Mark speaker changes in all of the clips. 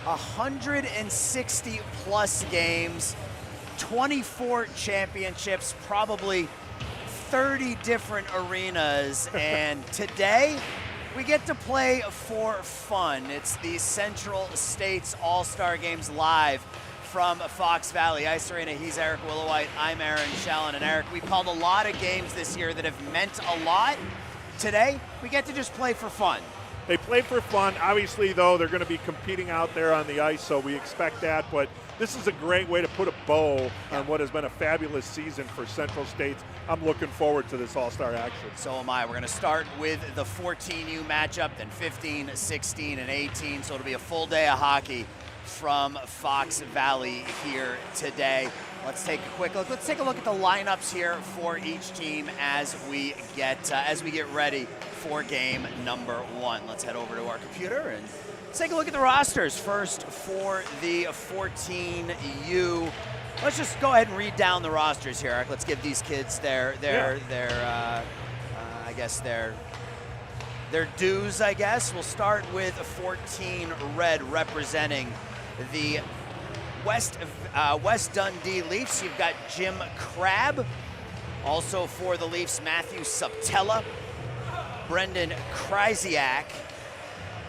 Speaker 1: 160 plus games, 24 championships, probably 30 different arenas, and today we get to play for fun. It's the Central States All-Star Games live from Fox Valley Ice Arena. He's Eric Willowhite, I'm Aaron Shallon, and Eric, we've called a lot of games this year that have meant a lot. Today, we get to just play for fun.
Speaker 2: They play for fun. Obviously, though, they're going to be competing out there on the ice, so we expect that. But this is a great way to put a bow on what has been a fabulous season for Central States. I'm looking forward to this all-star action.
Speaker 1: So am I. We're going to start with the 14U matchup, then 15, 16, and 18. So it'll be a full day of hockey from Fox Valley here today. Let's take a quick look. Let's take a look at the lineups here for each team as we get ready for game number one. Let's head over to our computer and let's take a look at the rosters. First for the 14U. Let's just go ahead and read down the rosters here, Eric. Let's give these kids their dues, I guess. We'll start with 14 Red representing the West Dundee Leafs. You've got Jim Crabb. Also for the Leafs, Matthew Subtella, Brendan Krysiak,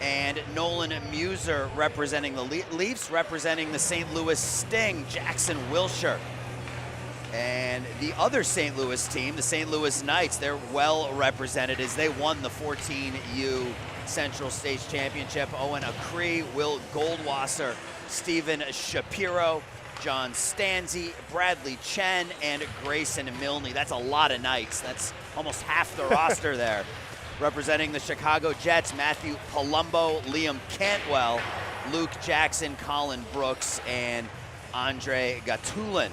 Speaker 1: and Nolan Muser representing the Leafs. Representing the St. Louis Sting, Jackson Wilshire. And the other St. Louis team, the St. Louis Knights, they're well represented as they won the 14U Central States Championship. Owen Acree, Will Goldwasser, Stephen Shapiro, John Stanzi, Bradley Chen, and Grayson Milne. That's a lot of Knights. That's almost half the roster there. Representing the Chicago Jets, Matthew Palumbo, Liam Cantwell, Luke Jackson, Colin Brooks, and Andre Gatulin.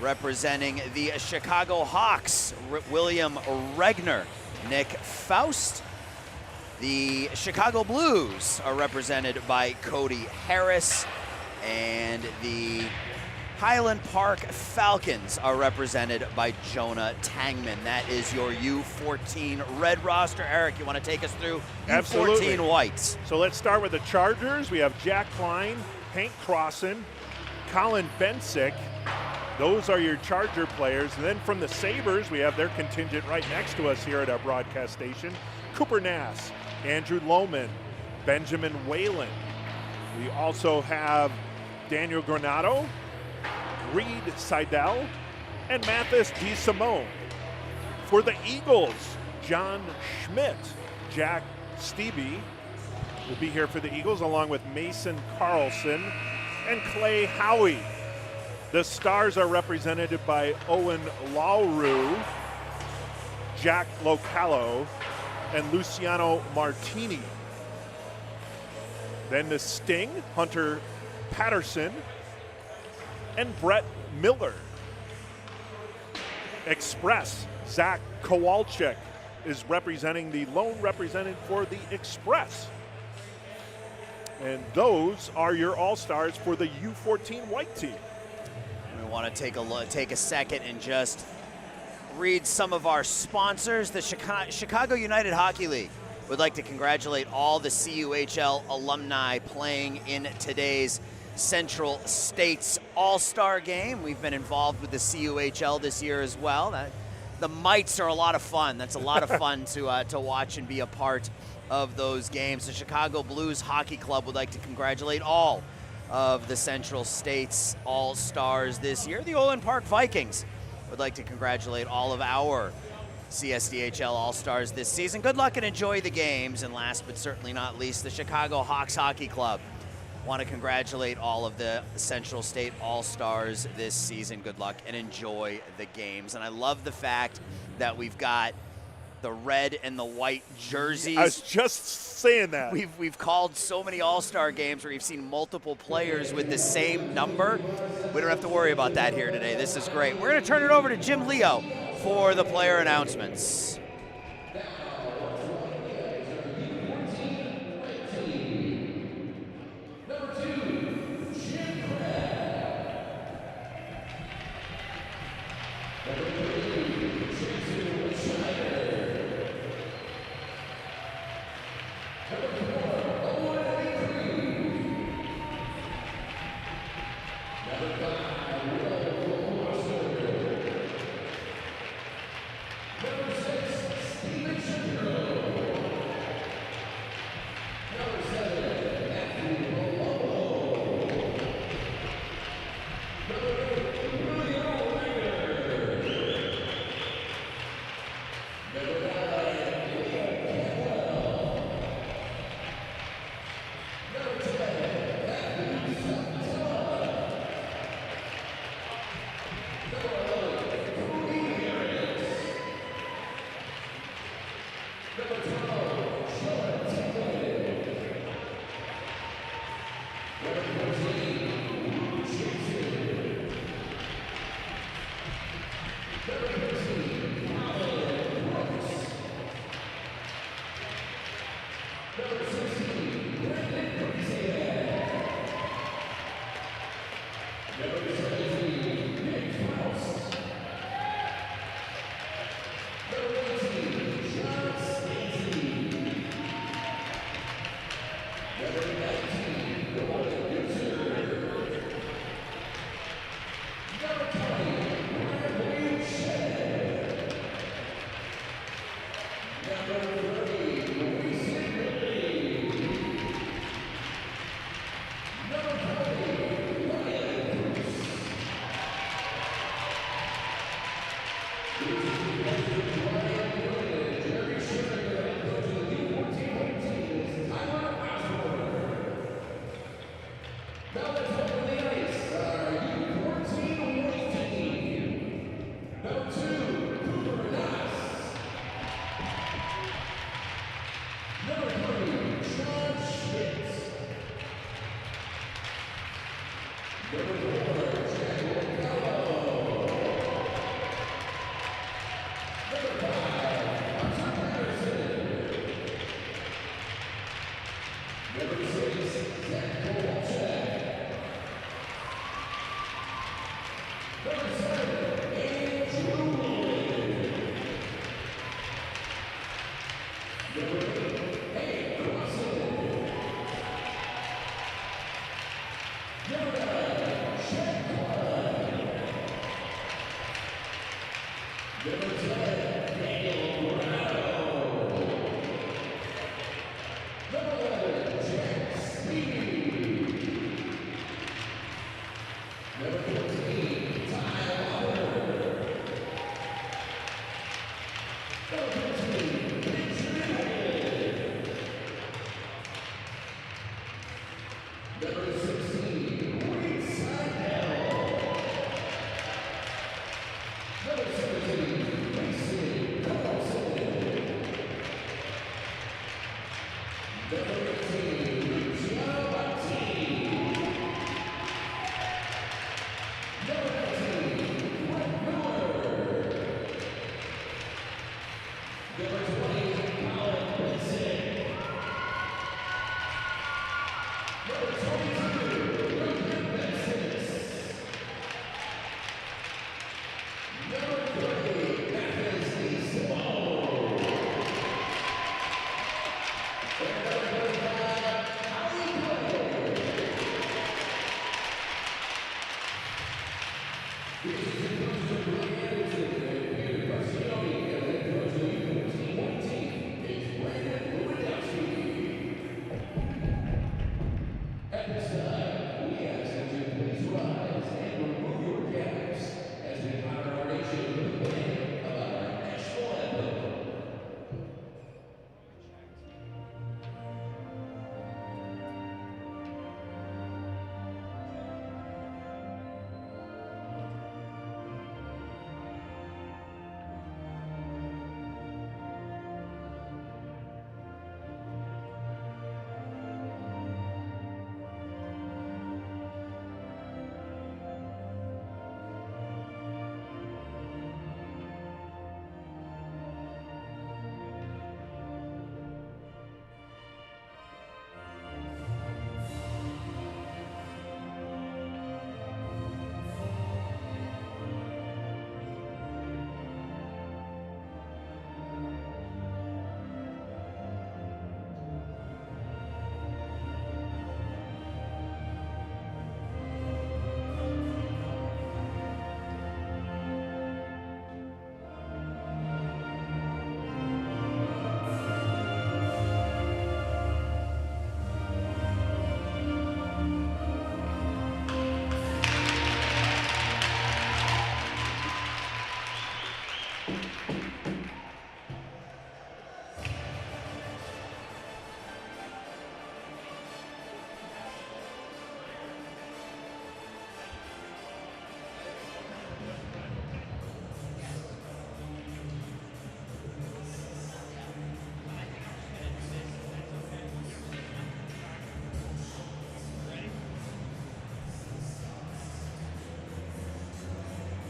Speaker 1: Representing the Chicago Hawks, William Regner, Nick Faust. The Chicago Blues are represented by Cody Harris, and the Highland Park Falcons are represented by Jonah Tangman. That is your U14 Red roster. Eric, you want to take us through
Speaker 2: Absolutely.
Speaker 1: U14 Whites?
Speaker 2: So let's start with the Chargers. We have Jack Klein, Hank Crossan, Colin Bensick. Those are your Charger players. And then from the Sabres, we have their contingent right next to us here at our broadcast station. Cooper Nass, Andrew Lohman, Benjamin Whalen. We also have Daniel Granato, Reed Seidel, and Mathis DeSimone. For the Eagles, John Schmidt, Jack Stevie will be here for the Eagles, along with Mason Carlson and Clay Howie. The Stars are represented by Owen Lauru, Jack Locallo, and Luciano Martini. Then the Sting, Hunter Patterson, and Brett Miller. Express, Zach Kowalczyk is representing the lone representative for the Express. And those are your all-stars for the U14 White team.
Speaker 1: We want to take a second and just read some of our sponsors. The Chicago United Hockey League would like to congratulate all the CUHL alumni playing in today's Central States All-Star Game. We've been involved with the CUHL this year as well. The Mites are a lot of fun. That's a lot of fun to watch and be a part of those games. The Chicago Blues Hockey Club would like to congratulate all of the Central States All-Stars this year. The Olin Park Vikings would like to congratulate all of our CSDHL All-Stars this season. Good luck and enjoy the games. And last but certainly not least, the Chicago Hawks Hockey Club want to congratulate all of the Central State All-Stars this season. Good luck and enjoy the games. And I love the fact that we've got the red and the white jerseys.
Speaker 2: I was just saying that.
Speaker 1: We've called so many All-Star games where you've seen multiple players with the same number. We don't have to worry about that here today. This is great. We're going to turn it over to Jim Leo for the player announcements.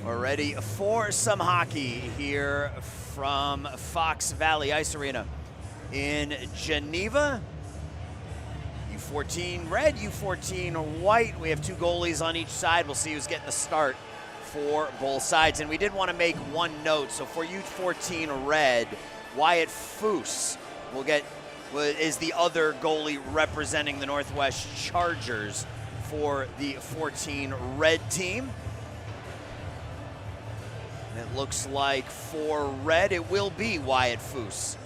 Speaker 1: We're ready for some hockey here from Fox Valley Ice Arena in Geneva. U14 red, U14 white. We have two goalies on each side. We'll see who's getting the start for both sides. And we did want to make one note. So for U14 red, Wyatt Foose is the other goalie representing the Northwest Chargers for the 14 red team. And it looks like for red, it will be Wyatt Foose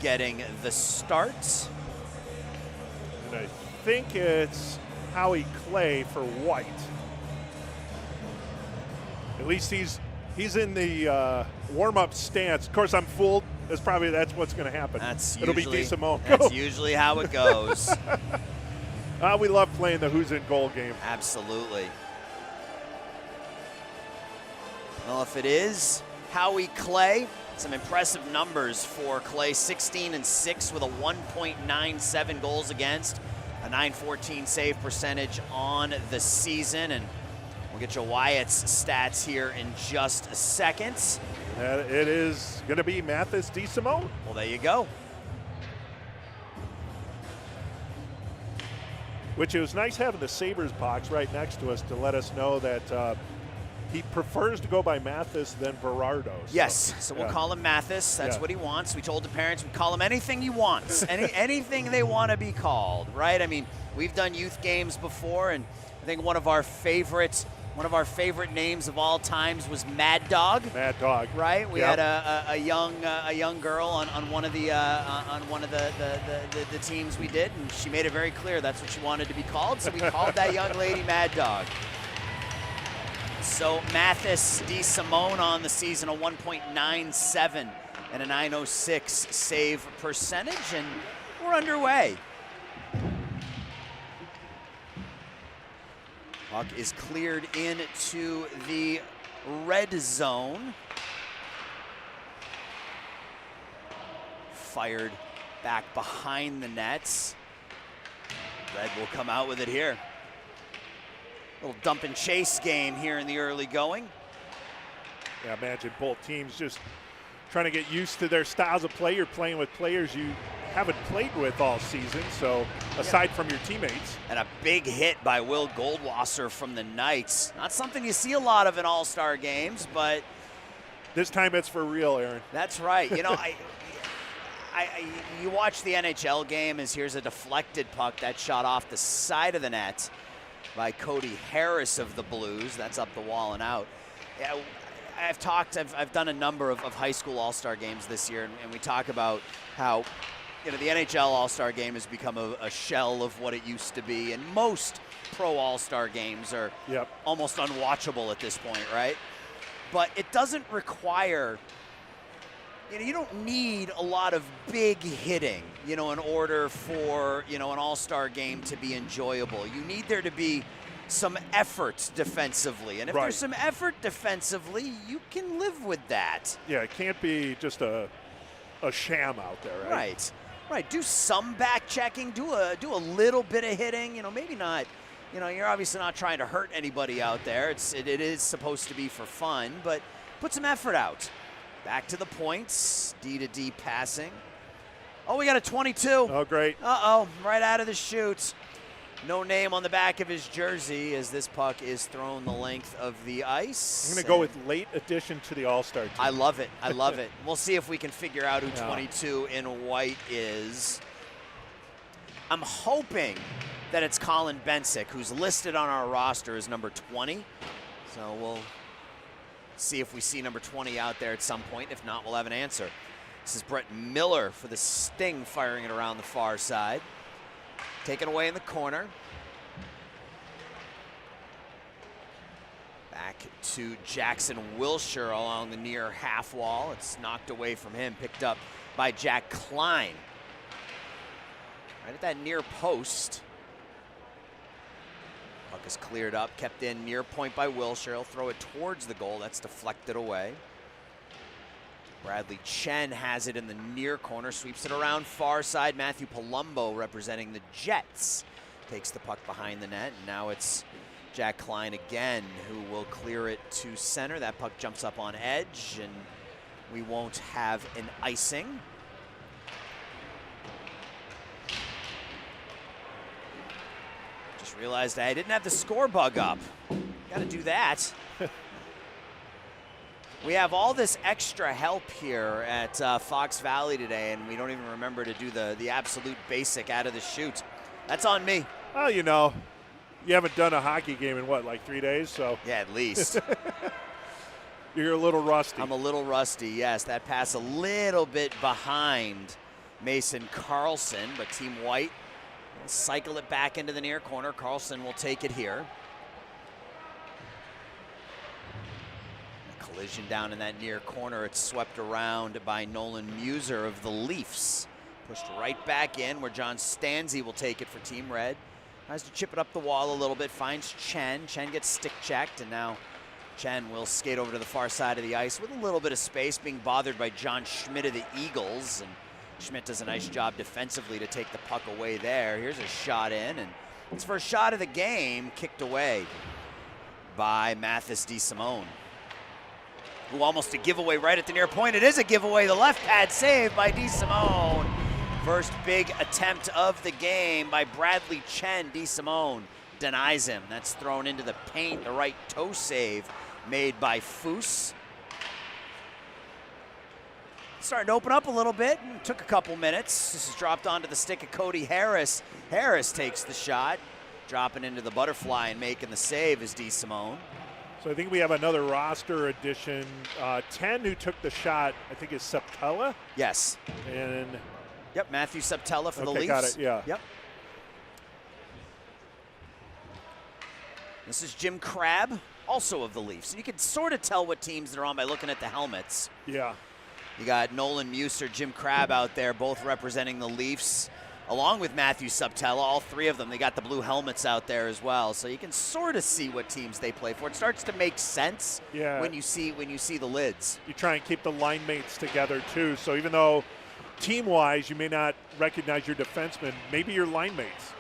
Speaker 1: getting the start.
Speaker 2: And I think it's Howie Clay for white. At least he's in the warm-up stance. Of course, I'm fooled. That's what's going to happen. It'll be DeSimone.
Speaker 1: That's usually how it goes.
Speaker 2: We love playing the who's in goal game.
Speaker 1: Absolutely. Well, if it is Howie Clay, some impressive numbers for Clay. 16-6 with a 1.97 goals against, a .914 save percentage on the season. And we'll get you Wyatt's stats here in just a second.
Speaker 2: It is going to be Mathis DeSimone.
Speaker 1: Well, there you go.
Speaker 2: Which it was nice having the Sabres box right next to us to let us know that he prefers to go by Mathis than Berardo.
Speaker 1: Yes, so we'll call him Mathis. That's what he wants. We told the parents we'd call him anything he wants, anything they want to be called, right? I mean, we've done youth games before, and I think one of our favorite names of all times was Mad Dog.
Speaker 2: Mad Dog.
Speaker 1: Right? We had a young girl on one of the teams we did, and she made it very clear that's what she wanted to be called. So we called that young lady Mad Dog. So Mathis DeSimone on the season, a 1.97 and a .906 save percentage, and we're underway. Puck is cleared into the red zone. Fired back behind the nets. Red will come out with it here. Little dump and chase game here in the early going.
Speaker 2: Yeah, imagine both teams just trying to get used to their styles of play. You're playing with players you haven't played with all season, so aside from your teammates.
Speaker 1: And a big hit by Will Goldwasser from the Knights. Not something you see a lot of in all-star games, but
Speaker 2: this time it's for real, Aaron.
Speaker 1: That's right. You know, you watch the NHL game as here's a deflected puck that shot off the side of the net by Cody Harris of the Blues. That's up the wall and out. Yeah, I've done a number of high school all-star games this year, and we talk about how, you know, the NHL all-star game has become a shell of what it used to be, and most pro all-star games are almost unwatchable at this point, right? But it doesn't require, you know, you don't need a lot of big hitting, you know, in order for, you know, an all-star game to be enjoyable. You need there to be some effort defensively. And if there's some effort defensively, you can live with that.
Speaker 2: Yeah, it can't be just a sham out there, right?
Speaker 1: Right. Do some back checking, do a little bit of hitting, you know, maybe not, you know, you're obviously not trying to hurt anybody out there. It is supposed to be for fun, but put some effort out. Back to the points, D to D passing. Oh, we got a 22.
Speaker 2: Oh, great.
Speaker 1: Uh-oh, right out of the chute. No name on the back of his jersey as this puck is thrown the length of the ice.
Speaker 2: I'm going to go with late addition to the All-Star team.
Speaker 1: I love it. I love it. We'll see if we can figure out who 22 in white is. I'm hoping that it's Colin Bensick, who's listed on our roster as number 20. So we'll see if we see number 20 out there at some point. If not, we'll have an answer. This is Brett Miller for the Sting, firing it around the far side. Taken away in the corner. Back to Jackson Wilshire along the near half wall. It's knocked away from him, picked up by Jack Klein. Right at that near post. Puck is cleared up, kept in near point by Wilshire. He'll throw it towards the goal. That's deflected away. Bradley Chen has it in the near corner, sweeps it around far side. Matthew Palumbo representing the Jets takes the puck behind the net, and now it's Jack Klein again, who will clear it to center. That puck jumps up on edge, and we won't have an icing. Just realized I didn't have the score bug up. Got to do that. We have all this extra help here at Fox Valley today, and we don't even remember to do the absolute basic out of the chute. That's on me.
Speaker 2: Well, you know, you haven't done a hockey game in what, like 3 days? So
Speaker 1: yeah, at least.
Speaker 2: You're a little rusty.
Speaker 1: I'm a little rusty, yes. That pass a little bit behind Mason Carlson, but Team White will cycle it back into the near corner. Carlson will take it here. A collision down in that near corner. It's swept around by Nolan Muser of the Leafs. Pushed right back in where John Stanzi will take it for Team Red. Tries to chip it up the wall a little bit, finds Chen. Chen gets stick checked, and now Chen will skate over to the far side of the ice with a little bit of space, being bothered by John Schmidt of the Eagles. And Schmidt does a nice job defensively to take the puck away there. Here's a shot in, and his first shot of the game kicked away by Mathis DeSimone, who almost a giveaway right at the near point. It is a giveaway. The left pad save by DeSimone. First big attempt of the game by Bradley Chen. DeSimone denies him. That's thrown into the paint. The right toe save made by Foose. Starting to open up a little bit. Took a couple minutes. This is dropped onto the stick of Cody Harris. Harris takes the shot, dropping into the butterfly and making the save is DeSimone.
Speaker 2: So I think we have another roster addition. 10 who took the shot, I think, is Septella.
Speaker 1: Yes.
Speaker 2: And
Speaker 1: yep, Matthew Septella for the Leafs.
Speaker 2: Got it, yeah.
Speaker 1: Yep. This is Jim Crabb, also of the Leafs. And you can sort of tell what teams they're on by looking at the helmets.
Speaker 2: Yeah.
Speaker 1: You got Nolan Muser, Jim Crabb out there, both representing the Leafs, along with Matthew Septella. All three of them, they got the blue helmets out there as well. So you can sort of see what teams they play for. It starts to make sense when you see the lids.
Speaker 2: You try and keep the line mates together too. So even though team-wise you may not recognize your defenseman, maybe your line mates.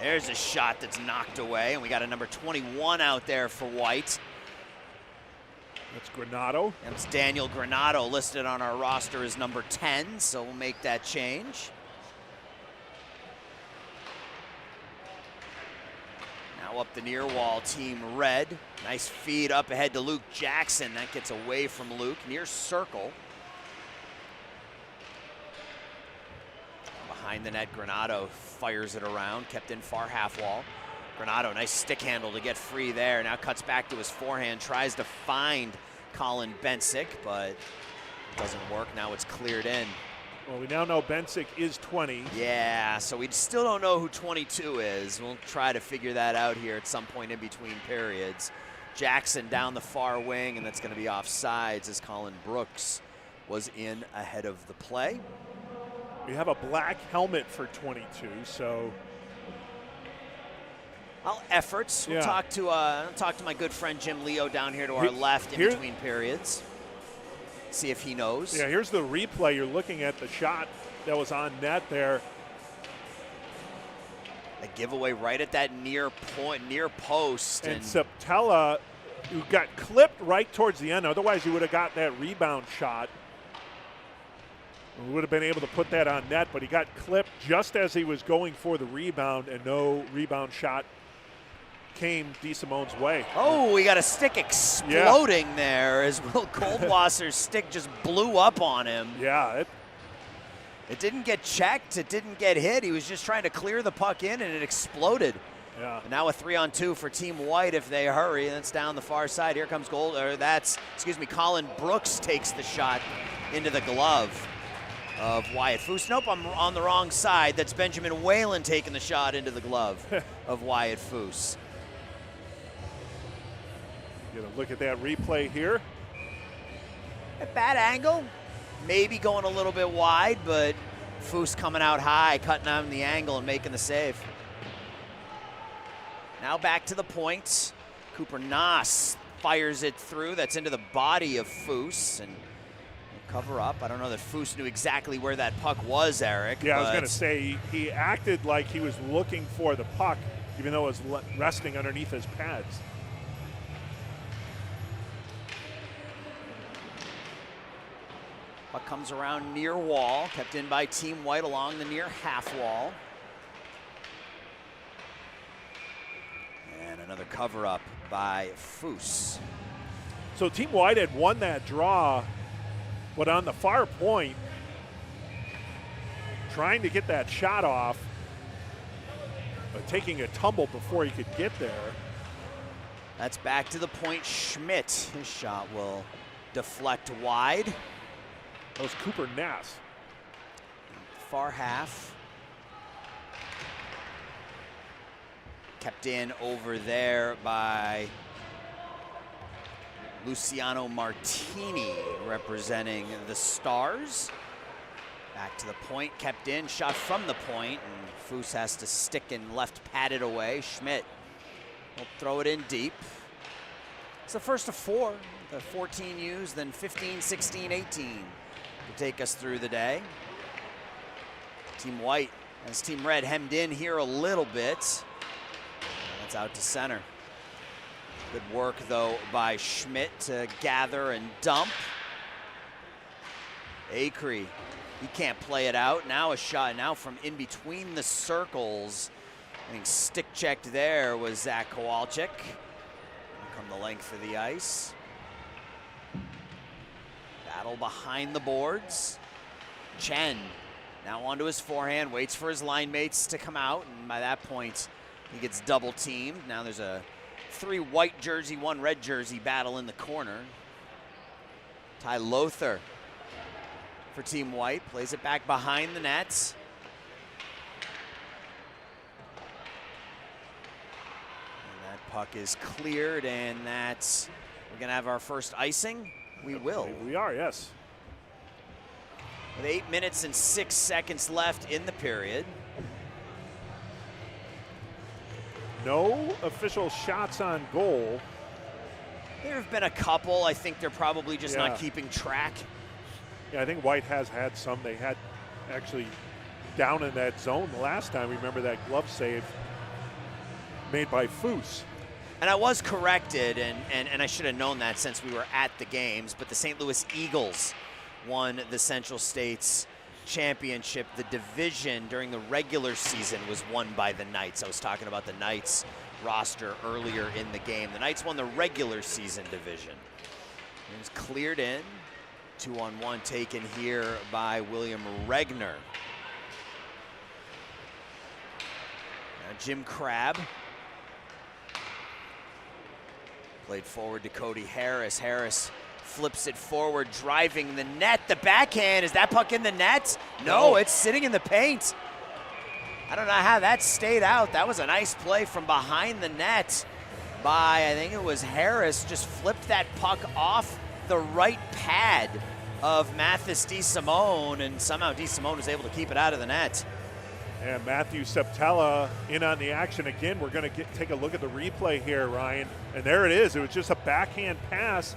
Speaker 1: There's a shot that's knocked away, and we got a number 21 out there for White.
Speaker 2: That's Granato.
Speaker 1: That's Daniel Granato, listed on our roster as number 10, so we'll make that change. Now up the near wall, Team Red. Nice feed up ahead to Luke Jackson. That gets away from Luke, near circle. Behind the net, Granato fires it around, kept in far half wall. Granato, nice stick handle to get free there. Now cuts back to his forehand, tries to find Colin Bensick, but it doesn't work. Now it's cleared in.
Speaker 2: Well, we now know Bensick is 20.
Speaker 1: Yeah, so we still don't know who 22 is. We'll try to figure that out here at some point in between periods. Jackson down the far wing, and that's going to be offsides as Colin Brooks was in ahead of the play.
Speaker 2: We have a black helmet for 22, so.
Speaker 1: Well, efforts. We'll talk to my good friend Jim Leo down here to our left in between periods. See if he knows.
Speaker 2: Yeah, here's the replay. You're looking at the shot that was on net there.
Speaker 1: A giveaway right at that near point, near post.
Speaker 2: And Septella, who got clipped right towards the end. Otherwise, he would have got that rebound shot. We would have been able to put that on net, but he got clipped just as he was going for the rebound, and no rebound shot came DeSimone's way.
Speaker 1: Oh, we got a stick exploding there as Will Goldwasser's stick just blew up on him.
Speaker 2: Yeah.
Speaker 1: It didn't get checked. It didn't get hit. He was just trying to clear the puck in, and it exploded.
Speaker 2: Yeah.
Speaker 1: And now a 3-on-2 for Team White if they hurry. And it's down the far side. Here comes Colin Brooks takes the shot into the glove of Wyatt Foose. Nope, I'm on the wrong side. That's Benjamin Whalen taking the shot into the glove of Wyatt Foose.
Speaker 2: Gonna look at that replay here.
Speaker 1: A bad angle, maybe going a little bit wide, but Foose coming out high, cutting on the angle and making the save. Now back to the point. Cooper Noss fires it through. That's into the body of Foose, and cover up. I don't know that Foose knew exactly where that puck was, Eric.
Speaker 2: Yeah, I was going to say, he acted like he was looking for the puck even though it was resting underneath his pads.
Speaker 1: Puck comes around near wall, kept in by Team White along the near half wall. And another cover up by Foose.
Speaker 2: So Team White had won that draw, but on the far point, trying to get that shot off, but taking a tumble before he could get there.
Speaker 1: That's back to the point. Schmidt, his shot will deflect wide.
Speaker 2: That was Cooper Nass.
Speaker 1: Far half. Kept in over there by Luciano Martini, representing the Stars. Back to the point, kept in, shot from the point, and Foose has to stick and left padded away. Schmidt will throw it in deep. It's the first of 4, the 14 used, then 15, 16, 18 to take us through the day. Team White has Team Red hemmed in here a little bit. That's out to center. Good work, though, by Schmidt to gather and dump. Acree, he can't play it out. Now a shot now from in between the circles. I think stick checked there was Zach Kowalczyk. Come the length of the ice. Battle behind the boards. Chen now onto his forehand, waits for his line mates to come out, and by that point, he gets double teamed. Now there's a 3 white jersey, 1 red jersey battle in the corner. Ty Lothar for Team White, plays it back behind the nets. And that puck is cleared, and that's, we're gonna have our first icing. We will.
Speaker 2: We are, yes.
Speaker 1: With 8 minutes and 6 seconds left in the period.
Speaker 2: No official shots on goal.
Speaker 1: There have been a couple. I think they're probably just not keeping track.
Speaker 2: Yeah, I think White has had some. They had actually down in that zone the last time. Remember that glove save made by Foose.
Speaker 1: And I was corrected, and I should have known that since we were at the games, but the St. Louis Eagles won the Central States Championship. The division during the regular season was won by the Knights. I was talking about the Knights roster earlier in the game. The Knights won the regular season division. It was cleared in. 2-on-1 taken here by William Regner. Now Jim Crabb. Played forward to Cody Harris. Harris flips it forward, driving the net. The backhand, is that puck in the net? No, it's sitting in the paint. I don't know how that stayed out. That was a nice play from behind the net by, I think it was Harris, just flipped that puck off the right pad of Mathis DeSimone, and somehow DeSimone was able to keep it out of the net.
Speaker 2: And Matthew Septella in on the action again. We're going to take a look at the replay here, Ryan. And there it is. It was just a backhand pass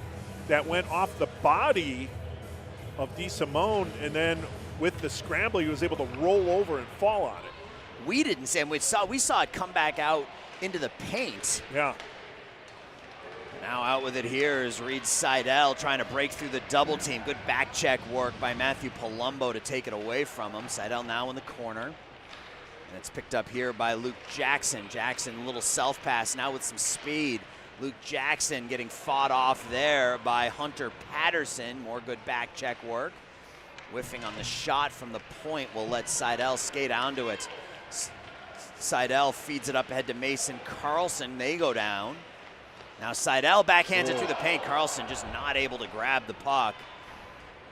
Speaker 2: that went off the body of DeSimone, and then with the scramble, he was able to roll over and fall on it.
Speaker 1: We didn't see him. We saw it come back out into the paint.
Speaker 2: Yeah.
Speaker 1: Now out with it here is Reed Seidel trying to break through the double team. Good back check work by Matthew Palumbo to take it away from him. Seidel now in the corner. And it's picked up here by Luke Jackson. Jackson, a little self pass now with some speed. Luke Jackson getting fought off there by Hunter Patterson. More good back check work. Whiffing on the shot from the point will let Seidel skate onto it. Seidel feeds it up ahead to Mason Carlson. They go down. Now Seidel backhands it through the paint. Carlson just not able to grab the puck.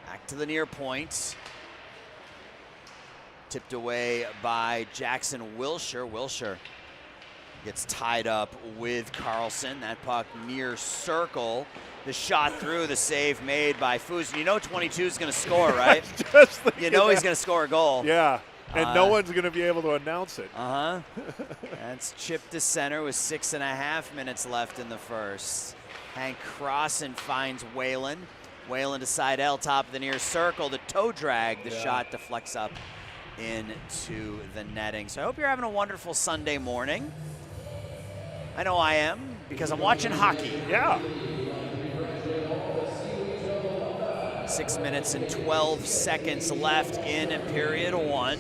Speaker 1: Back to the near point. Tipped away by Jackson Wilshire. Wilshire gets tied up with Carlson. That puck near circle. The shot through, the save made by Foose. You know 22 is going to score, right? You know he's going to score a goal.
Speaker 2: Yeah, and no one's going to be able to announce it.
Speaker 1: That's chipped to center with 6.5 minutes left in the first. Hank Crossan finds Whalen. Whalen to Seidel, top of the near circle. The toe drag, the shot deflects up into the netting. So I hope you're having a wonderful Sunday morning. I know I am, because I'm watching hockey.
Speaker 2: Yeah.
Speaker 1: 6 minutes and 12 seconds left in period one.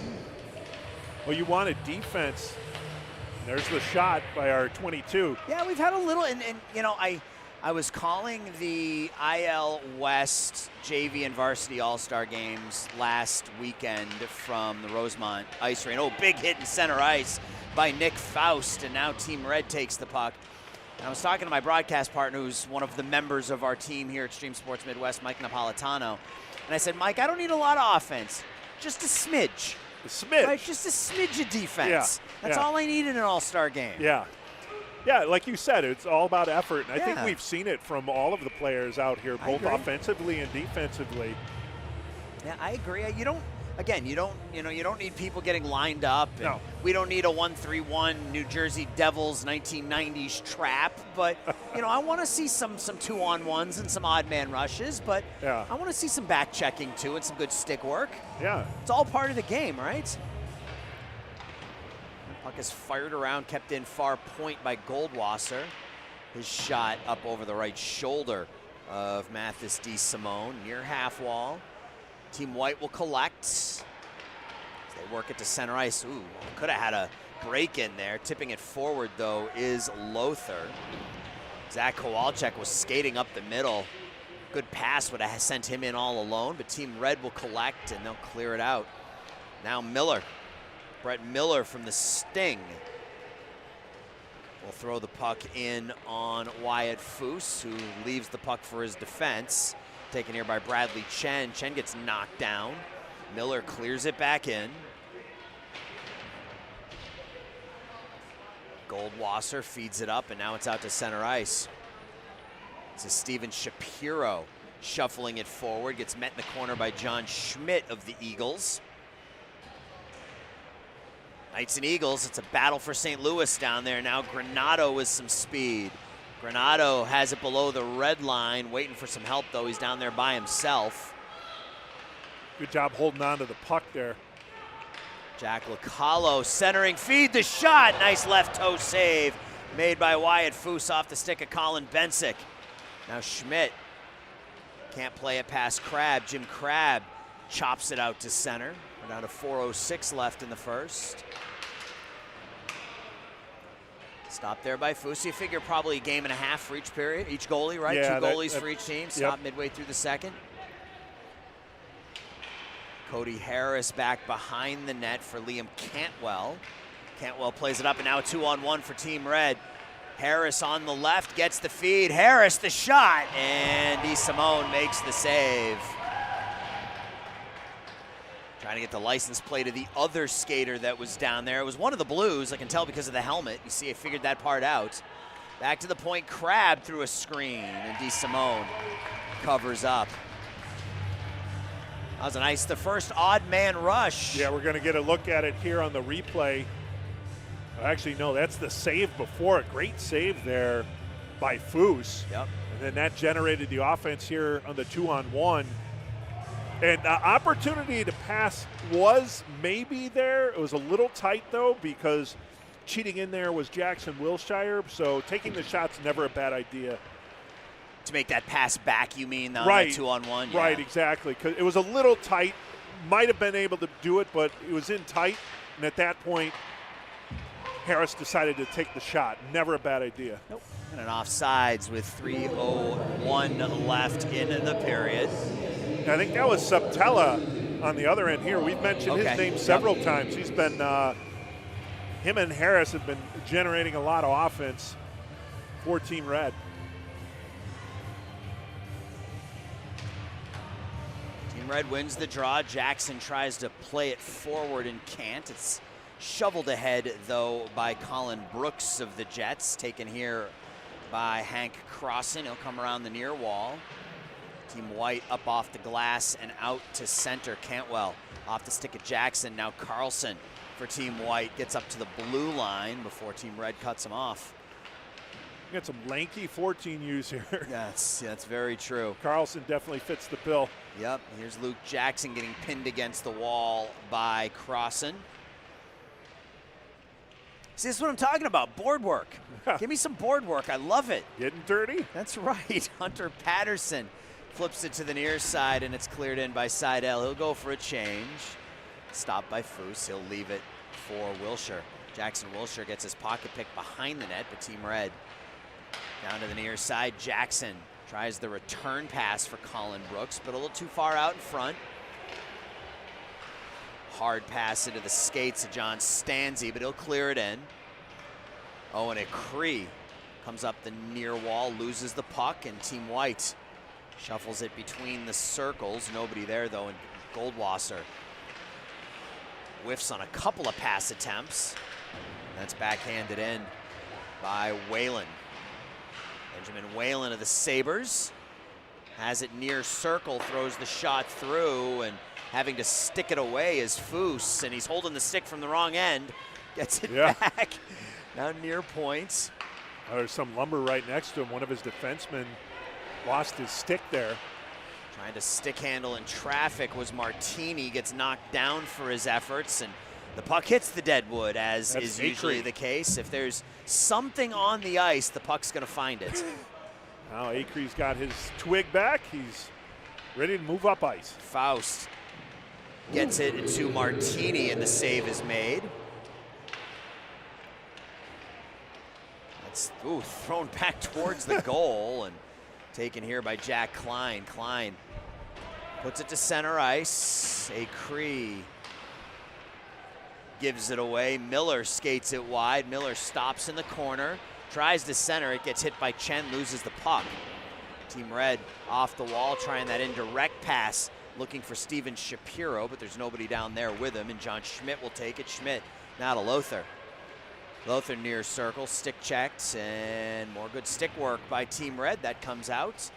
Speaker 2: Well, you wanted defense. There's the shot by our 22.
Speaker 1: Yeah, we've had a little, and you know, I was calling the IL West JV and varsity all-star games last weekend from the Rosemont Ice Rink. Oh, big hit in center ice by Nick Faust, and now Team Red takes the puck. And I was talking to my broadcast partner, who's one of the members of our team here at Stream Sports Midwest, Mike Napolitano. And I said, Mike, I don't need a lot of offense, just a smidge.
Speaker 2: A smidge.
Speaker 1: Right, just a smidge of defense.
Speaker 2: Yeah.
Speaker 1: That's all I need in an all-star game.
Speaker 2: Yeah. Yeah, like you said, it's all about effort. And I think
Speaker 1: Yeah.
Speaker 2: we've seen it from all of the players out here,
Speaker 1: I
Speaker 2: both
Speaker 1: agree.
Speaker 2: offensively and defensively.
Speaker 1: Yeah, I agree. You don't need people getting lined up. And
Speaker 2: No.
Speaker 1: We don't need a 1-3-1 New Jersey Devils 1990s trap, but I want to see some 2-on-1s and some odd man rushes, but
Speaker 2: Yeah.
Speaker 1: I want to see some back checking too and some good stick work.
Speaker 2: Yeah.
Speaker 1: It's all part of the game, right? Puck is fired around, kept in far point by Goldwasser. His shot up over the right shoulder of Mathis DeSimone, near half wall. Team White will collect. As they work it to center ice. Ooh, could have had a break in there. Tipping it forward, though, is Lothar. Zach Kowalczyk was skating up the middle. Good pass would have sent him in all alone, but Team Red will collect, and they'll clear it out. Now Miller. Brett Miller from the Sting will throw the puck in on Wyatt Foose, who leaves the puck for his defense. Taken here by Bradley Chen. Chen gets knocked down. Miller clears it back in. Goldwasser feeds it up, and now it's out to center ice. This is Steven Shapiro shuffling it forward. Gets met in the corner by John Schmidt of the Eagles. Knights and Eagles, it's a battle for St. Louis down there. Now Granato with some speed. Granato has it below the red line, waiting for some help, though. He's down there by himself.
Speaker 2: Good job holding on to the puck there.
Speaker 1: Jack Lacalo centering, feed the shot. Nice left toe save made by Wyatt Foose off the stick of Colin Bensick. Now Schmidt can't play it past Crabb. Jim Crabb chops it out to center. We're down to 4:06 left in the first. Stop there by Foose. You figure probably a game and a half for each period, each goalie, right?
Speaker 2: Yeah,
Speaker 1: Two goalies for each team. Stop
Speaker 2: yep.
Speaker 1: midway through the second. Cody Harris back behind the net for Liam Cantwell. Cantwell plays it up, and now a 2-on-1 for Team Red. Harris on the left gets the feed. Harris the shot, and DeSimone makes the save. Trying to get the license plate of the other skater that was down there. It was one of the Blues, I can tell because of the helmet. You see, I figured that part out. Back to the point, Crabb through a screen, and DeSimone covers up. That was the first odd man rush.
Speaker 2: Yeah, we're going to get a look at it here on the replay. Actually, no, that's the save before. A great save there by Foose.
Speaker 1: Yep.
Speaker 2: And then that generated the offense here on the 2-on-1. And opportunity to pass was maybe there. It was a little tight, though, because cheating in there was Jackson Wilshire. So taking the shot's never a bad idea.
Speaker 1: To make that pass back, you mean, on
Speaker 2: right.
Speaker 1: that 2-on-1? Yeah.
Speaker 2: Right, exactly. Because it was a little tight. Might have been able to do it, but it was in tight. And at that point, Harris decided to take the shot. Never a bad idea.
Speaker 1: Nope. And an offsides with 3:01 left in the period.
Speaker 2: I think that was Subtella on the other end here. We've mentioned his name several times. He's been, him and Harris have been generating a lot of offense for Team Red.
Speaker 1: Team Red wins the draw. Jackson tries to play it forward and can't. It's shoveled ahead, though, by Colin Brooks of the Jets, taken here by Hank Crossan. He'll come around the near wall. Team White up off the glass and out to center. Cantwell off the stick of Jackson. Now Carlson for Team White gets up to the blue line before Team Red cuts him off.
Speaker 2: You got some lanky 14Us here.
Speaker 1: That's very true.
Speaker 2: Carlson definitely fits the bill.
Speaker 1: Yep, here's Luke Jackson getting pinned against the wall by Crossan. See, this is what I'm talking about, board work. Give me some board work, I love it.
Speaker 2: Getting dirty.
Speaker 1: That's right, Hunter Patterson flips it to the near side, and it's cleared in by Seidel. He'll go for a change. Stopped by Foose, he'll leave it for Wilshire. Jackson Wilshire gets his pocket pick behind the net, but Team Red down to the near side. Jackson tries the return pass for Colin Brooks, but a little too far out in front. Hard pass into the skates of John Stanzi, but he'll clear it in. Owen Cree comes up the near wall, loses the puck, and Team White shuffles it between the circles. Nobody there, though, and Goldwasser whiffs on a couple of pass attempts. That's backhanded in by Whalen. Benjamin Whalen of the Sabres has it near circle, throws the shot through, and having to stick it away is Foose, and he's holding the stick from the wrong end. Gets it back down near points.
Speaker 2: There's some lumber right next to him. One of his defensemen lost his stick there.
Speaker 1: Trying to stick handle in traffic was Martini, gets knocked down for his efforts, and the puck hits the deadwood, as is usually the case. If there's something on the ice, the puck's going to find it.
Speaker 2: Now Acree's got his twig back. He's ready to move up ice.
Speaker 1: Faust gets it to Martini, and the save is made. That's thrown back towards the goal and taken here by Jack Klein. Klein puts it to center ice. Acree gives it away. Miller skates it wide. Miller stops in the corner, tries to center. It gets hit by Chen, loses the puck. Team Red off the wall, trying that indirect pass, looking for Steven Shapiro, but there's nobody down there with him, and John Schmidt will take it. Schmidt now to Lothar. Lothar near circle, stick checked, and more good stick work by Team Red. That comes out.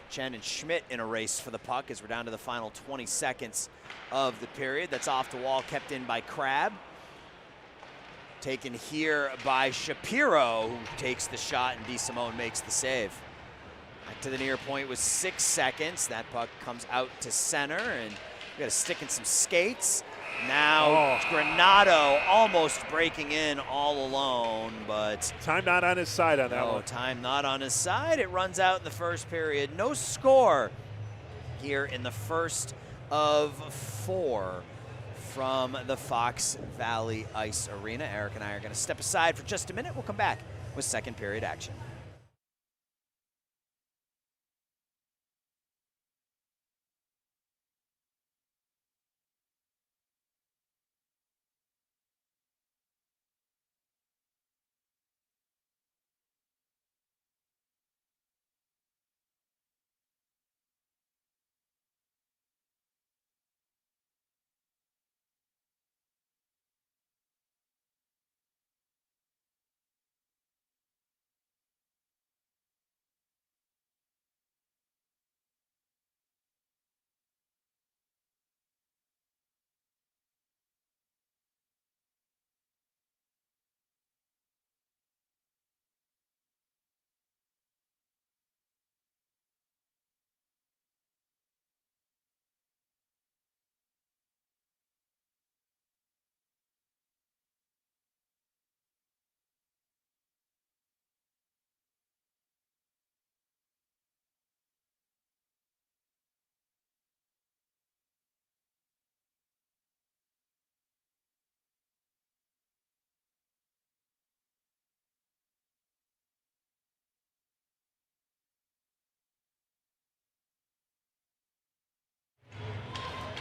Speaker 1: Chen and Schmidt in a race for the puck as we're down to the final 20 seconds of the period. That's off the wall, kept in by Crab. Taken here by Shapiro, who takes the shot, and DeSimone makes the save. Back to the near point with 6 seconds. That puck comes out to center, and we got a stick in some skates. Now Granato almost breaking in all alone, but
Speaker 2: time not on his side on that one.
Speaker 1: Time not on his side. It runs out in the first period. No score here in the first of 4 from the Fox Valley Ice Arena. Eric and I are going to step aside for just a minute. We'll come back with second period action.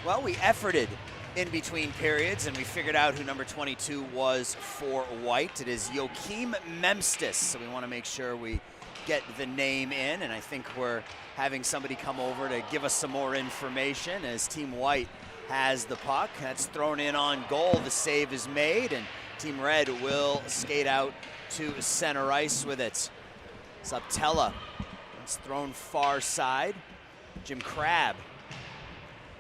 Speaker 1: Well, we efforted in between periods, and we figured out who number 22 was for White. It is Joachim Memstis, so we want to make sure we get the name in, and I think we're having somebody come over to give us some more information as Team White has the puck. That's thrown in on goal. The save is made, and Team Red will skate out to center ice with it. Subtella, it's thrown far side. Jim Crabb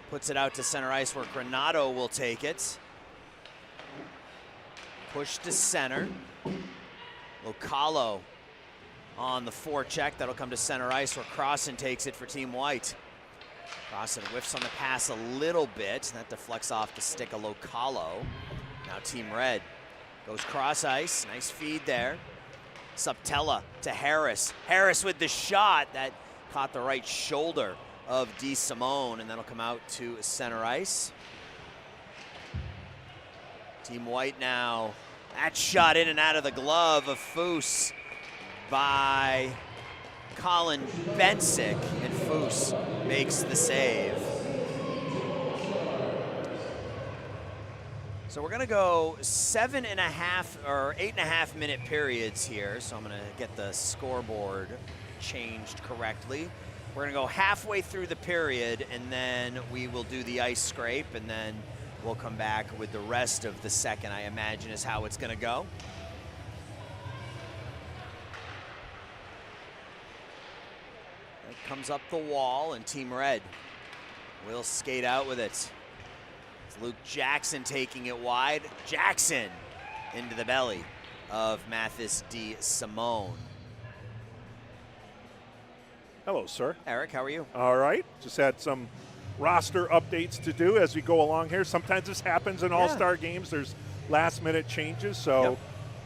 Speaker 1: puts it out to center ice where Granato will take it. Push to center. Localo on the forecheck. That'll come to center ice where Crossan takes it for Team White. Crossan whiffs on the pass a little bit. That deflects off the stick of Localo. Now Team Red Goes cross ice, nice feed there. Subtella to Harris. Harris with the shot that caught the right shoulder of DeSimone, and that'll come out to center ice. Team White now. That shot in and out of the glove of Foose by Colin Bensick, and Foose makes the save. So we're gonna go 7.5 or 8.5 minute periods here. So I'm gonna get the scoreboard changed correctly. We're gonna go halfway through the period, and then we will do the ice scrape, and then we'll come back with the rest of the second, I imagine, is how it's gonna go. It comes up the wall, and Team Red will skate out with it. Luke Jackson taking it wide. Jackson into the belly of Mathis DeSimone.
Speaker 2: Hello, sir.
Speaker 1: Eric, how are you?
Speaker 2: All right. Just had some roster updates to do as we go along here. Sometimes this happens in all-star games. There's last-minute changes, so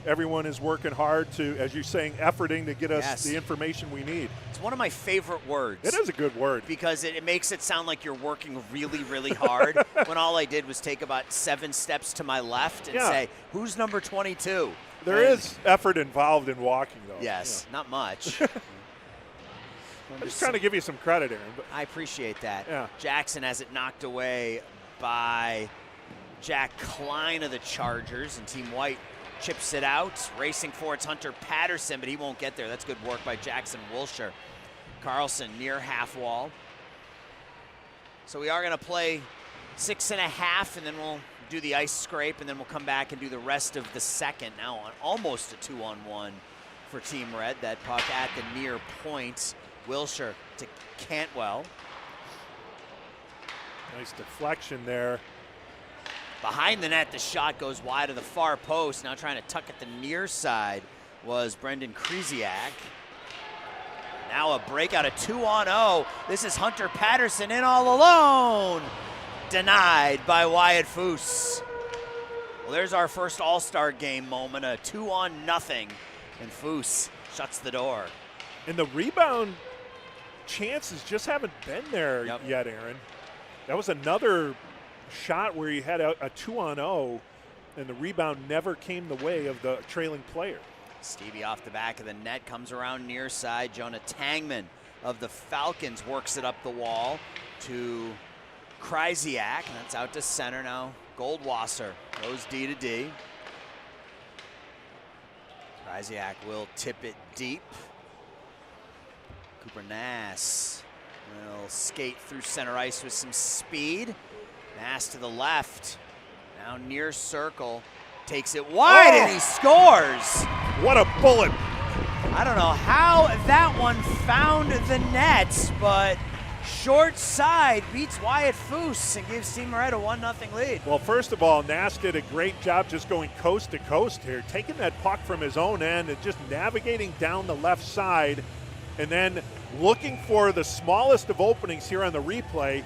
Speaker 2: everyone is working hard to, as you're saying, efforting to get us the information we need.
Speaker 1: It's one of my favorite words.
Speaker 2: It is a good word.
Speaker 1: Because it makes it sound like you're working really, really hard, when all I did was take about 7 steps to my left and say, who's number 22?
Speaker 2: There is effort involved in walking, though.
Speaker 1: Yes, not much.
Speaker 2: I'm just trying to give you some credit, Aaron. But
Speaker 1: I appreciate that.
Speaker 2: Yeah.
Speaker 1: Jackson has it knocked away by Jack Klein of the Chargers, and Team White chips it out. Racing for it's Hunter Patterson, but he won't get there. That's good work by Jackson Wilshire. Carlson near half wall. So we are going to play 6.5, and then we'll do the ice scrape, and then we'll come back and do the rest of the second. Now on almost a 2-on-1 for Team Red. That puck at the near point. Wilshire to Cantwell.
Speaker 2: Nice deflection there.
Speaker 1: Behind the net, the shot goes wide of the far post. Now trying to tuck at the near side was Brendan Krzyzak. Now a breakout, a 2-on-0. This is Hunter Patterson in all alone. Denied by Wyatt Foose. Well, there's our first All-Star game moment, a 2-0, and Foose shuts the door.
Speaker 2: And the rebound chances just haven't been there yet, Aaron. That was another shot where he had a 2-on-0, and the rebound never came the way of the trailing player.
Speaker 1: Stevie off the back of the net, comes around near side. Jonah Tangman of the Falcons works it up the wall to Krzyzak, and that's out to center now. Goldwasser goes D to D. Krzyzak will tip it deep. Cooper Nass will skate through center ice with some speed. Nass to the left, now near circle, takes it wide, and he scores.
Speaker 2: What a bullet.
Speaker 1: I don't know how that one found the net, but short side beats Wyatt Foose and gives Team Red a 1-0 lead.
Speaker 2: Well, first of all, Nass did a great job just going coast to coast here, taking that puck from his own end and just navigating down the left side, and then looking for the smallest of openings here on the replay,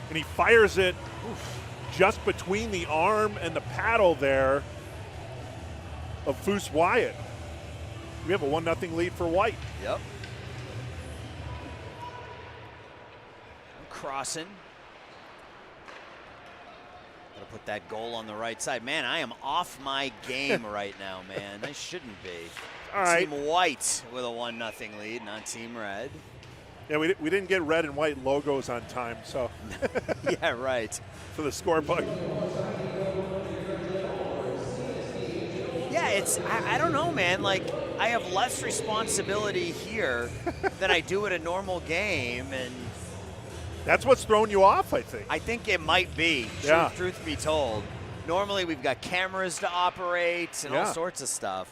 Speaker 2: and he fires it just between the arm and the paddle there of Foose Wyatt. We have a 1-0 lead for White.
Speaker 1: Yep. Crossing. Gotta put that goal on the right side. Man, I am off my game right now, man. I shouldn't be.
Speaker 2: All right.
Speaker 1: Team White with a 1-0 lead, not Team Red.
Speaker 2: Yeah, we didn't get red and white logos on time, so.
Speaker 1: Yeah, right.
Speaker 2: For the scorebook.
Speaker 1: Yeah, it's, I don't know, man. Like, I have less responsibility here than I do at a normal game, and
Speaker 2: that's what's thrown you off, I think.
Speaker 1: I think it might be, truth be told. Normally, we've got cameras to operate and all sorts of stuff.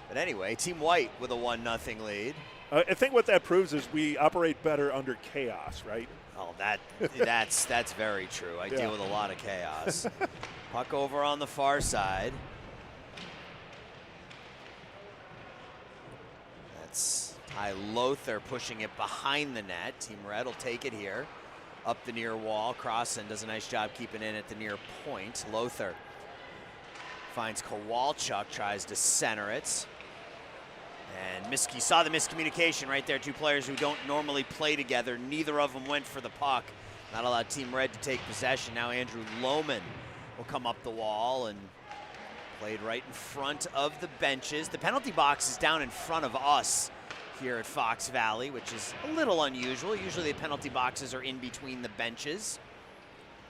Speaker 1: But anyway, Team White with a 1-0 lead.
Speaker 2: I think what that proves is we operate better under chaos, right?
Speaker 1: Oh, that's very true. I deal with a lot of chaos. Puck over on the far side. That's Ty Lothar pushing it behind the net. Team Red will take it here. Up the near wall. Crossan does a nice job keeping in at the near point. Lothar Finds Kowalchuk, tries to center it. And you saw the miscommunication right there. Two players who don't normally play together. Neither of them went for the puck. Not allowed Team Red to take possession. Now Andrew Lohman will come up the wall and played right in front of the benches. The penalty box is down in front of us here at Fox Valley, which is a little unusual. Usually the penalty boxes are in between the benches.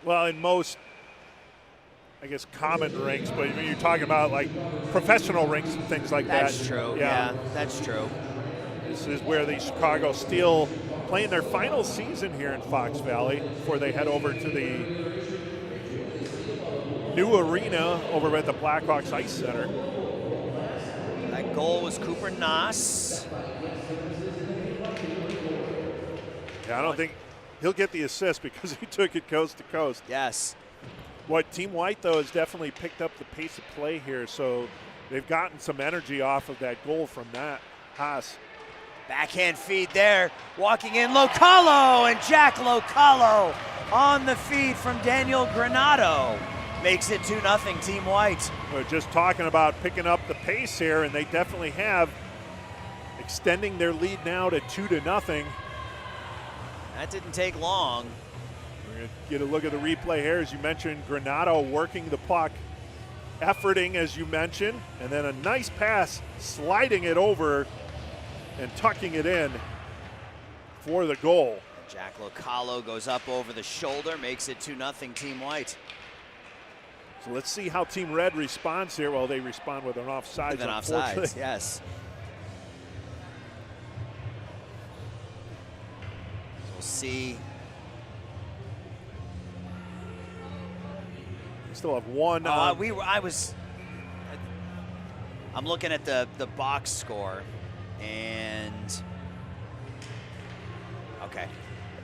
Speaker 2: Well, in most, I guess, common rinks, but when you're talking about like professional rinks and things like that.
Speaker 1: That's true, yeah, that's true.
Speaker 2: This is where the Chicago Steel playing their final season here in Fox Valley before they head over to the new arena over at the Blackhawks Ice Center.
Speaker 1: That goal was Cooper Noss.
Speaker 2: Yeah, I don't think he'll get the assist because he took it coast to coast.
Speaker 1: Yes.
Speaker 2: What Team White, though, has definitely picked up the pace of play here, so they've gotten some energy off of that goal from that Haas.
Speaker 1: Backhand feed there, walking in Localo, and Jack Localo on the feed from Daniel Granado. Makes it 2-0 Team White.
Speaker 2: We're just talking about picking up the pace here, and they definitely have, extending their lead now to 2-0.
Speaker 1: That didn't take long.
Speaker 2: We're going to get a look at the replay here. As you mentioned, Granado working the puck, efforting, as you mentioned, and then a nice pass, sliding it over and tucking it in for the goal.
Speaker 1: Jack Localo goes up over the shoulder, makes it 2-0 Team White.
Speaker 2: So let's see how Team Red responds here. Well, they respond with an offsides.
Speaker 1: With an offsides, yes. We'll see.
Speaker 2: We still have one.
Speaker 1: I'm looking at the box score, and okay,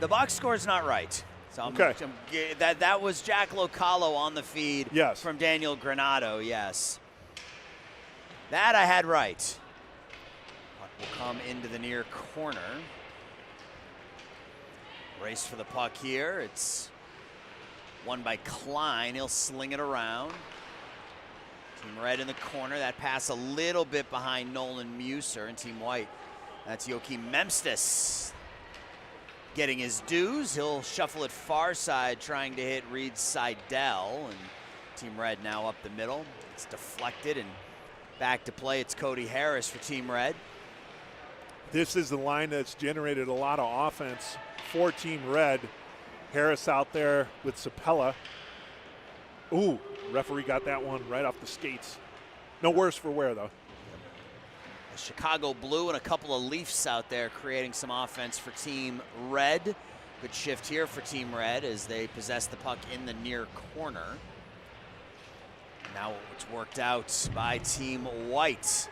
Speaker 1: the box score is not right. So that was Jack Localo on the feed.
Speaker 2: Yes.
Speaker 1: From Daniel Granado. Yes. That I had right. Puck will come into the near corner. Race for the puck here. It's won by Klein. He'll sling it around. Team Red in the corner. That pass a little bit behind Nolan Muser, and Team White. That's Joachim Memstis getting his dues. He'll shuffle it far side, trying to hit Reed Seidel, and Team Red now up the middle. It's deflected and back to play. It's Cody Harris for Team Red.
Speaker 2: This is the line that's generated a lot of offense for Team Red. Harris out there with Sapella. Ooh, referee got that one right off the skates. No worse for wear, though.
Speaker 1: A Chicago blue and a couple of Leafs out there creating some offense for Team Red. Good shift here for Team Red as they possess the puck in the near corner. Now it's worked out by Team White.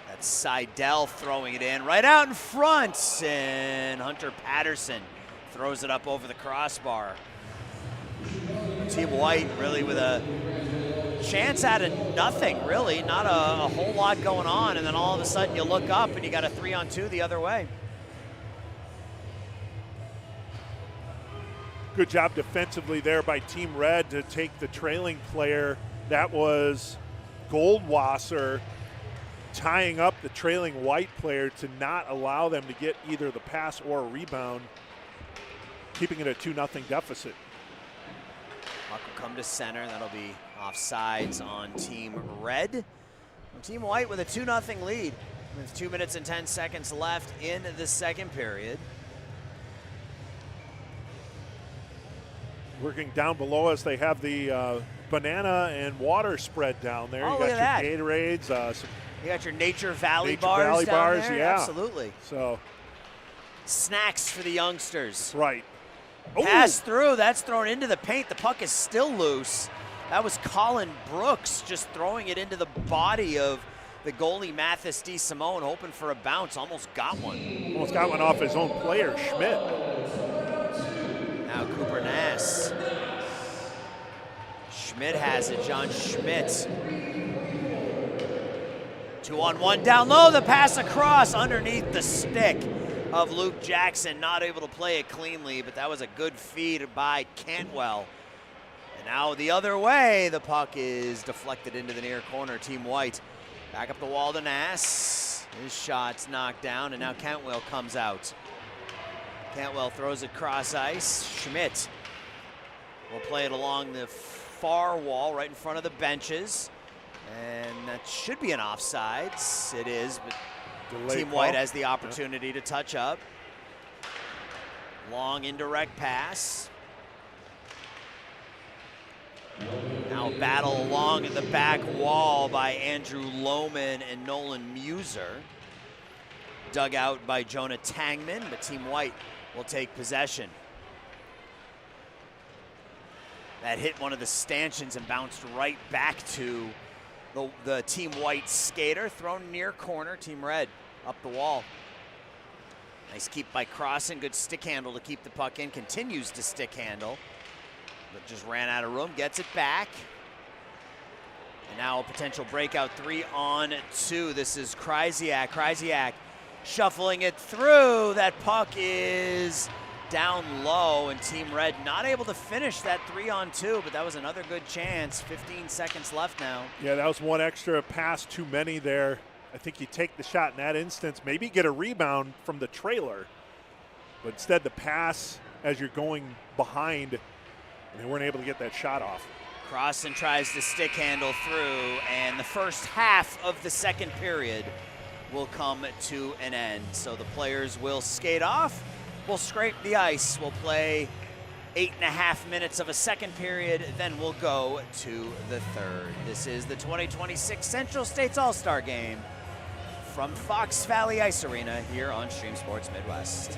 Speaker 1: That's Seidel throwing it in right out in front, and Hunter Patterson throws it up over the crossbar. Team White really with a chance out of nothing, really. Not a whole lot going on, and then all of a sudden you look up and you got a 3-on-2 the other way.
Speaker 2: Good job defensively there by Team Red to take the trailing player. That was Goldwasser tying up the trailing White player to not allow them to get either the pass or a rebound, keeping it a 2-0 deficit.
Speaker 1: Puck will come to center. That'll be offsides on Team Red. And Team White with a 2-0 lead with 2 minutes and 10 seconds left in the second period.
Speaker 2: Working down below us, they have the banana and water spread down there.
Speaker 1: Oh,
Speaker 2: you
Speaker 1: look
Speaker 2: got
Speaker 1: at
Speaker 2: your
Speaker 1: that.
Speaker 2: Gatorades.
Speaker 1: You got your Nature Valley bars down there?
Speaker 2: Yeah.
Speaker 1: Absolutely.
Speaker 2: So
Speaker 1: snacks for the youngsters.
Speaker 2: Right.
Speaker 1: Pass through. That's thrown into the paint. The puck is still loose. That was Colin Brooks just throwing it into the body of the goalie Mathis DeSimone, hoping for a bounce. Almost got one.
Speaker 2: Almost got one off his own player, Schmidt.
Speaker 1: Now Cooper Nass. Schmidt has it. John Schmidt. 2-on-1 down low. The pass across underneath the stick of Luke Jackson. Not able to play it cleanly, but that was a good feed by Cantwell. Now the other way, the puck is deflected into the near corner. Team White back up the wall to Nass. His shot's knocked down, and now Cantwell comes out. Cantwell throws it cross ice. Schmidt will play it along the far wall right in front of the benches. And that should be an offsides. It is, but
Speaker 2: Delay
Speaker 1: Team
Speaker 2: call.
Speaker 1: White has the opportunity to touch up. Long indirect pass. Now battle along the back wall by Andrew Lohman and Nolan Muser. Dug out by Jonah Tangman, but Team White will take possession. That hit one of the stanchions and bounced right back to the Team White skater. Thrown near corner, Team Red up the wall. Nice keep by Crossan, good stick handle to keep the puck in. Continues to stick handle, but just ran out of room, gets it back. And now a potential breakout 3-on-2. This is Krysiak. Krysiak shuffling it through. That puck is down low, and Team Red not able to finish that 3-on-2, but that was another good chance. 15 seconds left now.
Speaker 2: Yeah, that was one extra pass too many there. I think you take the shot in that instance, maybe get a rebound from the trailer, but instead the pass as you're going behind, and they weren't able to get that shot off.
Speaker 1: Crossan tries to stick handle through, and the first half of the second period will come to an end. So the players will skate off, we'll scrape the ice, we'll play 8.5 minutes of a second period, then we'll go to the third. This is the 2026 Central States All-Star Game from Fox Valley Ice Arena here on Stream Sports Midwest.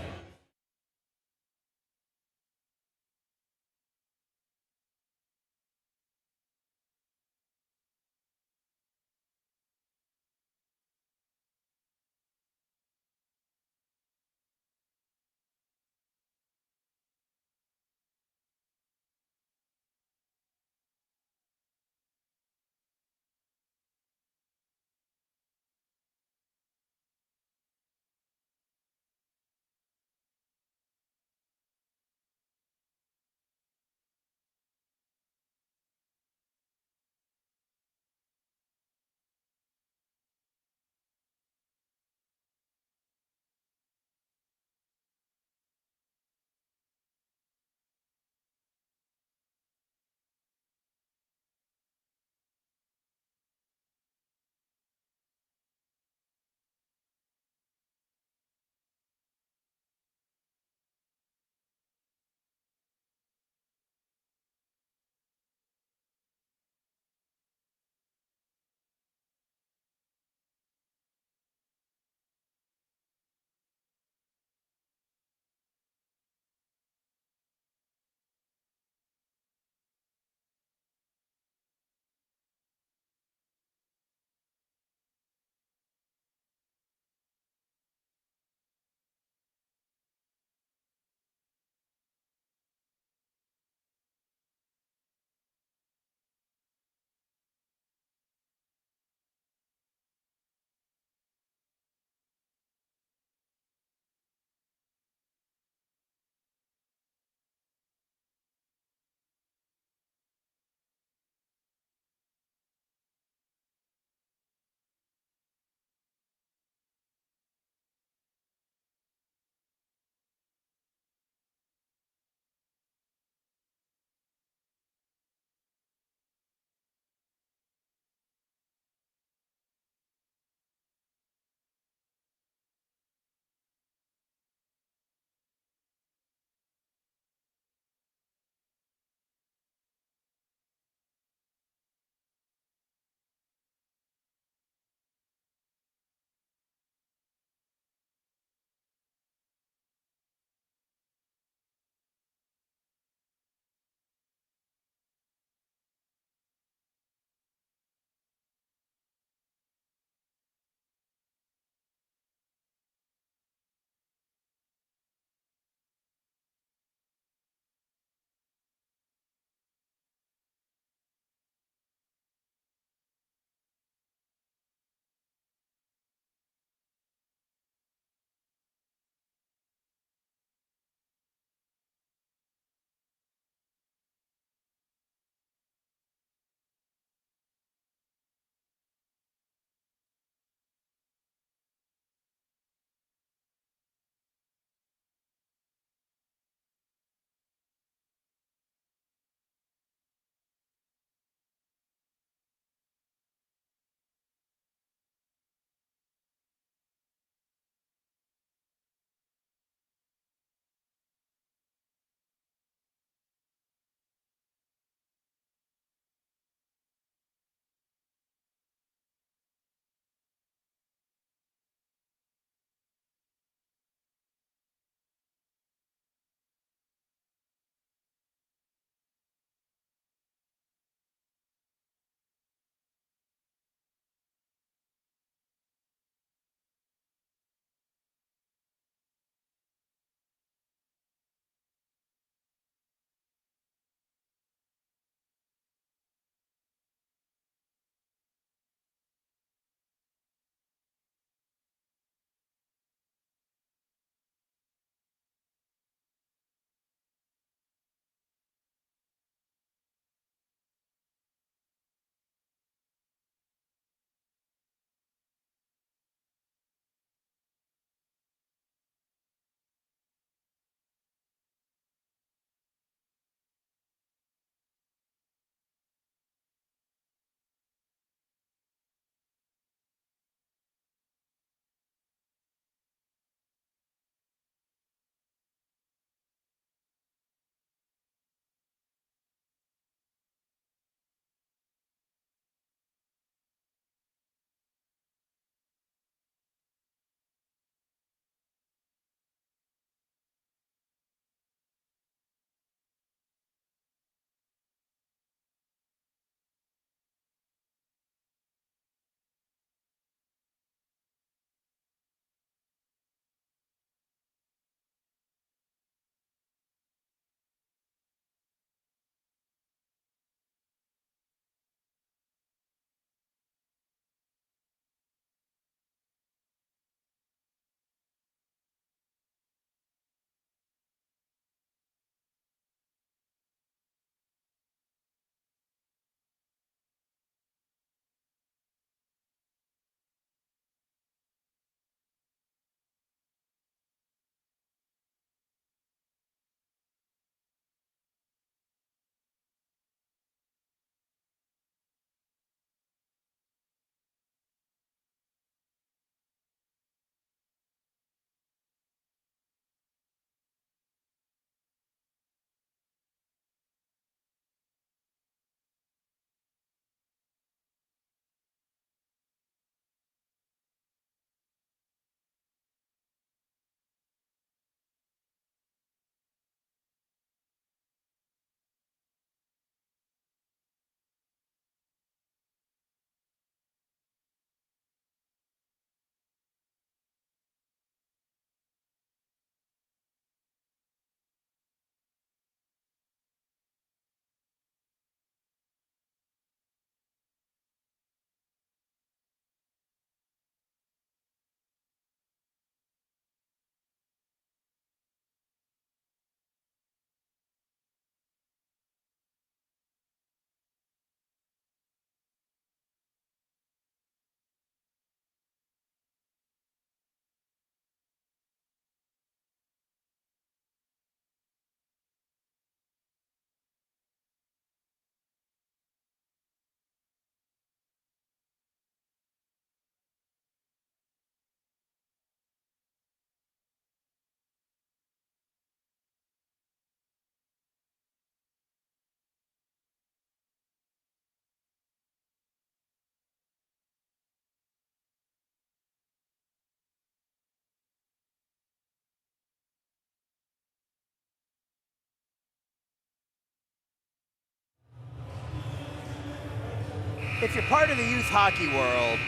Speaker 1: If you're part of the youth hockey world,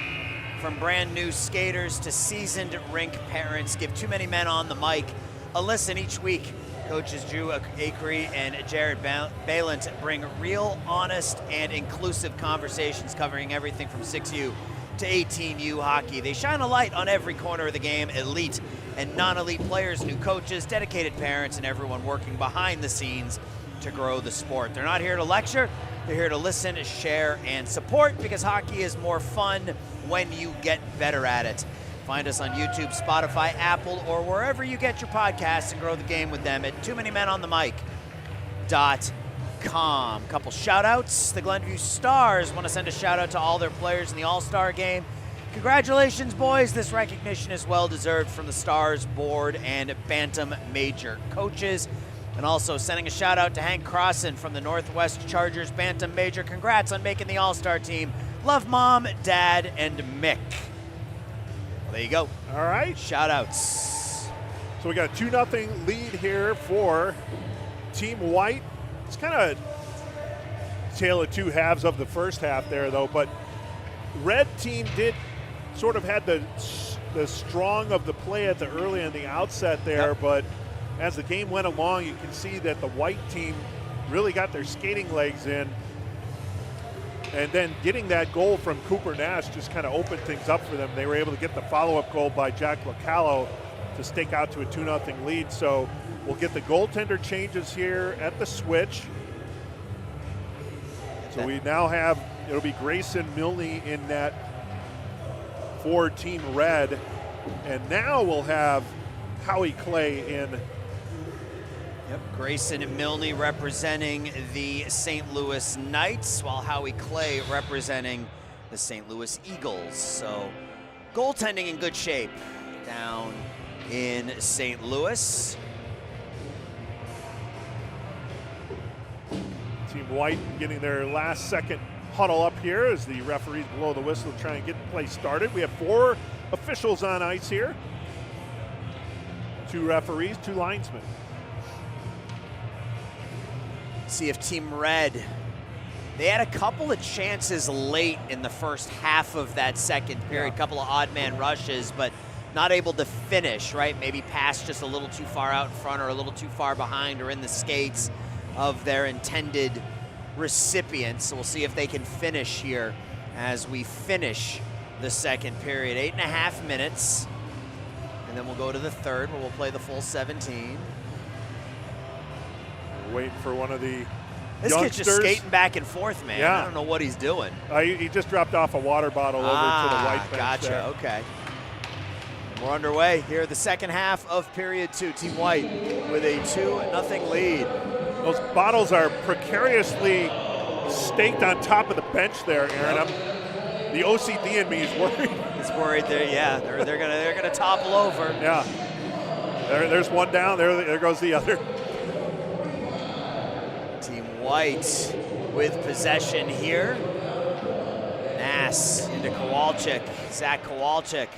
Speaker 1: from brand new skaters to seasoned rink parents, give Too Many Men on the Mic a listen each week. Coaches Drew Acree and Jared Balint bring real, honest, and inclusive conversations covering everything from 6U to 18U hockey. They shine a light on every corner of the game, elite and non-elite players, new coaches, dedicated parents, and everyone working behind the scenes to grow the sport. They're not here to lecture, they're here to listen, share, and support, because hockey is more fun when you get better at it. Find us on YouTube, Spotify, Apple, or wherever you get your podcasts, and grow the game with them at TooManyMenOnTheMic.com. Couple shout-outs. The Glenview Stars want to send a shout-out to all their players in the All-Star game. Congratulations, boys. This recognition is well-deserved from the Stars board and Bantam major coaches. And also sending a shout-out to Hank Crossan from the Northwest Chargers Bantam major. Congrats on making the All-Star team. Love, Mom, Dad, and Mick. Well, there you go.
Speaker 2: All right.
Speaker 1: Shout-outs.
Speaker 2: So we got a 2-0 lead here for Team White. It's kind of tale of two halves of the first half there, though. But Red team did sort of had the strong of the play at the early and the outset there,
Speaker 1: Yep.
Speaker 2: But as the game went along, you can see that the White team really got their skating legs in. And then getting that goal from Cooper Nash just kind of opened things up for them. They were able to get the follow-up goal by Jack Locallo to stake out to a 2-0 lead. So we'll get the goaltender changes here at the switch. So we now have, it'll be Grayson Milne in net for Team Red. And now we'll have Howie Clay in.
Speaker 1: Yep, Grayson Milne representing the St. Louis Knights, while Howie Clay representing the St. Louis Eagles. So goaltending in good shape down in St. Louis.
Speaker 2: Team White getting their last second huddle up here as the referees blow the whistle to try and get the play started. We have 4 officials on ice here. 2 referees, 2 linesmen.
Speaker 1: See if Team Red, they had a couple of chances late in the first half of that second period, couple of odd man rushes, but not able to finish, right? Maybe passed just a little too far out in front or a little too far behind or in the skates of their intended recipients. So we'll see if they can finish here as we finish the second period. 8.5 minutes, and then we'll go to the third where we'll play the full 17.
Speaker 2: Waiting for one of the
Speaker 1: This
Speaker 2: youngsters.
Speaker 1: kid's just skating back and forth, man.
Speaker 2: Yeah.
Speaker 1: I don't know what he's doing.
Speaker 2: He just dropped off a water bottle over to the White bench.
Speaker 1: Gotcha,
Speaker 2: there.
Speaker 1: okay. We're underway here, the second half of period 2. Team White with a 2-0 lead.
Speaker 2: Those bottles are precariously staked on top of the bench there, Aaron. The OCD in me is worried.
Speaker 1: He's worried there, yeah. They're gonna topple over.
Speaker 2: Yeah. There's one down. There goes the other.
Speaker 1: Team White with possession here. Nass into Kowalczyk, Zach Kowalczyk.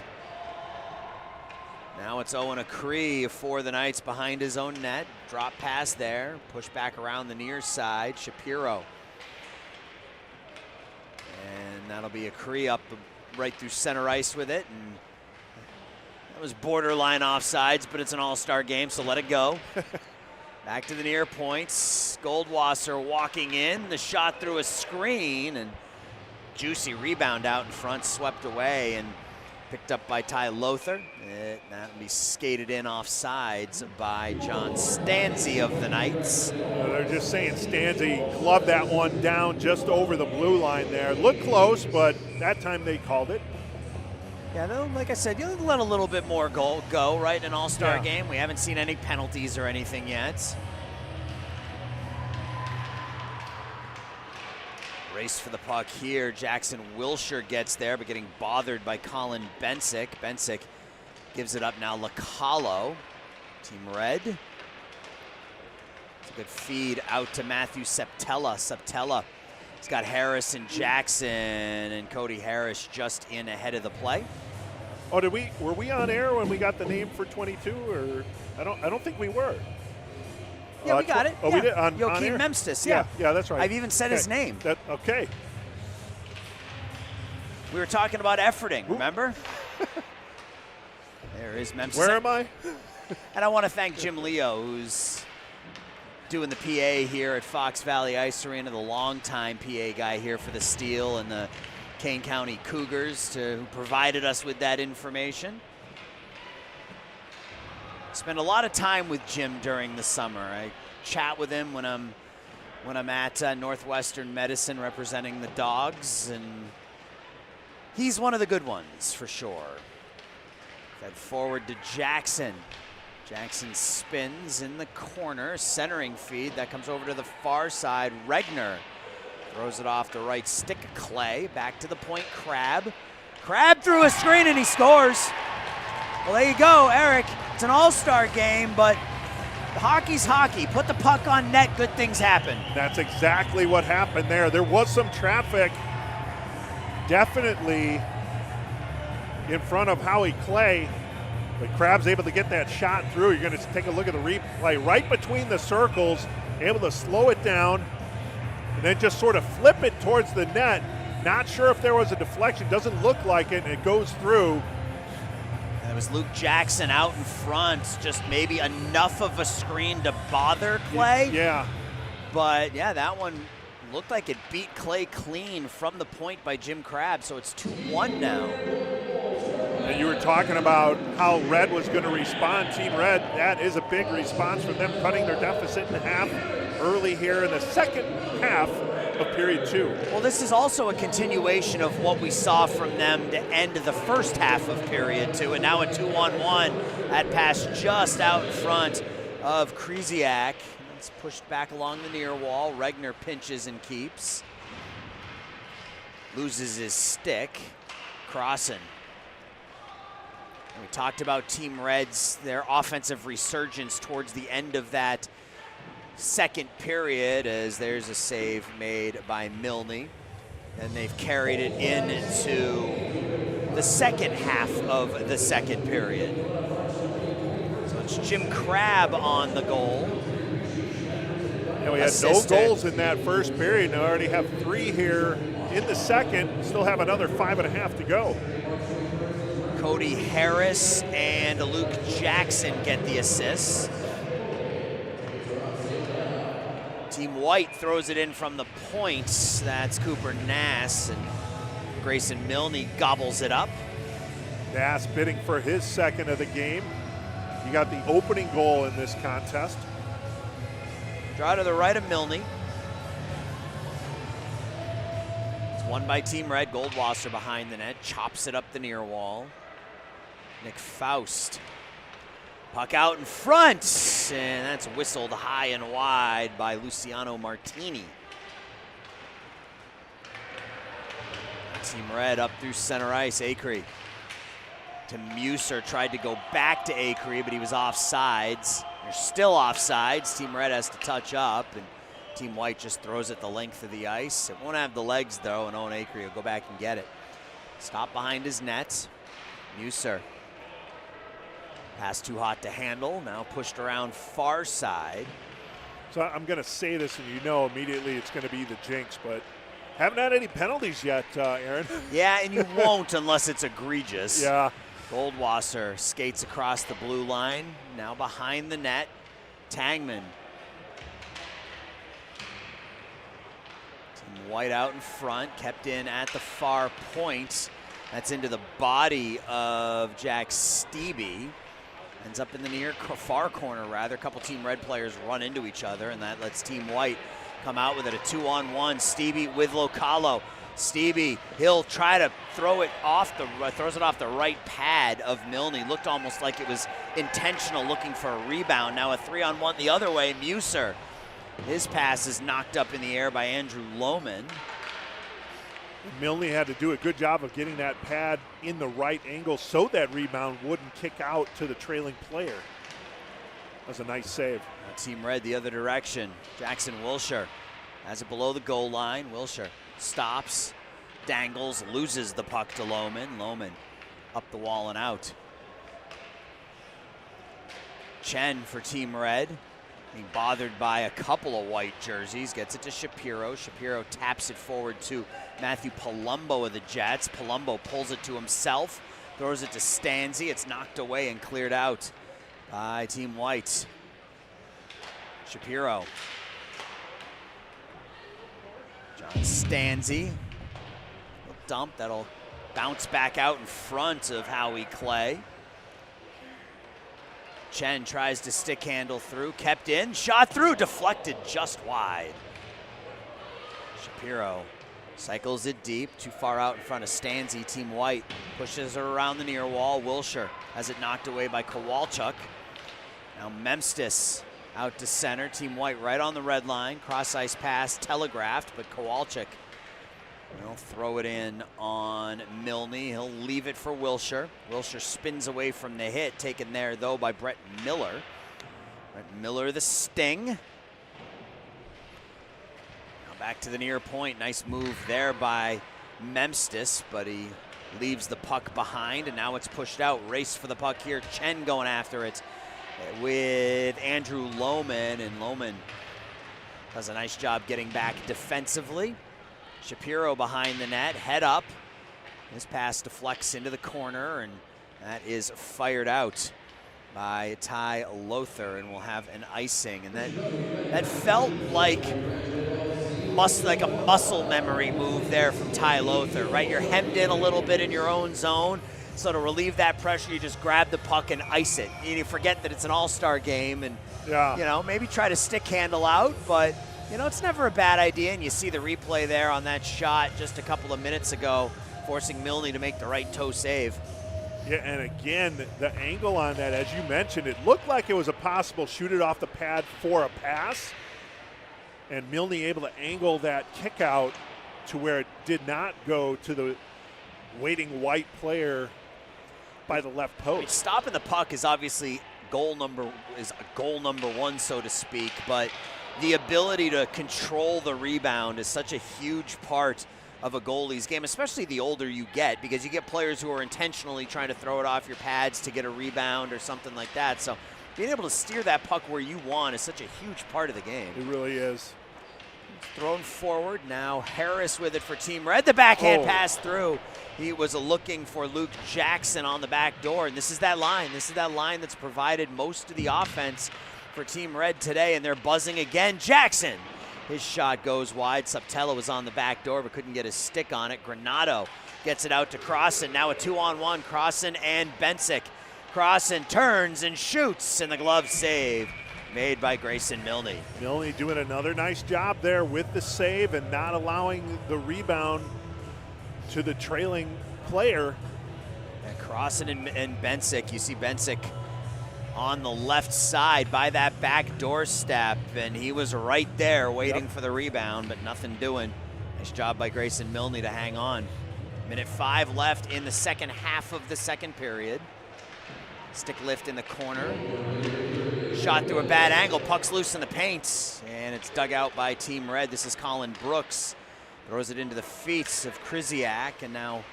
Speaker 1: Now it's Owen Acree for the Knights behind his own net. Drop pass there, push back around the near side, Shapiro. And that'll be Acree up right through center ice with it. And that was borderline offsides, but it's an all-star game, so let it go. Back to the near points. Goldwasser walking in. The shot through a screen, and juicy rebound out in front, swept away and picked up by Ty Lothar. That'll be skated in off sides by John Stanzi of the Knights.
Speaker 2: They're just saying Stanzi gloved that one down just over the blue line there. Looked close, but that time they called it.
Speaker 1: Yeah, though, like I said, you let a little bit more go, right, in an all-star game. We haven't seen any penalties or anything yet. Race for the puck here. Jackson Wilshire gets there, but getting bothered by Colin Bensick. Bensick gives it up now. Lacalo, Team Red. It's a good feed out to Matthew Septella. Septella. He's got Harris and Jackson, and Cody Harris just in ahead of the play.
Speaker 2: Oh, were we on air when we got the name for 22, or I don't think we were.
Speaker 1: Yeah, we got it.
Speaker 2: Oh,
Speaker 1: yeah.
Speaker 2: we did on
Speaker 1: Joakim
Speaker 2: air?
Speaker 1: Memstis,
Speaker 2: Yeah, that's right.
Speaker 1: I've even said his name.
Speaker 2: Okay.
Speaker 1: We were talking about efforting, remember? There is Memphis.
Speaker 2: Where am I?
Speaker 1: And I want to thank Jim Leo, who's doing the PA here at Fox Valley Ice Arena, the longtime PA guy here for the Steel and the Kane County Cougars, who provided us with that information. Spend a lot of time with Jim during the summer. I chat with him when I'm at Northwestern Medicine representing the Dogs, and he's one of the good ones for sure. Fed forward to Jackson. Jackson spins in the corner, centering feed. That comes over to the far side. Regner throws it off the right stick of Clay. Back to the point, Crab. Crab through a screen and he scores. Well, there you go, Eric. It's an all-star game, but hockey's hockey. Put the puck on net, good things happen.
Speaker 2: That's exactly what happened there. There was some traffic definitely in front of Howie Clay. But Crab's able to get that shot through. You're going to take a look at the replay. Right between the circles, able to slow it down, and then just sort of flip it towards the net. Not sure if there was a deflection. Doesn't look like it, and it goes through.
Speaker 1: That was Luke Jackson out in front. Just maybe enough of a screen to bother Clay.
Speaker 2: Yeah.
Speaker 1: But, yeah, that one looked like it beat Clay clean from the point by Jim Crab, so it's 2-1 now.
Speaker 2: And you were talking about how Red was going to respond. Team Red, that is a big response from them, cutting their deficit in half early here in the second half of period 2.
Speaker 1: Well, this is also a continuation of what we saw from them to end the first half of period 2, and now a 2-on-1. That pass just out in front of Krzyzak. It's pushed back along the near wall. Regner pinches and keeps. Loses his stick. Crossing. We talked about Team Red's, their offensive resurgence towards the end of that second period, as there's a save made by Milne. And they've carried it into the second half of the second period. So it's Jim Crab on the goal.
Speaker 2: And we had no goals in that first period. Now already have 3 here in the second. Still have another 5.5 to go.
Speaker 1: Cody Harris and Luke Jackson get the assists. Team White throws it in from the point. That's Cooper Nass, and Grayson Milne gobbles it up.
Speaker 2: Nass bidding for his second of the game. You got the opening goal in this contest.
Speaker 1: Draw to the right of Milne. It's won by Team Red. Goldwasser behind the net, chops it up the near wall. Nick Faust. Puck out in front, and that's whistled high and wide by Luciano Martini. Team Red up through center ice. Acree to Muser, tried to go back to Acree, but he was offsides. They're still offsides. Team Red has to touch up, and Team White just throws it the length of the ice. It won't have the legs, though, and Owen Acree will go back and get it. Stop behind his net. Muser. Pass too hot to handle, now pushed around far side.
Speaker 2: So I'm going to say this, and you know immediately it's going to be the jinx, but haven't had any penalties yet, Aaron.
Speaker 1: Yeah, and you won't unless it's egregious.
Speaker 2: Yeah.
Speaker 1: Goldwasser skates across the blue line, now behind the net. Tangman. Team White out in front, kept in at the far point. That's into the body of Jack Stevie. Ends up in the far corner, rather. A couple Team Red players run into each other, and that lets Team White come out with it. A 2-on-1. Stevie with Localo. Stevie, he'll try to throws it off the right pad of Milne. Looked almost like it was intentional, looking for a rebound. Now a 3-on-1 the other way. Muser, his pass is knocked up in the air by Andrew Lohman.
Speaker 2: Milne had to do a good job of getting that pad in the right angle so that rebound wouldn't kick out to the trailing player. That was a nice save.
Speaker 1: Team Red the other direction. Jackson Wilshire has it below the goal line. Wilshire stops, dangles, loses the puck to Lohman. Lohman up the wall and out. Chen for Team Red. Being bothered by a couple of white jerseys, gets it to Shapiro. Shapiro taps it forward to Matthew Palumbo of the Jets. Palumbo pulls it to himself, throws it to Stanzi. It's knocked away and cleared out by Team White. Shapiro. John Stanzi. A dump that'll bounce back out in front of Howie Clay. Chen tries to stick handle through, kept in, shot through, deflected just wide. Shapiro cycles it deep, too far out in front of Stanzi. Team White pushes it around the near wall. Wilshire has it knocked away by Kowalchuk. Now Memstis out to center. Team White right on the red line. Cross ice pass telegraphed, but Kowalchuk will throw it in on Milne. He'll leave it for Wilshire. Wilshire spins away from the hit, taken there though by Brett Miller. Brett Miller the sting. Now back to the near point. Nice move there by Memstis, but he leaves the puck behind, and now it's pushed out. Race for the puck here. Chen going after it with Andrew Lohman, and Lohman does a nice job getting back defensively. Shapiro behind the net, head up. This pass deflects into the corner, and that is fired out by Ty Lothar, and we'll have an icing. And that felt like a muscle memory move there from Ty Lothar, right? You're hemmed in a little bit in your own zone, so to relieve that pressure, you just grab the puck and ice it. You forget that it's an all-star game, and you know, maybe try to stick handle out, but you know, it's never a bad idea, and you see the replay there on that shot just a couple of minutes ago, forcing Milne to make the right toe save.
Speaker 2: Yeah, and again, the angle on that, as you mentioned, it looked like it was a possible shoot it off the pad for a pass, and Milne able to angle that kick out to where it did not go to the waiting White player by the left post.
Speaker 1: I mean, stopping the puck is obviously goal number one, so to speak, but the ability to control the rebound is such a huge part of a goalie's game, especially the older you get, because you get players who are intentionally trying to throw it off your pads to get a rebound or something like that. So being able to steer that puck where you want is such a huge part of the game.
Speaker 2: It really is.
Speaker 1: Thrown forward, now Harris with it for Team Red. The backhand pass through. He was looking for Luke Jackson on the back door, and this is that line. This is that line that's provided most of the offense for Team Red today, and they're buzzing again. Jackson, his shot goes wide. Subtella was on the back door but couldn't get his stick on it. Granado gets it out to Crossan. Now a 2-on-1, Crossan and Bensick. Crossan turns and shoots, and the glove save made by Grayson Milne.
Speaker 2: Milne doing another nice job there with the save and not allowing the rebound to the trailing player.
Speaker 1: And Crossan and Bensick, you see Bensick on the left side by that back doorstep, and he was right there waiting for the rebound, but nothing doing. Nice job by Grayson Milne to hang on. Minute 5 left in the second half of the second period. Stick lift in the corner. Shot through a bad angle, puck's loose in the paint, and it's dug out by Team Red. This is Colin Brooks. Throws it into the feet of Krzyzak, and now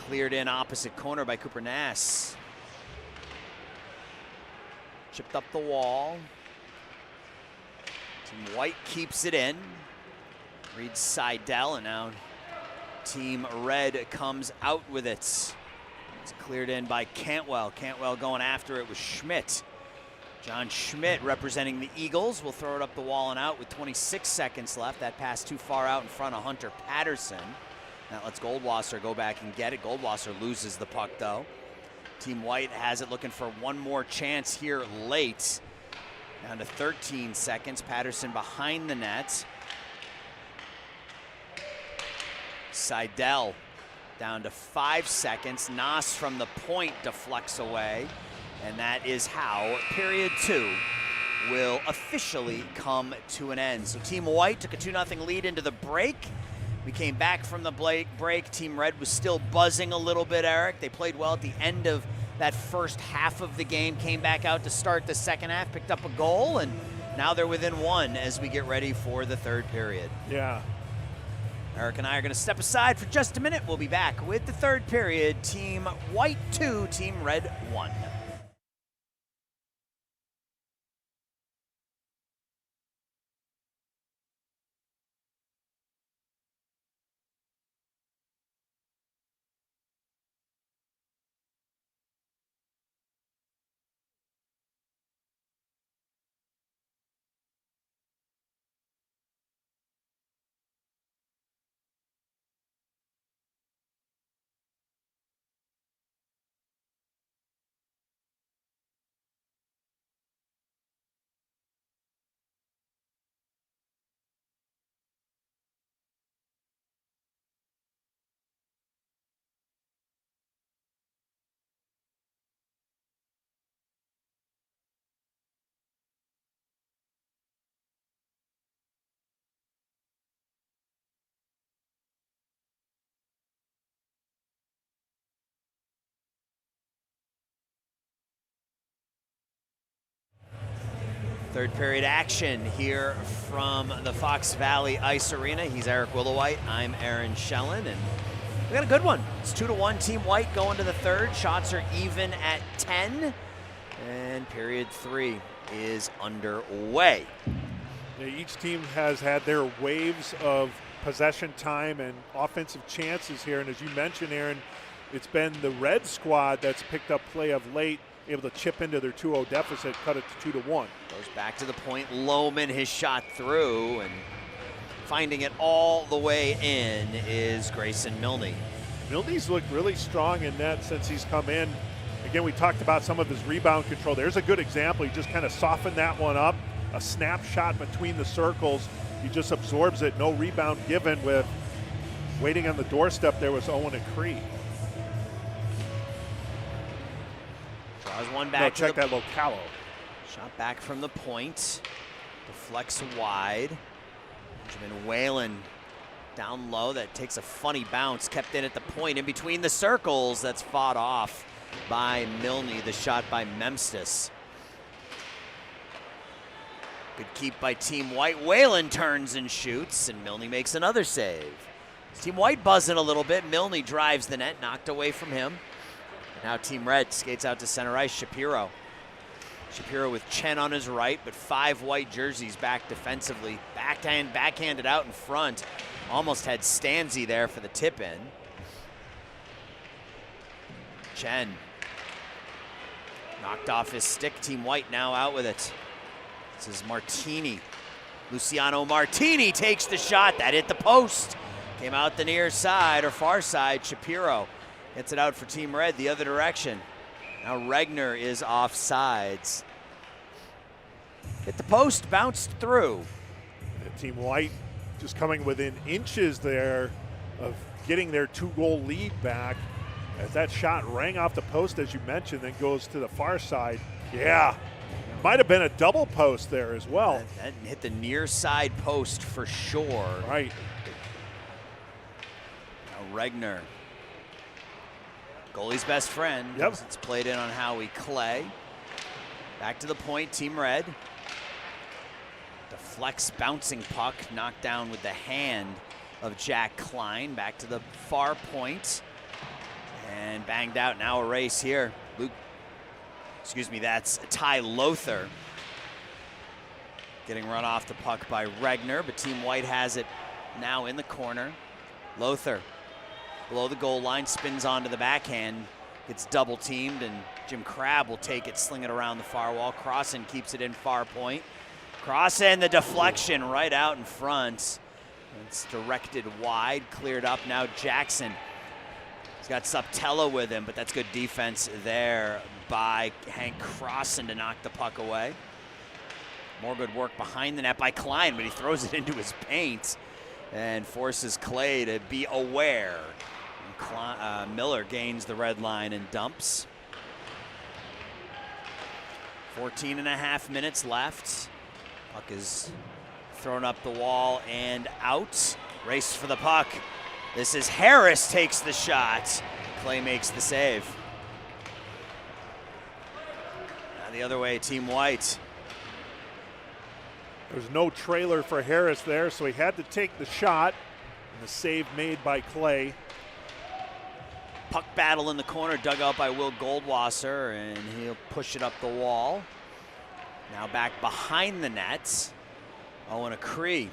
Speaker 1: cleared in opposite corner by Cooper Nass. Chipped up the wall. Team White keeps it in. Reads Seidel, and now Team Red comes out with it. It's cleared in by Cantwell. Cantwell going after it with Schmidt. John Schmidt representing the Eagles will throw it up the wall and out with 26 seconds left. That pass too far out in front of Hunter Patterson. That lets Goldwasser go back and get it. Goldwasser loses the puck though. Team White has it, looking for one more chance here late. Down to 13 seconds. Patterson behind the net. Seidel down to 5 seconds. Nass from the point deflects away. And that is how period 2 will officially come to an end. So Team White took a 2-0 lead into the break. We came back from the break. Team Red was still buzzing a little bit, Eric. They played well at the end of that first half of the game, came back out to start the second half, picked up a goal, and now they're within 1 as we get ready for the third period.
Speaker 2: Yeah.
Speaker 1: Eric and I are going to step aside for just a minute. We'll be back with the third period. Team White 2, Team Red 1. Third period action here from the Fox Valley Ice Arena. He's Eric Willowhite, I'm Aaron Schellen, and we got a good one. It's 2-1 Team White going to the third. Shots are even at 10, and period 3 is underway.
Speaker 2: Yeah, each team has had their waves of possession time and offensive chances here, and as you mentioned, Aaron, it's been the red squad that's picked up play of late, able to chip into their 2-0 deficit, cut it to 2-1.
Speaker 1: Goes back to the point. Lohman, his shot through, and finding it all the way in is Grayson Milne.
Speaker 2: Milne's looked really strong in net since he's come in. Again, we talked about some of his rebound control. There's a good example. He just kind of softened that one up. A snapshot between the circles. He just absorbs it. No rebound given. With waiting on the doorstep there was Owen Acree.
Speaker 1: Draws one back.
Speaker 2: Check that Localo.
Speaker 1: Shot back from the point. Deflects wide. Benjamin Whalen down low. That takes a funny bounce. Kept in at the point in between the circles. That's fought off by Milne. The shot by Memstis. Good keep by Team White. Whalen turns and shoots, and Milne makes another save. Team White buzzing a little bit. Milne drives the net, knocked away from him. And now Team Red skates out to center ice. Shapiro. Shapiro with Chen on his right, but 5 white jerseys back defensively. Backhanded out in front. Almost had Stanzi there for the tip in. Chen. Knocked off his stick. Team White now out with it. This is Martini. Luciano Martini takes the shot. That hit the post. Came out the near side or far side. Shapiro gets it out for Team Red the other direction. Now Regner is off sides. Hit the post, bounced through.
Speaker 2: And Team White just coming within inches there of getting their 2-goal lead back. As that shot rang off the post, as you mentioned, then goes to the far side. Yeah. Might have been a double post there as well.
Speaker 1: That hit the near side post for sure.
Speaker 2: Right.
Speaker 1: Now Regner. Goalie's best friend.
Speaker 2: Yep.
Speaker 1: It's played in on Howie Clay. Back to the point, Team Red. Deflects bouncing puck, knocked down with the hand of Jack Klein. Back to the far point. And banged out. Now a race here. That's Ty Lothar. Getting run off the puck by Regner, but Team White has it now in the corner. Lothar below the goal line, spins onto the backhand, gets double teamed, and Jim Crabb will take it, sling it around the far wall. Crossan keeps it in far point. Crossan, the deflection right out in front. It's directed wide, cleared up. Now Jackson. He's got Subtella with him, but that's good defense there by Hank Crossan to knock the puck away. More good work behind the net by Klein, but he throws it into his paint and forces Clay to be aware. Miller gains the red line and dumps. 14.5 minutes left. Puck is thrown up the wall and out. Race for the puck. This is Harris takes the shot. Clay makes the save. Now the other way, Team White.
Speaker 2: There's no trailer for Harris there, so he had to take the shot. And the save made by Clay.
Speaker 1: Puck battle in the corner, dug out by Will Goldwasser, and he'll push it up the wall. Now back behind the nets. Owen Acree.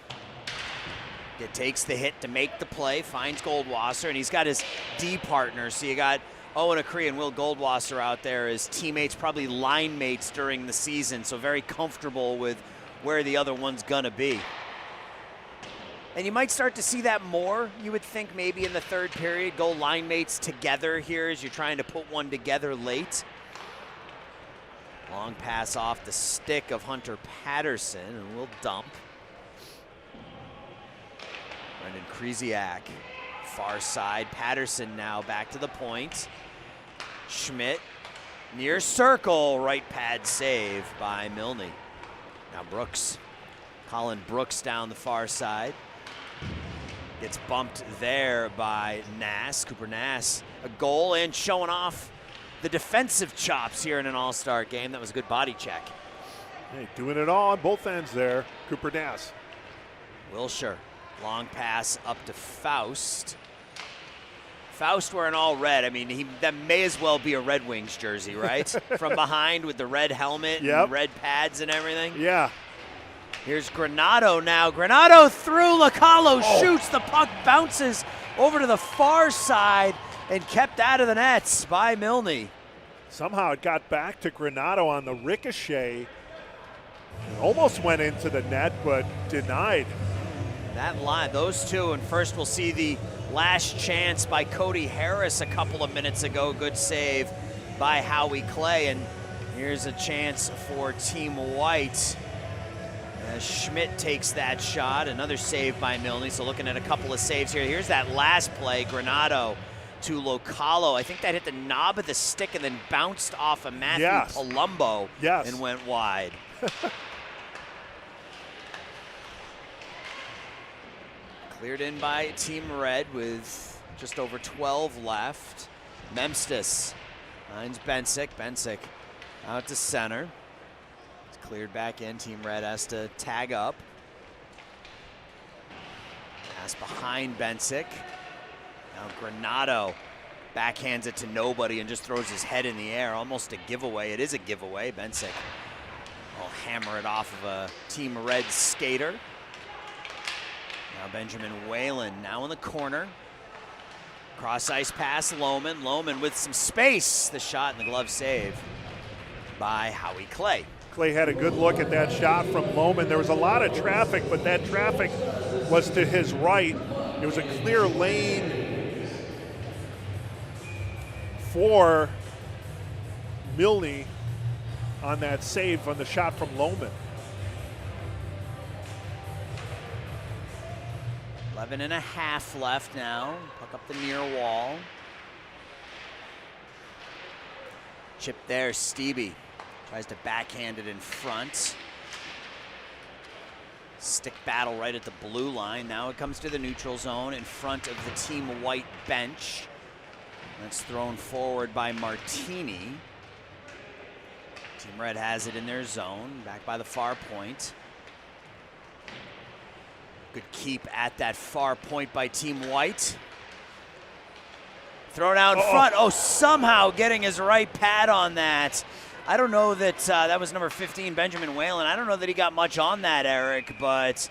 Speaker 1: It takes the hit to make the play, finds Goldwasser, and he's got his D partners. So you got Owen Acree and Will Goldwasser out there as teammates, probably line mates during the season, so very comfortable with where the other one's gonna be. And you might start to see that more, you would think, maybe in the third period. Go line mates together here as you're trying to put one together late. Long pass off the stick of Hunter Patterson, and we'll dump. Brendan Krzyzak, far side. Patterson now back to the point. Schmidt, near circle, right pad save by Milne. Now Brooks. Colin Brooks down the far side. Gets bumped there by Nass, Cooper Nass. A goal and showing off the defensive chops here in an all-star game. That was a good body check.
Speaker 2: Hey, doing it all on both ends there, Cooper Nass.
Speaker 1: Wilshire, long pass up to Faust. Faust wearing all red. I mean, that may as well be a Red Wings jersey, right? From behind with the red helmet and red pads and everything.
Speaker 2: Yeah.
Speaker 1: Here's Granado now. Granado through. Lacalo shoots. The puck bounces over to the far side and kept out of the nets by Milne.
Speaker 2: Somehow it got back to Granado on the ricochet. It almost went into the net, but denied.
Speaker 1: That line, those two, and first we'll see the last chance by Cody Harris a couple of minutes ago. Good save by Howie Clay, and here's a chance for Team White. Schmidt takes that shot, another save by Milne, so looking at a couple of saves here. Here's that last play, Granado to Localo. I think that hit the knob of the stick and then bounced off of Matthew Palumbo and went wide. Cleared in by Team Red with just over 12 left. Memstis finds Bensick. Bensick out to center. It's cleared back in. Team Red has to tag up. Pass behind Bensick. Now Granado backhands it to nobody and just throws his head in the air. Almost a giveaway. It is a giveaway. Bensick will hammer it off of a Team Red skater. Now Benjamin Whalen now in the corner. Cross ice pass, Lohman. Lohman with some space. The shot and the glove save by Howie Clay.
Speaker 2: Clay had a good look at that shot from Lohman. There was a lot of traffic, but that traffic was to his right. It was a clear lane for Milne on that save on the shot from Lohman.
Speaker 1: 11.5 left now. Puck up the near wall. Chip there, Stevie. Tries to backhand it in front. Stick battle right at the blue line. Now it comes to the neutral zone in front of the Team White bench. That's thrown forward by Martini. Team Red has it in their zone, back by the far point. Good keep at that far point by Team White. Thrown out in front. Oh, somehow getting his right pad on that. I don't know that that was number 15, Benjamin Whalen. I don't know that he got much on that, Eric, but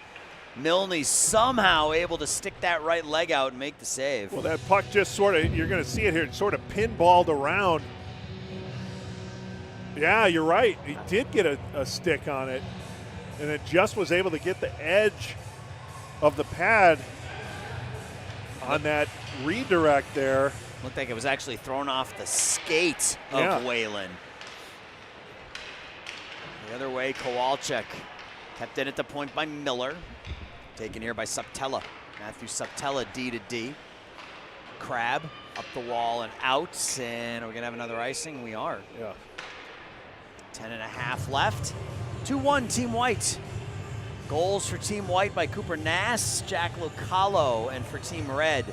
Speaker 1: Milne somehow able to stick that right leg out and make the save.
Speaker 2: Well, that puck just sort of, you're going to see it here, sort of pinballed around. Yeah, you're right. He did get a stick on it, and it just was able to get the edge of the pad on that redirect there.
Speaker 1: Looked like it was actually thrown off the skate of Whalen. The other way, Kowalczyk kept in at the point by Miller. Taken here by Subtella. Matthew Subtella, D to D. Crab up the wall and out. And are we going to have another icing? We are.
Speaker 2: Yeah.
Speaker 1: 10.5 left. 2-1 Team White. Goals for Team White by Cooper Nass, Jack Localo, and for Team Red,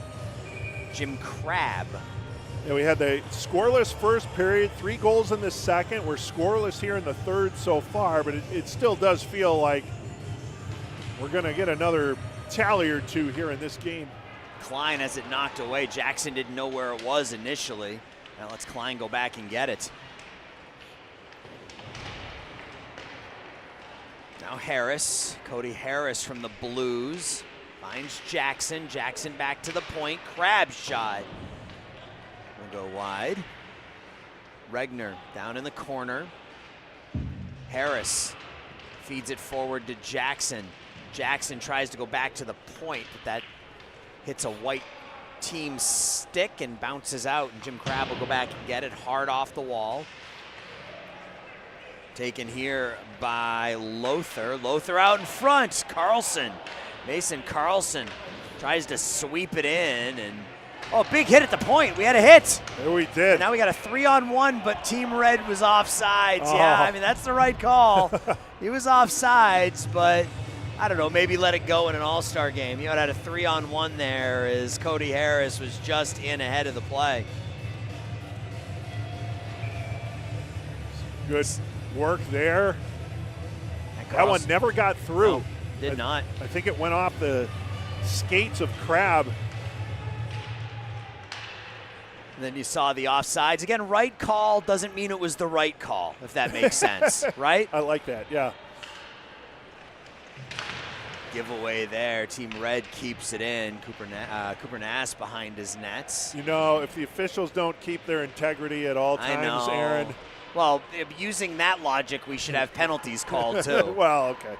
Speaker 1: Jim Crab.
Speaker 2: Yeah, we had the scoreless first period, 3 goals in the second. We're scoreless here in the third so far, but it still does feel like we're going to get another tally or two here in this game.
Speaker 1: Klein has it knocked away. Jackson didn't know where it was initially. Now let's Klein go back and get it. Now Harris, Cody Harris from the Blues, finds Jackson. Jackson back to the point. Crab shot. Gonna go wide. Regner down in the corner. Harris feeds it forward to Jackson. Jackson tries to go back to the point, but that hits a White team stick and bounces out, and Jim Crab will go back and get it hard off the wall. Taken here by Lothar. Lothar out in front. Carlson. Mason Carlson tries to sweep it in, and big hit at the point. We had a hit.
Speaker 2: There we did.
Speaker 1: And now we got a 3-on-1, but Team Red was offsides. Yeah, I mean, that's the right call. He was offsides, but I don't know, maybe let it go in an all-star game. You know, it had a 3-on-1 there as Cody Harris was just in ahead of the play.
Speaker 2: Good work there. That one never got through.
Speaker 1: No, did not.
Speaker 2: I think it went off the skates of Crab.
Speaker 1: And then you saw the offsides. Again, right call doesn't mean it was the right call, if that makes sense, right?
Speaker 2: I like that, yeah.
Speaker 1: Giveaway there. Team Red keeps it in. Cooper Nass behind his nets.
Speaker 2: You know, if the officials don't keep their integrity at all times, Aaron.
Speaker 1: Well, using that logic, we should have penalties called too.
Speaker 2: Well, okay.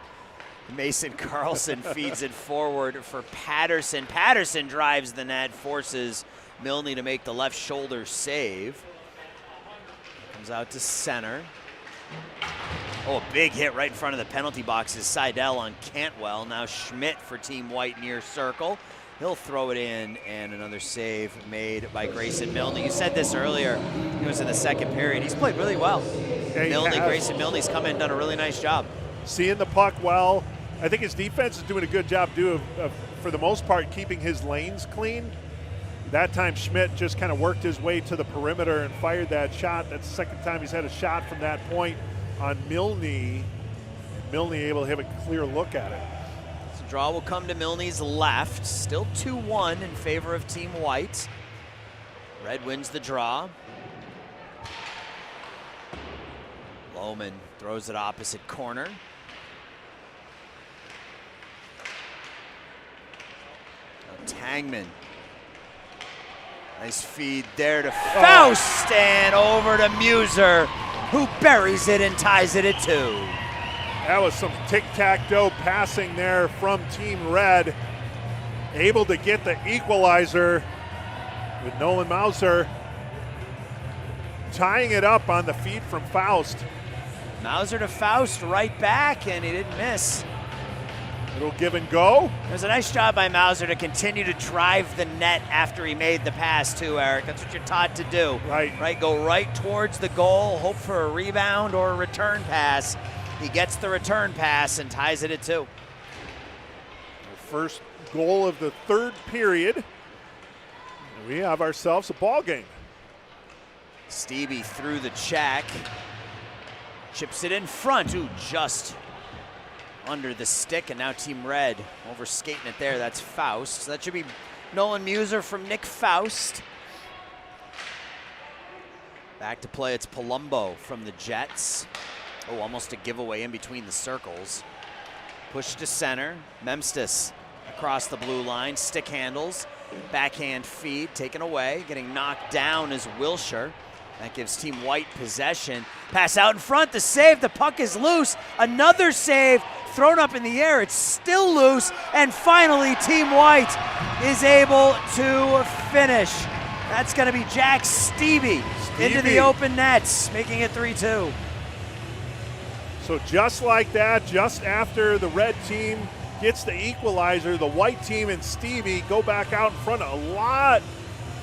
Speaker 1: Mason Carlson feeds it forward for Patterson. Patterson drives the net, forces Milne to make the left shoulder save. Comes out to center. Oh, a big hit right in front of the penalty box is Seidel on Cantwell. Now Schmidt for Team White near circle. He'll throw it in, and another save made by Grayson Milne. You said this earlier. He was in the second period. He's played really well.
Speaker 2: Yeah,
Speaker 1: Grayson Milne's come in and done a really nice job.
Speaker 2: Seeing the puck well. I think his defense is doing a good job, for the most part, keeping his lanes clean. That time Schmidt just kind of worked his way to the perimeter and fired that shot. That's the second time he's had a shot from that point on Milne. Milne able to have a clear look at it.
Speaker 1: So draw will come to Milne's left. Still 2-1 in favor of Team White. Red wins the draw. Lohman throws it opposite corner. Tangman. Nice feed there to Faust and over to Muser, who buries it and ties it at 2.
Speaker 2: That was some tic-tac-toe passing there from Team Red. Able to get the equalizer with Nolan Mauser tying it up on the feed from Faust.
Speaker 1: Mauser to Faust right back, and he didn't miss.
Speaker 2: Little give and go.
Speaker 1: It was a nice job by Mauser to continue to drive the net after he made the pass too, Eric. That's what you're taught to do.
Speaker 2: Right.
Speaker 1: Go right towards the goal, hope for a rebound or a return pass. He gets the return pass and ties it at 2.
Speaker 2: The first goal of the third period. We have ourselves a ball game.
Speaker 1: Stevie through the check. Chips it in front. Ooh, just under the stick, and now Team Red over skating it there. That's Faust. So that should be Nolan Muser from Nick Faust. Back to play, it's Palumbo from the Jets. Oh, almost a giveaway in between the circles. Push to center. Memstis across the blue line. Stick handles. Backhand feed taken away. Getting knocked down is Wilshire. That gives Team White possession. Pass out in front, the save, the puck is loose. Another save thrown up in the air, it's still loose. And finally, Team White is able to finish. That's gonna be Jack Stevie into the open nets, making it 3-2.
Speaker 2: So just like that, just after the red team gets the equalizer, the white team and Stevie go back out in front of a lot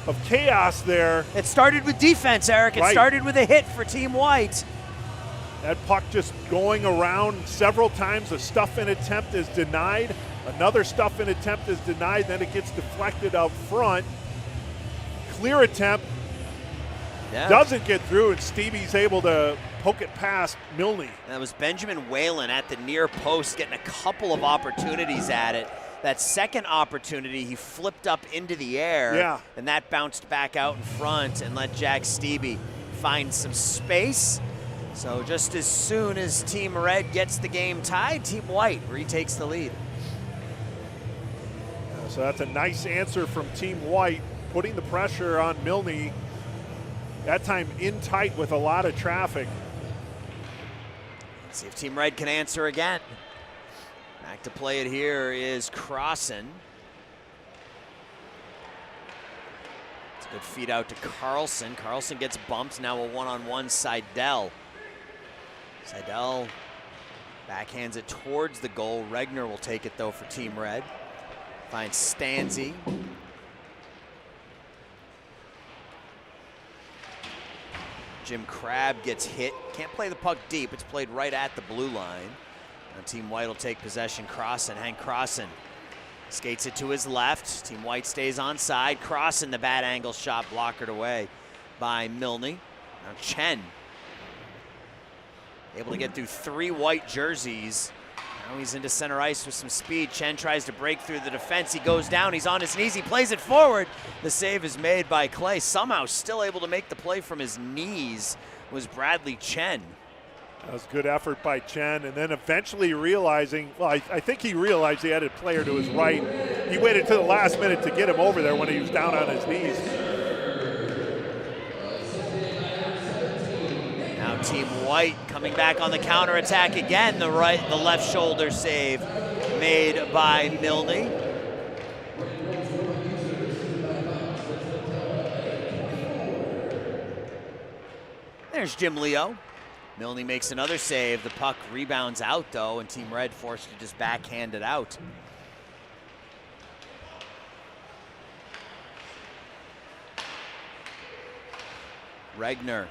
Speaker 2: of chaos there.
Speaker 1: It started with defense, Eric. It started with a hit for Team White.
Speaker 2: That puck just going around several times. A stuff-in attempt is denied. Another stuff-in attempt is denied. Then it gets deflected out front. Clear attempt doesn't get through, and Stevie's able to poke it past Milne.
Speaker 1: That was Benjamin Whalen at the near post getting a couple of opportunities at it. That second opportunity, he flipped up into the air, and that bounced back out in front and let Jack Stevie find some space. So just as soon as Team Red gets the game tied, Team White retakes the lead.
Speaker 2: So that's a nice answer from Team White, putting the pressure on Milne. That time in tight with a lot of traffic.
Speaker 1: Let's see if Team Red can answer again. Back to play it here is Crossan. It's a good feed out to Carlson. Carlson gets bumped, now a one-on-one Seidel. Seidel backhands it towards the goal. Regner will take it though for Team Red. Finds Stanzi. Jim Crabb gets hit. Can't play the puck deep. It's played right at the blue line. Now Team White will take possession. Crossan, Hank Crossan skates it to his left. Team White stays onside. Crossan, the bad angle shot blockered away by Milne. Now Chen able to get through 3 white jerseys. Now he's into center ice with some speed. Chen tries to break through the defense. He goes down, he's on his knees, he plays it forward. The save is made by Clay. Somehow still able to make the play from his knees was Bradley Chen.
Speaker 2: That was good effort by Chen, and then eventually realizing, well, I think he realized he had a player to his right. He waited to the last minute to get him over there when he was down on his knees.
Speaker 1: Now Team White coming back on the counterattack again. The left shoulder save made by Milne. There's Jim Leo. Milne makes another save. The puck rebounds out though, and Team Red forced to just backhand it out. Regner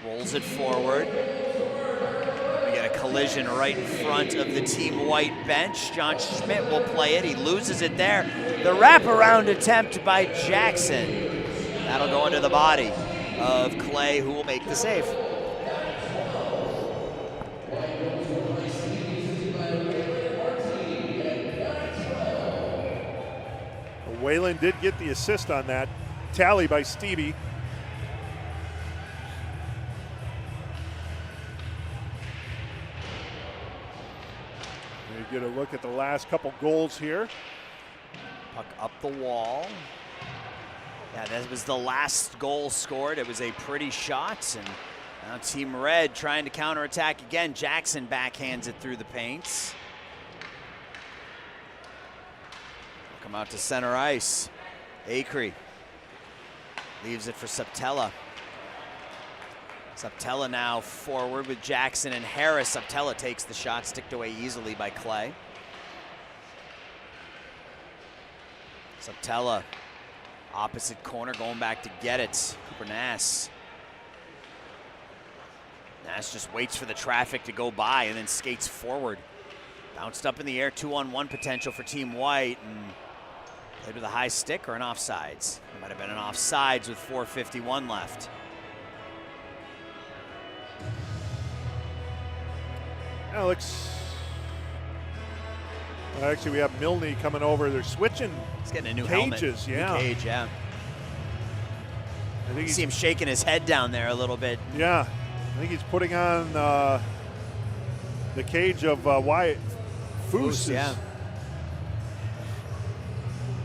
Speaker 1: rolls it forward. We get a collision right in front of the Team White bench. John Schmidt will play it. He loses it there. The wraparound attempt by Jackson. That'll go into the body of Clay, who will make the save.
Speaker 2: Whalen did get the assist on that tally by Stevie. We get a look at the last couple goals here.
Speaker 1: Puck up the wall. Yeah, that was the last goal scored. It was a pretty shot, and now Team Red trying to counterattack again. Jackson backhands it through the paints. Come out to center ice. Acree leaves it for Subtella. Subtella now forward with Jackson and Harris. Subtella takes the shot, sticked away easily by Clay. Subtella, opposite corner, going back to get it. Cooper Nass. Nass just waits for the traffic to go by and then skates forward. Bounced up in the air, 2-on-1 potential for Team White, and played with a high stick or an offsides. It might have been an offsides with 4:51 left.
Speaker 2: Alex. Well, actually, we have Milne coming over. They're switching.
Speaker 1: He's getting a new
Speaker 2: cages,
Speaker 1: helmet.
Speaker 2: yeah.
Speaker 1: New cage, yeah.
Speaker 2: I think
Speaker 1: you see him shaking his head down there a little bit.
Speaker 2: Yeah, I think he's putting on the cage of Wyatt Foose.
Speaker 1: Yeah.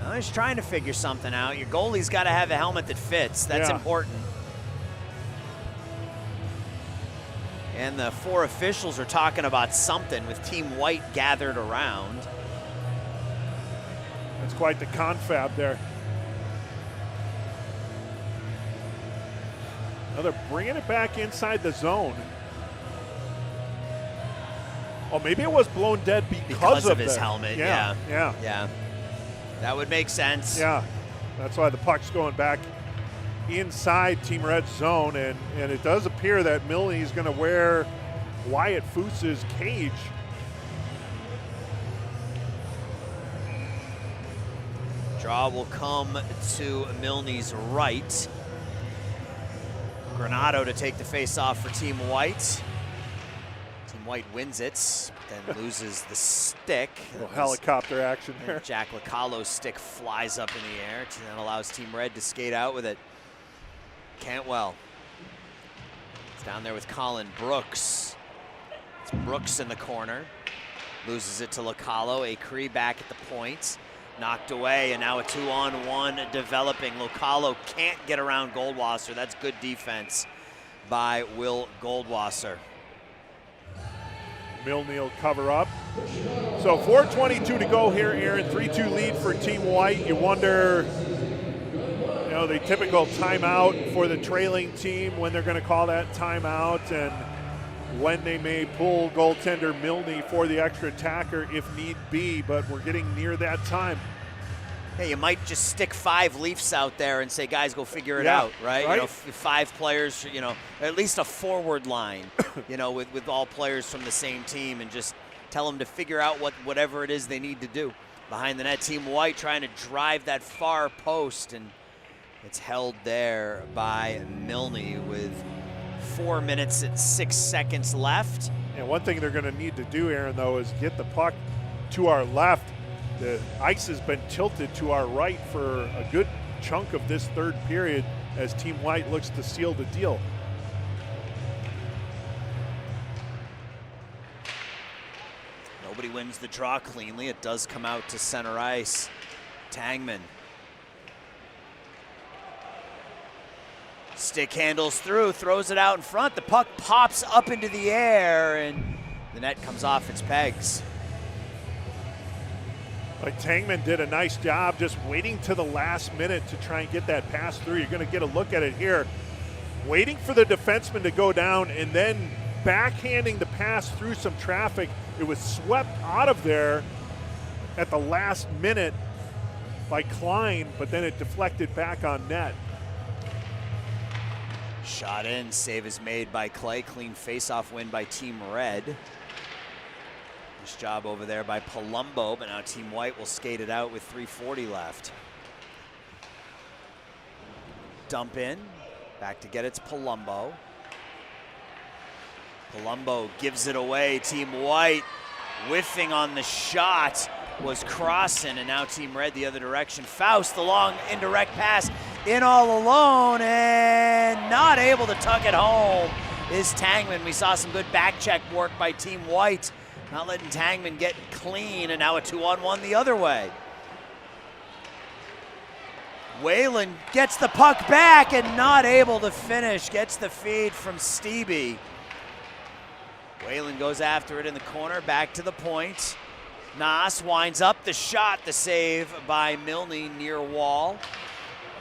Speaker 1: Well, he's trying to figure something out. Your goalie's got to have a helmet that fits. That's important. And the 4 officials are talking about something with Team White gathered around.
Speaker 2: That's quite the confab there. Now they're bringing it back inside the zone. Oh, maybe it was blown dead because
Speaker 1: of his helmet.
Speaker 2: Yeah.
Speaker 1: That would make sense.
Speaker 2: Yeah, that's why the puck's going back inside Team Red's zone, and it does appear that Milne is going to wear Wyatt Foose's cage.
Speaker 1: Draw will come to Milne's right. Granato to take the face-off for Team White. Team White wins it, then loses the stick.
Speaker 2: A helicopter action there.
Speaker 1: Jack Lacalo's stick flies up in the air, and then allows Team Red to skate out with it. Cantwell. It's down there with Colin Brooks. It's Brooks in the corner. Loses it to Lacalo. Acree back at the point. Knocked away, and now a 2-on-1 developing. Lacalo can't get around Goldwasser. That's good defense by Will Goldwasser.
Speaker 2: Milne will cover up. So 4:22 to go here, Aaron. 3-2 lead for Team White. You wonder, you know, the typical timeout for the trailing team, when they're going to call that timeout, and when they may pull goaltender Milne for the extra attacker if need be, but we're getting near that time.
Speaker 1: Yeah, you might just stick 5 Leafs out there and say, guys, go figure it out, right? You know, 5 players, you know, at least a forward line, you know, with all players from the same team, and just tell them to figure out whatever it is they need to do. Behind the net, Team White trying to drive that far post, and it's held there by Milne with 4 minutes and 6 seconds left.
Speaker 2: And one thing they're going to need to do, Aaron, though, is get the puck to our left. The ice has been tilted to our right for a good chunk of this third period as Team White looks to seal the deal.
Speaker 1: Nobody wins the draw cleanly. It does come out to center ice. Tangman. Stick handles through, throws it out in front. The puck pops up into the air, and the net comes off its pegs.
Speaker 2: Like Tangman did a nice job just waiting to the last minute to try and get that pass through. You're going to get a look at it here. Waiting for the defenseman to go down and then backhanding the pass through some traffic. It was swept out of there at the last minute by Klein, but then it deflected back on net.
Speaker 1: Shot in, save is made by Clay. Clean face-off win by Team Red. Nice job over there by Palumbo, but now Team White will skate it out with 3:40 left. Dump in, back to get it's Palumbo. Palumbo gives it away. Team White whiffing on the shot was Crossan, and now Team Red the other direction. Faust, the long indirect pass, in all alone, and not able to tuck it home is Tangman. We saw some good back check work by Team White, not letting Tangman get clean, and now a 2-on-1 the other way. Whalen gets the puck back and not able to finish, gets the feed from Stevie. Whalen goes after it in the corner, back to the point. Nas winds up the shot, the save by Milne near wall.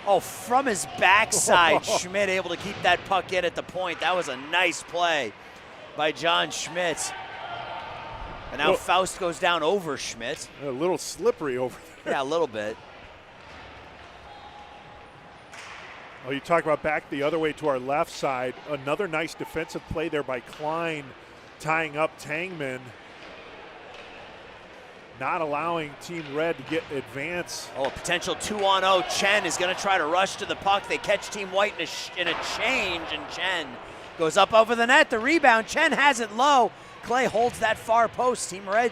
Speaker 1: Oh, from his backside, Schmidt able to keep that puck in at the point. That was a nice play by John Schmidt. And now Faust goes down over Schmidt.
Speaker 2: A little slippery over there.
Speaker 1: Yeah, a little bit.
Speaker 2: Oh, you talk about back the other way to our left side. Another nice defensive play there by Klein, tying up Tangman. Not allowing Team Red to get advance.
Speaker 1: Oh, a potential 2-on-0. Chen is going to try to rush to the puck. They catch Team White in a change, and Chen goes up over the net. The rebound, Chen has it low. Clay holds that far post. Team Red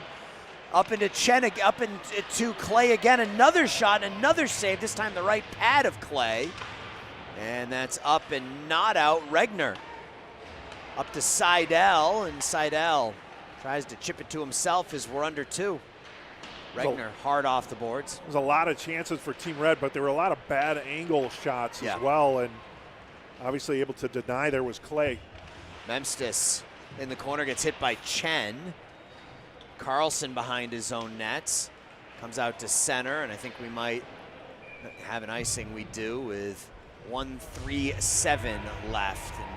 Speaker 1: up into Chen, up into Clay again. Another shot, another save, this time the right pad of Clay. And that's up and not out. Regner up to Seidel, and Seidel tries to chip it to himself as we're under 2. Regner hard off the boards.
Speaker 2: There's a lot of chances for Team Red, but there were a lot of bad angle shots as well, and obviously able to deny there was Clay.
Speaker 1: Memstis in the corner gets hit by Chen. Carlson behind his own nets. Comes out to center, and I think we might have an icing. We do with 1:37 left. And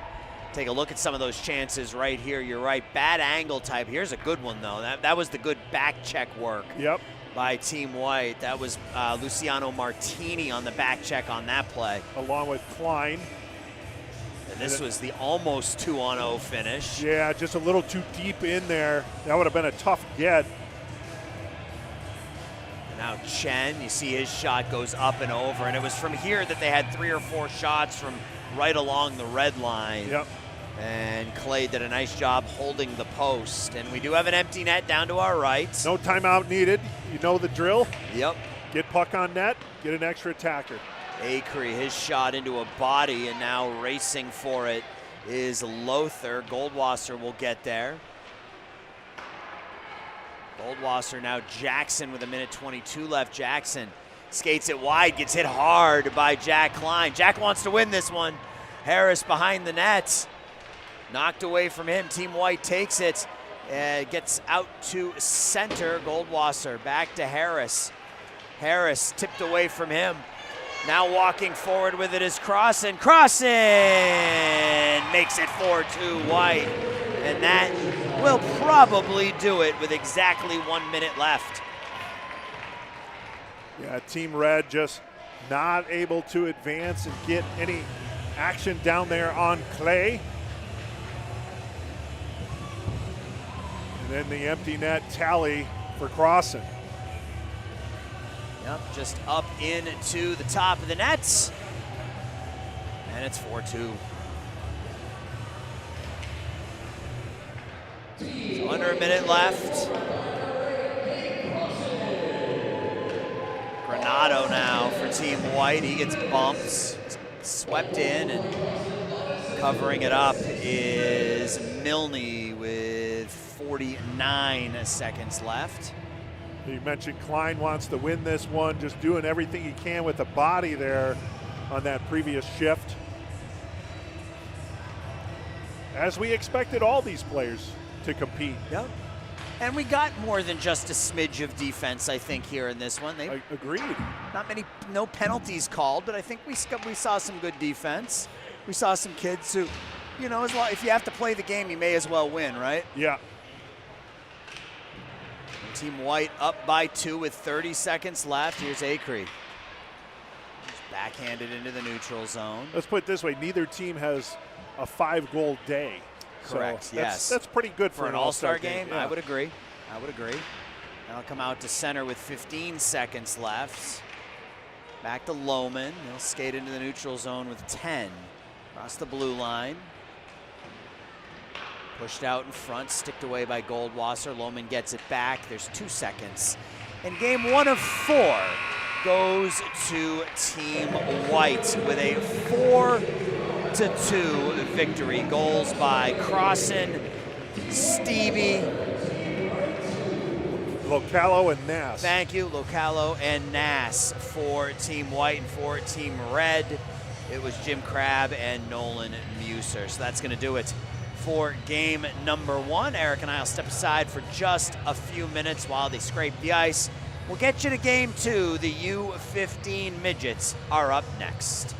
Speaker 1: take a look at some of those chances right here. You're right, bad angle type. Here's a good one though. That was the good back check work by Team White. That was Luciano Martini on the back check on that play.
Speaker 2: Along with Klein.
Speaker 1: And this was the almost 2-on-0 finish.
Speaker 2: Yeah, just a little too deep in there. That would have been a tough get.
Speaker 1: And now Chen, you see his shot goes up and over, and it was from here that they had 3 or 4 shots from right along the red line. And Clay did a nice job holding the post. And we do have an empty net down to our right.
Speaker 2: No timeout needed. You know the drill. Get puck on net, get an extra attacker.
Speaker 1: Acree, his shot into a body, and now racing for it is Lothar. Goldwasser will get there. Goldwasser, now Jackson with 1:22 left. Jackson skates it wide, gets hit hard by Jack Klein. Jack wants to win this one. Harris behind the net. Knocked away from him. Team White takes it. Gets out to center. Goldwasser back to Harris. Harris tipped away from him. Now walking forward with it is Crossan. Crossan makes it 4-2 White. And that will probably do it with exactly 1 minute left.
Speaker 2: Yeah, Team Red just not able to advance and get any action down there on Clay. And then the empty net tally for Crossan.
Speaker 1: Just up into the top of the nets. And it's 4-2. under a minute left. Granato now for Team White. He gets bumps, swept in, and covering it up is Milne with 49 seconds left.
Speaker 2: You mentioned Klein wants to win this one, just doing everything he can with the body there on that previous shift. As we expected all these players to compete.
Speaker 1: Yep. And we got more than just a smidge of defense, I think, here in this one.
Speaker 2: I agreed.
Speaker 1: No penalties called, but I think we saw some good defense. We saw some kids who, you know, if you have to play the game, you may as well win, right?
Speaker 2: Yeah.
Speaker 1: Team White up by 2 with 30 seconds left. Here's Acree. Backhanded into the neutral zone.
Speaker 2: Let's put it this way, neither team has a 5-goal day.
Speaker 1: Correct,
Speaker 2: so
Speaker 1: yes.
Speaker 2: That's pretty good
Speaker 1: for an all-star game.
Speaker 2: Yeah.
Speaker 1: I would agree. Now come out to center with 15 seconds left. Back to Lohman. He'll skate into the neutral zone with 10. Across the blue line. Pushed out in front, sticked away by Goldwasser. Lohman gets it back. There's 2 seconds. And game 1 of 4 goes to Team White with a 4-2 victory. Goals by Crossan, Stevie,
Speaker 2: Locallo and Nass.
Speaker 1: Thank you, Locallo and Nass for Team White, and for Team Red, it was Jim Crabb and Nolan Muser. So that's going to do it for game number 1. Eric and I will step aside for just a few minutes while they scrape the ice. We'll get you to game 2. The U15 Midgets are up next.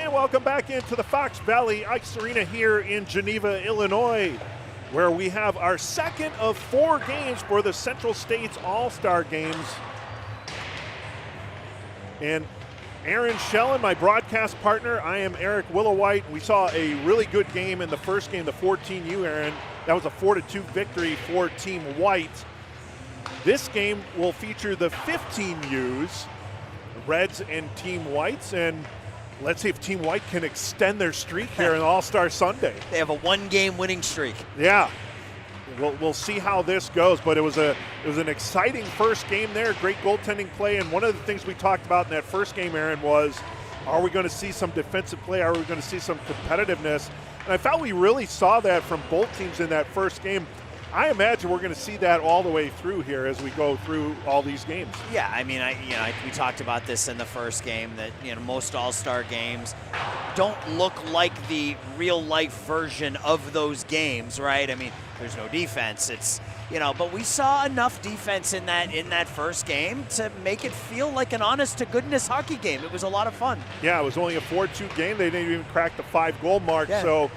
Speaker 2: And welcome back into the Fox Valley Ice Arena here in Geneva, Illinois, where we have our second of 4 games for the Central States All-Star Games. And Aaron Schellen, my broadcast partner, I am Eric Willowhite. We saw a really good game in the first game, the 14U, Aaron. That was a 4-2 victory for Team White. This game will feature the 15Us, Reds and Team Whites, and let's see if Team White can extend their streak here in All-Star Sunday.
Speaker 1: They have a 1-game winning streak.
Speaker 2: Yeah. We'll see how this goes, but it was an exciting first game there, great goaltending play, and one of the things we talked about in that first game, Aaron, was are we going to see some defensive play? Are we going to see some competitiveness? And I felt we really saw that from both teams in that first game. I imagine we're going to see that all the way through here as we go through all these games.
Speaker 1: Yeah, I mean, we talked about this in the first game that most All-Star games don't look like the real-life version of those games, right? I mean, there's no defense. It's but we saw enough defense in that first game to make it feel like an honest-to-goodness hockey game. It was a lot of fun.
Speaker 2: Yeah, it was only a 4-2 game. They didn't even crack the 5-goal mark,
Speaker 1: yeah.
Speaker 2: So.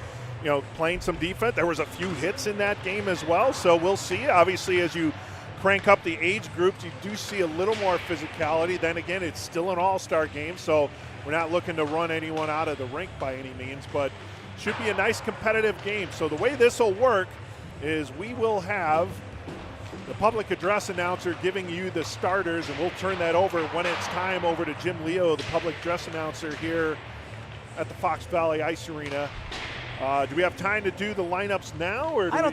Speaker 2: Playing some defense. There was a few hits in that game as well, so we'll see. Obviously, as you crank up the age groups, you do see a little more physicality. Then again, it's still an all-star game, so we're not looking to run anyone out of the rink by any means, but should be a nice competitive game. So the way this will work is we will have the public address announcer giving you the starters, and we'll turn that over when it's time over to Jim Leo, the public address announcer here at the Fox Valley Ice Arena. Do we have time to do the lineups now, or
Speaker 1: I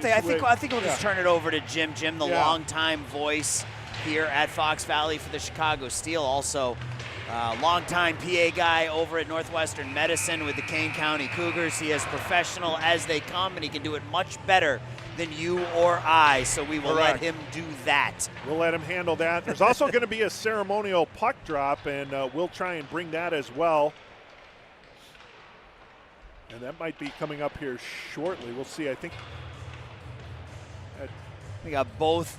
Speaker 1: think we'll just turn it over to Jim. Jim, the longtime voice here at Fox Valley for the Chicago Steel, also longtime PA guy over at Northwestern Medicine with the Kane County Cougars. He is professional as they come, and he can do it much better than you or I. So we will let him do that.
Speaker 2: We'll let him handle that. There's also going to be a ceremonial puck drop, and we'll try and bring that as well. And that might be coming up here shortly. We'll see. I think
Speaker 1: we got both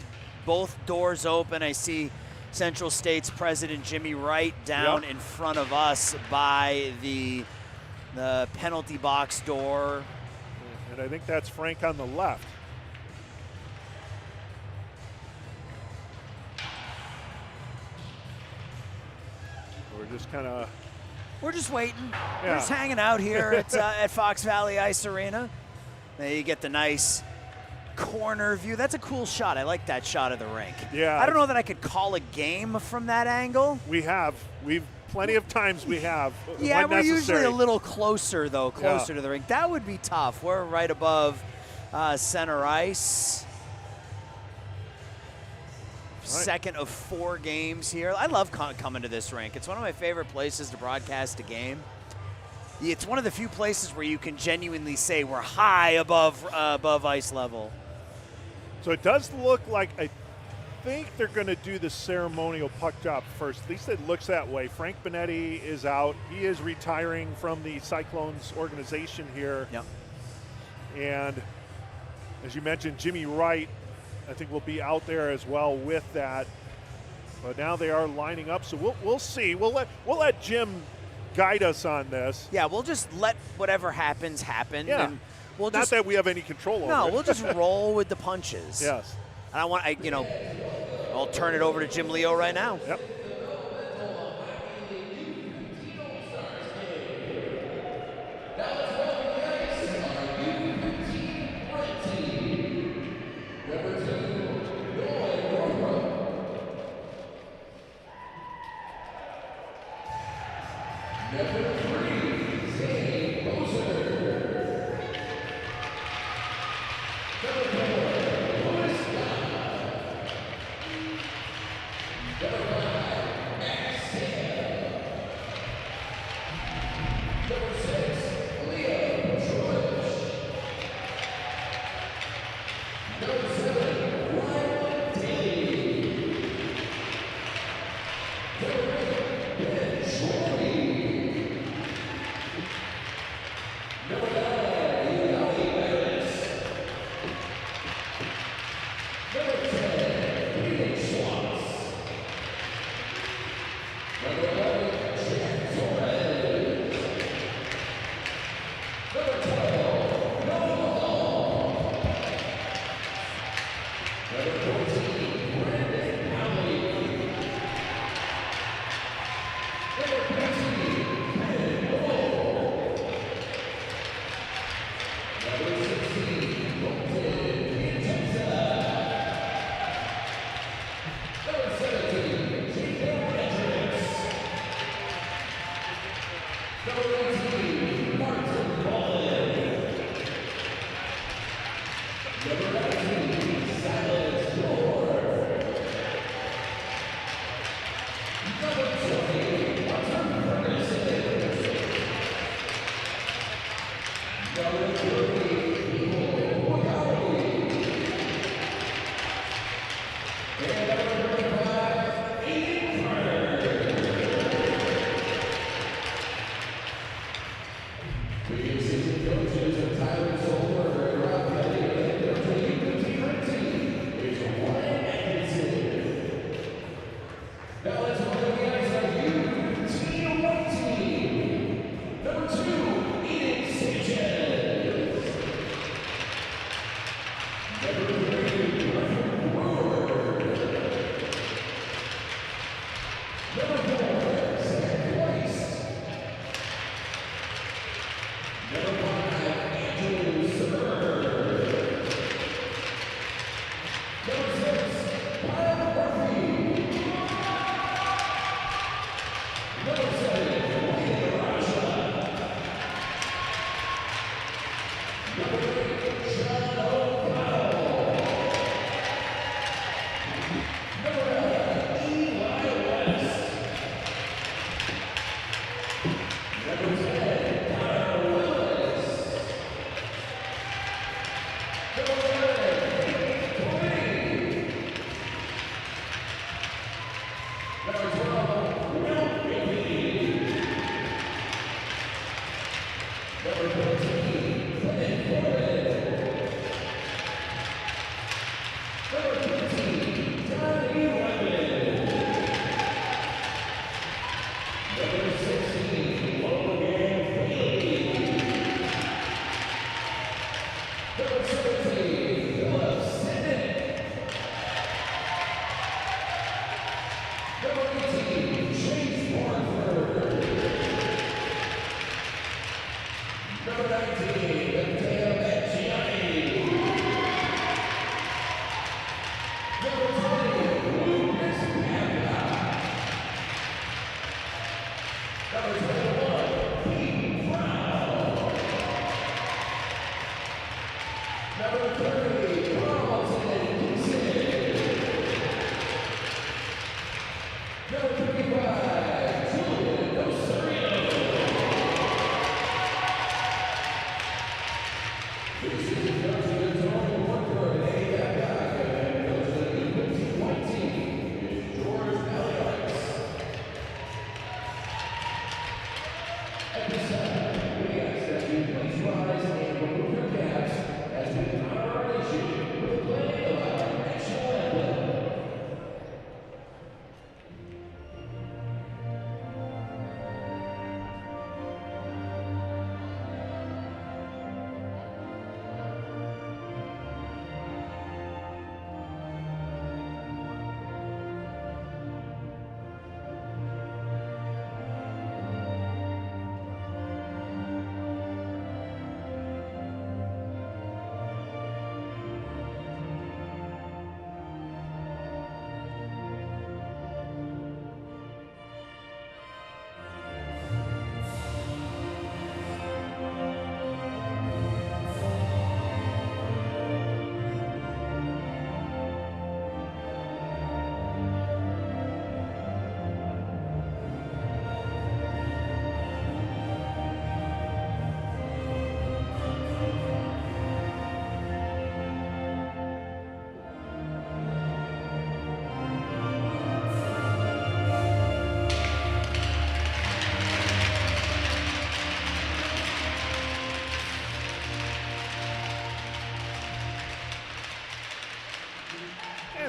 Speaker 1: doors open. I see Central State's president Jimmy Wright down in front of us by the penalty box door.
Speaker 2: And I think that's Frank on the left. We're just kind of...
Speaker 1: We're just waiting. Yeah. We're just hanging out here at Fox Valley Ice Arena. There you get the nice corner view. That's a cool shot. I like that shot of the rink.
Speaker 2: Yeah.
Speaker 1: I don't know that I could call a game from that angle.
Speaker 2: We've plenty of times we have.
Speaker 1: Yeah, we're usually a little closer, though, to the rink. That would be tough. We're right above center ice. Second of 4 games here. I love coming to this rink. It's one of my favorite places to broadcast a game. It's one of the few places where you can genuinely say we're high above ice level.
Speaker 2: So it does look like, I think they're going to do the ceremonial puck drop first. At least it looks that way. Frank Benetti is out. He is retiring from the Cyclones organization here.
Speaker 1: Yep.
Speaker 2: And as you mentioned, Jimmy Wright, I think we'll be out there as well with that. But now they are lining up, so we'll see. We'll let Jim guide us on this.
Speaker 1: Yeah, we'll just let whatever happens happen.
Speaker 2: Yeah.
Speaker 1: And we'll
Speaker 2: Not that we have any control over it.
Speaker 1: No, we'll just roll with the punches.
Speaker 2: Yes.
Speaker 1: And I'll turn it over to Jim Leo right now.
Speaker 2: Yep.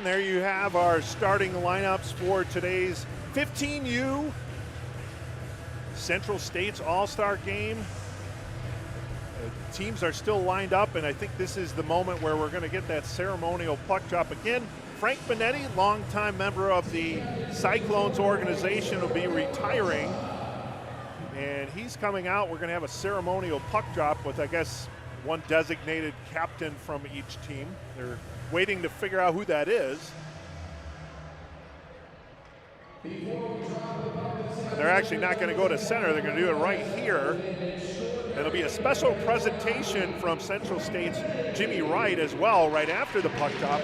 Speaker 2: And there you have our starting lineups for today's 15U Central States All-Star game. Teams are still lined up, and I think this is the moment where we're going to get that ceremonial puck drop again. Frank Benetti, longtime member of the Cyclones organization, will be retiring, and he's coming out. We're going to have a ceremonial puck drop with, I guess, one designated captain from each team. They're waiting to figure out who that is. They're actually not going to go to center. They're going to do it right here. It'll be a special presentation from Central State's Jimmy Wright as well, right after the puck drop.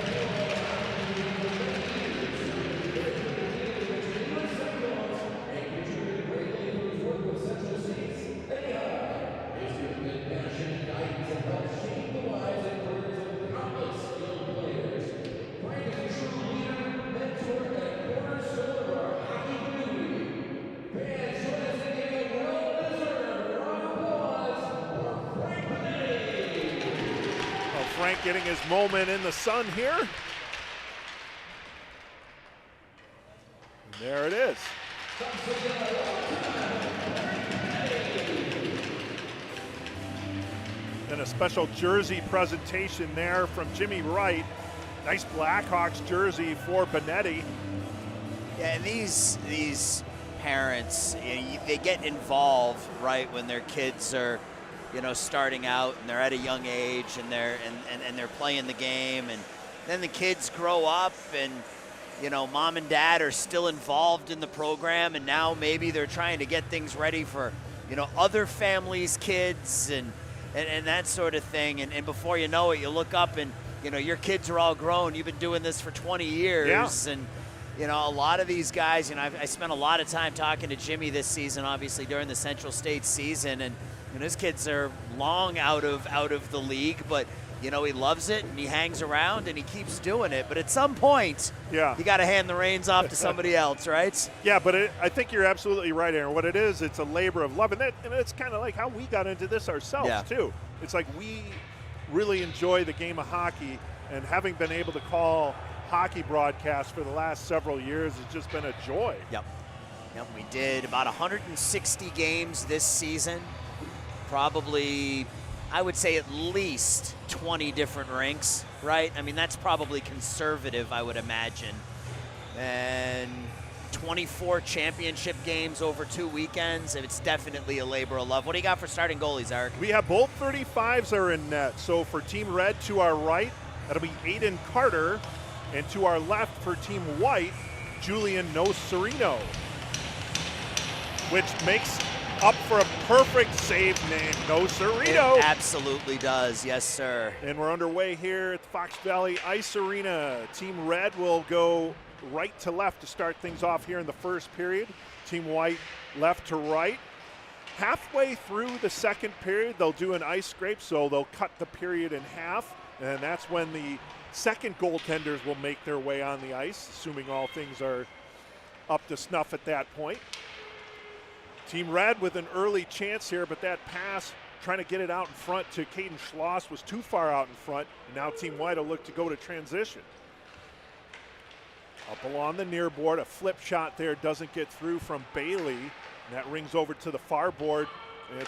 Speaker 2: Frank getting his moment in the sun here. And there it is. And a special jersey presentation there from Jimmy Wright. Nice Blackhawks jersey for Benetti.
Speaker 1: Yeah, and these parents, they get involved right when their kids are, starting out and they're at a young age and they're playing the game, and then the kids grow up and mom and dad are still involved in the program, and now maybe they're trying to get things ready for other families' kids and that sort of thing, and before you know it, you look up and your kids are all grown. You've been doing this for 20 years,
Speaker 2: yeah.
Speaker 1: And a lot of these guys, I spent a lot of time talking to Jimmy this season, obviously during the Central States season, and his kids are long out of the league, but he loves it and he hangs around and he keeps doing it. But at some point,
Speaker 2: yeah,
Speaker 1: you got to hand the reins off to somebody else, right?
Speaker 2: Yeah, but I think you're absolutely right, Aaron. What it is, it's a labor of love, and it's kind of like how we got into this ourselves,
Speaker 1: yeah,
Speaker 2: too. It's like we really enjoy the game of hockey, and having been able to call hockey broadcasts for the last several years has just been a joy.
Speaker 1: Yep, we did about 160 games this season, probably, I would say, at least 20 different rinks, right? I mean, that's probably conservative, I would imagine. And 24 championship games over 2 weekends. It's definitely a labor of love. What do you got for starting goalies, Eric?
Speaker 2: We have both 35s are in net. So for Team Red, to our right, that'll be Aiden Carter. And to our left for Team White, Julian Nocerino, which makes up for a perfect save name, Nocerino.
Speaker 1: It absolutely does, yes, sir.
Speaker 2: And we're underway here at the Fox Valley Ice Arena. Team Red will go right to left to start things off here in the first period. Team White left to right. Halfway through the second period, they'll do an ice scrape, so they'll cut the period in half, and that's when the second goaltenders will make their way on the ice, assuming all things are up to snuff at that point. Team Red with an early chance here, but that pass, trying to get it out in front to Caden Schloss, was too far out in front. And now Team White will look to go to transition. Up along the near board, a flip shot there doesn't get through from Bailey. And that rings over to the far board, and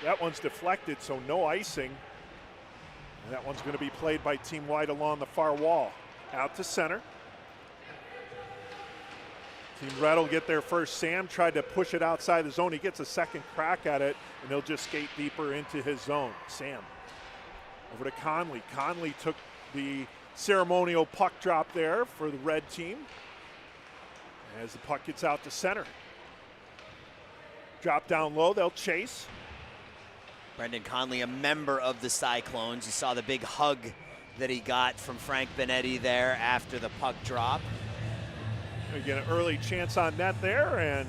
Speaker 2: that one's deflected, so no icing. And that one's going to be played by Team White along the far wall. Out to center. Team Red will get there first. Sam tried to push it outside the zone. He gets a second crack at it, and he'll just skate deeper into his zone. Sam over to Conley. Conley took the ceremonial puck drop there for the red team. As the puck gets out to center. Drop down low, they'll chase.
Speaker 1: Brendan Conley, a member of the Cyclones. You saw the big hug that he got from Frank Benetti there after the puck drop.
Speaker 2: Again, an early chance on net there, and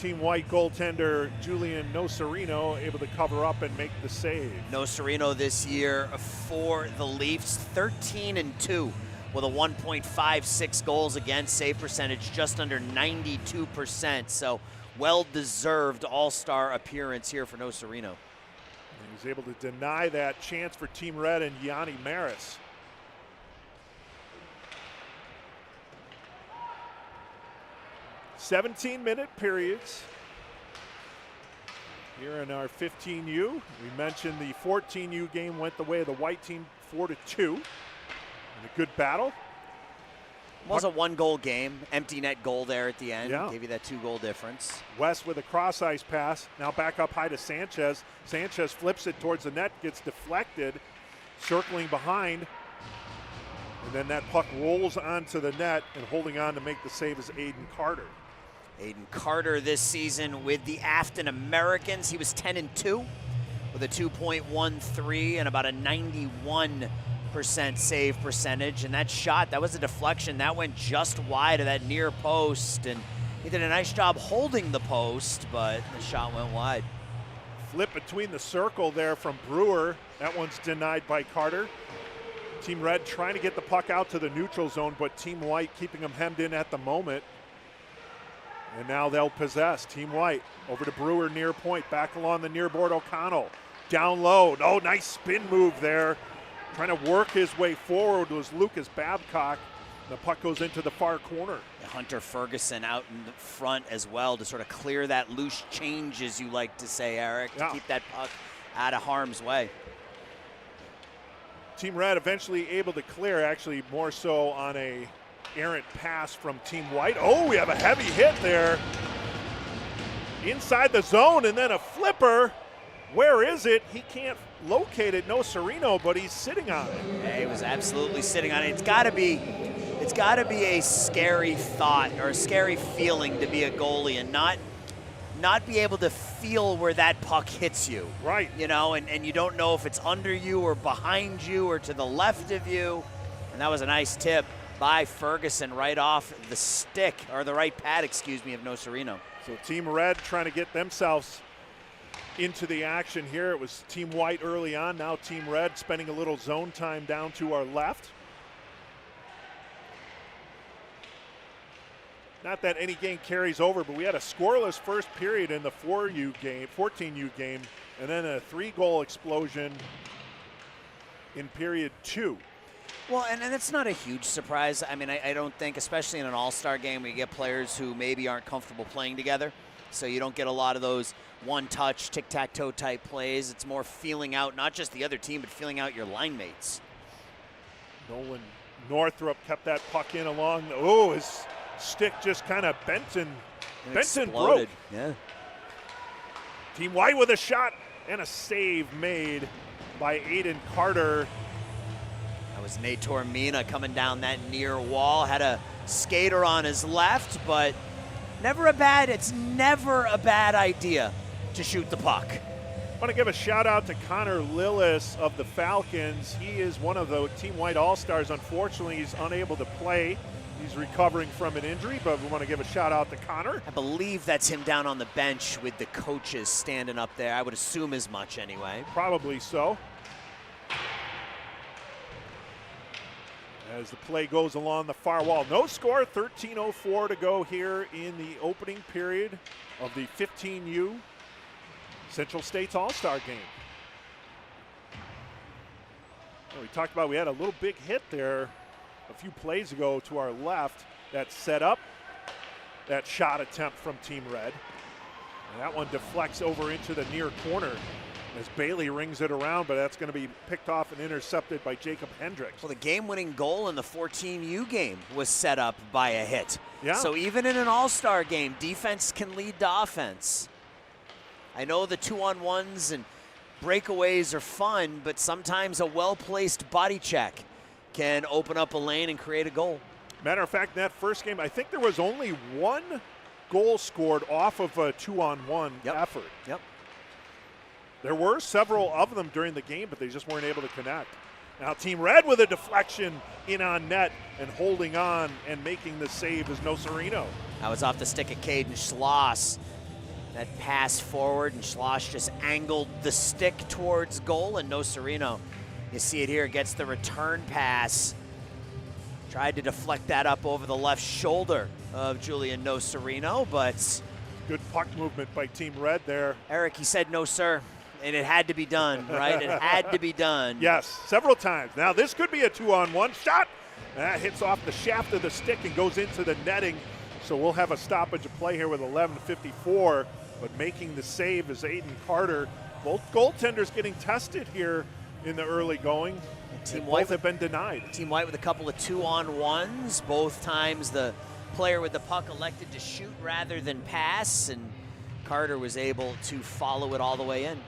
Speaker 2: Team White goaltender Julian Nocerino able to cover up and make the save.
Speaker 1: Nocerino this year for the Leafs, 13-2 with a 1.56 goals against, save percentage just under 92%. So well-deserved all-star appearance here for Nocerino.
Speaker 2: He was able to deny that chance for Team Red and Yanni Maris. "17-minute periods here in our 15U. We mentioned the 14U game went the way of the white team 4-2. And a good battle.
Speaker 1: It was a one-goal game, empty net goal there at the end.
Speaker 2: Yeah.
Speaker 1: Gave you that 2-goal difference.
Speaker 2: West with a cross-ice pass. Now back up high to Sanchez. Sanchez flips it towards the net, gets deflected, circling behind. And then that puck rolls onto the net, and holding on to make the save is Aiden Carter.
Speaker 1: Aiden Carter this season with the Afton Americans. He was 10-2 with a 2.13 and about a 91% save percentage. And that shot, that was a deflection. That went just wide of that near post. And he did a nice job holding the post, but the shot went wide.
Speaker 2: Flip between the circle there from Brewer. That one's denied by Carter. Team Red trying to get the puck out to the neutral zone, but Team White keeping them hemmed in at the moment. And now they'll possess. Team White over to Brewer near point. Back along the near board, O'Connell. Down low. Oh, nice spin move there. Trying to work his way forward was Lucas Babcock. The puck goes into the far corner.
Speaker 1: Hunter Ferguson out in the front as well to sort of clear that loose change, as you like to say, Eric, to keep that puck out of harm's way.
Speaker 2: Team Red eventually able to clear, actually more so on a errant pass from Team White. Oh, we have a heavy hit there. Inside the zone, and then a flipper. Where is it? He can't locate it. No Serino, but he's sitting on it.
Speaker 1: Yeah, he was absolutely sitting on it. It's got to be a scary thought or a scary feeling to be a goalie and not be able to feel where that puck hits you.
Speaker 2: Right.
Speaker 1: You know, and you don't know if it's under you or behind you or to the left of you. And that was a nice tip by Ferguson right off the stick, or the right pad, excuse me, of No Serino.
Speaker 2: So Team Red trying to get themselves into the action here. It was Team White early on. Now Team Red spending a little zone time down to our left. Not that any game carries over, but we had a scoreless first period in the 14U game, and then a 3-goal explosion in period 2.
Speaker 1: Well, and it's not a huge surprise. I mean, I don't think, especially in an all-star game, where you get players who maybe aren't comfortable playing together, so you don't get a lot of those one-touch, tic-tac-toe type plays. It's more feeling out not just the other team, but feeling out your line mates.
Speaker 2: Nolan Northrup kept that puck in along. Oh, his stick just kind of bent and broke.
Speaker 1: Yeah.
Speaker 2: Team White with a shot and a save made by Aiden Carter.
Speaker 1: That was Nator Mina coming down that near wall. Had a skater on his left, but it's never a bad idea to shoot the puck.
Speaker 2: I want to give a shout out to Connor Lillis of the Falcons. He is one of the Team White All-Stars. Unfortunately, he's unable to play. He's recovering from an injury, but we want to give a shout out to Connor.
Speaker 1: I believe that's him down on the bench with the coaches standing up there. I would assume as much anyway.
Speaker 2: Probably so. As the play goes along the far wall. No score, 13:04 to go here in the opening period of the 15U Central States All-Star game. We talked about, we had a little big hit there a few plays ago to our left that set up that shot attempt from Team Red. And that one deflects over into the near corner as Bailey rings it around, but that's going to be picked off and intercepted by Jacob Hendricks.
Speaker 1: Well, the game-winning goal in the 14U game was set up by a hit.
Speaker 2: Yeah.
Speaker 1: So even in an all-star game, defense can lead to offense. I know the 2-on-1s and breakaways are fun, but sometimes a well-placed body check can open up a lane and create a goal.
Speaker 2: Matter of fact, in that first game, I think there was only one goal scored off of a 2-on-1 effort.
Speaker 1: Yep.
Speaker 2: There were several of them during the game, but they just weren't able to connect. Now Team Red with a deflection in on net and holding on and making the save is No Serino.
Speaker 1: That was off the stick of Caden Schloss. That pass forward, and Schloss just angled the stick towards goal, and No Serino, you see it here, gets the return pass. Tried to deflect that up over the left shoulder of Julian No Serino, but
Speaker 2: good puck movement by Team Red there.
Speaker 1: Eric, he said no, sir. And it had to be done, right? It had to be done.
Speaker 2: Yes, several times. Now this could be a 2-on-1 shot. That hits off the shaft of the stick and goes into the netting. So we'll have a stoppage of play here with 11:54. But making the save is Aiden Carter. Both goaltenders getting tested here in the early going.
Speaker 1: Team White
Speaker 2: both have been denied.
Speaker 1: Team White with a couple of 2-on-1s. Both times the player with the puck elected to shoot rather than pass, and Carter was able to follow it all the way in.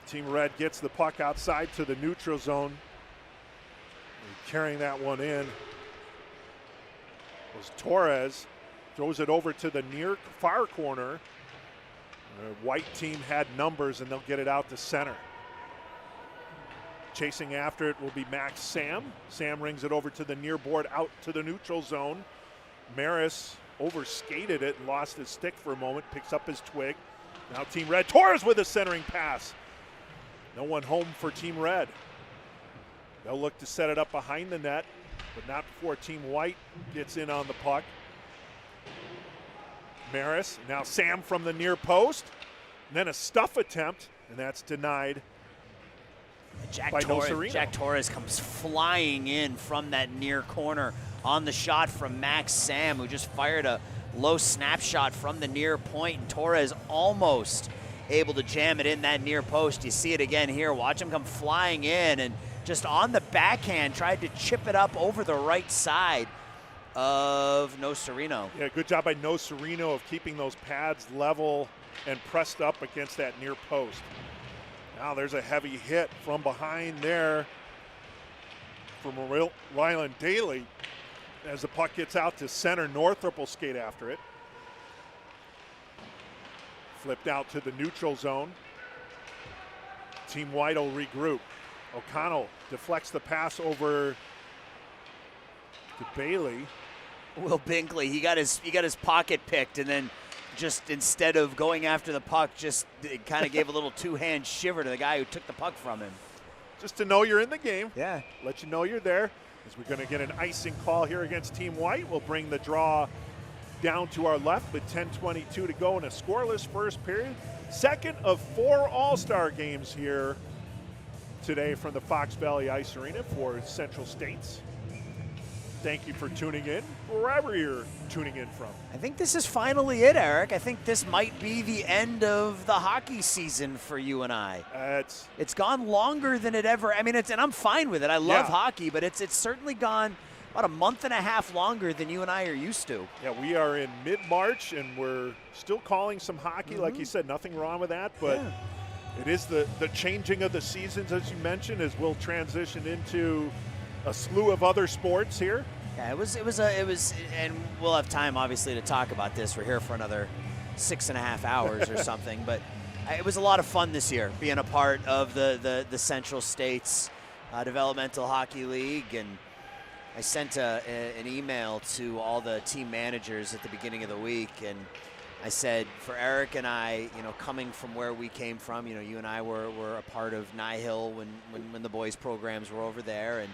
Speaker 2: Team Red gets the puck outside to the neutral zone. And carrying that one in was Torres. Throws it over to the near far corner. The white team had numbers, and they'll get it out to center. Chasing after it will be Max Sam. Sam rings it over to the near board out to the neutral zone. Maris overskated it and lost his stick for a moment, picks up his twig. Now Team Red, Torres with a centering pass. No one home for Team Red. They'll look to set it up behind the net, but not before Team White gets in on the puck. Maris, now Sam from the near post, and then a stuff attempt, and that's denied.
Speaker 1: Jack Torres comes flying in from that near corner on the shot from Max Sam, who just fired a low snapshot from the near point, and Torres almost able to jam it in that near post. You see it again here. Watch him come flying in and just on the backhand tried to chip it up over the right side of Nocerino.
Speaker 2: Yeah, good job by Nocerino of keeping those pads level and pressed up against that near post. Now there's a heavy hit from behind there from Rylan Daly. As the puck gets out to center, Northrop will skate after it. Flipped out to the neutral zone. Team White will regroup. O'Connell deflects the pass over to Bailey.
Speaker 1: Will Binkley, he got his pocket picked, and then just instead of going after the puck, just kind of gave a little two-hand shiver to the guy who took the puck from him.
Speaker 2: Just to know you're in the game.
Speaker 1: Yeah.
Speaker 2: Let you know you're there. As we're going to get an icing call here against Team White, we'll bring the draw down to our left with 10:22 to go in a scoreless first period. Second of 4 All-Star games here today from the Fox Valley Ice Arena for Central States. Thank you for tuning in, wherever you're tuning in from.
Speaker 1: I think this is finally it, Eric. I think this might be the end of the hockey season for you and I. It's gone longer than it ever. I mean, and I'm fine with it. I love hockey, but it's certainly gone about a month and a half longer than you and I are used to.
Speaker 2: Yeah, we are in mid-March, and we're still calling some hockey. Like you said, nothing wrong with that, but it is the changing of the seasons, as you mentioned, as we'll transition into a slew of other sports here.
Speaker 1: Yeah, it was, and we'll have time obviously to talk about this. We're here for another 6.5 hours or something, but it was a lot of fun this year being a part of the Central States Developmental Hockey League, and I sent an email to all the team managers at the beginning of the week, and I said, for Eric and I, coming from where we came from, you and I were a part of Nihil when the boys programs were over there, and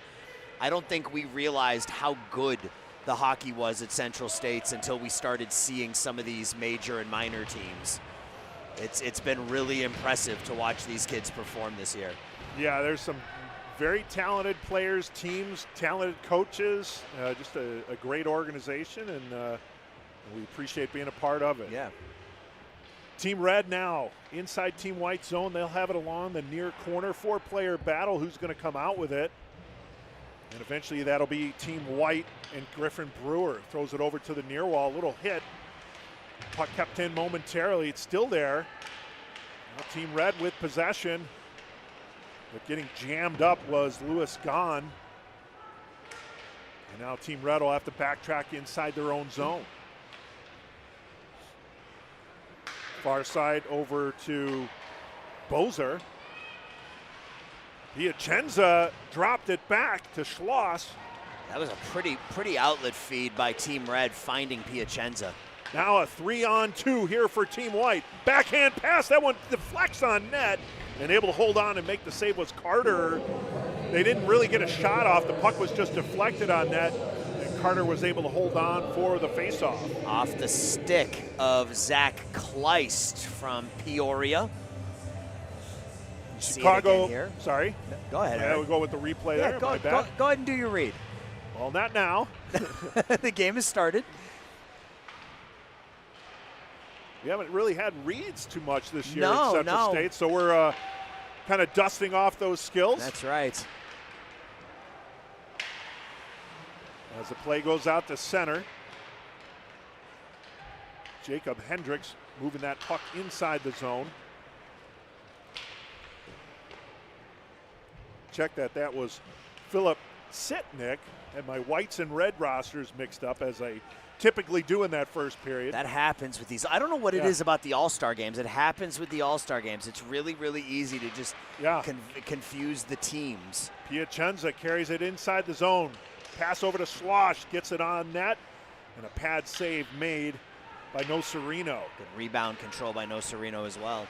Speaker 1: I don't think we realized how good the hockey was at Central States until we started seeing some of these major and minor teams. It's been really impressive to watch these kids perform this year.
Speaker 2: Yeah, there's some very talented players, teams, talented coaches, just a great organization, and we appreciate being a part of it.
Speaker 1: Yeah.
Speaker 2: Team Red now inside Team White zone. They'll have it along the near corner. 4-player battle. Who's going to come out with it? And eventually that'll be Team White, and Griffin Brewer throws it over to the near wall. A little hit. Puck kept in momentarily. It's still there. Now Team Red with possession. But getting jammed up was Lewis Gahn. And now Team Red will have to backtrack inside their own zone. Far side over to Bozer. Piacenza dropped it back to Schloss.
Speaker 1: That was a pretty outlet feed by Team Red, finding Piacenza.
Speaker 2: Now a 3-on-2 here for Team White. Backhand pass, that one deflects on net, and able to hold on and make the save was Carter. They didn't really get a shot off. The puck was just deflected on net, and Carter was able to hold on for the faceoff.
Speaker 1: Off the stick of Zach Kleist from Peoria.
Speaker 2: Chicago,
Speaker 1: here.
Speaker 2: Sorry.
Speaker 1: Go ahead,
Speaker 2: Yeah, we'll go with the replay there.
Speaker 1: Go ahead and do your read.
Speaker 2: Well, not now.
Speaker 1: The game has started.
Speaker 2: We haven't really had reads too much this year
Speaker 1: at
Speaker 2: Central State, so we're kind of dusting off those skills.
Speaker 1: That's right.
Speaker 2: As the play goes out to center, Jacob Hendricks moving that puck inside the zone. Check that was Philip Sitnick. Had my whites and red rosters mixed up, as I typically do in that first period.
Speaker 1: That happens with these. I don't know what it is about the All-Star games. It happens with the All-Star games. It's really, really easy to just confuse the teams.
Speaker 2: Piacenza carries it inside the zone. Pass over to Slosh, gets it on net, and a pad save made by Nocerino.
Speaker 1: Good rebound control by Nocerino as well.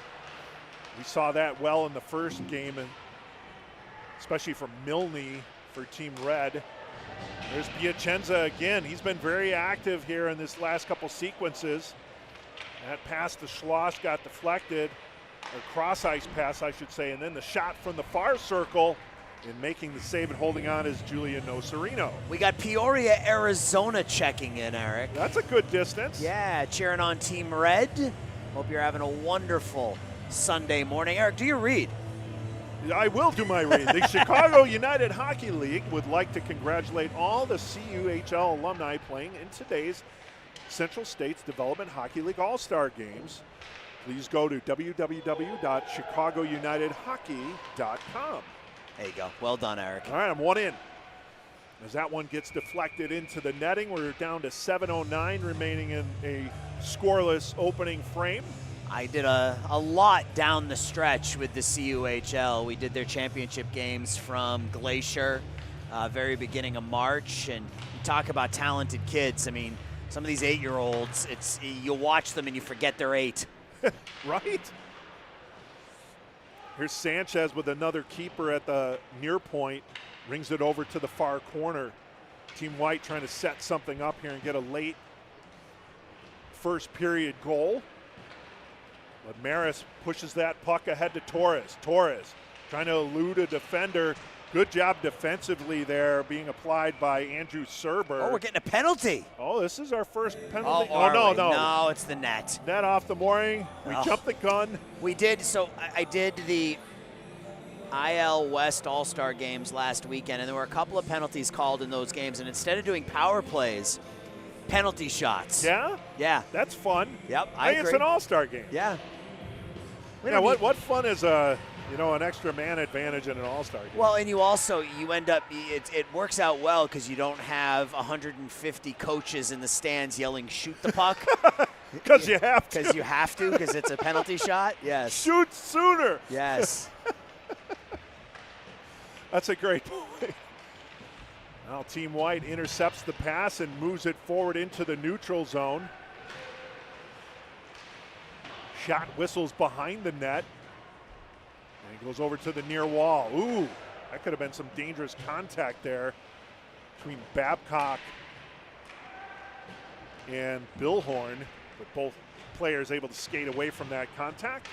Speaker 2: We saw that well in the first game, and especially from Milne for Team Red. There's Piacenza again. He's been very active here in this last couple sequences. That pass to Schloss got deflected. cross ice pass, I should say, and then the shot from the far circle, and making the save and holding on is Julian Nocerino.
Speaker 1: We got Peoria, Arizona checking in, Eric.
Speaker 2: That's a good distance.
Speaker 1: Yeah, cheering on Team Red. Hope you're having a wonderful Sunday morning. Eric, do you read?
Speaker 2: I will do my read. The Chicago United Hockey League would like to congratulate all the CUHL alumni playing in today's Central States Development Hockey League All-Star Games. Please go to www.chicagounitedhockey.com.
Speaker 1: There you go. Well done, Eric.
Speaker 2: All right, I'm one in. As that one gets deflected into the netting, we're down to 7:09 remaining in a scoreless opening frame.
Speaker 1: I did a lot down the stretch with the CUHL. We did their championship games from Glacier, very beginning of March, and you talk about talented kids. I mean, some of these 8-year-olds, you watch them and you forget they're 8.
Speaker 2: Right? Here's Sanchez with another keeper at the near point, rings it over to the far corner. Team White trying to set something up here and get a late first period goal. But Maris pushes that puck ahead to Torres. Torres trying to elude a defender. Good job defensively there being applied by Andrew Serber.
Speaker 1: Oh, we're getting a penalty.
Speaker 2: Oh, this is our first penalty.
Speaker 1: Oh,
Speaker 2: no.
Speaker 1: No, it's the net.
Speaker 2: Net off the mooring. We jumped the gun.
Speaker 1: We did. So I did the IL West All-Star games last weekend, and there were a couple of penalties called in those games. And instead of doing power plays, penalty shots.
Speaker 2: Yeah?
Speaker 1: Yeah.
Speaker 2: That's fun.
Speaker 1: Yep, I agree.
Speaker 2: It's an all-star game.
Speaker 1: Yeah.
Speaker 2: Yeah, what fun is an extra man advantage in an all-star game?
Speaker 1: Well, and you end up, it works out well because you don't have 150 coaches in the stands yelling, shoot the puck.
Speaker 2: Because you have to.
Speaker 1: Because you have to, because it's a penalty shot. Yes.
Speaker 2: Shoot sooner.
Speaker 1: Yes.
Speaker 2: That's a great point. Now Team White intercepts the pass and moves it forward into the neutral zone. Shot whistles behind the net. And goes over to the near wall. Ooh, that could have been some dangerous contact there between Babcock and Billhorn, but both players able to skate away from that contact.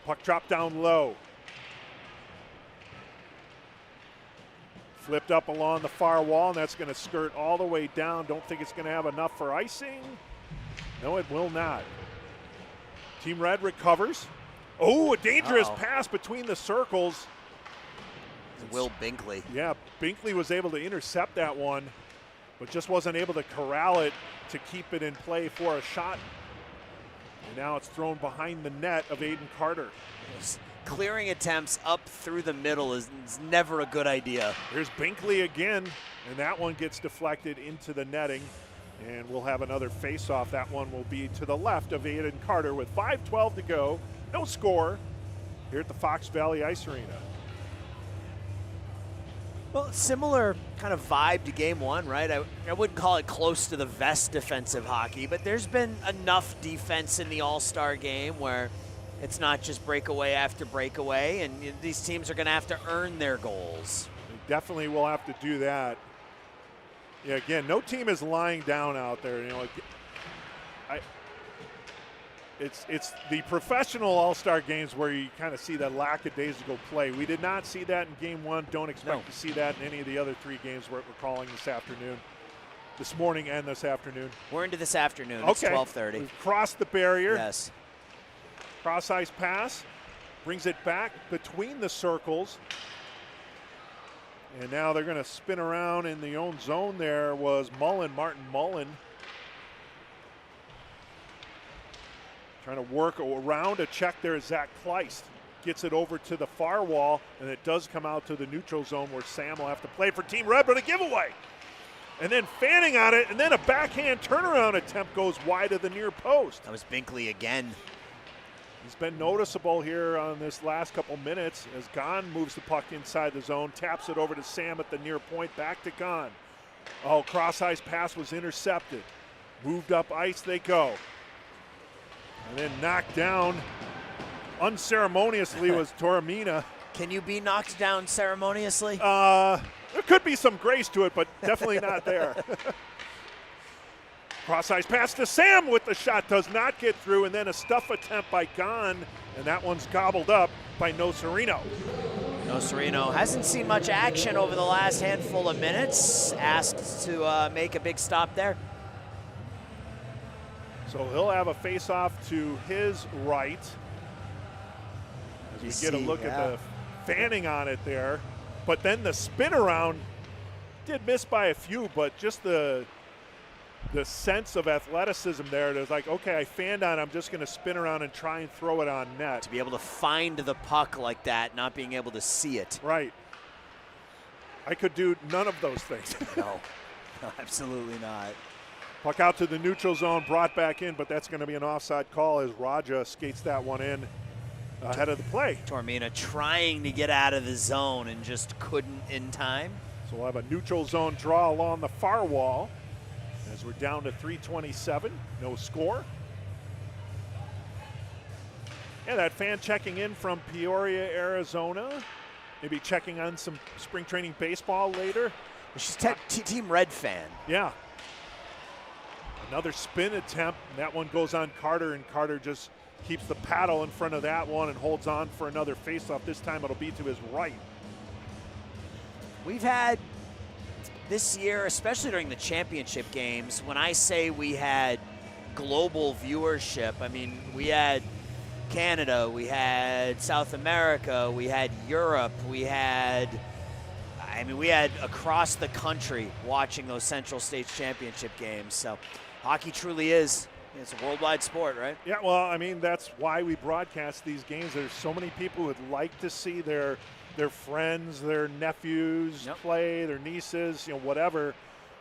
Speaker 2: Puck dropped down low. Flipped up along the far wall, and that's going to skirt all the way down. Don't think it's going to have enough for icing. No, it will not. Team Red recovers. Oh, a dangerous pass between the circles.
Speaker 1: Will Binkley.
Speaker 2: Yeah, Binkley was able to intercept that one, but just wasn't able to corral it to keep it in play for a shot. And now it's thrown behind the net of Aiden Carter.
Speaker 1: Clearing attempts up through the middle is never a good idea.
Speaker 2: There's Binkley again, and that one gets deflected into the netting. And we'll have another face-off. That one will be to the left of Aiden Carter with 5:12 to go. No score here at the Fox Valley Ice Arena.
Speaker 1: Well, similar kind of vibe to game one, right? I wouldn't call it close to the vest defensive hockey, but there's been enough defense in the All-Star game where it's not just breakaway after breakaway, and these teams are going to have to earn their goals.
Speaker 2: They definitely will have to do that. Yeah, again, no team is lying down out there. It's the professional all-star games where you kind of see that lackadaisical play. We did not see that in game one. Don't expect to see that in any of the other 3 games we're calling this morning and this afternoon.
Speaker 1: We're into this afternoon. It's 12:30.
Speaker 2: We've crossed the barrier.
Speaker 1: Yes.
Speaker 2: Cross ice pass, brings it back between the circles. And now they're going to spin around in the own zone. There was Martin Mullen. Trying to work around a check there is Zach Kleist. Gets it over to the far wall, and it does come out to the neutral zone where Sam will have to play for Team Red, but a giveaway. And then fanning on it, and then a backhand turnaround attempt goes wide of the near post.
Speaker 1: That was Binkley again.
Speaker 2: He's been noticeable here on this last couple minutes as Gahn moves the puck inside the zone, taps it over to Sam at the near point, back to Gahn. Oh, cross-ice pass was intercepted. Moved up ice they go. And then knocked down unceremoniously was Toromina.
Speaker 1: Can you be knocked down ceremoniously?
Speaker 2: There could be some grace to it, but definitely not there. Cross-ice pass to Sam with the shot, does not get through, and then a stuff attempt by Gon, and that one's gobbled up by Nocerino.
Speaker 1: Nocerino hasn't seen much action over the last handful of minutes, asked to make a big stop there.
Speaker 2: So he'll have a face-off to his right. As we get a look at the fanning on it there. But then the spin around did miss by a few, but just the sense of athleticism there. It was like, okay, I fanned on, I'm just going to spin around and try and throw it on net.
Speaker 1: To be able to find the puck like that, not being able to see it.
Speaker 2: Right. I could do none of those things.
Speaker 1: No, absolutely not.
Speaker 2: Puck out to the neutral zone, brought back in, but that's going to be an offside call as Raja skates that one in ahead of the play.
Speaker 1: Tormina trying to get out of the zone and just couldn't in time.
Speaker 2: So we'll have a neutral zone draw along the far wall as we're down to 3:27, no score. Yeah, that fan checking in from Peoria, Arizona. Maybe checking on some spring training baseball later.
Speaker 1: She's Team Red fan.
Speaker 2: Yeah. Another spin attempt, and that one goes on Carter, and Carter just keeps the paddle in front of that one and holds on for another faceoff. This time it'll be to his right.
Speaker 1: We've had this year, especially during the championship games, when I say we had global viewership, I mean, we had Canada, we had South America, we had Europe, we had across the country watching those Central States Championship games. So hockey truly is, it's a worldwide sport, right?
Speaker 2: Yeah, well, I mean, that's why we broadcast these games. There's so many people who would like to see their friends, their nephews play, their nieces, whatever.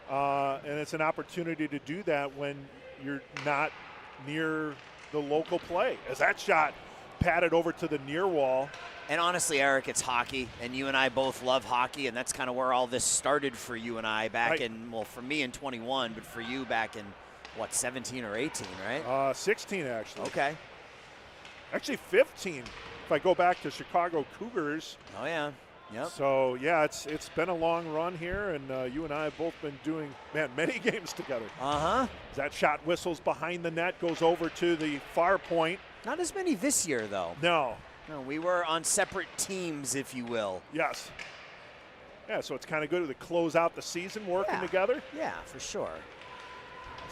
Speaker 2: And it's an opportunity to do that when you're not near the local play. As that shot patted over to the near wall.
Speaker 1: And honestly, Eric, it's hockey, and you and I both love hockey, and that's kind of where all this started for you and I back in, well, for me in 21, but for you back in, what, 17 or 18, right?
Speaker 2: 16, actually.
Speaker 1: Okay.
Speaker 2: Actually, 15, if I go back to Chicago Cougars.
Speaker 1: Oh, yeah. Yep.
Speaker 2: So, yeah, it's been a long run here, and you and I have both been doing, many games together.
Speaker 1: Uh-huh.
Speaker 2: That shot whistles behind the net, goes over to the far point.
Speaker 1: Not as many this year, though.
Speaker 2: No.
Speaker 1: No, we were on separate teams, if you will.
Speaker 2: Yes. Yeah, so it's kind of good to close out the season working together.
Speaker 1: Yeah, for sure.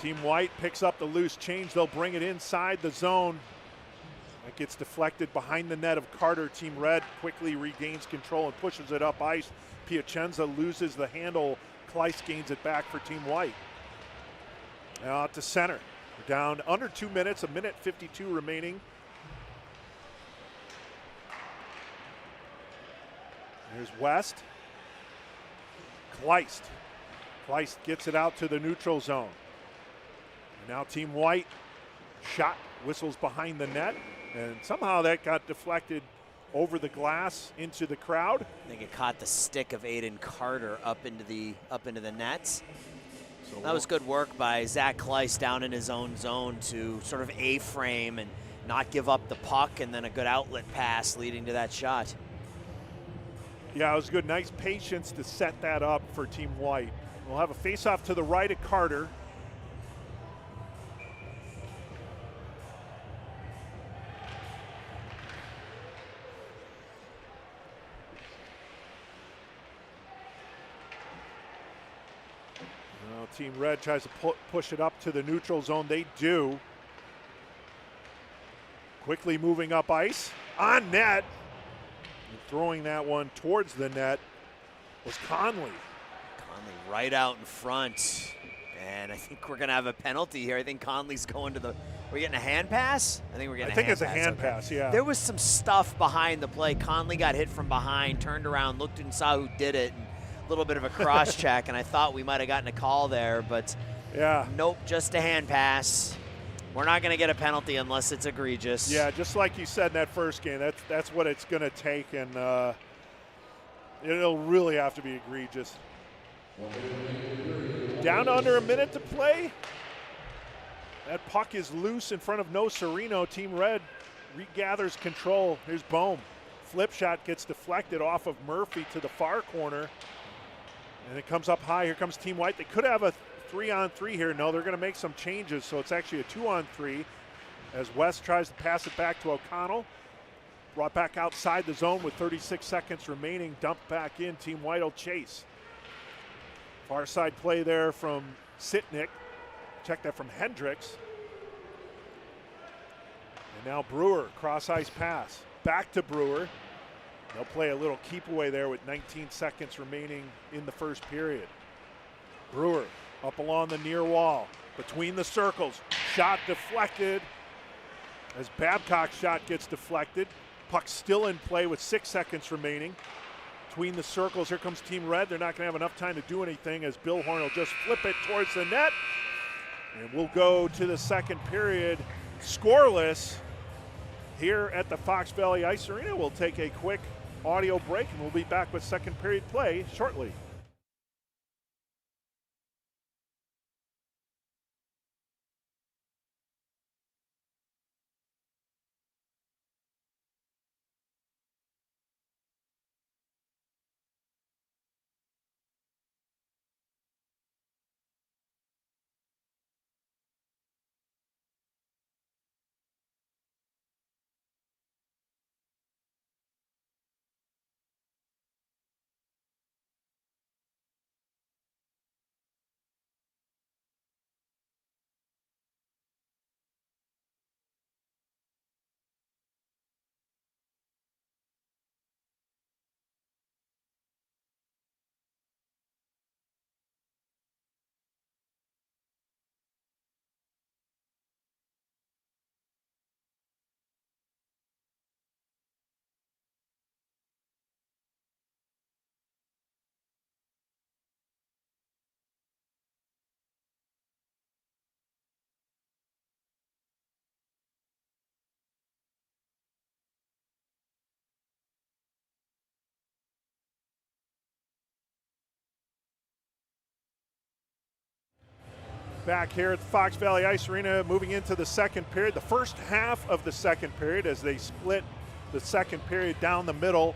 Speaker 2: Team White picks up the loose change. They'll bring it inside the zone. It gets deflected behind the net of Carter. Team Red quickly regains control and pushes it up ice. Piacenza loses the handle. Kleiss gains it back for Team White. Now out to center. We're down under 2 minutes, 1:52 remaining. Here's West. Kleiss. Kleiss gets it out to the neutral zone. And now Team White. Shot whistles behind the net. And somehow that got deflected over the glass into the crowd.
Speaker 1: I think it caught the stick of Aiden Carter up into the nets. So that was good work by Zach Kleiss down in his own zone to sort of A-frame and not give up the puck, and then a good outlet pass leading to that shot.
Speaker 2: Yeah, it was good. Nice patience to set that up for Team White. We'll have a face-off to the right of Carter. Well, Team Red tries to push it up to the neutral zone. They do. Quickly moving up ice. On net. Throwing that one towards the net was Conley.
Speaker 1: Conley right out in front. And I think we're going to have a penalty here. I think Conley's going to the – we're getting a hand pass? I think we're getting a hand pass.
Speaker 2: I think it's a hand pass, yeah.
Speaker 1: There was some stuff behind the play. Conley got hit from behind, turned around, looked and saw who did it. And a little bit of a cross check, and I thought we might have gotten a call there. But nope, just a hand pass. We're not going to get a penalty unless it's egregious.
Speaker 2: Yeah, just like you said in that first game, that's what it's going to take, and it'll really have to be egregious. Down under a minute to play. That puck is loose in front of Nocerino. Team Red regathers control. Here's Bohm. Flip shot gets deflected off of Murphy to the far corner, and it comes up high. Here comes Team White. They could have a 3-on-3 here. No, they're going to make some changes, so it's actually a 2-on-3 as West tries to pass it back to O'Connell. Brought back outside the zone with 36 seconds remaining. Dumped back in. Team White will chase. Far side play there from Sitnick. Check that from Hendricks. And now Brewer, cross ice pass. Back to Brewer. They'll play a little keep away there with 19 seconds remaining in the first period. Brewer up along the near wall. Between the circles. Shot deflected as Babcock's shot gets deflected. Puck still in play with 6 seconds remaining. Between the circles, here comes Team Red. They're not going to have enough time to do anything as Bill Horn will just flip it towards the net. And we'll go to the second period scoreless here at the Fox Valley Ice Arena. We'll take a quick audio break and we'll be back with second period play shortly. Back here at the Fox Valley Ice Arena, moving into the second period. The first half of the second period as they split the second period down the middle.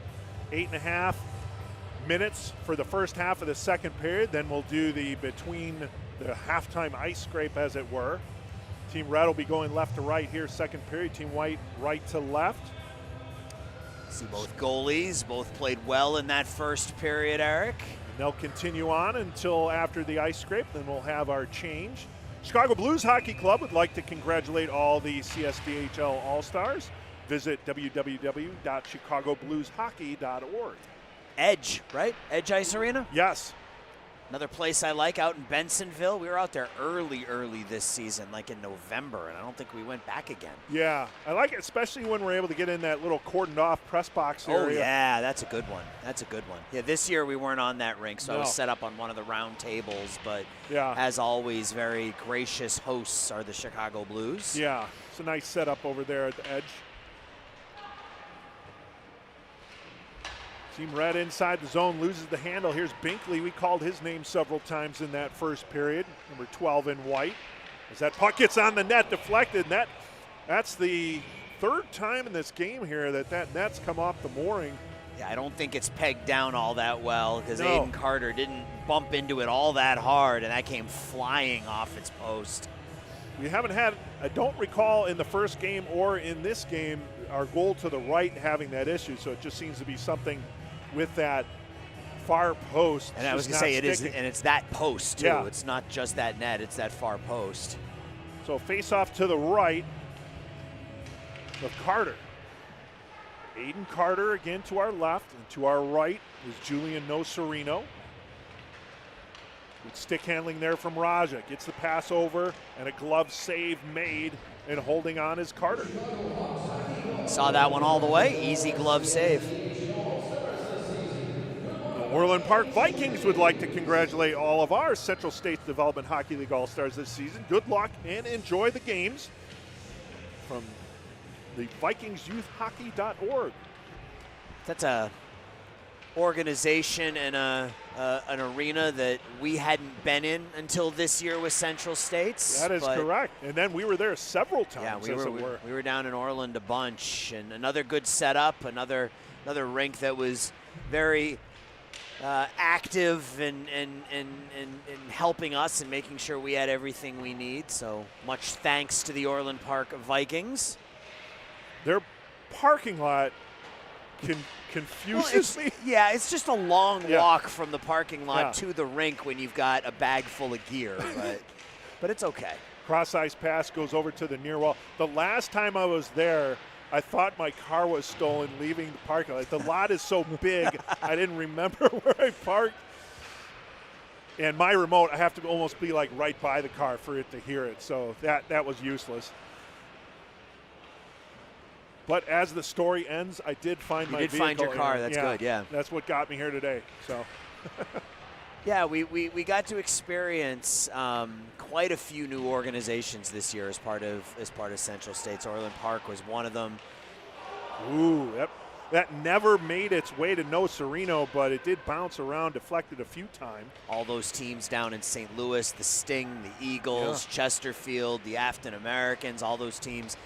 Speaker 2: 8.5 minutes for the first half of the second period. Then we'll do the between the halftime ice scrape, as it were. Team Red will be going left to right here, second period. Team White, right to left.
Speaker 1: See both goalies, both played well in that first period, Eric.
Speaker 2: They'll continue on until after the ice scrape, then we'll have our change. Chicago Blues Hockey Club would like to congratulate all the CSDHL All-Stars. Visit www.chicagoblueshockey.org.
Speaker 1: Edge, right? Edge Ice Arena?
Speaker 2: Yes.
Speaker 1: Another place I like out in Bensonville. We were out there early this season, like in November, and I don't think we went back again.
Speaker 2: Yeah, I like it, especially when we're able to get in that little cordoned off press box area.
Speaker 1: Oh, yeah, that's a good one. That's a good one. Yeah, this year we weren't on that rink, so I was set up on one of the round tables, but as always, very gracious hosts are the Chicago Blues.
Speaker 2: Yeah, it's a nice setup over there at the edge. Team Red inside the zone loses the handle. Here's Binkley. We called his name several times in that first period. Number 12 in white. As that puck gets on the net, deflected. And that's the third time in this game here that net's come off the mooring.
Speaker 1: Yeah, I don't think it's pegged down all that well because Aiden Carter didn't bump into it all that hard, and that came flying off its post.
Speaker 2: We haven't had, I don't recall in the first game or in this game, our goal to the right having that issue. So it just seems to be something with that far post.
Speaker 1: And I was going to say it is, and it's that post too. Yeah. It's not just that net, it's that far post.
Speaker 2: So face off to the right of Carter. Aiden Carter again to our left, and to our right is Julian Nocerino. With stick handling there from Raja. Gets the pass over, and a glove save made, and holding on is Carter.
Speaker 1: Saw that one all the way. Easy glove save.
Speaker 2: Orland Park Vikings would like to congratulate all of our Central States Development Hockey League All-Stars this season. Good luck and enjoy the games from the VikingsYouthHockey.org.
Speaker 1: That's a organization and an arena that we hadn't been in until this year with Central States.
Speaker 2: That is correct. And then we were there several times.
Speaker 1: Yeah, we were down in Orland a bunch, and another good setup, another rink that was very active and helping us and making sure we had everything we need. So much thanks to the Orland Park Vikings.
Speaker 2: Their parking lot confuses me.
Speaker 1: Yeah, it's just a long walk from the parking lot to the rink when you've got a bag full of gear, but it's okay.
Speaker 2: Cross-ice pass goes over to the near wall. The last time I was there, I thought my car was stolen leaving the parking lot. The lot is so big, I didn't remember where I parked. And my remote, I have to almost be like right by the car for it to hear it. So that was useless. But as the story ends, I did find my vehicle.
Speaker 1: You did find your car. That's good, yeah.
Speaker 2: That's what got me here today. So.
Speaker 1: Yeah, we got to experience quite a few new organizations this year as part of Central States. Orland Park was one of them.
Speaker 2: Ooh, that never made its way to No Sereno, but it did bounce around, deflected a few times.
Speaker 1: All those teams down in St. Louis, the Sting, the Eagles, Chesterfield, the Afton Americans, all those teams.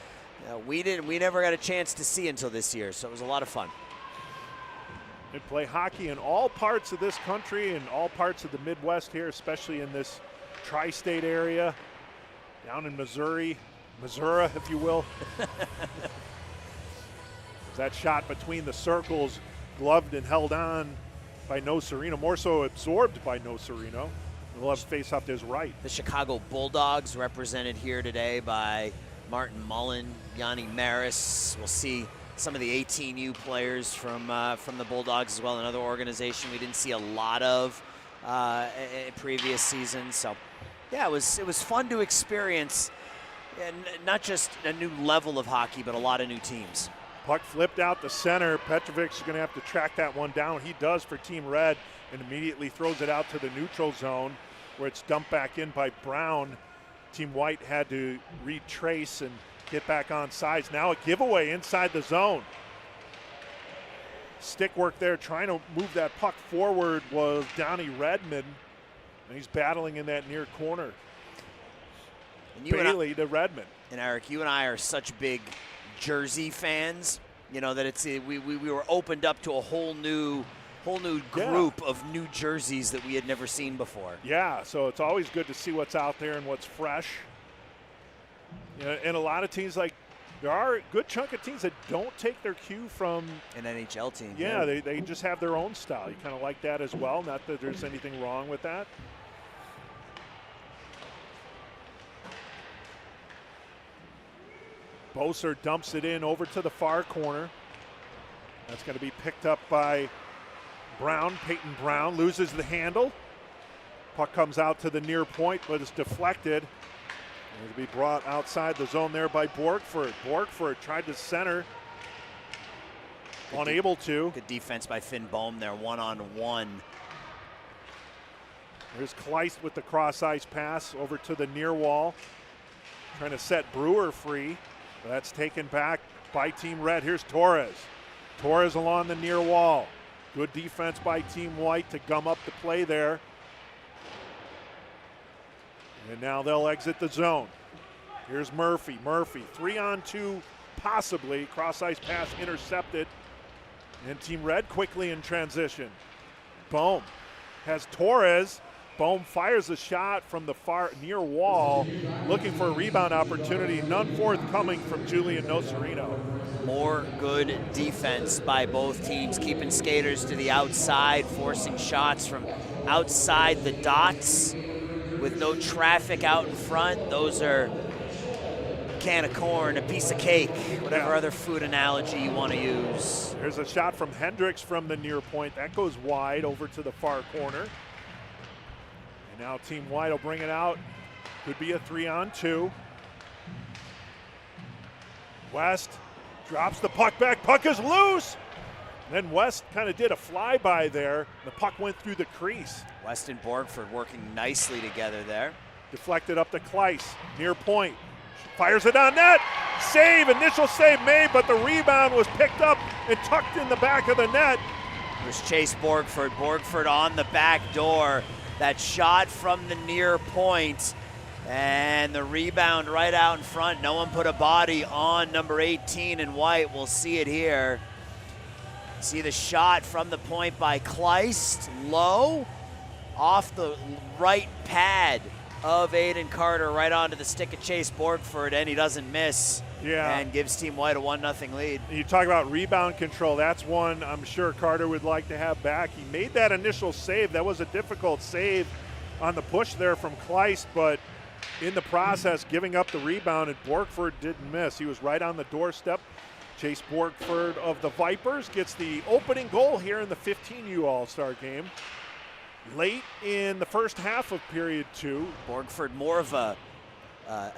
Speaker 1: We never got a chance to see until this year, so it was a lot of fun.
Speaker 2: They play hockey in all parts of this country and all parts of the Midwest here, especially in this tri-state area, down in Missouri, if you will. That shot between the circles, gloved and held on by No Sereno, more so absorbed by No Sereno. We'll have face off to his right.
Speaker 1: The Chicago Bulldogs represented here today by Martin Mullen, Yanni Maris. We'll see some of the 18U players from the Bulldogs as well, another organization we didn't see a lot of in previous seasons. So, yeah, it was fun to experience, and not just a new level of hockey, but a lot of new teams.
Speaker 2: Puck flipped out the center. Petrovic's going to have to track that one down. He does for Team Red and immediately throws it out to the neutral zone where it's dumped back in by Brown. Team White had to retrace and get back on sides. Now a giveaway inside the zone. Stick work there, trying to move that puck forward was Donnie Redmond, and he's battling in that near corner. And Bailey to Redmond.
Speaker 1: And Eric, you and I are such big Jersey fans, you know, that it's we were opened up to a whole new group of new jerseys that we had never seen before.
Speaker 2: Yeah, so it's always good to see what's out there and what's fresh. You know, and a lot of teams, like, there are a good chunk of teams that don't take their cue from
Speaker 1: an NHL team.
Speaker 2: Yeah, they just have their own style. You kind of like that as well. Not that there's anything wrong with that. Boser dumps it in over to the far corner. That's going to be picked up by Brown. Peyton Brown loses the handle. Puck comes out to the near point, but it's deflected. It'll be brought outside the zone there by Borgford. Borgford tried to center. Unable to.
Speaker 1: Good defense by Finn Bohm there, one-on-one.
Speaker 2: There's Kleist with the cross-ice pass over to the near wall. Trying to set Brewer free. That's taken back by Team Red. Here's Torres. Torres along the near wall. Good defense by Team White to gum up the play there. And now they'll exit the zone. Here's Murphy. Murphy, 3-on-2 possibly. Cross-ice pass intercepted. And Team Red quickly in transition. Bohm has Torres. Bohm fires a shot from the far near wall, looking for a rebound opportunity. None forthcoming from Julian No Sereno.
Speaker 1: More good defense by both teams, keeping skaters to the outside, forcing shots from outside the dots with no traffic out in front. Those are a can of corn, a piece of cake, whatever other food analogy you want to use.
Speaker 2: There's a shot from Hendricks from the near point. That goes wide over to the far corner. And now Team White will bring it out. Could be a 3-on-2. West drops the puck back. Puck is loose. Then West kind of did a flyby there. The puck went through the crease.
Speaker 1: West and Borgford working nicely together there.
Speaker 2: Deflected up to Kleist, near point. Fires it on net. Save, initial save made, but the rebound was picked up and tucked in the back of the net.
Speaker 1: There's Chase Borgford. Borgford on the back door. That shot from the near point, and the rebound right out in front. No one put a body on number 18 in White. We'll see it here. See the shot from the point by Kleist, low, off the right pad of Aiden Carter, right onto the stick of Chase Borgford, and he doesn't miss.
Speaker 2: Yeah.
Speaker 1: And gives Team White a 1-0 lead.
Speaker 2: You talk about rebound control. That's one I'm sure Carter would like to have back. He made that initial save. That was a difficult save on the push there from Kleist, but in the process, giving up the rebound, and Borgford didn't miss. He was right on the doorstep. Chase Borgford of the Vipers gets the opening goal here in the 15U All-Star game. Late in the first half of period 2.
Speaker 1: Borgford, more of a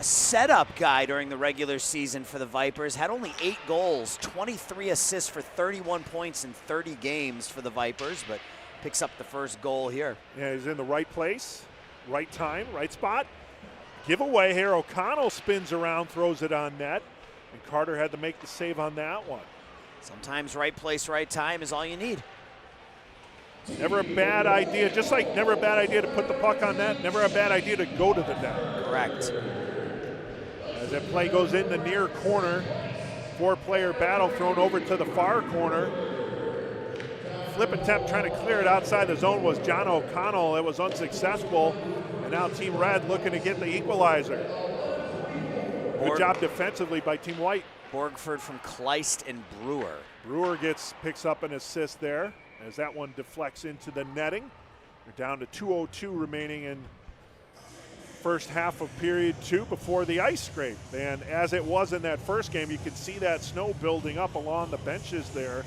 Speaker 1: setup guy during the regular season for the Vipers. Had only 8 goals, 23 assists for 31 points in 30 games for the Vipers, but picks up the first goal here.
Speaker 2: Yeah, he's in the right place, right time, right spot. Giveaway here. O'Connell spins around, throws it on net, and Carter had to make the save on that one.
Speaker 1: Sometimes right place, right time is all you need.
Speaker 2: Never a bad idea, just like never a bad idea to put the puck on net, never a bad idea to go to the net.
Speaker 1: Correct.
Speaker 2: As that play goes in the near corner, 4-player battle thrown over to the far corner. Flip attempt trying to clear it outside the zone was John O'Connell. It was unsuccessful, and now Team Red looking to get the equalizer. Good job defensively by Team White.
Speaker 1: Borgford from Kleist and Brewer.
Speaker 2: Brewer picks up an assist there as that one deflects into the netting. We're down to 2:02 remaining in first half of period 2 before the ice scrape. And as it was in that first game, you can see that snow building up along the benches there.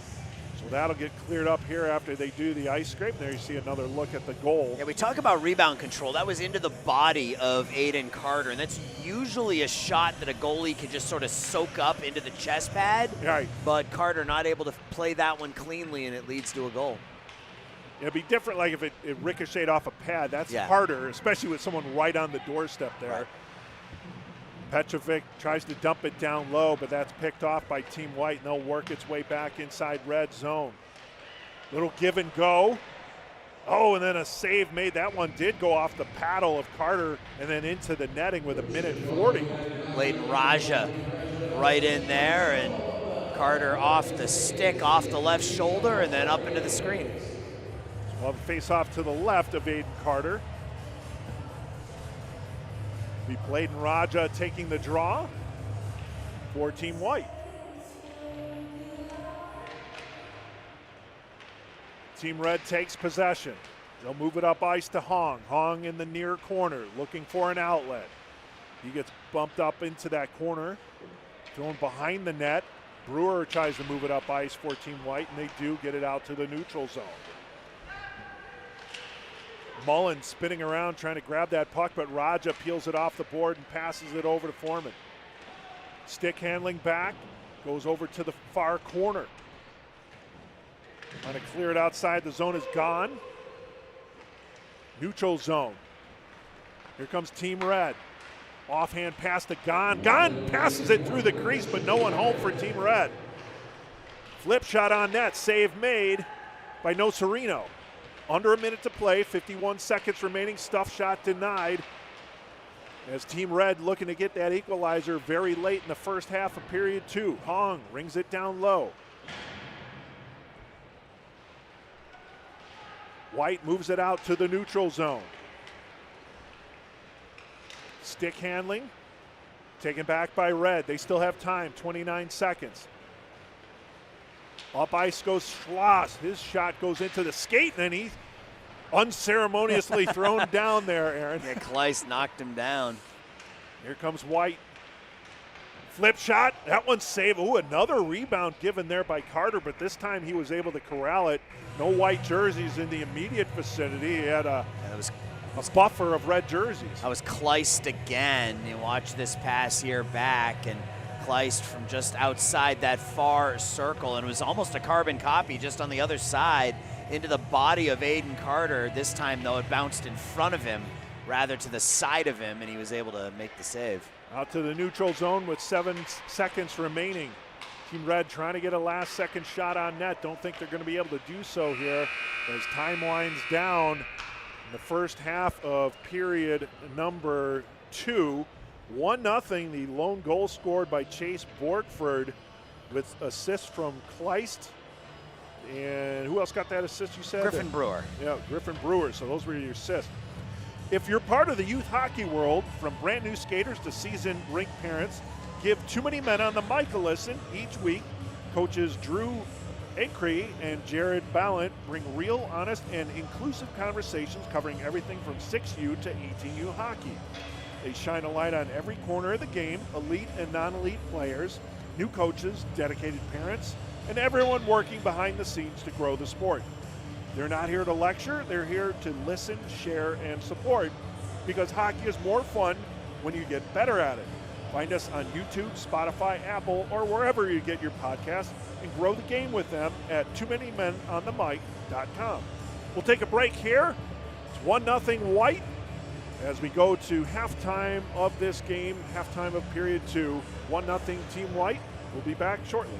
Speaker 2: So that'll get cleared up here after they do the ice scrape. There you see another look at the goal.
Speaker 1: Yeah, we talk about rebound control. That was into the body of Aiden Carter, and that's usually a shot that a goalie can just sort of soak up into the chest pad.
Speaker 2: Right.
Speaker 1: But Carter not able to play that one cleanly, and it leads to a goal.
Speaker 2: It'd be different like if it ricocheted off a pad. That's
Speaker 1: Yeah.
Speaker 2: harder, especially with someone right on the doorstep there.
Speaker 1: Right.
Speaker 2: Petrovic tries to dump it down low, but that's picked off by Team White, and they'll work its way back inside red zone. Little give and go. Oh, and then a save made. That one did go off the paddle of Carter and then into the netting with 1:40.
Speaker 1: Layden Raja right in there, and Carter off the stick, off the left shoulder, and then up into the screen.
Speaker 2: Well, the face off to the left of Aiden Carter. Be Layden Raja taking the draw for Team White. Team Red takes possession. They'll move it up ice to Hong. Hong in the near corner looking for an outlet. He gets bumped up into that corner, thrown behind the net. Brewer tries to move it up ice for Team White, and they do get it out to the neutral zone. Mullen spinning around trying to grab that puck, but Raja peels it off the board and passes it over to Foreman. Stick handling back, goes over to the far corner. Trying to clear it outside, the zone is gone. Neutral zone. Here comes Team Red. Offhand pass to Gon. Gon passes it through the crease, but no one home for Team Red. Flip shot on net, save made by Nocerino. Under a minute to play, 51 seconds remaining, stuff shot denied. As Team Red looking to get that equalizer very late in the first half of period 2. Hong rings it down low. White moves it out to the neutral zone. Stick handling, taken back by Red. They still have time, 29 seconds. Up ice goes Schloss. His shot goes into the skate, and then he's unceremoniously thrown down there, Aaron.
Speaker 1: Yeah, Kleist knocked him down.
Speaker 2: Here comes White. Flip shot. That one's saved. Ooh, another rebound given there by Carter, but this time he was able to corral it. No white jerseys in the immediate vicinity. He had a buffer of red jerseys.
Speaker 1: That was Kleist again. You watch this pass here back, and Kleist from just outside that far circle, and it was almost a carbon copy just on the other side into the body of Aiden Carter. This time, though, it bounced in front of him rather to the side of him, and he was able to make the save.
Speaker 2: Out to the neutral zone with 7 seconds remaining. Team Red trying to get a last-second shot on net. Don't think they're going to be able to do so here as time winds down in the first half of period number 2. 1-0, the lone goal scored by Chase Borgford with assists from Kleist and who else got that assist you said?
Speaker 1: Griffin Brewer.
Speaker 2: Yeah, Griffin Brewer. So those were your assists. If you're part of the youth hockey world, from brand new skaters to seasoned rink parents, give Too Many Men on the Mic a listen each week. Coaches Drew Acree and Jared Ballant bring real, honest, and inclusive conversations covering everything from 6U to 18U hockey. They shine a light on every corner of the game, elite and non-elite players, new coaches, dedicated parents, and everyone working behind the scenes to grow the sport. They're not here to lecture, they're here to listen, share, and support, because hockey is more fun when you get better at it. Find us on YouTube, Spotify, Apple, or wherever you get your podcasts, and grow the game with them at TooManyMenOnTheMic.com. We'll take a break here. It's 1-0 White as we go to halftime of this game, halftime of period 2. 1-0 Team White. We'll be back shortly.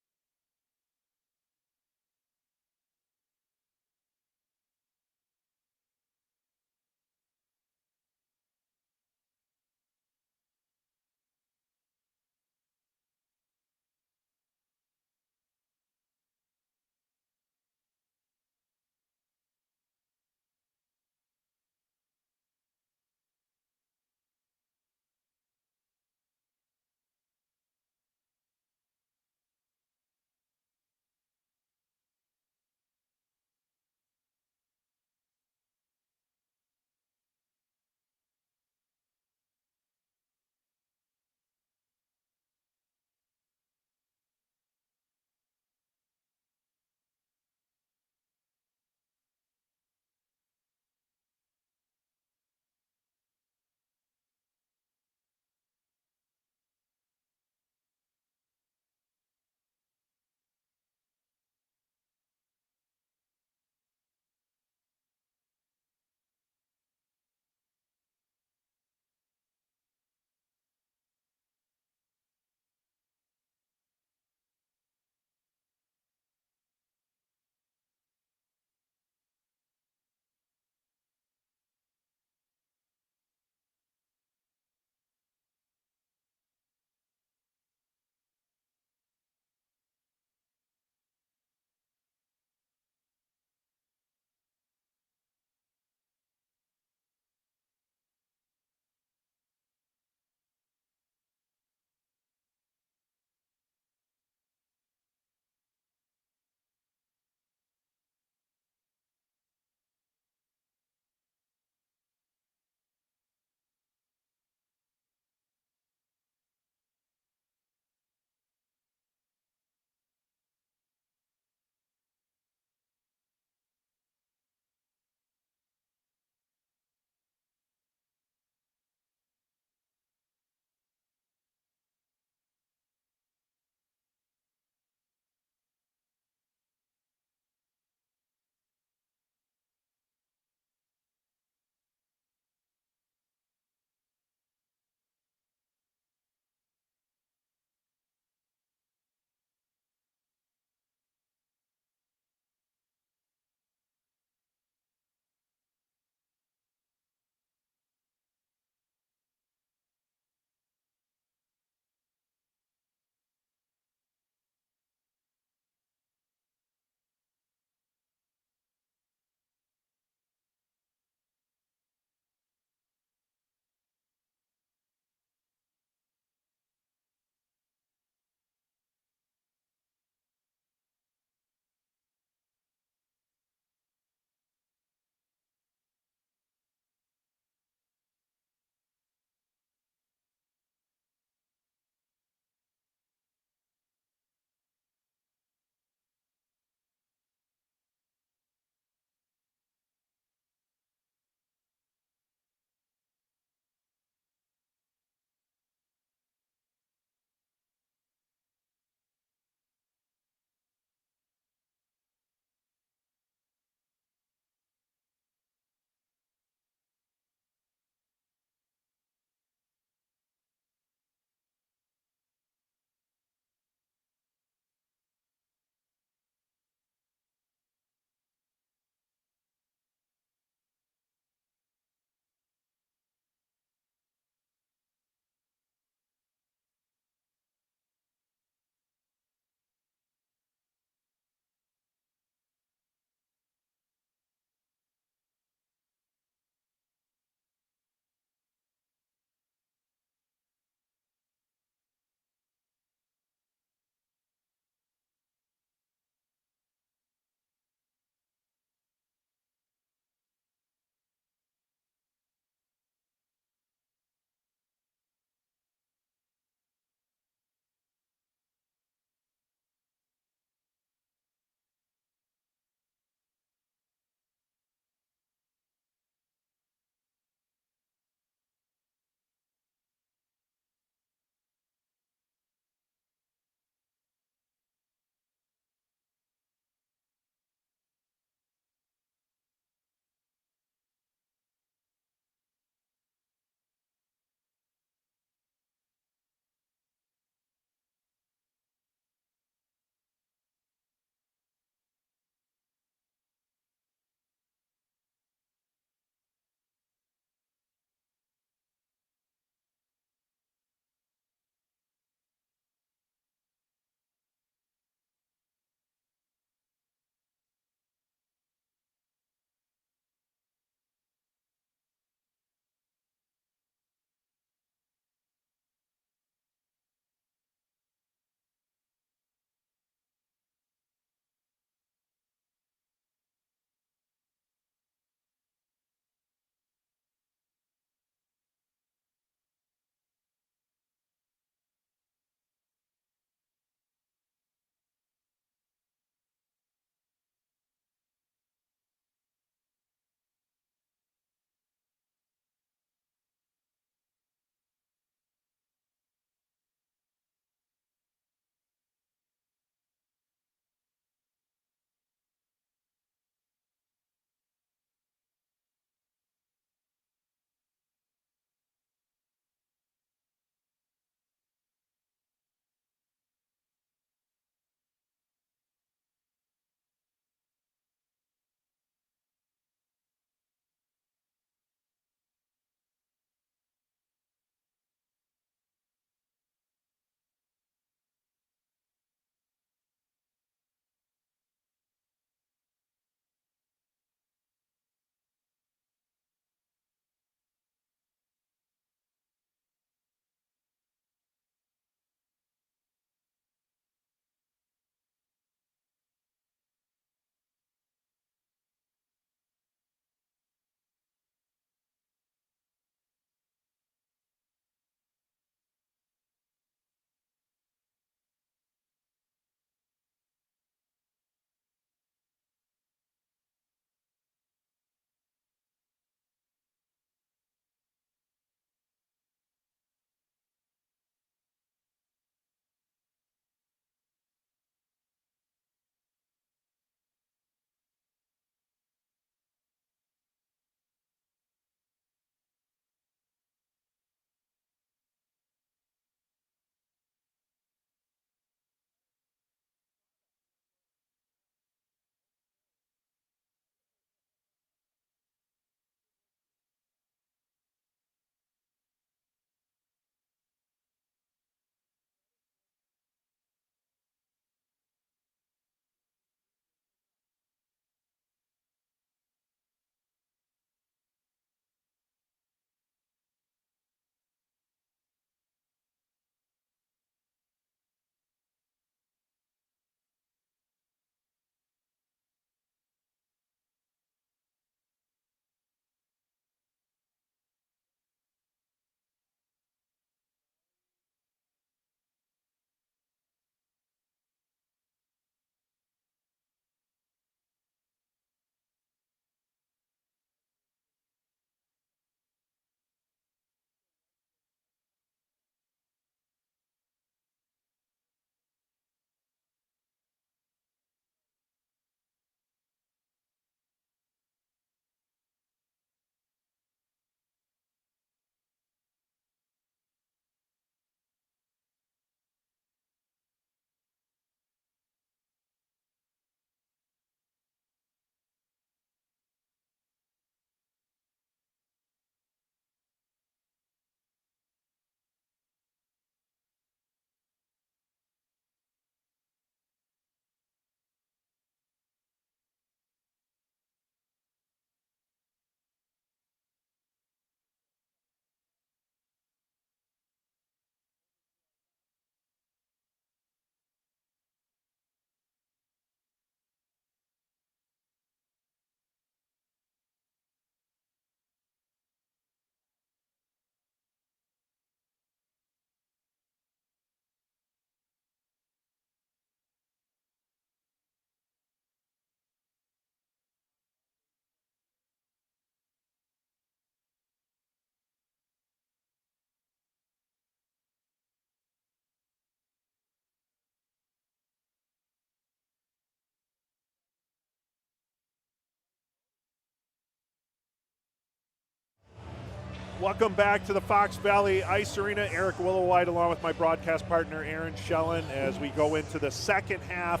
Speaker 2: Welcome back to the Fox Valley Ice Arena. Eric Willowhite along with my broadcast partner Aaron Schellen as we go into the second half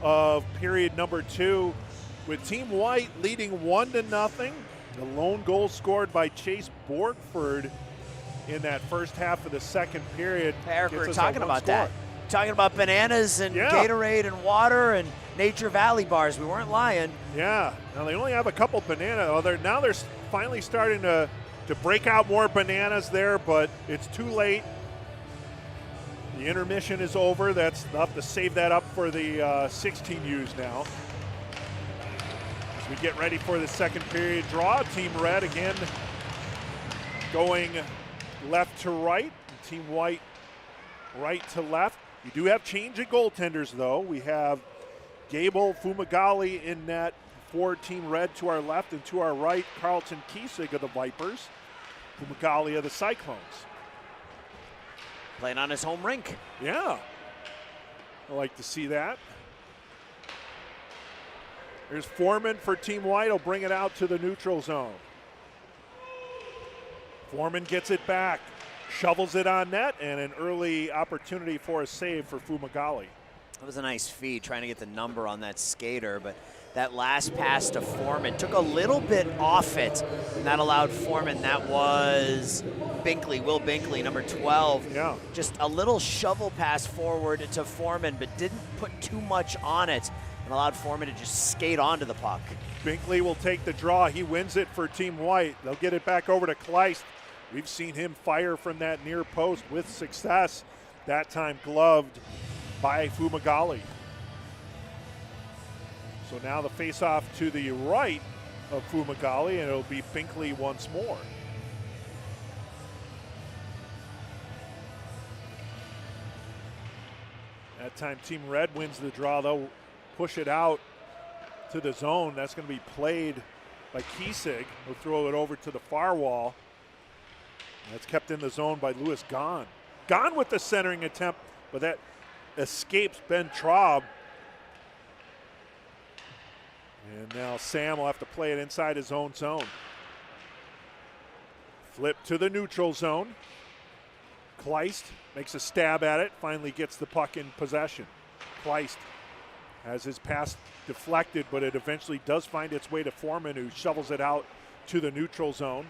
Speaker 2: of period number 2 with Team White leading 1-0. The lone goal scored by Chase Borgford in that first half of the second period.
Speaker 1: Eric, we were talking about that. Talking about bananas and Gatorade and water and Nature Valley bars. We weren't lying.
Speaker 2: Yeah. Now they only have a couple bananas. Now they're finally starting to break out more bananas there, but it's too late. The intermission is over. They'll have to save that up for the 16Us now. As we get ready for the second period draw, Team Red again going left to right, Team White right to left. We do have change of goaltenders though. We have Gable Fumagalli in net for Team Red to our left, and to our right, Carlton Kiesig of the Vipers, Fumagalli of the Cyclones.
Speaker 1: Playing on his home rink.
Speaker 2: Yeah, I like to see that. There's Foreman for Team White. He'll bring it out to the neutral zone. Foreman gets it back, shovels it on net, and an early opportunity for a save for Fumagalli.
Speaker 1: That was a nice feed, trying to get the number on that skater, but that last pass to Foreman took a little bit off it, and that allowed Foreman. That was Binkley, Will Binkley, number 12.
Speaker 2: Yeah.
Speaker 1: Just a little shovel pass forward to Foreman, but didn't put too much on it, and allowed Foreman to just skate onto the puck.
Speaker 2: Binkley will take the draw. He wins it for Team White. They'll get it back over to Kleist. We've seen him fire from that near post with success, that time gloved by Fumagalli. So now the face-off to the right of Fumagalli, and it'll be Binkley once more. That time Team Red wins the draw. They'll push it out to the zone. That's going to be played by Kiesig. He'll throw it over to the far wall. That's kept in the zone by Lewis Gahn. Gahn with the centering attempt, but that escapes Ben Traub. And now Sam will have to play it inside his own zone. Flip to the neutral zone. Kleist makes a stab at it, finally gets the puck in possession. Kleist has his pass deflected, but it eventually does find its way to Foreman, who shovels it out to the neutral zone.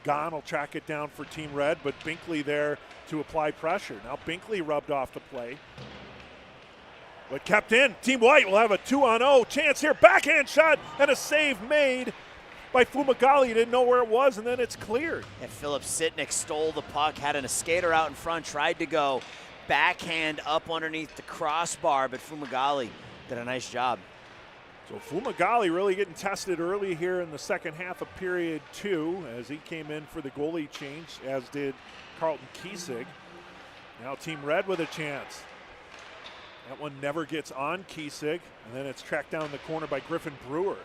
Speaker 2: Gahn will track it down for Team Red, but Binkley there to apply pressure. Now Binkley rubbed off the play, but kept in. Team White will have a 2-on-0 chance here. Backhand shot and a save made by Fumagalli. Didn't know where it was, and then it's cleared.
Speaker 1: And Philip Sitnik stole the puck, had a skater out in front, tried to go backhand up underneath the crossbar, but Fumagalli did a nice job.
Speaker 2: So Fumagalli really getting tested early here in the second half of period 2 as he came in for the goalie change, as did Carlton Kiesig. Now Team Red with a chance. That one never gets on Kiesig, and then it's tracked down the corner by Griffin Brewer.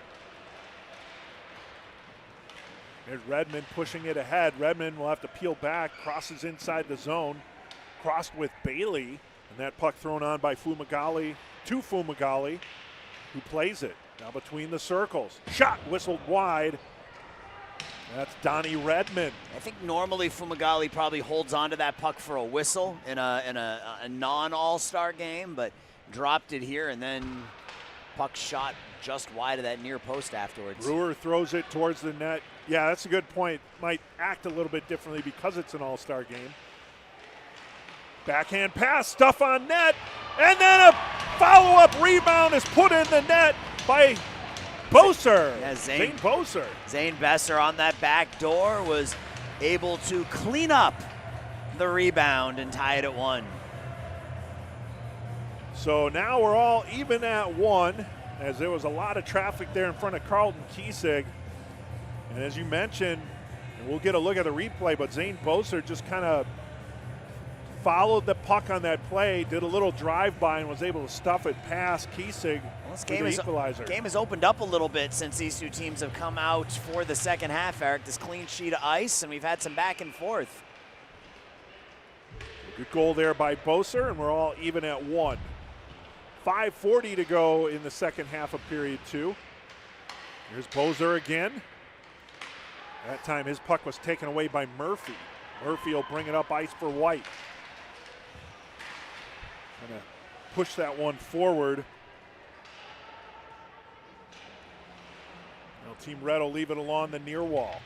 Speaker 2: There's Redmond pushing it ahead. Redmond will have to peel back, crosses inside the zone, crossed with Bailey, and that puck thrown on by Fumagalli to Fumagalli, who plays it. Now between the circles. Shot whistled wide. That's Donnie Redmond.
Speaker 1: I think normally Fumagalli probably holds onto that puck for a whistle in a non-all-star game, but dropped it here, and then puck shot just wide of that near post afterwards.
Speaker 2: Brewer throws it towards the net. Yeah, that's a good point. Might act a little bit differently because it's an all-star game. Backhand pass, stuff on net, and then a follow-up rebound is put in the net by Boser.
Speaker 1: Yeah,
Speaker 2: Zane Boser.
Speaker 1: Zane Besser on that back door was able to clean up the rebound and tie it at 1.
Speaker 2: So now we're all even at 1, as there was a lot of traffic there in front of Carlton Kiesig. And as you mentioned, and we'll get a look at the replay, but Zane Boser just kind of followed the puck on that play, did a little drive-by, and was able to stuff it past Kiesig.
Speaker 1: Well, this game has opened up a little bit since these two teams have come out for the second half, Eric. This clean sheet of ice, and we've had some back and forth.
Speaker 2: Good goal there by Boser, and we're all even at 1. 5:40 to go in the second half of period 2. Here's Boser again. That time his puck was taken away by Murphy. Murphy will bring it up ice for White. Gonna push that one forward. Now Team Red will leave it along the near wall.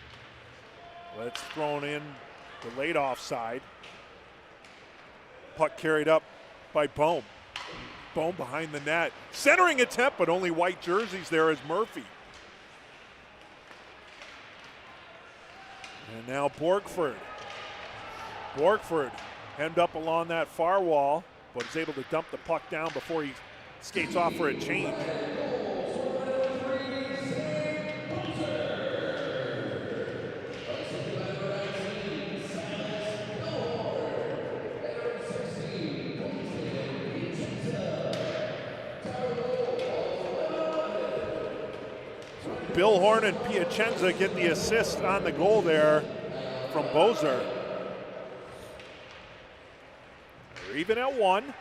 Speaker 2: It's thrown in the laid off side. Puck carried up by Bohm. Bohm behind the net. Centering attempt, but only white jerseys there is Murphy. And now Borgford. Borgford hemmed up along that far wall, but is able to dump the puck down before he skates off for a change. Bill Horn and Piacenza get the assist on the goal there from Bozer. They're even at 1.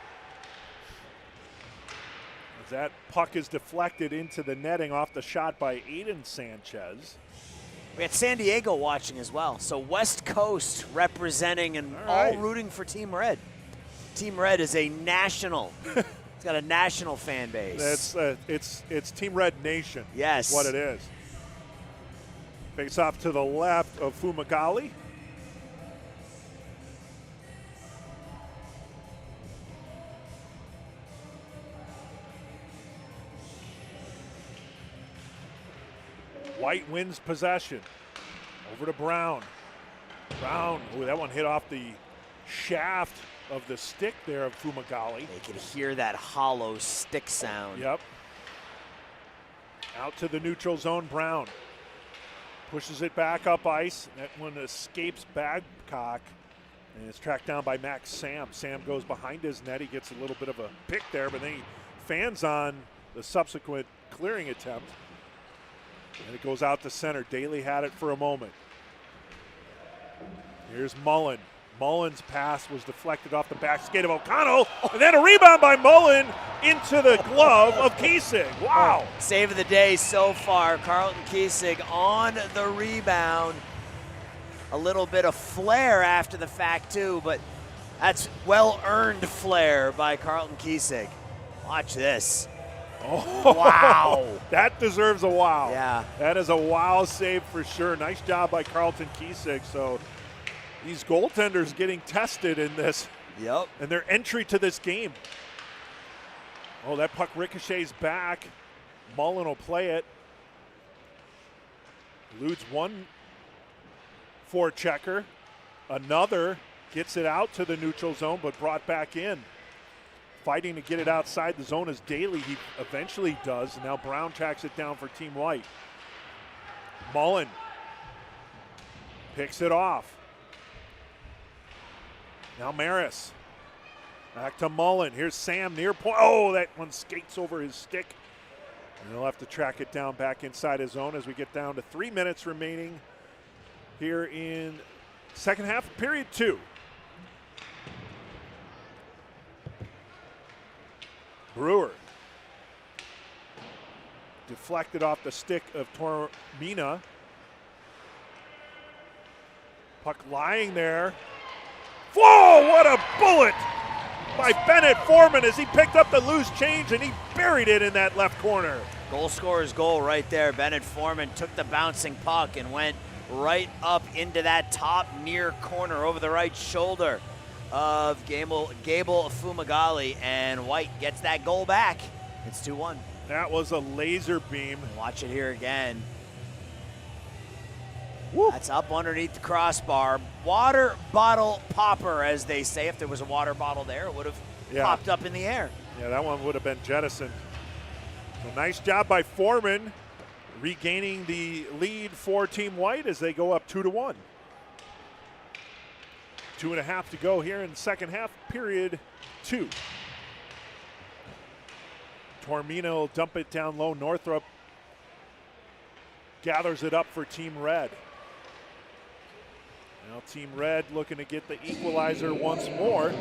Speaker 2: As that puck is deflected into the netting off the shot by Aiden Sanchez.
Speaker 1: We got San Diego watching as well. So West Coast representing and all rooting for Team Red. Team Red is a national. It's got a national fan base.
Speaker 2: It's Team Red Nation.
Speaker 1: Yes.
Speaker 2: What it is. Face off to the left of Fumagalli. White wins possession. Over to Brown. Brown, ooh, that one hit off the shaft of the stick there of Fumagalli.
Speaker 1: They can hear that hollow stick sound.
Speaker 2: Yep. Out to the neutral zone, Brown. Pushes it back up ice. That one escapes Babcock and is tracked down by Max Sam. Sam goes behind his net. He gets a little bit of a pick there, but then he fans on the subsequent clearing attempt. And it goes out to center. Daly had it for a moment. Here's Mullen. Mullen's pass was deflected off the back skate of O'Connell, and then a rebound by Mullen into the glove of Kiesig. Wow.
Speaker 1: Save of the day so far. Carlton Kiesig on the rebound. A little bit of flair after the fact too, but that's well-earned flair by Carlton Kiesig. Watch this.
Speaker 2: Oh,
Speaker 1: wow.
Speaker 2: That deserves a wow.
Speaker 1: Yeah.
Speaker 2: That is a wow save for sure. Nice job by Carlton Kiesig. So these goaltenders getting tested in this.
Speaker 1: Yep.
Speaker 2: And their entry to this game. Oh, that puck ricochets back. Mullen will play it. Eludes one forechecker. Another gets it out to the neutral zone, but brought back in. Fighting to get it outside the zone is Daly. He eventually does. And now Brown tracks it down for Team White. Mullen picks it off. Now Maris. Back to Mullen. Here's Sam near point. Oh, that one skates over his stick. And he'll have to track it down back inside his zone as we get down to 3 minutes remaining here in second half of period 2. Brewer. Deflected off the stick of Tormina. Puck lying there. Whoa, what a bullet by Bennett Foreman as he picked up the loose change and he buried it in that left corner.
Speaker 1: Goal scorer's goal right there. Bennett Foreman took the bouncing puck and went right up into that top near corner over the right shoulder of Gable Fumagalli, and White gets that goal back. It's 2-1.
Speaker 2: That was a laser beam.
Speaker 1: Watch it here again.
Speaker 2: Woo.
Speaker 1: That's up underneath the crossbar. Water bottle popper, as they say. If there was a water bottle there, it would have popped up in the air.
Speaker 2: Yeah, that one would have been jettisoned. So nice job by Foreman, regaining the lead for Team White as they go up 2-1. 2.5 to go here in second half, period 2. Tormina will dump it down low. Northrop gathers it up for Team Red. Now Team Red looking to get the equalizer once more.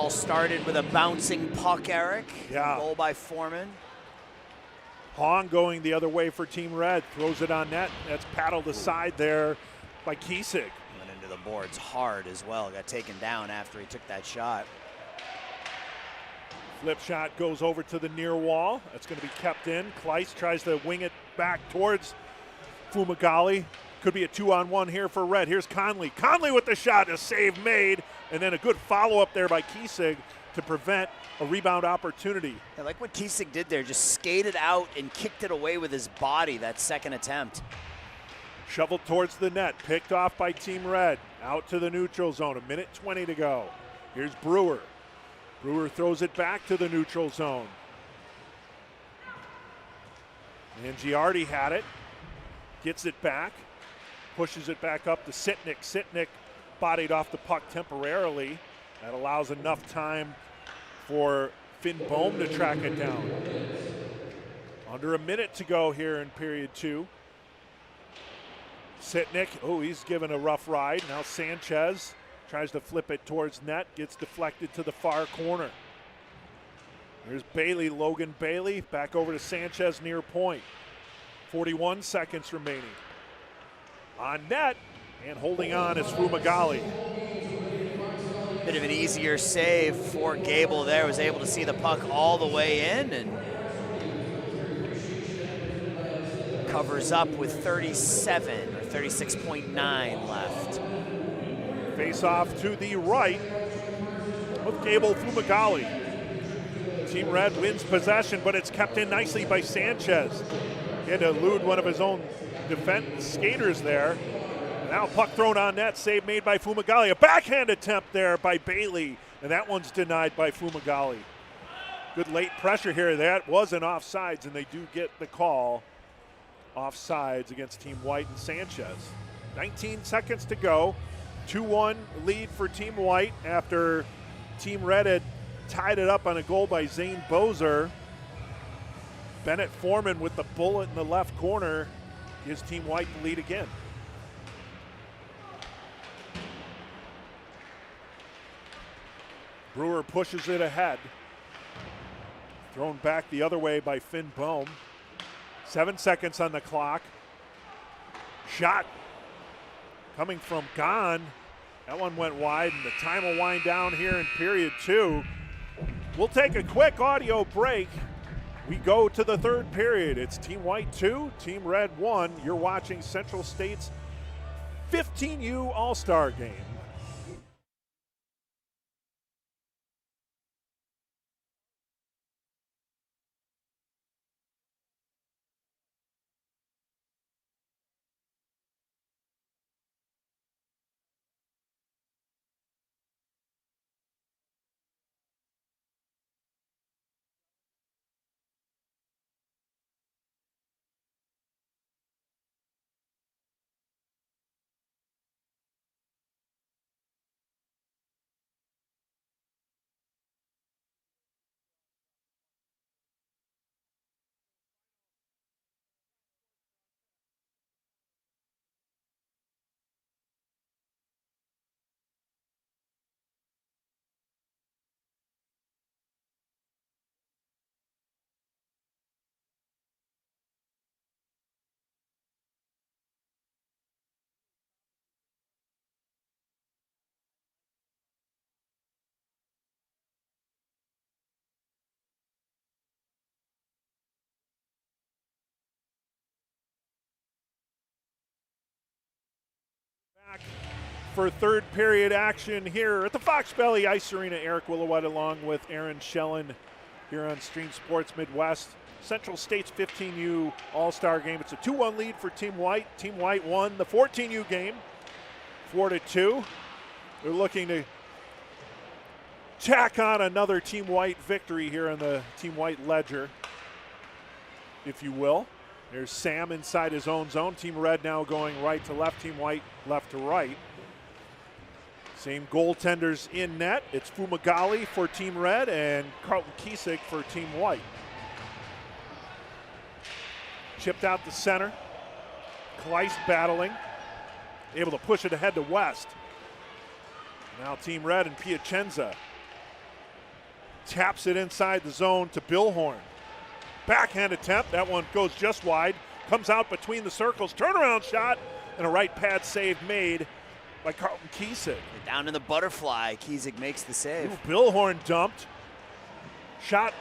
Speaker 1: all started with a bouncing puck, Eric.
Speaker 2: Yeah.
Speaker 1: Goal by Foreman.
Speaker 2: Hong going the other way for Team Red, throws it on net. That's paddled aside there by Kiesig.
Speaker 1: Went into the boards hard as well. Got taken down after he took that shot.
Speaker 2: Flip shot goes over to the near wall. That's going to be kept in. Kleiss tries to wing it back towards Fumagalli. Could be a 2-on-1 here for Red. Here's Conley. Conley with the shot, a save made, and then a good follow-up there by Kiesig to prevent a rebound opportunity.
Speaker 1: I like what Kiesig did there, just skated out and kicked it away with his body, that second attempt.
Speaker 2: Shoveled towards the net, picked off by Team Red. Out to the neutral zone, 1:20 to go. Here's Brewer. Brewer throws it back to the neutral zone. And Giardi had it, gets it back, pushes it back up to Sitnik. Sitnik bodied off the puck temporarily. That allows enough time for Finn Bohm to track it down. Under a minute to go here in period 2. Sitnik, oh, he's given a rough ride. Now Sanchez tries to flip it towards net, gets deflected to the far corner. There's Bailey, Logan Bailey, back over to Sanchez near point. 41 seconds remaining. On net, and holding on is Fumagalli.
Speaker 1: Bit of an easier save for Gable there, was able to see the puck all the way in and covers up with 37 or 36.9 left.
Speaker 2: Face off to the right of Gable Fumagalli. Team Red wins possession, but it's kept in nicely by Sanchez. He had to elude one of his own defense skaters there. Now puck thrown on net, save made by Fumagalli. A backhand attempt there by Bailey, and that one's denied by Fumagalli. Good late pressure here. That was an offsides, and they do get the call. Offsides against Team White and Sanchez. 19 seconds to go. 2-1 lead for Team White after Team Red had tied it up on a goal by Zane Bozer. Bennett Foreman with the bullet in the left corner gives Team White the lead again. Brewer pushes it ahead. Thrown back the other way by Finn Bohm. 7 seconds on the clock. Shot coming from Gahn. That one went wide, and the time will wind down here in period 2. We'll take a quick audio break. We go to the third period. It's Team White 2, Team Red 1. You're watching Central State's 15U All-Star Game. Back for third period action here at the Fox Valley Ice Arena. Eric Willowite along with Aaron Schellen here on Stream Sports Midwest. Central State's 15U All-Star Game. It's a 2-1 lead for Team White. Team White won the 14U game 4-2. They're looking to tack on another Team White victory here on the Team White ledger, if you will. There's Sam inside his own zone. Team Red now going right to left. Team White left to right. Same goaltenders in net. It's Fumagalli for Team Red and Carlton Kiesig for Team White. Chipped out the center. Kleiss battling. Able to push it ahead to West. Now Team Red and Piacenza. Taps it inside the zone to Billhorn. Backhand attempt, that one goes just wide. Comes out between the circles, turnaround shot, and a right pad save made by Carlton Kiesig.
Speaker 1: Down in the butterfly, Kiesig makes the save.
Speaker 2: Ooh, Billhorn dumped. Shot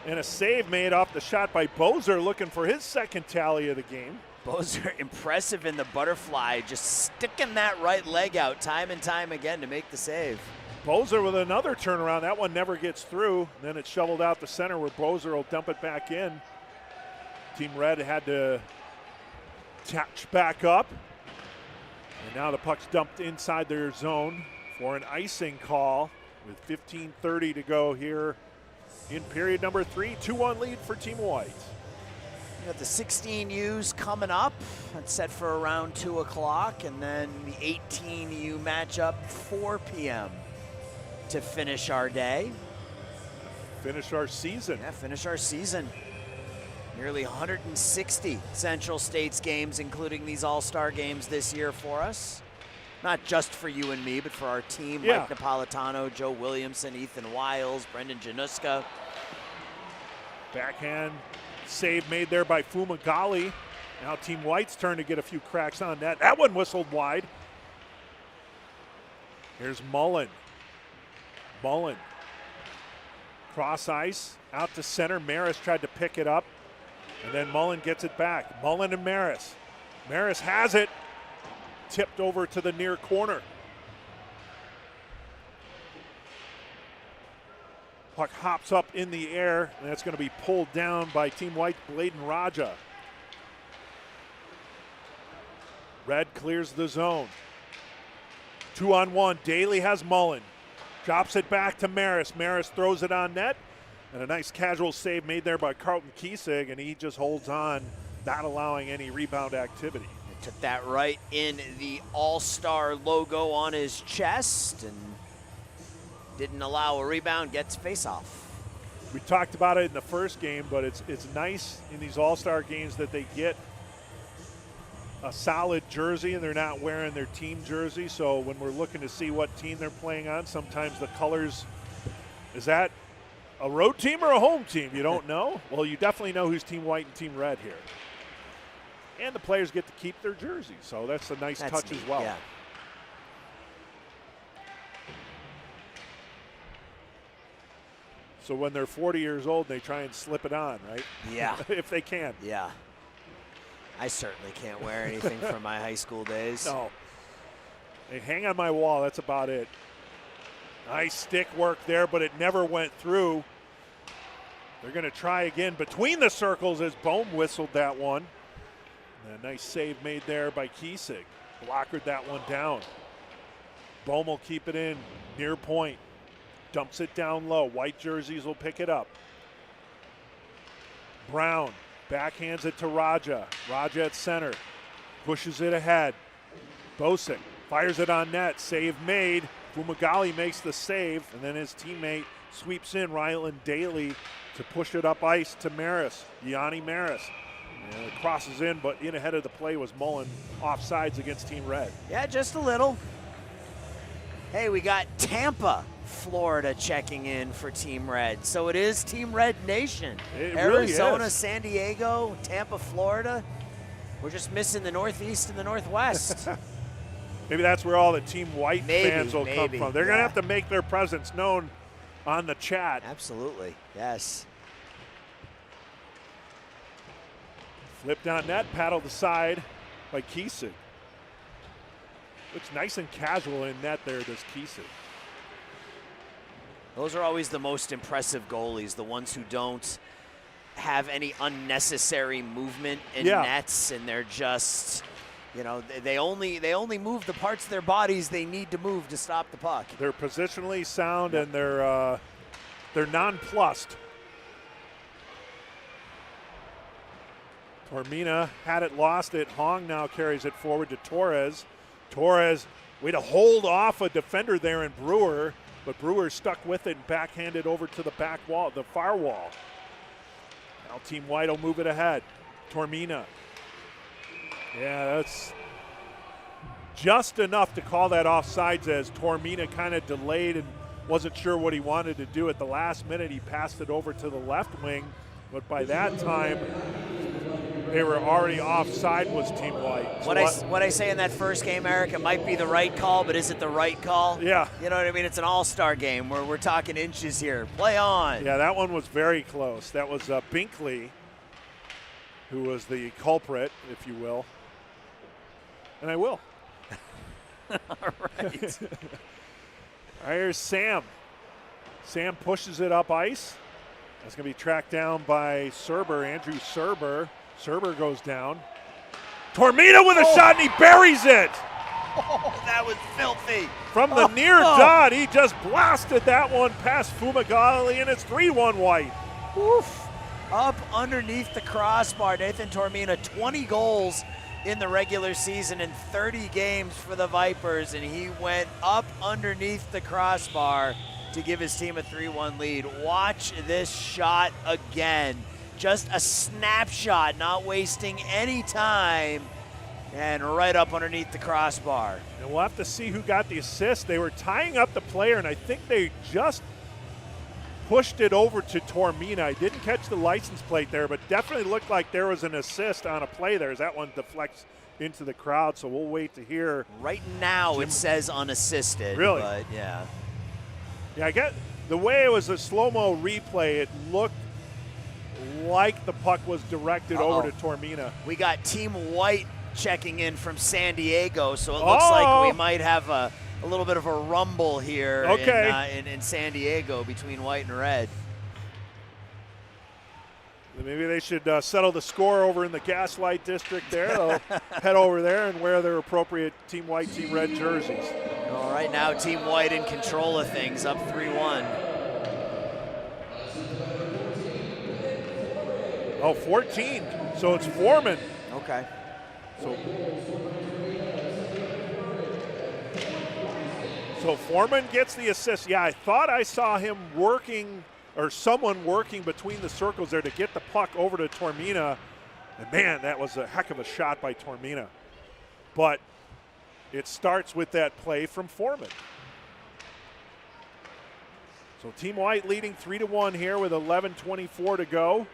Speaker 2: and a save made off the shot by Bozer, looking for his second tally of the game.
Speaker 1: Bozer impressive in the butterfly, just sticking that right leg out time and time again to make the save.
Speaker 2: Bozer with another turnaround. That one never gets through. Then it's shoveled out the center where Bozer will dump it back in. Team Red had to catch back up. And now the puck's dumped inside their zone for an icing call with 15:30 to go here in period number 3. 2-1 lead for Team White.
Speaker 1: We got the 16Us coming up. That's set for around 2 o'clock. And then the 18U matchup, 4 p.m. to finish our day.
Speaker 2: Finish our season.
Speaker 1: Yeah, finish our season. Nearly 160 Central States games, including these all-star games this year for us. Not just for you and me, but for our team.
Speaker 2: Yeah.
Speaker 1: Mike Napolitano, Joe Williamson, Ethan Wiles, Brendan Januska.
Speaker 2: Backhand save made there by Fumagalli. Now Team White's turn to get a few cracks on that. That one whistled wide. Here's Mullen. Mullen. Cross ice, out to center. Maris tried to pick it up. And then Mullen gets it back. Mullen and Maris. Maris has it. Tipped over to the near corner. Puck hops up in the air, and that's going to be pulled down by Team White, Bladen Raja. Red clears the zone. 2-on-1. Daly has Mullen. Drops it back to Maris. Maris throws it on net. And a nice casual save made there by Carlton Kiesig, and he just holds on, not allowing any rebound activity.
Speaker 1: He took that right in the All-Star logo on his chest and didn't allow a rebound, gets face-off.
Speaker 2: We talked about it in the first game, but it's nice in these All-Star games that they get a solid jersey and they're not wearing their team jersey. So when we're looking to see what team they're playing on, sometimes the colors, is that a road team or a home team? You don't know? Well, you definitely know who's Team White and Team Red here. And the players get to keep their jerseys, so that's a nice touch
Speaker 1: neat,
Speaker 2: as well.
Speaker 1: Yeah.
Speaker 2: So when they're 40 years old, they try and slip it on, right?
Speaker 1: Yeah.
Speaker 2: If they can.
Speaker 1: Yeah. I certainly can't wear anything from my high school days.
Speaker 2: No. They hang on my wall, that's about it. Nice stick work there, but it never went through. They're going to try again between the circles as Bohm whistled that one. And a nice save made there by Kiesig. Blockered that one down. Bohm will keep it in near point. Dumps it down low. White jerseys will pick it up. Brown backhands it to Raja. Raja at center. Pushes it ahead. Bosick fires it on net. Save made. Fumagalli makes the save, and then his teammate sweeps in Rylan Daly to push it up ice to Maris. Yanni Maris. And it crosses in, but in ahead of the play was Mullen, offsides against Team Red.
Speaker 1: Yeah, just a little. Hey, we got Tampa, Florida checking in for Team Red. So it is Team Red Nation.
Speaker 2: It
Speaker 1: Arizona,
Speaker 2: really is.
Speaker 1: San Diego, Tampa, Florida. We're just missing the Northeast and the Northwest.
Speaker 2: Maybe that's where all the Team White fans will come from. They're going to have to make their presence known on the chat.
Speaker 1: Absolutely, yes.
Speaker 2: Flipped on net, paddled aside by Kiesig. Looks nice and casual in net there, does Kiesig.
Speaker 1: Those are always the most impressive goalies, the ones who don't have any unnecessary movement in nets, and they're just, you know, they only move the parts of their bodies they need to move to stop the puck.
Speaker 2: They're positionally sound, and they're nonplussed. Tormina had it, lost it. Hong now carries it forward to Torres. Torres, way to hold off a defender there in Brewer, but Brewer stuck with it and backhanded over to the back wall, the far wall. Now Team White will move it ahead. Tormina. Yeah, that's just enough to call that offsides as Tormina kind of delayed and wasn't sure what he wanted to do at the last minute. He passed it over to the left wing, but by that time, they were already offside, was Team White. So
Speaker 1: what I say in that first game, Eric, it might be the right call, but is it the right call?
Speaker 2: Yeah.
Speaker 1: You know what I mean? It's an all-star game where we're talking inches here. Play on.
Speaker 2: Yeah, that one was very close. That was Binkley, who was the culprit, if you will. And I will.
Speaker 1: All right.
Speaker 2: Here's Sam. Sam pushes it up ice. That's going to be tracked down by Serber, Andrew Serber. Serber goes down. Tormina with a shot, and he buries it.
Speaker 1: Oh, that was filthy.
Speaker 2: From the near dot, he just blasted that one past Fumagalli, and it's 3-1 White.
Speaker 1: Oof. Up underneath the crossbar. Nathan Tormina, 20 goals in the regular season in 30 games for the Vipers, and he went up underneath the crossbar to give his team a 3-1 lead. Watch this shot again. Just a snapshot, not wasting any time, and right up underneath the crossbar.
Speaker 2: And we'll have to see who got the assist. They were tying up the player, and I think they just pushed it over to Tormina. I didn't catch the license plate there, but definitely looked like there was an assist on a play there as that one deflects into the crowd, so we'll wait to hear.
Speaker 1: Right now it says unassisted.
Speaker 2: Really?
Speaker 1: But yeah.
Speaker 2: Yeah, I get the way it was a slow-mo replay, it looked like the puck was directed over to Tormina.
Speaker 1: We got Team White checking in from San Diego, so it looks like we might have a little bit of a rumble here in San Diego between White and Red.
Speaker 2: Maybe they should settle the score over in the Gaslight District there. They'll head over there and wear their appropriate Team White, Team Red jerseys.
Speaker 1: Well, right now, Team White in control of things, up 3-1.
Speaker 2: Oh, 14. So it's Foreman.
Speaker 1: Okay.
Speaker 2: So Foreman gets the assist. Yeah, I thought I saw him working, or someone working between the circles there to get the puck over to Tormina. And man, that was a heck of a shot by Tormina. But it starts with that play from Foreman. So Team White leading 3-1 here with 11:24 to go.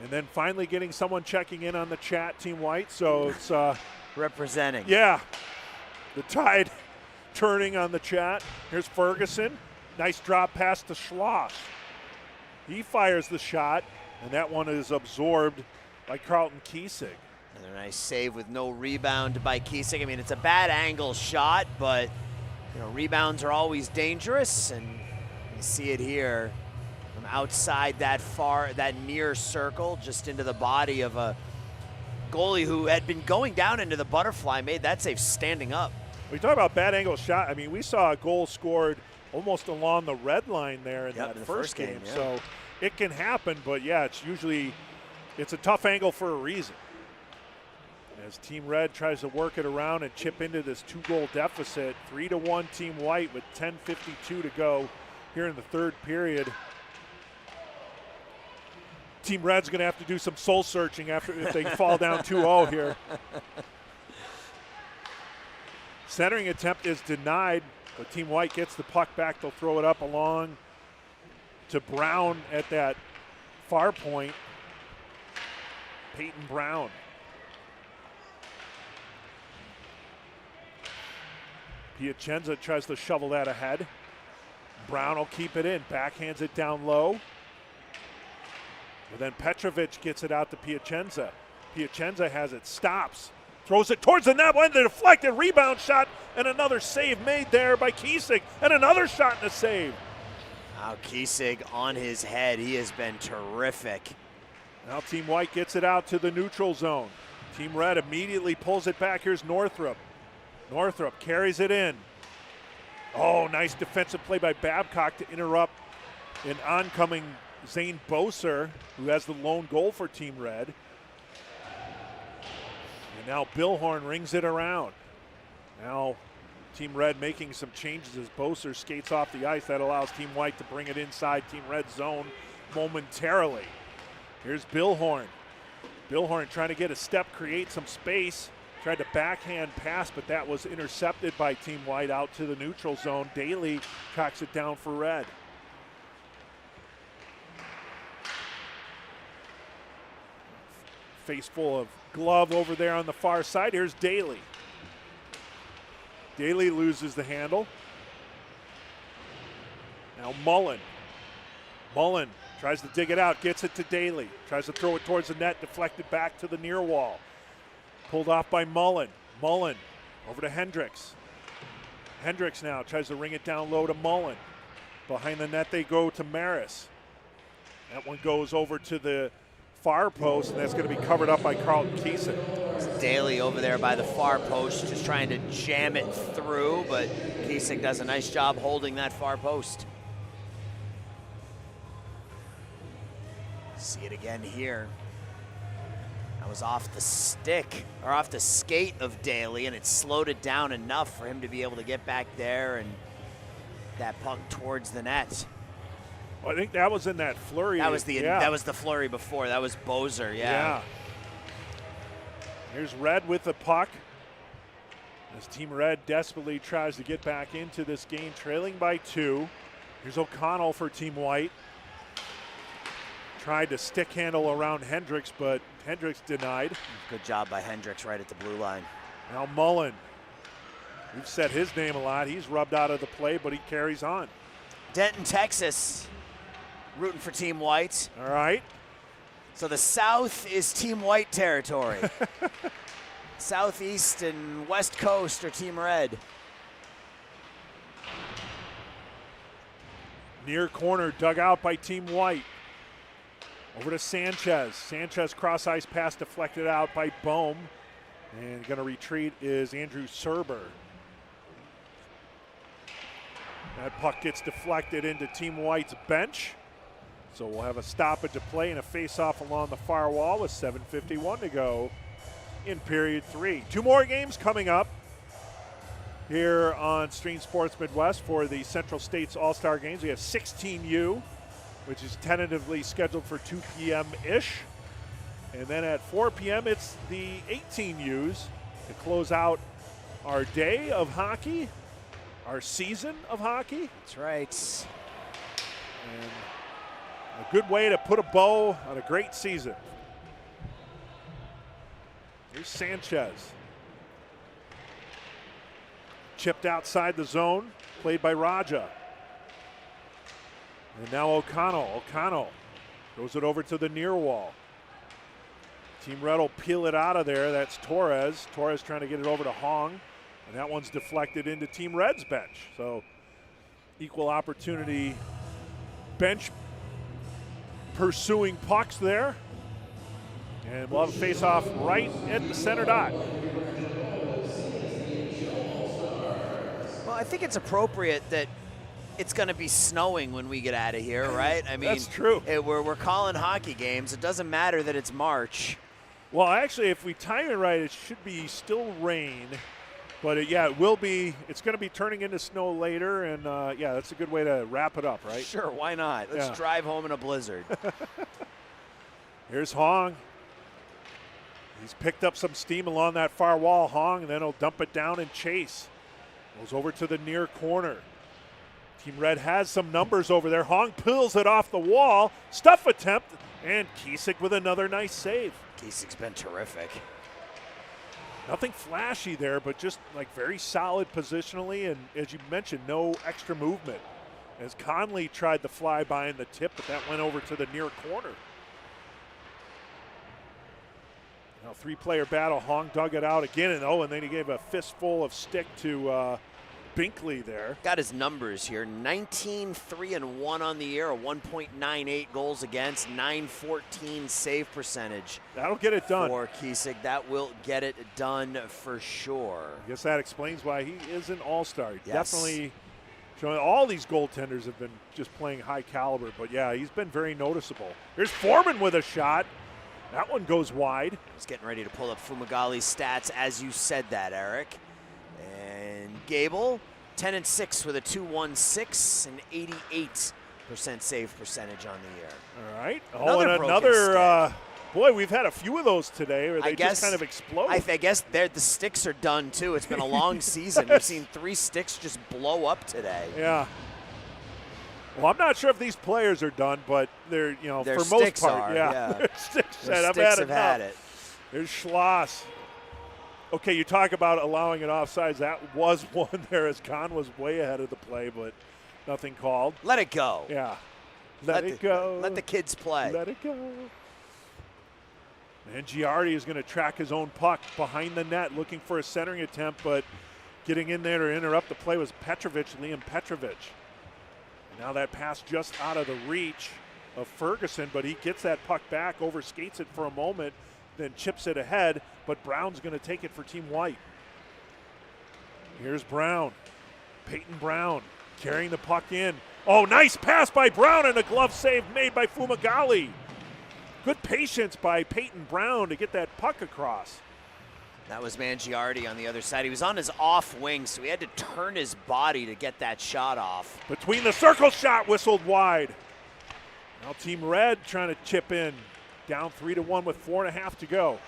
Speaker 2: And then finally getting someone checking in on the chat, Team White. So it's
Speaker 1: representing.
Speaker 2: Yeah, the tide turning on the chat. Here's Ferguson. Nice drop pass to Schloss. He fires the shot, and that one is absorbed by Carlton Kiesig.
Speaker 1: Another nice save with no rebound by Kiesig. I mean, it's a bad angle shot, but you know, rebounds are always dangerous, and you see it here from outside that near circle, just into the body of a goalie who had been going down into the butterfly, made that save standing up.
Speaker 2: We talk about bad angle shot. I mean, we saw a goal scored almost along the red line there in that first game.
Speaker 1: Yeah.
Speaker 2: So it can happen, but yeah, it's a tough angle for a reason. As Team Red tries to work it around and chip into this 2-goal deficit, 3-1 Team White with 10:52 to go here in the third period. Team Red's going to have to do some soul searching if they fall down 2-0 here. Centering attempt is denied, but Team White gets the puck back. They'll throw it up along to Brown at that far point. Peyton Brown. Piacenza tries to shovel that ahead. Brown will keep it in, backhands it down low. But then Petrovic gets it out to Piacenza. Piacenza has it, stops, throws it towards the net, and the deflected rebound shot, and another save made there by Kiesig, and another shot and a save.
Speaker 1: Wow, Kiesig on his head. He has been terrific.
Speaker 2: Now Team White gets it out to the neutral zone. Team Red immediately pulls it back. Here's Northrup. Northrup carries it in. Oh, nice defensive play by Babcock to interrupt an oncoming Zane Boser, who has the lone goal for Team Red. And now Billhorn rings it around. Now Team Red making some changes as Boser skates off the ice. That allows Team White to bring it inside Team Red zone momentarily. Here's Billhorn. Billhorn trying to get a step, create some space. Tried to backhand pass, but that was intercepted by Team White out to the neutral zone. Daly tracks it down for Red. Face full of glove over there on the far side. Here's Daly. Daly loses the handle. Now Mullen. Mullen tries to dig it out, gets it to Daly. Tries to throw it towards the net, deflected back to the near wall. Pulled off by Mullen. Mullen over to Hendricks. Hendricks now tries to ring it down low to Mullen. Behind the net they go to Maris. That one goes over to the far post, and that's going to be covered up by Carlton Kiesick.
Speaker 1: Daly over there by the far post, just trying to jam it through, but Kiesick does a nice job holding that far post. See it again here. That was off the stick, or off the skate of Daly, and it slowed it down enough for him to be able to get back there and that puck towards the net.
Speaker 2: Well, I think that was in that flurry.
Speaker 1: That was the flurry before. That was Bozer, yeah.
Speaker 2: Here's Red with the puck. As Team Red desperately tries to get back into this game, trailing by 2. Here's O'Connell for Team White. Tried to stick handle around Hendricks, but Hendricks denied.
Speaker 1: Good job by Hendricks right at the blue line.
Speaker 2: Now Mullen. We've said his name a lot. He's rubbed out of the play, but he carries on.
Speaker 1: Denton, Texas, rooting for Team White.
Speaker 2: All right.
Speaker 1: So the South is Team White territory. Southeast and West Coast are Team Red.
Speaker 2: Near corner dug out by Team White. Over to Sanchez. Sanchez cross ice pass deflected out by Bohm. And going to retreat is Andrew Serber. That puck gets deflected into Team White's bench. So we'll have a stoppage of play and a face-off along the far wall with 7:51 to go in period 3. 2 more games coming up here on Stream Sports Midwest for the Central States All-Star Games. We have 16U, which is tentatively scheduled for 2 p.m.-ish. And then at 4 p.m., it's the 18Us to close out our day of hockey, our season of hockey.
Speaker 1: That's right.
Speaker 2: And a good way to put a bow on a great season. Here's Sanchez. Chipped outside the zone, played by Raja. And now O'Connell. O'Connell throws it over to the near wall. Team Red will peel it out of there. That's Torres. Torres trying to get it over to Hong. And that one's deflected into Team Red's bench. So equal opportunity bench pursuing pucks there. And we'll have a face-off right at the center dot.
Speaker 1: Well, I think it's appropriate that it's going to be snowing when we get out of here, right? I mean,
Speaker 2: that's true.
Speaker 1: We're calling hockey games. It doesn't matter that it's March.
Speaker 2: Well, actually, if we time it right, it should be still rain. But, it will be. It's going to be turning into snow later. And, that's a good way to wrap it up, right?
Speaker 1: Sure, why not? Let's drive home in a blizzard.
Speaker 2: Here's Hong. He's picked up some steam along that far wall, Hong, and then he'll dump it down and chase. Goes over to the near corner. Team Red has some numbers over there. Hong pulls it off the wall. Stuff attempt, and Kiesick with another nice save.
Speaker 1: Kiesick's been terrific.
Speaker 2: Nothing flashy there, but just like very solid positionally, and as you mentioned, no extra movement. As Conley tried the flyby in the tip, but that went over to the near corner. Now 3-player battle. Hong dug it out again, and then he gave a fistful of stick to Binkley there.
Speaker 1: Got his numbers here. 19-3-1 on the year, a 1.98 goals against, 914 save percentage.
Speaker 2: That'll get it done.
Speaker 1: For Kiesick, that will get it done for sure.
Speaker 2: I guess that explains why he is an all-star.
Speaker 1: Yes.
Speaker 2: Definitely showing all these goaltenders have been just playing high caliber, but he's been very noticeable. Here's Foreman with a shot. That one goes wide.
Speaker 1: He's getting ready to pull up Fumagali's stats as you said that, Eric. And Gable, 10-6 with a 2.16 and 88% save percentage on the year.
Speaker 2: All right.
Speaker 1: Another
Speaker 2: Boy, we've had a few of those today where they just kind of explode.
Speaker 1: I guess the sticks are done too. It's been a long season. We've seen 3 sticks just blow up today.
Speaker 2: Yeah. Well, I'm not sure if these players are done, but they're, you know,
Speaker 1: their
Speaker 2: for most part,
Speaker 1: yeah.
Speaker 2: Their sticks
Speaker 1: their
Speaker 2: have
Speaker 1: sticks
Speaker 2: had
Speaker 1: it.
Speaker 2: There's Schloss. Okay, you talk about allowing it offsides. That was one there as Kahn was way ahead of the play, but nothing called.
Speaker 1: Let it go.
Speaker 2: Yeah. Let it go.
Speaker 1: Let the kids play.
Speaker 2: Let it go. And Giardi is going to track his own puck behind the net, looking for a centering attempt, but getting in there to interrupt the play was Liam Petrovic. And now that pass just out of the reach of Ferguson, but he gets that puck back, overskates it for a moment, then chips it ahead, but Brown's going to take it for Team White. Here's Brown. Peyton Brown carrying the puck in. Oh, nice pass by Brown and a glove save made by Fumagalli. Good patience by Peyton Brown to get that puck across.
Speaker 1: That was Mangiardi on the other side. He was on his off wing, so he had to turn his body to get that shot off.
Speaker 2: Between the circle shot whistled wide. Now Team Red trying to chip in. Down 3-1 with 4.5 to go.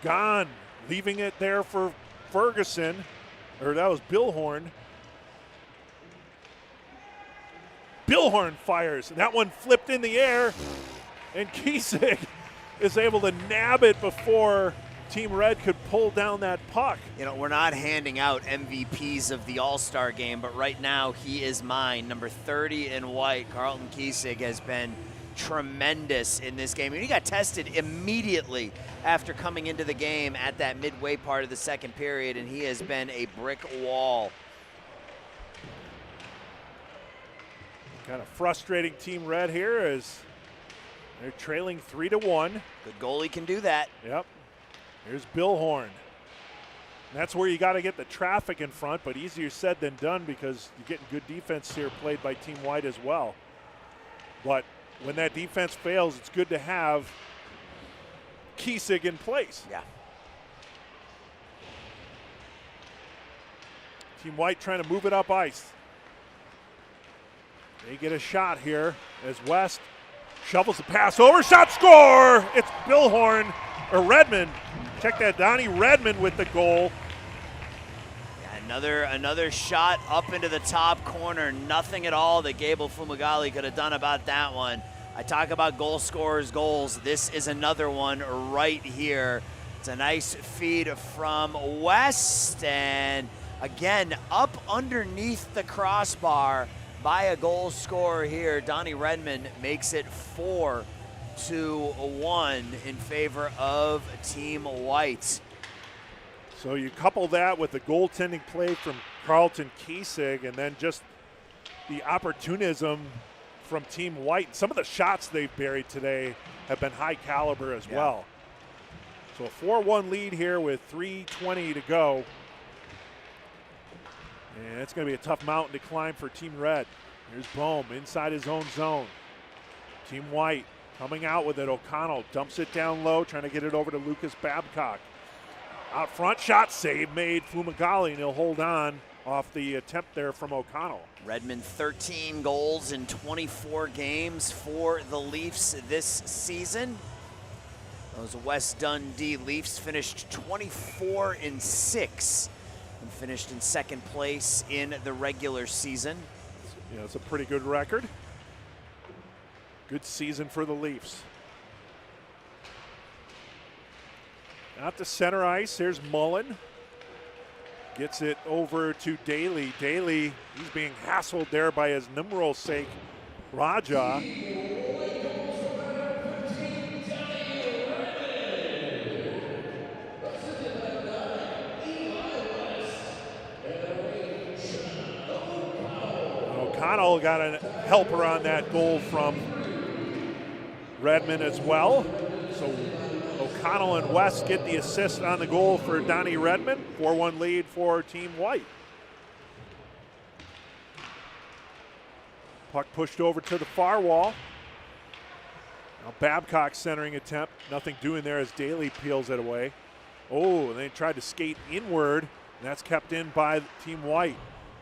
Speaker 2: Gone, leaving it there for Ferguson, or that was Billhorn. Billhorn fires. That one flipped in the air, and Kiesig is able to nab it before Team Red could pull down that puck.
Speaker 1: You know, we're not handing out MVPs of the All-Star game, but right now he is mine. Number 30 in white, Carlton Kiesig, has been tremendous in this game. He got tested immediately after coming into the game at that midway part of the second period, and he has been a brick wall.
Speaker 2: Kind of frustrating Team Red here as they're trailing 3-1.
Speaker 1: Good goalie can do that.
Speaker 2: Yep. Here's Billhorn. That's where you got to get the traffic in front, but easier said than done because you're getting good defense here played by Team White as well. But when that defense fails, it's good to have Kiesig in place.
Speaker 1: Yeah.
Speaker 2: Team White trying to move it up ice. They get a shot here as West shovels the pass over. Shot, score! It's Billhorn, or Redmond. Check that, Donnie Redmond with the goal.
Speaker 1: Yeah, another shot up into the top corner. Nothing at all that Gable Fumagalli could have done about that one. I talk about goal scorers' goals. This is another one right here. It's a nice feed from West, and again, up underneath the crossbar by a goal scorer here. Donnie Redmond makes it 4-1 in favor of Team White.
Speaker 2: So you couple that with the goaltending play from Carlton Kiesig, and then just the opportunism from Team White. Some of the shots they've buried today have been high caliber as well. So a 4-1 lead here with 3:20 to go. And it's going to be a tough mountain to climb for Team Red. Here's Bohm inside his own zone. Team White coming out with it. O'Connell dumps it down low, trying to get it over to Lucas Babcock. Out front, shot save made Fumagalli, and he'll hold on off the attempt there from O'Connell.
Speaker 1: Redmond 13 goals in 24 games for the Leafs this season. Those West Dundee Leafs finished 24-6 and finished in second place in the regular season.
Speaker 2: Yeah, it's a pretty good record. Good season for the Leafs. Out to center ice, here's Mullen. Gets it over to Daly. Daly, he's being hassled there by his numeral sake, Raja. O'Connell got a helper on that goal from Redmond as well. So O'Connell and West get the assist on the goal for Donnie Redmond. 4-1 lead for Team White. Puck pushed over to the far wall. Now Babcock centering attempt. Nothing doing there as Daly peels it away. Oh, and they tried to skate inward. And that's kept in by Team White.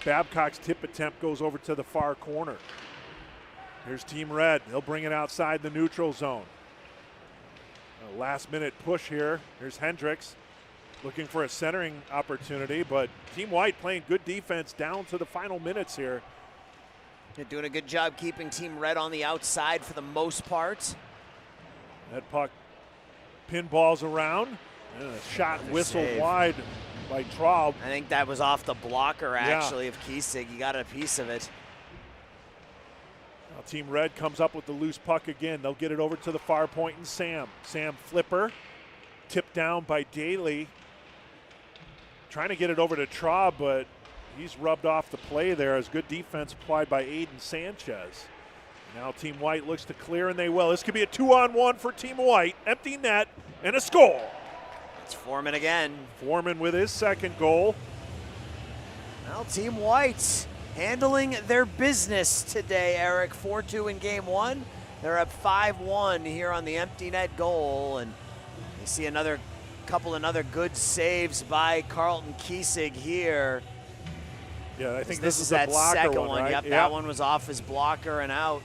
Speaker 2: Babcock's tip attempt goes over to the far corner. Here's Team Red. They'll bring it outside the neutral zone. A last-minute push here. Here's Hendricks looking for a centering opportunity, but Team White playing good defense down to the final minutes here.
Speaker 1: They're doing a good job keeping Team Red on the outside for the most part.
Speaker 2: That puck pinballs around. And a shot whistled wide by Traub.
Speaker 1: I think that was off the blocker, actually, of Kiesig. He got a piece of it.
Speaker 2: Now Team Red comes up with the loose puck again. They'll get it over to the far point and Sam. Sam flipper, tipped down by Daly. Trying to get it over to Traub, but he's rubbed off the play there as good defense applied by Aiden Sanchez. Now Team White looks to clear, and they will. This could be a 2-on-1 for Team White. Empty net and a score.
Speaker 1: It's Foreman again.
Speaker 2: Foreman with his second goal.
Speaker 1: Well, Team White handling their business today, Eric. 4-2 in game one. They're up 5-1 here on the empty net goal, and you see another good saves by Carlton Kiesig here.
Speaker 2: Yeah, I think
Speaker 1: this
Speaker 2: is
Speaker 1: that
Speaker 2: the blocker
Speaker 1: second
Speaker 2: one, right?
Speaker 1: Yep, that one was off his blocker and out.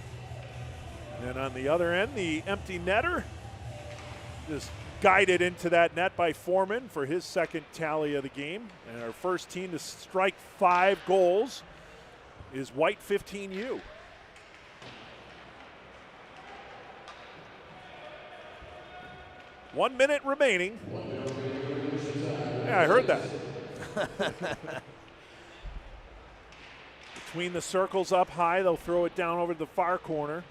Speaker 2: And on the other end, the empty netter just guided into that net by Foreman for his second tally of the game. And our first team to strike 5 goals is White 15U. One minute remaining. Yeah, I heard that. Between the circles up high, they'll throw it down over the far corner.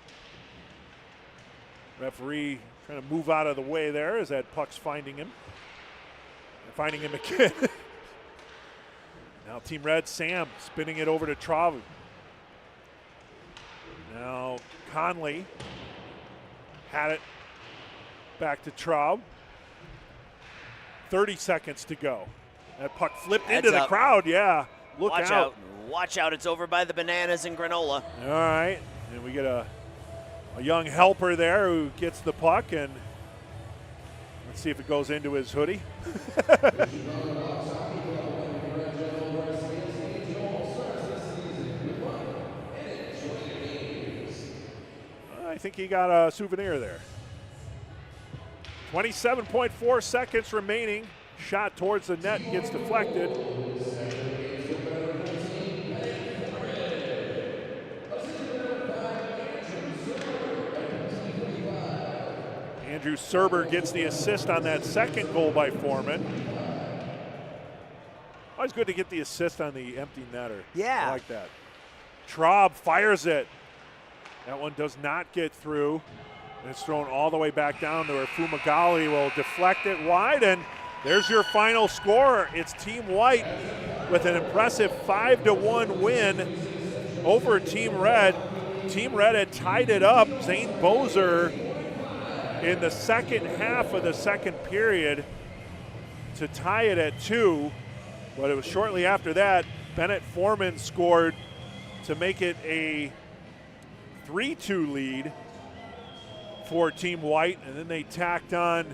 Speaker 2: Referee trying to move out of the way there as that puck's finding him. Finding him again. Now Team Red, Sam spinning it over to Traub. Now Conley had it back to Traub. 30 seconds to go. That puck flipped into the crowd, yeah.
Speaker 1: Watch out. Watch out, it's over by the bananas and granola.
Speaker 2: All right, and we get a young helper there who gets the puck, and let's see if it goes into his hoodie. I think he got a souvenir there. 27.4 seconds remaining. Shot towards the net gets deflected. Andrew Serber gets the assist on that second goal by Foreman. Always good to get the assist on the empty netter.
Speaker 1: Yeah.
Speaker 2: I like that. Traub fires it. That one does not get through. And it's thrown all the way back down to where Fumagalli will deflect it wide, and there's your final score. It's Team White with an impressive 5-1 win over Team Red. Team Red had tied it up. Zane Bozer in the second half of the second period to tie it at 2, but it was shortly after that Bennett Foreman scored to make it a 3-2 lead for Team White, and then they tacked on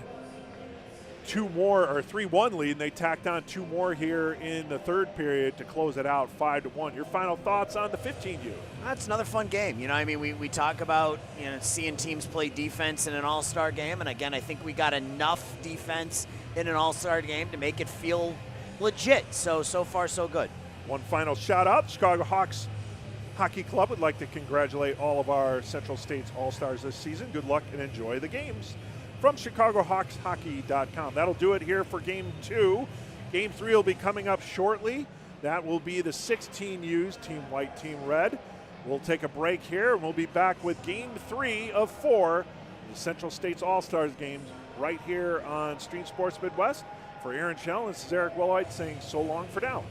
Speaker 2: 2 more, or 3-1 lead, and they tacked on 2 more here in the third period to close it out 5-1. Your final thoughts on the 15U?
Speaker 1: That's another fun game. You know, I mean, we talk about, you know, seeing teams play defense in an all-star game, and again, I think we got enough defense in an all-star game to make it feel legit. So far, so good.
Speaker 2: One final shout out, Chicago Hawks Hockey Club would like to congratulate all of our Central States All-Stars this season. Good luck and enjoy the games. From ChicagoHawksHockey.com. That'll do it here for Game 2. Game 3 will be coming up shortly. That will be the 16 U's, Team White, Team Red. We'll take a break here, and we'll be back with Game 3 of 4, the Central States All-Stars games, right here on Stream Sports Midwest. For Aaron Shell, this is Eric Wellhite saying so long for now.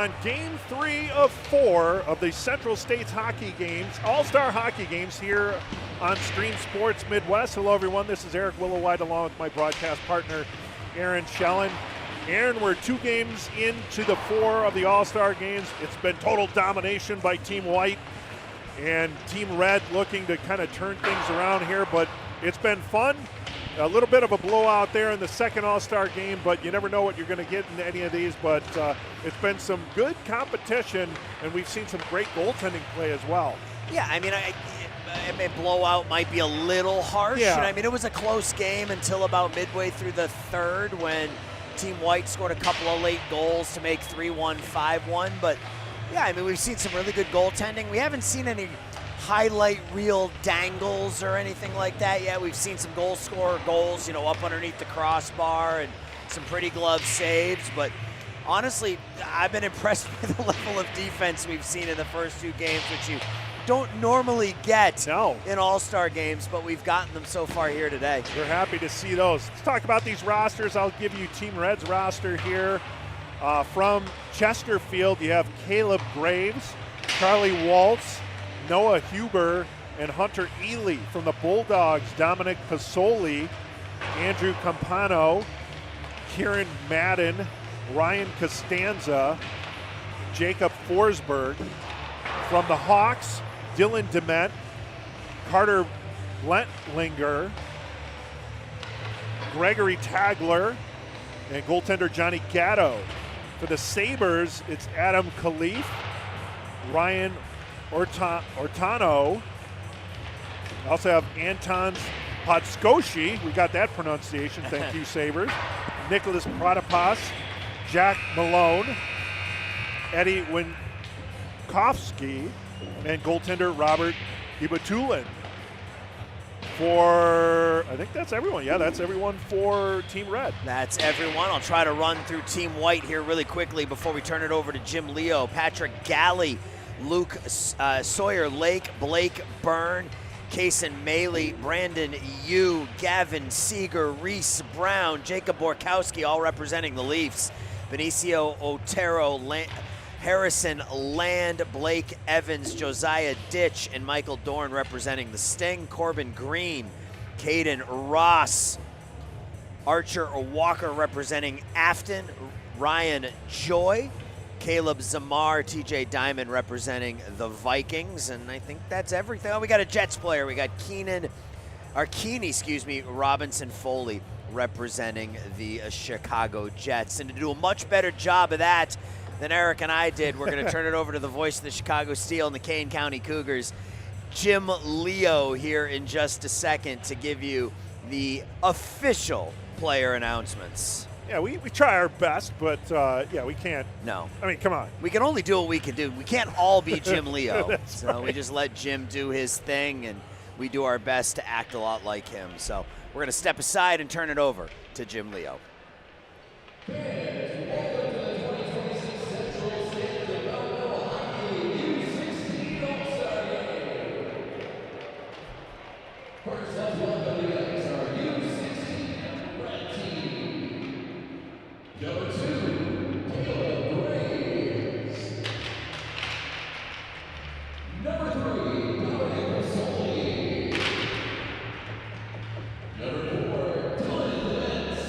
Speaker 2: on Game 3 of 4 of the Central States Hockey Games, All-Star Hockey Games here on Stream Sports Midwest. Hello, everyone. This is Eric Willowhite along with my broadcast partner, Aaron Schellen. Aaron, we're 2 games into the 4 of the All-Star Games. It's been total domination by Team White and Team Red looking to kind of turn things around here, but it's been fun. A little bit of a blowout there in the second All-Star game, but you never know what you're going to get in any of these. But it's been some good competition, and we've seen some great goaltending play as well.
Speaker 1: Yeah, I mean, I mean, blowout might be a little harsh.
Speaker 2: Yeah.
Speaker 1: I mean, it was a close game until about midway through the third when Team White scored a couple of late goals to make 3-1, 5-1. But, yeah, I mean, we've seen some really good goaltending. We haven't seen any highlight reel dangles or anything like that yet. We've seen some goal scorer goals, you know, up underneath the crossbar and some pretty glove saves. But honestly, I've been impressed with the level of defense we've seen in the first 2 games, which you don't normally get in All-Star games, but we've gotten them so far here today.
Speaker 2: We're happy to see those. Let's talk about these rosters. I'll give you Team Red's roster here. From Chesterfield, you have Caleb Graves, Charlie Waltz, Noah Huber, and Hunter Ely. From the Bulldogs, Dominic Pasoli, Andrew Campano, Kieran Madden, Ryan Costanza, Jacob Forsberg. From the Hawks, Dylan Demet, Carter Blentlinger, Gregory Tagler, and goaltender Johnny Gatto. For the Sabres, it's Adam Khalif, Ryan Ortano. We also have Anton Podskoshi. We got that pronunciation. Thank you, Sabres. Nicholas Protopas, Jack Malone, Eddie Winkowski, and goaltender Robert Ibatulin. For, I think that's everyone. Yeah, that's everyone for Team Red.
Speaker 1: That's everyone. I'll try to run through Team White here really quickly before we turn it over to Jim Leo. Patrick Galley, Luke Sawyer Lake, Blake Byrne, Kason Maley, Brandon Yu, Gavin Seeger, Reese Brown, Jacob Borkowski, all representing the Leafs. Benicio Otero, Harrison Land, Blake Evans, Josiah Ditch, and Michael Dorn representing the Sting. Corbin Green, Caden Ross, Archer Walker representing Afton, Ryan Joy, Caleb Zamar, TJ Diamond representing the Vikings, and I think that's everything. Oh, we got a Jets player. We got Keeney, Robinson Foley representing the Chicago Jets. And to do a much better job of that than Eric and I did, we're going to turn it over to the voice of the Chicago Steel and the Kane County Cougars, Jim Leo, here in just a second to give you the official player announcements.
Speaker 2: Yeah, we try our best, but yeah, we can't.
Speaker 1: No.
Speaker 2: I mean, come on.
Speaker 1: We can only do what we can do. We can't all be Jim Leo. So
Speaker 2: right.
Speaker 1: We just let Jim do his thing, and we do our best to act a lot like him. So we're going to step aside and turn it over to Jim Leo.
Speaker 3: First up, welcome to our U16 Red Team. Number 2, Caleb Graves. Number 3, Dominic Pasoli. Number 4, Dylan Lentz.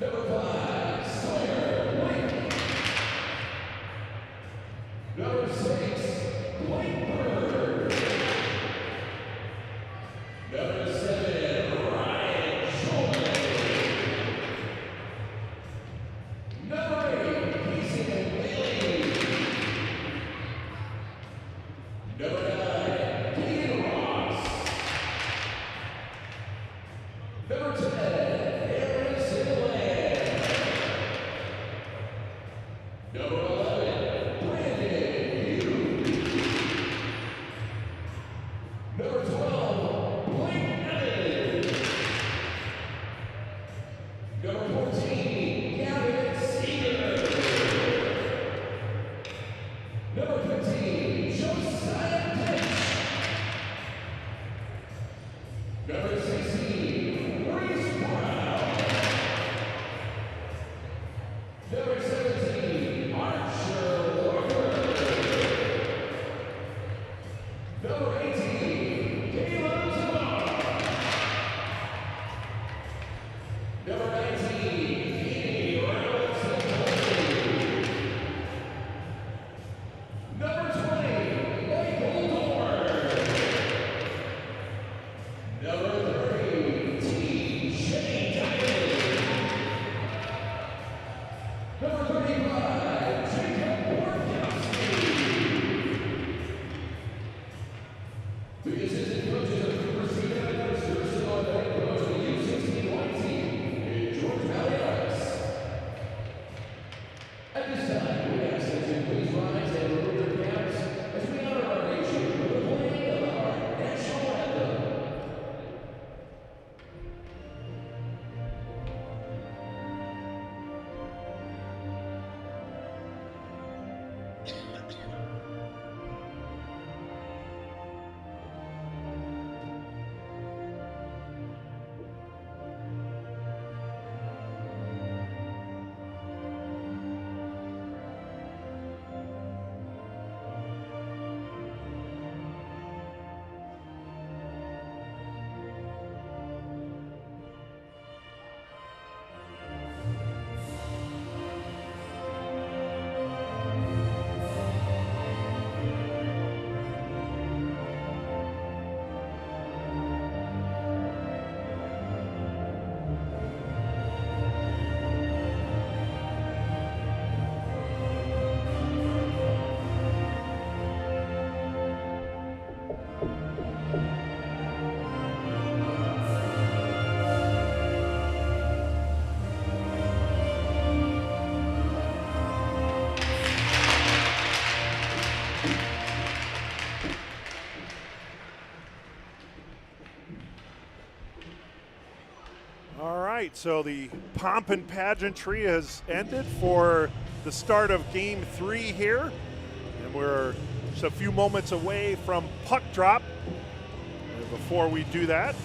Speaker 3: Number 5, Sawyer Blake. Number 6, Blake Bird. Number 7, Ryan Joy. Number 8, Casey Bailey. Number 9, Keegan Ross. Number 10, Aaron Sinclair. Number 11, Brandon Hughes. Number 12, Blake Evans. Number 14, Gavin Seeger. Number 15, Josiah Pitch. Number 16, Reese Brown. Number 17, Archer Walker. Number 18, Caleb Tamar. Number 19, Katie Reynolds. Number 20, Michael Dorn. Number 30, T.J. Diamond. Number 35, Jacob Borkowski. The assistant coaches of University of First on the head coach of the U16 White team in George Valley Arts. At this time, we ask that you please rise and remove your caps as we honor our nation with the playing of our national anthem.
Speaker 2: All right, so the pomp and pageantry has ended for the start of Game 3 here. And we're just a few moments away from puck drop. And before we do that,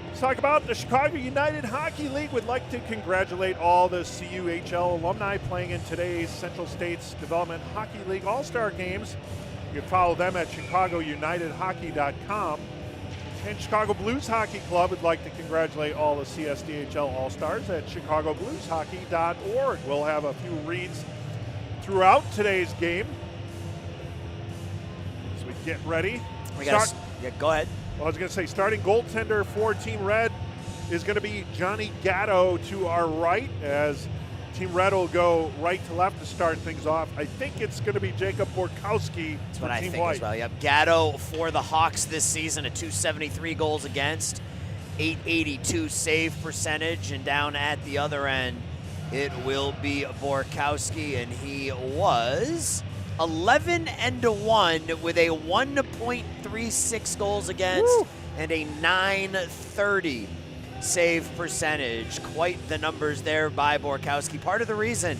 Speaker 2: let's talk about the Chicago United Hockey League. Would like to congratulate all the CUHL alumni playing in today's Central States Development Hockey League All-Star Games. You can follow them at chicagounitedhockey.com. And Chicago Blues Hockey Club would like to congratulate all the CSDHL All-Stars at chicagoblueshockey.org. We'll have a few reads throughout today's game as we get ready.
Speaker 1: Yeah, go ahead.
Speaker 2: Well, I was going to say, starting goaltender for Team Red is going to be Johnny Gatto to our right, as Team Red will go right to left to start things off. I think it's going to be Jacob Borkowski
Speaker 1: That's
Speaker 2: for
Speaker 1: what I
Speaker 2: Team
Speaker 1: think
Speaker 2: White.
Speaker 1: as well. Yep, Gatto for the Hawks this season at 273 goals against, 882 save percentage, and down at the other end, it will be Borkowski, and he was 11-1 with a 1.36 goals against and a 930 save percentage. Quite the numbers there by Borkowski. Part of the reason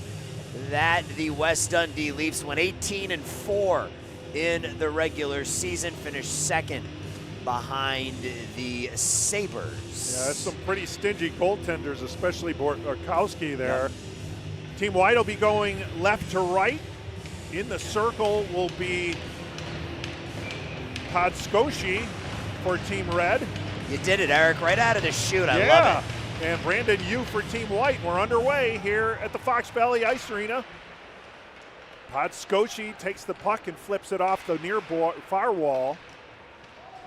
Speaker 1: that the West Dundee Leafs went 18-4 in the regular season, finished second behind the Sabres.
Speaker 2: Yeah, that's some pretty stingy goaltenders, especially Borkowski there. Yep. Team White will be going left to right. In the circle will be Todd Scoshi for Team Red.
Speaker 1: You did it, Eric, right out of the chute. I love it.
Speaker 2: And Brandon Yu for Team White. We're underway here at the Fox Valley Ice Arena. Podskoshi takes the puck and flips it off the near far wall.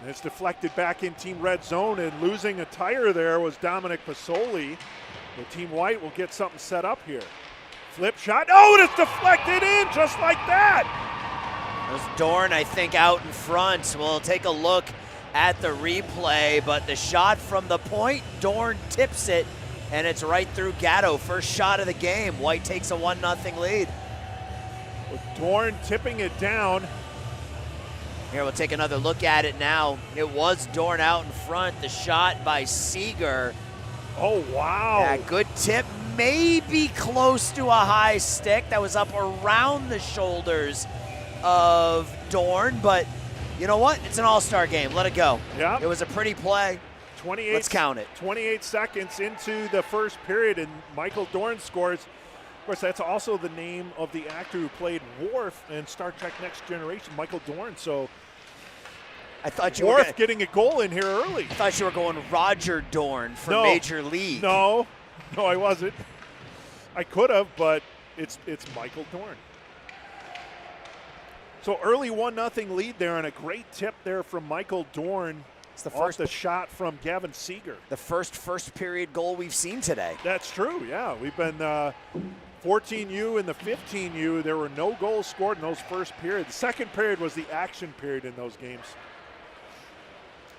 Speaker 2: And it's deflected back in Team Red zone, and losing a tire there was Dominic Pasoli. The Team White will get something set up here. Flip shot. Oh, and it's deflected in just like that.
Speaker 1: It was Dorn, I think, out in front. We'll take a look at the replay, but the shot from the point, Dorn tips it, and it's right through Gatto. First shot of the game. White takes a 1-0 lead.
Speaker 2: With Dorn tipping it down.
Speaker 1: Here, we'll take another look at it now. It was Dorn out in front. The shot by Seeger.
Speaker 2: Oh, wow.
Speaker 1: Yeah, good tip. Maybe close to a high stick. That was up around the shoulders of Dorn, but you know what? It's an all-star game. Let it go.
Speaker 2: Yeah.
Speaker 1: It was a pretty play.
Speaker 2: 28.
Speaker 1: Let's count it.
Speaker 2: 28 seconds into the first period, and Michael Dorn scores. Of course, that's also the name of the actor who played Worf in Star Trek Next Generation, Michael Dorn. So
Speaker 1: I thought you
Speaker 2: Worf
Speaker 1: were
Speaker 2: getting a goal in here early.
Speaker 1: I thought you were going Roger Dorn from Major League.
Speaker 2: No, I wasn't. I could have, but it's Michael Dorn. So early 1-0 lead there, and a great tip there from Michael Dorn.
Speaker 1: It's the
Speaker 2: off
Speaker 1: first
Speaker 2: the shot from Gavin Seeger.
Speaker 1: The first period goal we've seen today.
Speaker 2: That's true, yeah. We've been 14U and the 15U. There were no goals scored in those first periods. The second period was the action period in those games.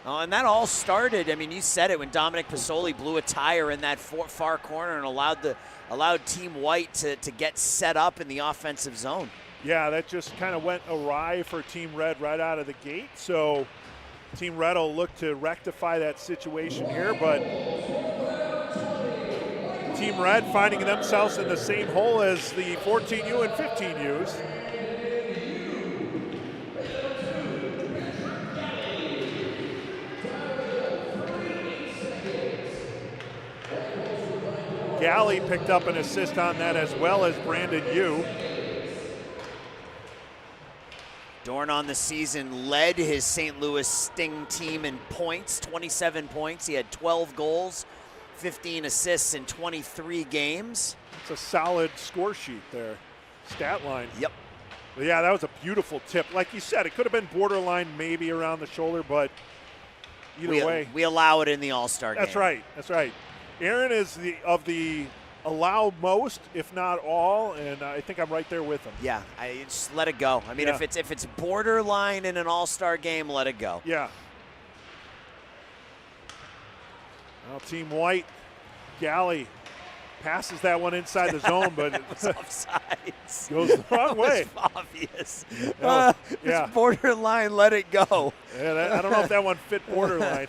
Speaker 1: Oh, and that all started, I mean, you said it, when Dominic Pasoli blew a tire in that far corner and allowed Team White to get set up in the offensive zone.
Speaker 2: Yeah, that just kind of went awry for Team Red right out of the gate. So Team Red will look to rectify that situation here, but Team Red finding themselves in the same hole as the 14U and 15Us. Galley picked up an assist on that, as well as Brandon Yu.
Speaker 1: Dorn on the season led his St. Louis Sting team in points, 27 points. He had 12 goals, 15 assists in 23 games.
Speaker 2: It's a solid score sheet there, stat line.
Speaker 1: Yep.
Speaker 2: But yeah, that was a beautiful tip. Like you said, it could have been borderline maybe around the shoulder, but either way.
Speaker 1: We allow it in the All-Star game.
Speaker 2: That's right, that's right. Aaron is of the allow most, if not all, and I think I'm right there with him.
Speaker 1: Yeah, I just let it go. I mean,
Speaker 2: yeah.
Speaker 1: if it's borderline in an All-Star game, let it go.
Speaker 2: Yeah. Well, Team White, Galley passes that one inside the zone, but
Speaker 1: it was offsides.
Speaker 2: Goes the wrong way.
Speaker 1: It was obvious.
Speaker 2: Yeah.
Speaker 1: It's borderline, let it go.
Speaker 2: Yeah, I don't know if that one fit borderline.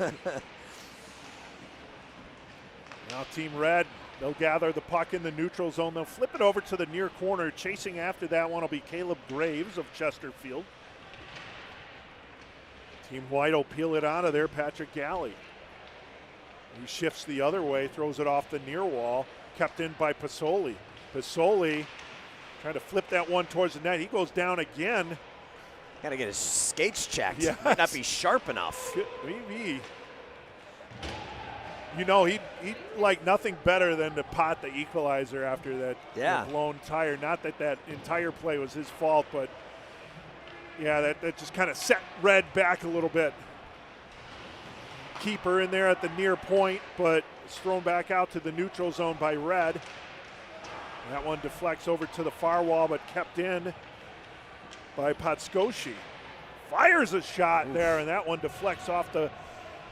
Speaker 2: Now Team Red, they'll gather the puck in the neutral zone. They'll flip it over to the near corner. Chasing after that one will be Caleb Graves of Chesterfield. Team White will peel it out of there, Patrick Galley. He shifts the other way, throws it off the near wall, kept in by Pasoli. Pasoli trying to flip that one towards the net. He goes down again.
Speaker 1: Got to get his skates checked.
Speaker 2: Yes.
Speaker 1: Might not be sharp enough.
Speaker 2: Maybe. You know, he'd like nothing better than to pot the equalizer after that blown tire. Not that that entire play was his fault, but yeah, that just kind of set Red back a little bit. Keeper in there at the near point, but it's thrown back out to the neutral zone by Red. That one deflects over to the far wall, but kept in by Podskoshi. Fires a shot there, and that one deflects off the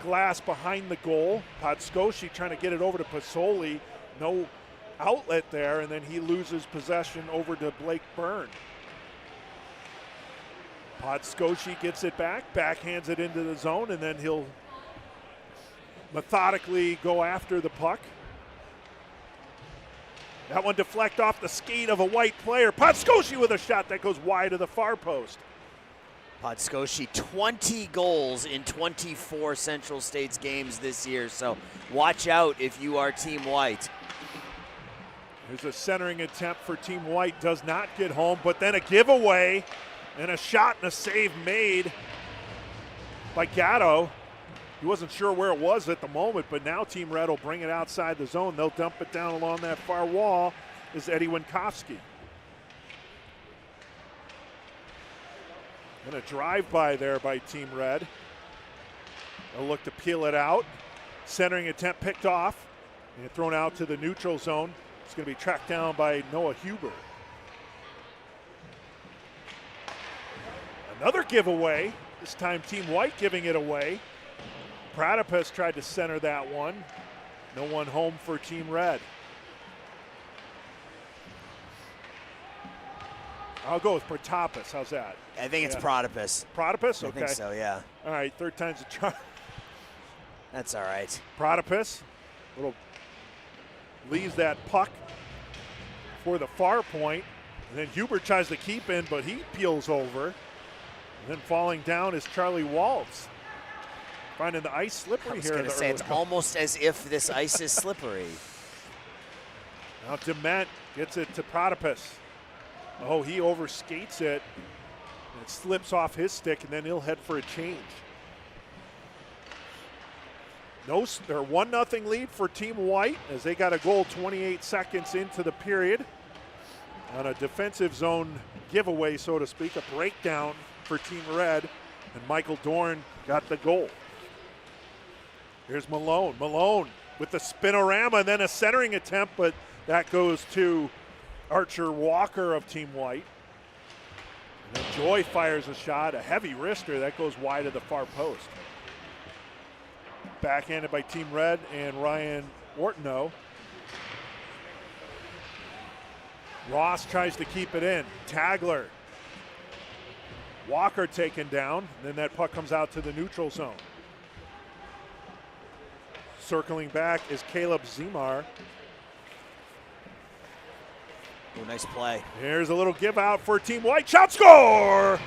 Speaker 2: glass behind the goal. Podskoshi trying to get it over to Pasoli. No outlet there, and then he loses possession over to Blake Byrne. Podskoshi gets it back, backhands it into the zone, and then he'll methodically go after the puck. That one deflect off the skate of a White player. Podskoshi with a shot that goes wide of the far post.
Speaker 1: Podskoshi, 20 goals in 24 Central States games this year, so watch out if you are Team White.
Speaker 2: There's a centering attempt for Team White, does not get home, but then a giveaway and a shot and a save made by Gatto. He wasn't sure where it was at the moment, but now Team Red will bring it outside the zone. They'll dump it down along that far wall. Is Eddie Winkowski. And a drive-by there by Team Red. They'll look to peel it out. Centering attempt picked off and thrown out to the neutral zone. It's going to be tracked down by Noah Huber. Another giveaway, this time Team White giving it away. Pratipus tried to center that one. No one home for Team Red. I'll go with Pratipus. How's that?
Speaker 1: I think it's Pratipus.
Speaker 2: Pratipus? Okay.
Speaker 1: I think so, yeah.
Speaker 2: All right, third time's a charm.
Speaker 1: That's all right.
Speaker 2: Pratipus leaves that puck for the far point. And then Hubert tries to keep in, but he peels over. And then falling down is Charlie Waltz. Finding the ice slippery here.
Speaker 1: I was going to say, it's almost as if this ice is slippery.
Speaker 2: Now Dement gets it to Pratipus. Oh, he overskates it. And it slips off his stick, and then he'll head for a change. They're 1-0 lead for Team White as they got a goal 28 seconds into the period. On a defensive zone giveaway, so to speak, a breakdown for Team Red, and Michael Dorn got the goal. Here's Malone. Malone with the spinorama and then a centering attempt, but that goes to Archer Walker of Team White. And then Joy fires a shot, a heavy wrister, that goes wide of the far post. Backhanded by Team Red and Ryan Ortno. Ross tries to keep it in. Tagler. Walker taken down. Then that puck comes out to the neutral zone. Circling back is Caleb Zemar.
Speaker 1: Oh, nice play.
Speaker 2: Here's a little give out for Team White. Shot score!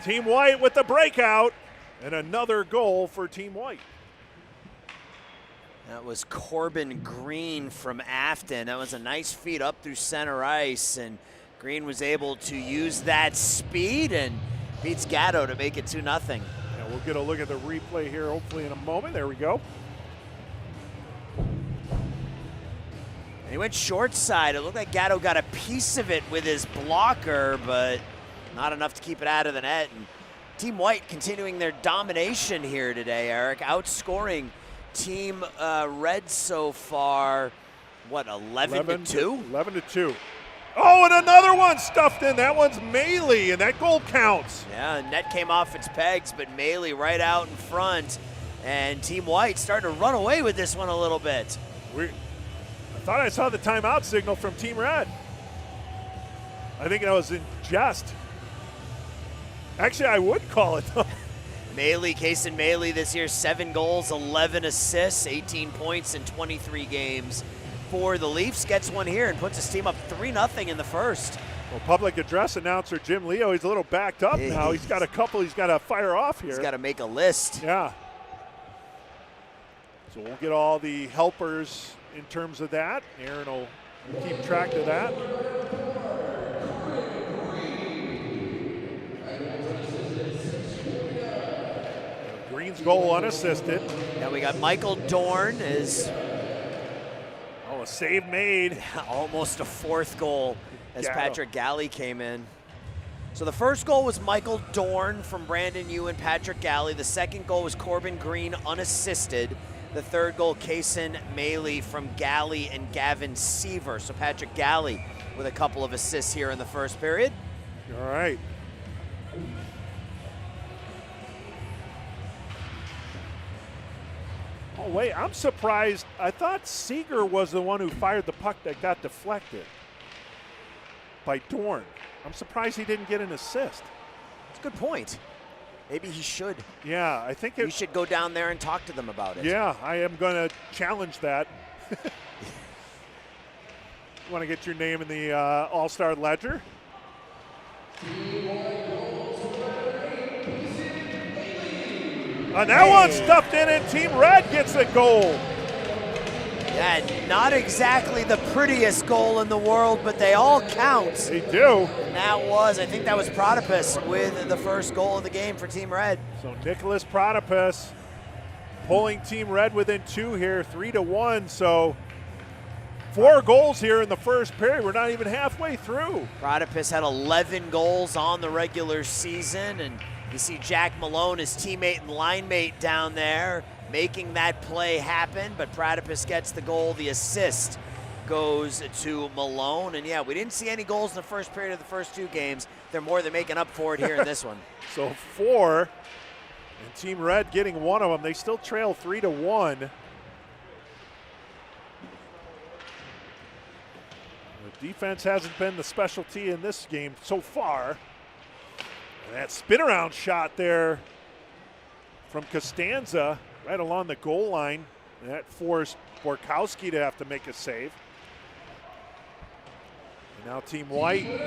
Speaker 2: Team White with the breakout. And another goal for Team White.
Speaker 1: That was Corbin Green from Afton. That was a nice feed up through center ice, and Green was able to use that speed and beats Gatto to make it 2-0.
Speaker 2: Yeah, we'll get a look at the replay here hopefully in a moment. There we go.
Speaker 1: And he went short side. It looked like Gatto got a piece of it with his blocker, but not enough to keep it out of the net. And Team White continuing their domination here today, Eric, outscoring Team Red so far, what, 11-2?
Speaker 2: 11-2. Oh, and another one stuffed in. That one's Maley, and that goal counts.
Speaker 1: Yeah, net came off its pegs, but Maley right out in front. And Team White starting to run away with this one a little bit.
Speaker 2: I thought I saw the timeout signal from Team Red. I think that was in jest. Actually, I would call it though.
Speaker 1: Maley, Kaysen Maley this year, 7 goals, 11 assists, 18 points in 23 games for the Leafs. Gets one here and puts his team up 3-0 in the first.
Speaker 2: Well, public address announcer Jim Leo, he's a little backed up now. He's got a couple he's got to fire off here.
Speaker 1: He's got to make a list.
Speaker 2: Yeah. So we'll get all the helpers in terms of that. Aaron will keep track of that. Green's goal unassisted.
Speaker 1: Now we got Michael Dorn is
Speaker 2: a save made.
Speaker 1: Almost a 4th goal as
Speaker 2: Gatto.
Speaker 1: Patrick Galley came in. So the first goal was Michael Dorn from Brandon Yu and Patrick Galley. The second goal was Corbin Green unassisted. The third goal, Kaysen Maley from Galley and Gavin Seaver. So Patrick Galley with a couple of assists here in the first period.
Speaker 2: All right. Oh, wait, I'm surprised. I thought Seager was the one who fired the puck that got deflected by Dorn. I'm surprised he didn't get an assist.
Speaker 1: That's a good point. Maybe he should.
Speaker 2: Yeah, I think
Speaker 1: you should go down there and talk to them about it.
Speaker 2: Yeah, I am going to challenge that. Want to get your name in the All-Star Ledger? And that one stuffed in, and Team Red gets a goal.
Speaker 1: Yeah, not exactly the prettiest goal in the world, but they all count.
Speaker 2: They do.
Speaker 1: And that was, I think that was Pratipus with the first goal of the game for Team Red.
Speaker 2: So Nicholas Pratipus Pulling Team Red within 2 here, 3-1. So 4 goals here in the first period. We're not even halfway through.
Speaker 1: Protopus had 11 goals on the regular season, and you see Jack Malone, his teammate and line mate down there, making that play happen, but Protopus gets the goal. The assist goes to Malone, and yeah, we didn't see any goals in the first period of the first 2 games. They're more than making up for it here in this one.
Speaker 2: So 4, and Team Red getting 1 of them. They still trail 3-1. The defense hasn't been the specialty in this game so far. And that spin around shot there from Costanza right along the goal line. And that forced Borkowski to have to make a save. And now Team White.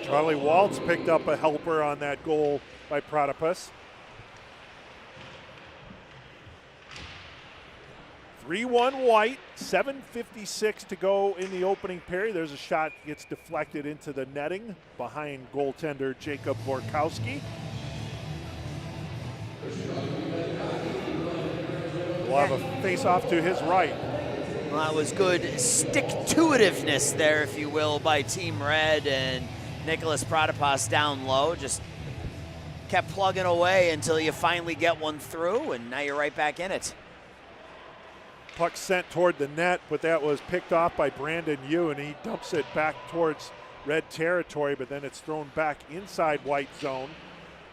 Speaker 2: Charlie Waltz picked up a helper on that goal by Protopus. 3-1 White, 7:56 to go in the opening period. There's a shot that gets deflected into the netting behind goaltender Jacob Borkowski. We'll have a face-off to his right.
Speaker 1: Well, that was good stick-to-itiveness there, if you will, by Team Red, and Nicholas Protopus down low just kept plugging away until you finally get one through, and now you're right back in it.
Speaker 2: Puck sent toward the net, but that was picked off by Brandon Yu, and he dumps it back towards Red territory, but then it's thrown back inside White zone.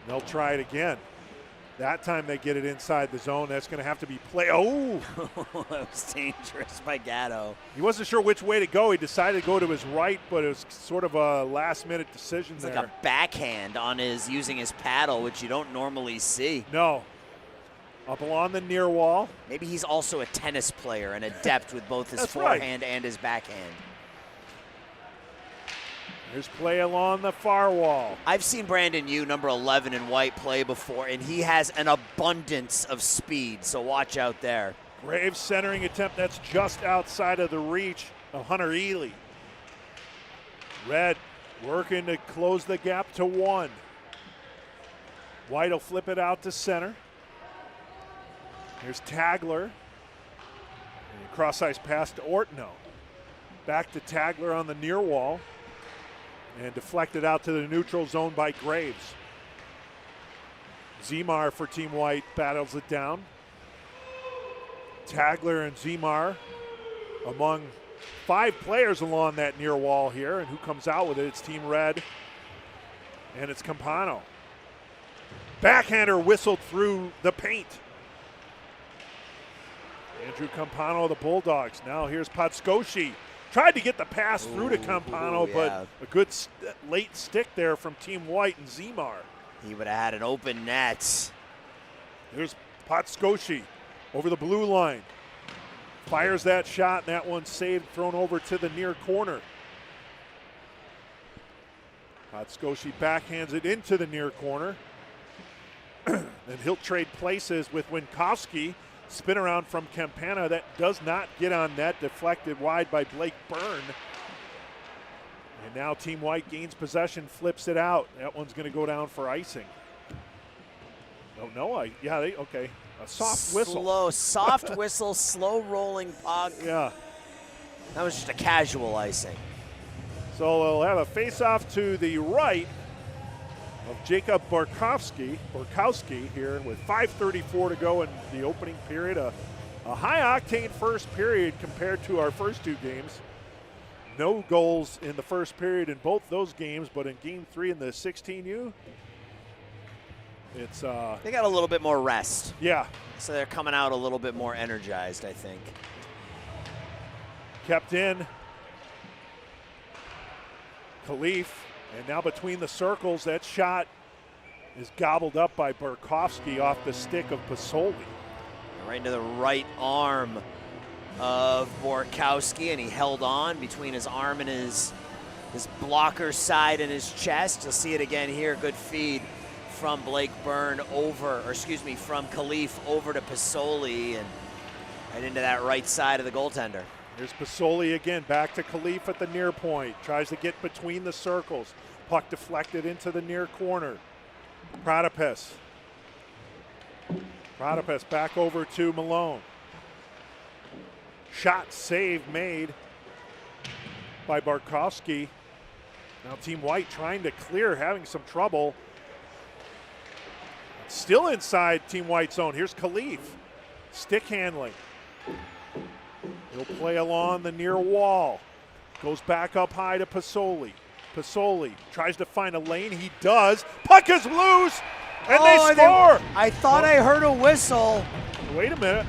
Speaker 2: They'll try it again. That time they get it inside the zone. That's going to have to be play. Oh!
Speaker 1: That was dangerous by Gatto.
Speaker 2: He wasn't sure which way to go. He decided to go to his right, but it was sort of a last-minute decision there.
Speaker 1: It's like a backhand on his using his paddle, which you don't normally see.
Speaker 2: No. Up along the near wall.
Speaker 1: Maybe he's also a tennis player and adept with both his forehand and his backhand.
Speaker 2: Here's play along the far wall.
Speaker 1: I've seen Brandon Yu, number 11 in white, play before, and he has an abundance of speed, so watch out there.
Speaker 2: Graves centering attempt, that's just outside of the reach of Hunter Ely. Red working to close the gap to 1. White will flip it out to center. Here's Tagler. Cross-ice pass to Ortno. Back to Tagler on the near wall. And deflected out to the neutral zone by Graves. Zemar for Team White battles it down. Tagler and Zemar among 5 players along that near wall here. And who comes out with it? It's Team Red. And it's Campano. Backhander whistled through the paint. Andrew Campano of the Bulldogs. Now here's Podskoshi. Tried to get the pass through to Campano, but a good late stick there from Team White and Zemar.
Speaker 1: He would have had an open net.
Speaker 2: Here's Podskoshi over the blue line. Fires that shot, and that one's saved, thrown over to the near corner. Podskoshi backhands it into the near corner. And he'll trade places with Winkowski. Spin around from Campana that does not get on net, deflected wide by Blake Byrne. And now Team White gains possession, flips it out. That one's going to go down for icing. Oh no, okay. A soft whistle.
Speaker 1: Soft whistle, slow rolling puck.
Speaker 2: Yeah.
Speaker 1: That was just a casual icing.
Speaker 2: So we'll have a face-off to the right of Jacob Borkowski here with 5:34 to go in the opening period. A high-octane first period compared to our first 2 games. No goals in the first period in both those games, but in Game 3 in the 16U, it's
Speaker 1: they got a little bit more rest.
Speaker 2: Yeah.
Speaker 1: So they're coming out a little bit more energized, I think.
Speaker 2: Kept in. Khalif. And now between the circles, that shot is gobbled up by Borkowski off the stick of Pasoli.
Speaker 1: Right into the right arm of Borkowski, and he held on between his arm and his blocker side and his chest. You'll see it again here. Good feed from Blake Byrne over, or excuse me, from Khalif over to Pasoli and right into that right side of the goaltender.
Speaker 2: Here's Pasoli again, back to Khalif at the near point. Tries to get between the circles. Puck deflected into the near corner. Pratapis. Pratapis back over to Malone. Shot save made by Barkowski. Now Team White trying to clear, having some trouble. Still inside Team White zone. Here's Khalif. Stick handling. He'll play along the near wall. Goes back up high to Pasoli. Pasoli tries to find a lane. He does. Puck is loose, and they score.
Speaker 1: I thought I heard a whistle.
Speaker 2: Wait a minute.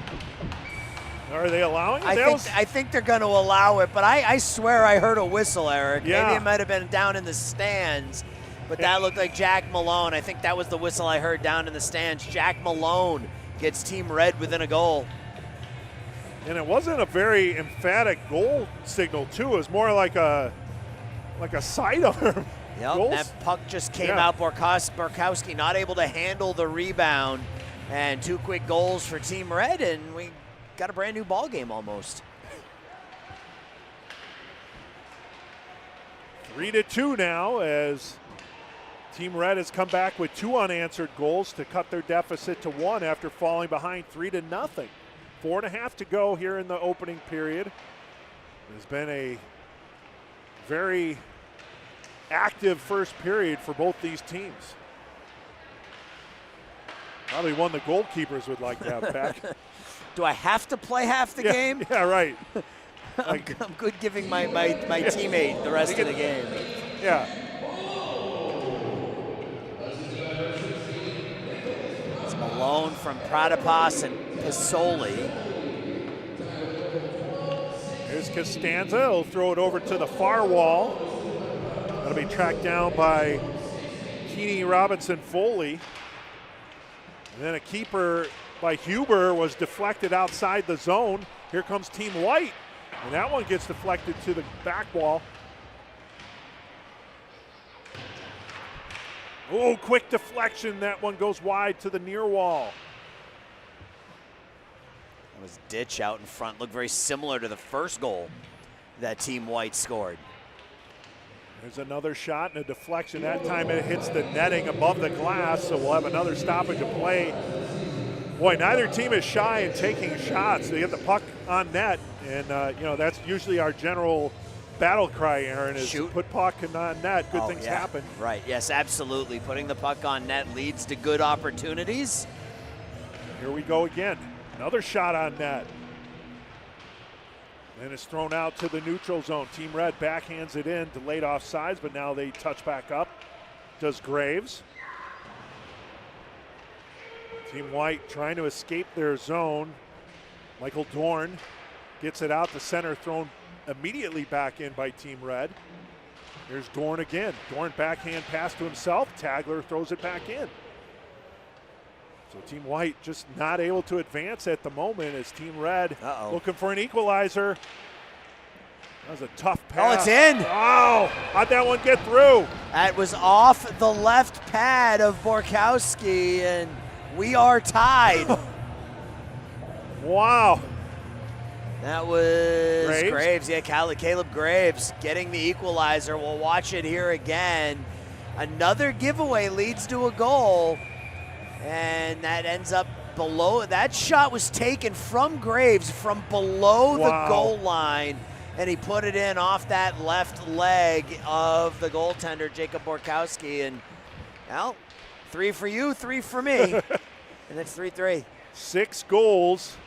Speaker 2: Are they allowing it?
Speaker 1: I think they're going to allow it, but I swear I heard a whistle, Eric.
Speaker 2: Yeah.
Speaker 1: Maybe it might have been down in the stands, but that looked like Jack Malone. I think that was the whistle I heard down in the stands. Jack Malone gets Team Red within a goal.
Speaker 2: And it wasn't a very emphatic goal signal, too. It was more like a sidearm.
Speaker 1: Yep, that puck just came out. Barkowski not able to handle the rebound, and 2 quick goals for Team Red, and we got a brand new ball game almost.
Speaker 2: 3-2 now as Team Red has come back with 2 unanswered goals to cut their deficit to 1 after falling behind 3-0. 4.5 to go here in the opening period. It has been a very active first period for both these teams. Probably one the goalkeepers would like to have back.
Speaker 1: Do I have to play half the game?
Speaker 2: Yeah, right.
Speaker 1: I'm good giving my teammate the rest of the game.
Speaker 2: Yeah.
Speaker 1: It's Malone from Pratapas and Pasoli.
Speaker 2: Here's Costanza. He'll throw it over to the far wall. That'll be tracked down by Keeney Robinson Foley. And then a keeper by Huber was deflected outside the zone. Here comes Team White. And that one gets deflected to the back wall. Oh, quick deflection. That one goes wide to the near wall.
Speaker 1: That was Ditch out in front. Looked very similar to the first goal that Team White scored.
Speaker 2: There's another shot and a deflection. That time it hits the netting above the glass, so we'll have another stoppage of play. Boy, neither team is shy in taking shots. They get the puck on net, and that's usually our general battle cry, Aaron, is
Speaker 1: shoot.
Speaker 2: Put puck on net, good things happen.
Speaker 1: Right, yes, absolutely. Putting the puck on net leads to good opportunities.
Speaker 2: Here we go again. Another shot on net. And it's thrown out to the neutral zone. Team Red backhands it in, delayed offsides, but now they touch back up. Does Graves. Team White trying to escape their zone. Michael Dorn gets it out to center, thrown immediately back in by Team Red. Here's Dorn again. Dorn backhand pass to himself. Tagler throws it back in. So Team White just not able to advance at the moment as Team Red looking for an equalizer. That was a tough pass.
Speaker 1: Oh, it's in.
Speaker 2: Oh, how'd that one get through?
Speaker 1: That was off the left pad of Borkowski, and we are tied.
Speaker 2: Wow.
Speaker 1: That was Graves. Yeah, Caleb Graves getting the equalizer. We'll watch it here again. Another giveaway leads to a goal. And that ends up below. That shot was taken from Graves from below the goal line, and he put it in off that left leg of the goaltender, Jacob Borkowski. And, well, 3 for you, 3 for me. And it's 3-3.
Speaker 2: 6 goals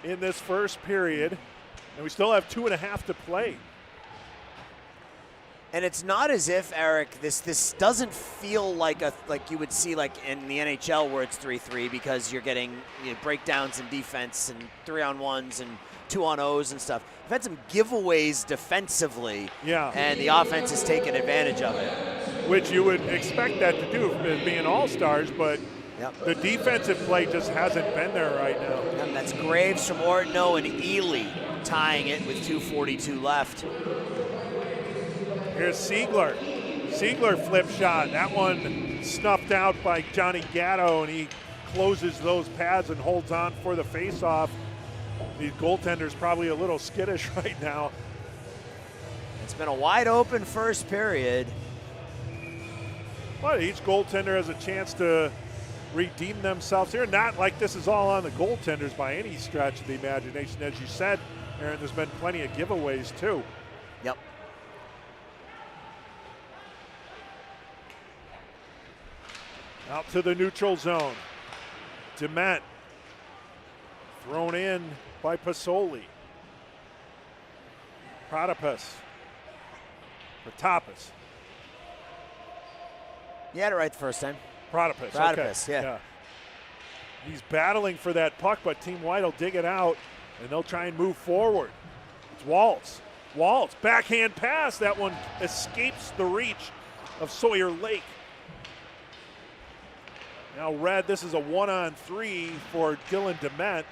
Speaker 2: in this first period, and we still have 2.5 to play.
Speaker 1: And it's not as if, Eric, this doesn't feel like you would see like in the NHL where it's 3-3 because you're getting breakdowns in defense and 3-on-1s and 2-on-0s and stuff. We've had some giveaways defensively, and the offense has taken advantage of it.
Speaker 2: Which you would expect that to do as being all-stars, but the defensive play just hasn't been there right now.
Speaker 1: And that's Graves from Ortno and Ely tying it with 2:42 left.
Speaker 2: Here's Siegler. Siegler flip shot. That one snuffed out by Johnny Gatto, and he closes those pads and holds on for the face-off. These goaltenders probably a little skittish right now.
Speaker 1: It's been a wide open first period.
Speaker 2: But each goaltender has a chance to redeem themselves here. Not like this is all on the goaltenders by any stretch of the imagination. As you said, Aaron, there's been plenty of giveaways too.
Speaker 1: Yep.
Speaker 2: Out to the neutral zone. Dement thrown in by Pasoli. Protopus. Protopus.
Speaker 1: You had it right the first time.
Speaker 2: Protopus,
Speaker 1: Protopus,
Speaker 2: okay.
Speaker 1: yeah.
Speaker 2: He's battling for that puck, but Team White will dig it out, and they'll try and move forward. It's Waltz. Waltz, backhand pass. That one escapes the reach of Sawyer Lake. Now Red, this is a 1-on-3 for Dylan Dement.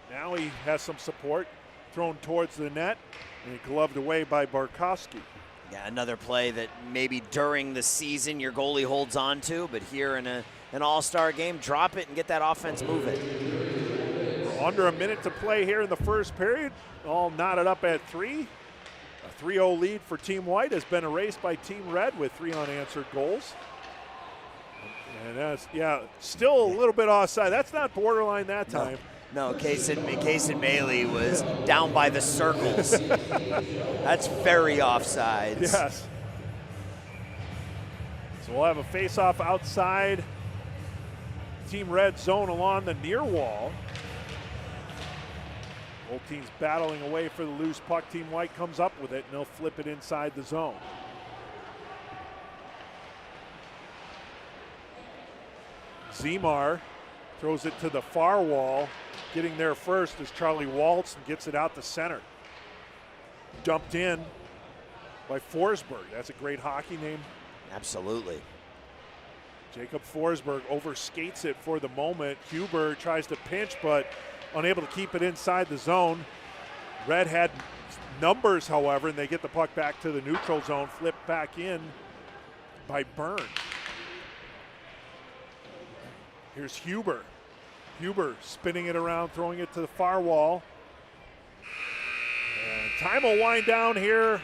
Speaker 2: Now he has some support, thrown towards the net, and gloved away by Barkowski.
Speaker 1: Yeah, another play that maybe during the season your goalie holds on to, but here in an all-star game, drop it and get that offense moving.
Speaker 2: Under a minute to play here in the first period, all knotted up at 3. A 3-0 lead for Team White has been erased by Team Red with 3 unanswered goals. And that's, yeah, still a little bit offside. That's not borderline that time.
Speaker 1: No, Kaysen Maley was down by the circles. That's very offsides.
Speaker 2: Yes. So we'll have a face-off outside Team Red zone along the near wall. Both teams battling away for the loose puck. Team White comes up with it, and they'll flip it inside the zone. Zemar throws it to the far wall. Getting there first is Charlie Waltz and gets it out to center. Dumped in by Forsberg. That's a great hockey name.
Speaker 1: Absolutely.
Speaker 2: Jacob Forsberg overskates it for the moment. Huber tries to pinch, but unable to keep it inside the zone. Red had numbers, however, and they get the puck back to the neutral zone, flipped back in by Byrne. Here's Huber. Huber spinning it around, throwing it to the far wall. And time will wind down here.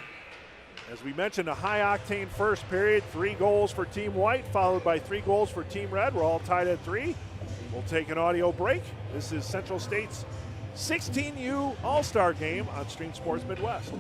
Speaker 2: As we mentioned, a high-octane first period. 3 goals for Team White, followed by 3 goals for Team Red. We're all tied at 3. We'll take an audio break. This is Central State's 16U All-Star Game on Stream Sports Midwest.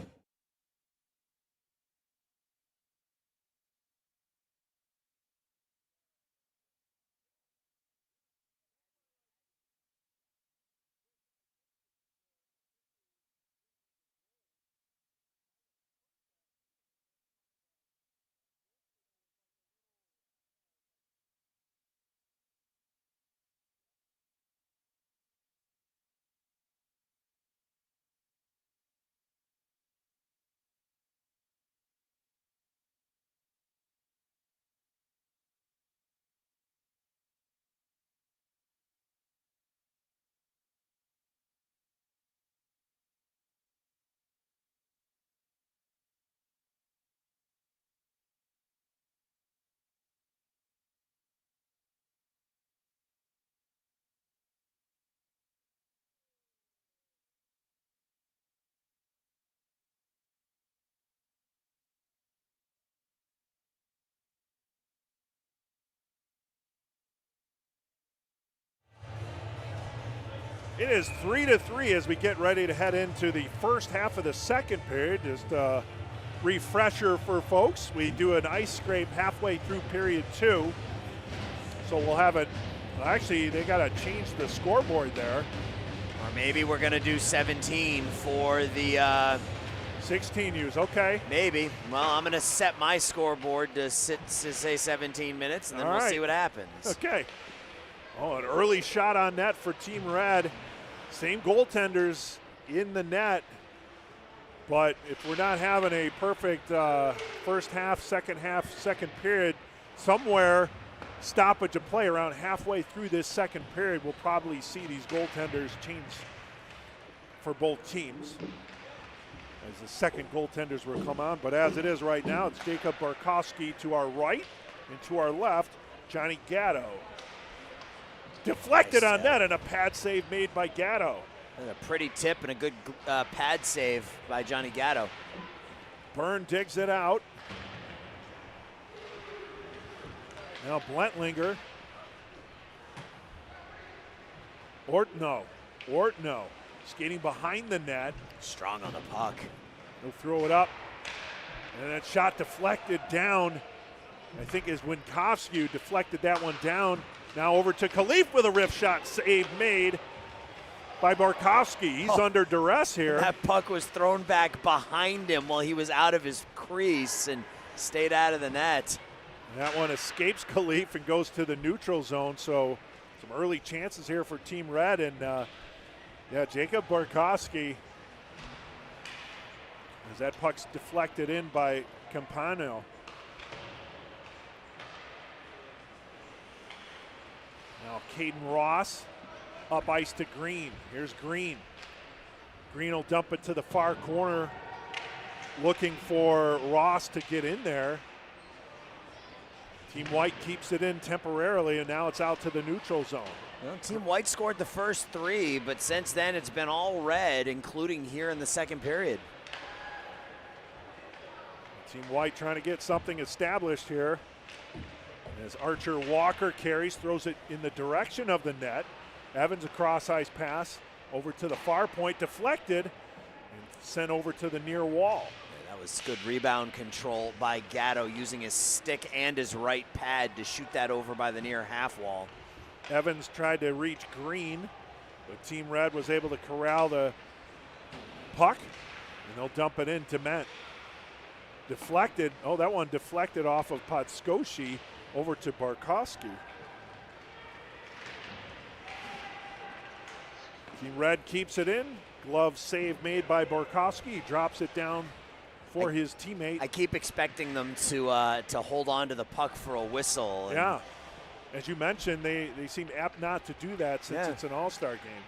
Speaker 2: It is 3-3 as we get ready to head into the first half of the second period. Just a refresher for folks. We do an ice scrape halfway through period 2. So we'll have it. Actually, they got to change the scoreboard there.
Speaker 1: Or maybe we're going to do 17 for the
Speaker 2: 16 use, okay.
Speaker 1: Maybe. Well, I'm going to set my scoreboard to say 17 minutes, and then we'll see what happens.
Speaker 2: Okay. Oh, an early shot on net for Team Red. Same goaltenders in the net, but if we're not having a perfect first half, second period, somewhere stoppage of play around halfway through this second period, we'll probably see these goaltenders change for both teams as the second goaltenders will come on. But as it is right now, it's Jacob Barkowski to our right, And to our left, Johnny Gatto. Deflected
Speaker 1: Nice
Speaker 2: on
Speaker 1: save.
Speaker 2: that, and a pad save made by Gatto.
Speaker 1: And a pretty tip and a good pad save by Johnny Gatto.
Speaker 2: Byrne digs it out. Now Blentlinger. Ortno skating behind the net.
Speaker 1: Strong on the puck.
Speaker 2: He'll throw it up. And that shot deflected down. I think is Winkowski deflected that one down. Now over to Khalif with a wrist shot save made by Barkowski. He's under duress here.
Speaker 1: That puck was thrown back behind him while he was out of his crease and stayed out of the net.
Speaker 2: That one escapes Khalif and goes to the neutral zone. So some early chances here for Team Red. And yeah, Jacob Barkowski, as that puck's deflected in by Campano. Now Caden Ross up ice to Green. Here's Green. Green will dump it to the far corner, looking for Ross to get in there. Team White keeps it in temporarily, and now it's out to the neutral zone.
Speaker 1: Well, Team White scored the first three, but since then it's been all red, including here in the second period.
Speaker 2: Team White trying to get something established here. As Archer Walker carries, throws it in the direction of the net. Evans a cross ice pass over to the far point, deflected, and sent over to the near wall.
Speaker 1: That was good rebound control by Gatto, using his stick and his right pad to shoot that over by the near half wall.
Speaker 2: Evans tried to reach Green, but Team Red was able to corral the puck, and they'll dump it in to Ment. Deflected, oh, that one deflected off of Podskoshi over to Barkowski. Team Red keeps it in. Glove save made by Barkowski. He drops it down for his teammate.
Speaker 1: I keep expecting them to hold on to the puck for a whistle.
Speaker 2: Yeah. As you mentioned, they seem apt not to do that since it's an all-star game.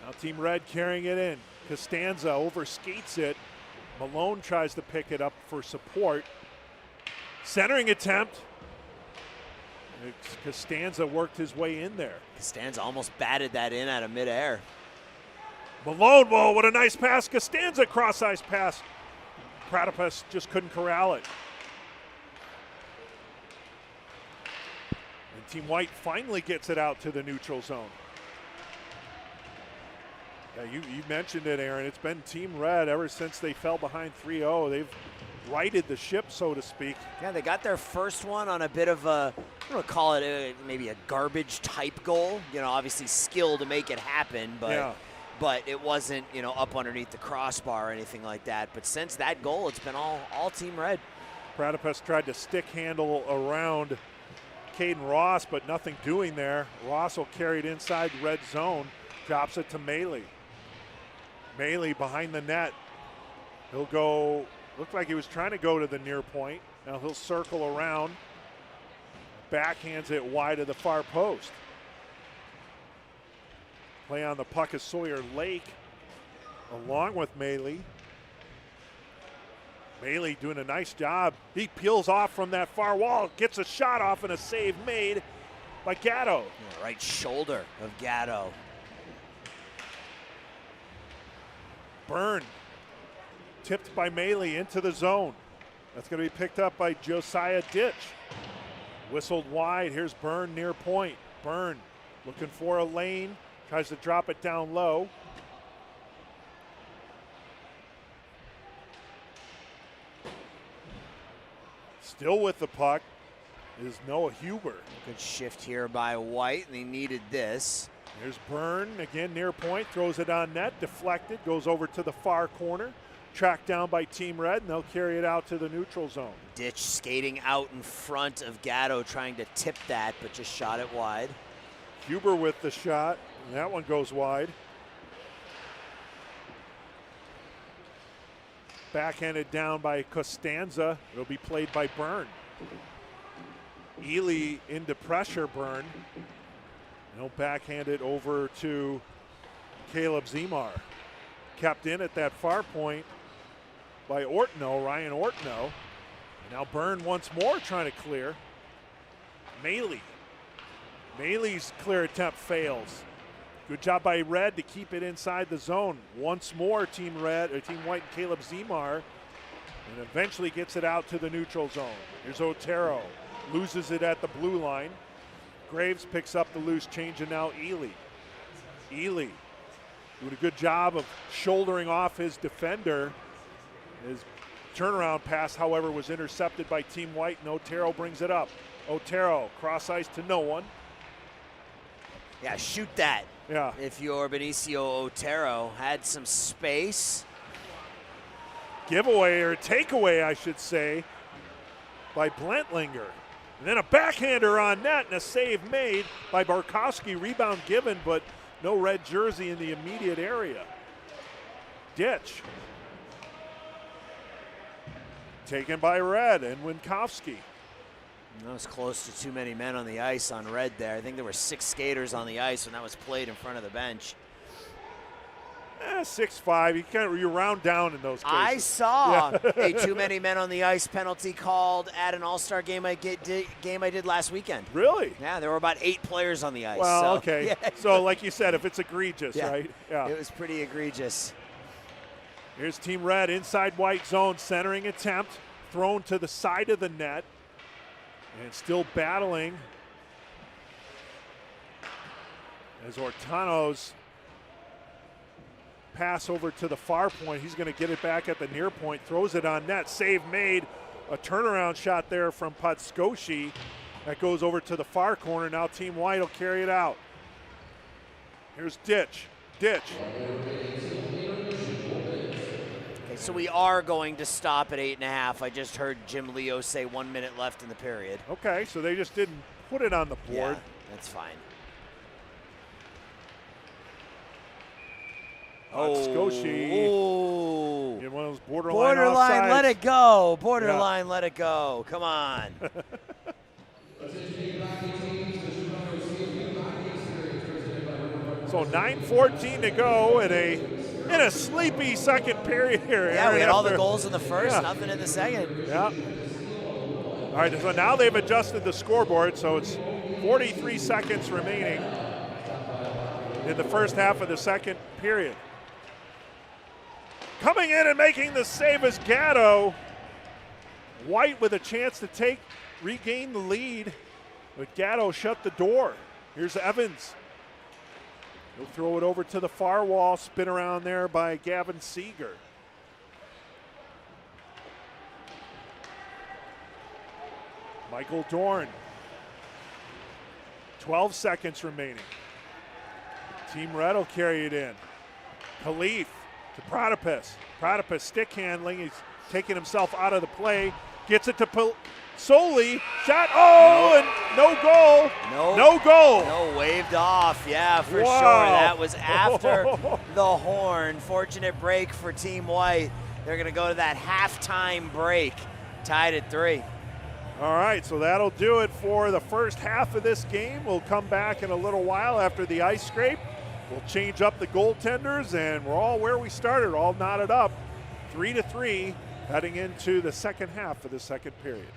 Speaker 2: Now Team Red carrying it in. Costanza overskates it. Malone tries to pick it up for support. Centering attempt. Costanza worked his way in there.
Speaker 1: Costanza almost batted that in out of midair.
Speaker 2: Malone, whoa, what a nice pass. Costanza cross-ice pass. Pratapus just couldn't corral it. And Team White finally gets it out to the neutral zone. Yeah, you mentioned it, Aaron. It's been Team Red ever since they fell behind 3-0. They've righted the ship, so to speak.
Speaker 1: Yeah, they got their first one on a bit of a, I'm going to call it maybe a garbage type goal. You know, obviously skill to make it happen, but it wasn't, you know, up underneath the crossbar or anything like that. But since that goal, it's been all Team Red.
Speaker 2: Pratapus tried to stick handle around Caden Ross, but nothing doing there. Ross will carry it inside red zone, drops it to Maley. Maley behind the net. He'll go, looked like he was trying to go to the near point. Now he'll circle around, backhands it wide of the far post. Play on the puck is Sawyer Lake along with Maley. Maley doing a nice job. He peels off from that far wall, gets a shot off and a save made by Gatto.
Speaker 1: Yeah, right shoulder of Gatto.
Speaker 2: Byrne tipped by Maley into the zone. That's going to be picked up by Josiah Ditch. Whistled wide. Here's Byrne near point. Byrne looking for a lane. Tries to drop it down low. Still with the puck is Noah Huber.
Speaker 1: Good shift here by White, and they needed this.
Speaker 2: Here's Byrne again near point, throws it on net, deflected, goes over to the far corner, tracked down by Team Red, and they'll carry it out to the neutral zone.
Speaker 1: Ditch skating out in front of Gatto, trying to tip that, but just shot it wide.
Speaker 2: Huber with the shot, and that one goes wide. Backhanded down by Costanza. It'll be played by Byrne. Ely into pressure, Byrne. He'll backhand it over to Caleb Zemar. Kept in at that far point. by Ryan Ortno. And now Byrne once more trying to clear. Maley's clear attempt fails. Good job by Red to keep it inside the zone. Once more, Team White and Caleb Zemar, and eventually gets it out to the neutral zone. Here's Otero, loses it at the blue line. Graves picks up the loose change, and now Ely doing a good job of shouldering off his defender. His turnaround pass, however, was intercepted by Team White, and Otero brings it up. Otero, cross ice to no one.
Speaker 1: Yeah, shoot that.
Speaker 2: Yeah.
Speaker 1: If you're Benicio Otero, had some space.
Speaker 2: Giveaway, or takeaway, I should say, by Blentlinger. And then a backhander on net, and a save made by Barkowski. Rebound given, but no red jersey in the immediate area. Ditch. Taken by Red and Winkowski.
Speaker 1: That was close to too many men on the ice on Red there. I think there were 6 skaters on the ice when that was played in front of the bench.
Speaker 2: 6'5", you round down in those cases.
Speaker 1: I saw a too many men on the ice penalty called at an All-Star game I did last weekend.
Speaker 2: Really?
Speaker 1: Yeah, there were about 8 players on the ice.
Speaker 2: Well,
Speaker 1: so,
Speaker 2: okay.
Speaker 1: Yeah.
Speaker 2: So like you said, if it's egregious,
Speaker 1: Yeah.
Speaker 2: right? Yeah.
Speaker 1: It was pretty egregious.
Speaker 2: Here's Team Red inside White zone, centering attempt, thrown to the side of the net, and still battling as Ortano's pass over to the far point. He's going to get it back at the near point, throws it on net. Save made. A turnaround shot there from Patskoshi. That goes over to the far corner. Now Team White will carry it out. Here's Ditch.
Speaker 1: Okay, so we are going to stop at 8.5. I just heard Jim Leo say 1 minute left in the period.
Speaker 2: Okay, so they just didn't put it on the board.
Speaker 1: Yeah, that's fine.
Speaker 2: Patskoshi.
Speaker 1: Oh.
Speaker 2: In one of those borderline
Speaker 1: Borderline, let
Speaker 2: offsides.
Speaker 1: it go. Borderline, let it go. Come on.
Speaker 2: So 9:14 to go in a sleepy second period here.
Speaker 1: Yeah, we had all the
Speaker 2: after-
Speaker 1: goals in the first,
Speaker 2: Yeah.
Speaker 1: nothing in the second.
Speaker 2: Yeah. All right, so now they've adjusted the scoreboard, so it's 43 seconds remaining in the first half of the second period. Coming in and making the save is Gatto. White with a chance to regain the lead, but Gatto shut the door. Here's Evans. He'll throw it over to the far wall, spin around there by Gavin Seeger. Michael Dorn. 12 seconds remaining. Team Red will carry it in. Khalif to Protopis. Protopis stick handling. He's taking himself out of the play. Gets it to Soli. Shot. Oh, and no goal. No goal.
Speaker 1: No, waved off. Yeah, for
Speaker 2: Wow.
Speaker 1: sure. That was after the horn. Fortunate break for Team White. They're going to go to that halftime break, tied at 3.
Speaker 2: All right, so that'll do it for the first half of this game. We'll come back in a little while after the ice scrape. We'll change up the goaltenders, and we're all where we started, all knotted up, 3-3, heading into the second half of the second period.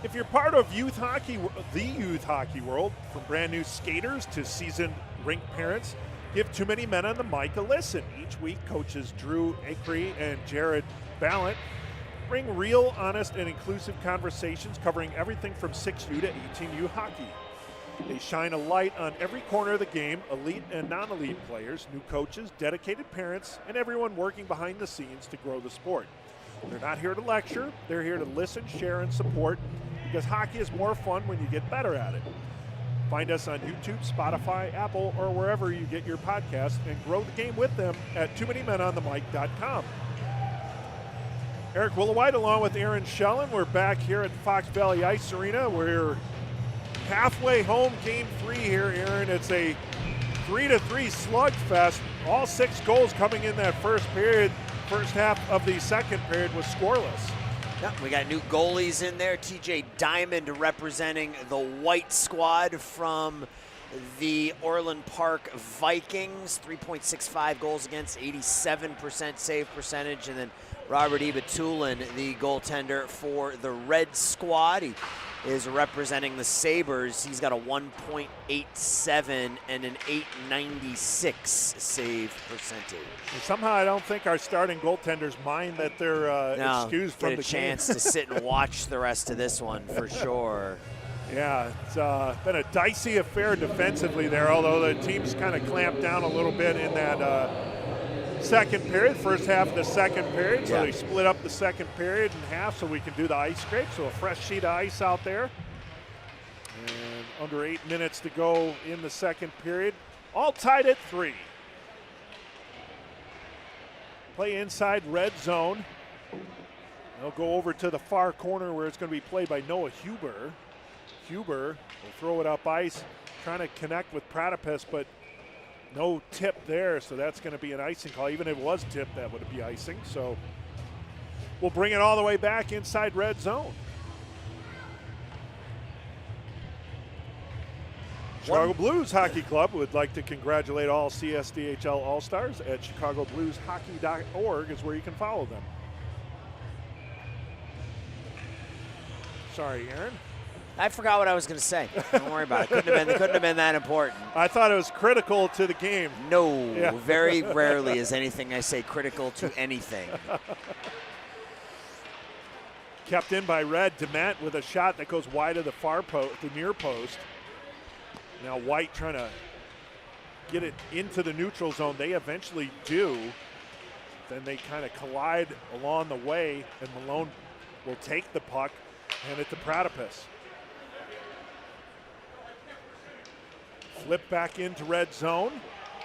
Speaker 2: If you're part of youth hockey, the youth hockey world, from brand new skaters to seasoned rink parents, give Too Many Men on the Mic a listen. Each week, coaches Drew Acree and Jared Ballant bring real, honest, and inclusive conversations covering everything from 6U to 18U hockey. They shine a light on every corner of the game, elite and non-elite players, new coaches, dedicated parents, and everyone working behind the scenes to grow the sport. They're not here to lecture, they're here to listen, share, and support, because hockey is more fun when you get better at it. Find us on YouTube, Spotify, Apple, or wherever you get your podcasts, and grow the game with them at TooManyMenOnTheMic.com. Eric Willowite along with Aaron Schellen. We're back here at Fox Valley Ice Arena. We're halfway home, game 3 here, Aaron. It's a 3-3 slugfest. All 6 goals coming in that first period. First half of the second period was scoreless.
Speaker 1: Yep, we got new goalies in there. TJ Diamond representing the white squad from the Orland Park Vikings. 3.65 goals against, 87% save percentage. And then Robert Ibitulin, the goaltender for the red squad. He is representing the Sabres. He's got a 1.87 and an 896 save percentage.
Speaker 2: And somehow I don't think our starting goaltenders mind that they're excused from the game.
Speaker 1: Get a chance to sit and watch the rest of this one for sure.
Speaker 2: Yeah, it's been a dicey affair defensively there, although the team's kind of clamped down a little bit in that second period, first half of the second period. So they split up the second period in half so we can do the ice scrape. So a fresh sheet of ice out there. And under 8 minutes to go in the second period. All tied at 3. Play inside red zone. They'll go over to the far corner where it's going to be played by Noah Huber. Huber will throw it up ice, trying to connect with Pratipus, but no tip there, so that's going to be an icing call. Even if it was tipped, that would be icing. So we'll bring it all the way back inside red zone. Chicago Blues Hockey Club would like to congratulate all CSDHL All-Stars at chicagoblueshockey.org is where you can follow them. Sorry, Aaron.
Speaker 1: I forgot what I was going to say. Don't worry about it. Couldn't have been that important.
Speaker 2: I thought it was critical to the game.
Speaker 1: No, very rarely is anything I say critical to anything.
Speaker 2: Kept in by Red. Demet with a shot that goes wide of the far post, the near post. Now White trying to get it into the neutral zone. They eventually do. Then they kind of collide along the way, and Malone will take the puck, hand it to Pratipus. Flip back into red zone.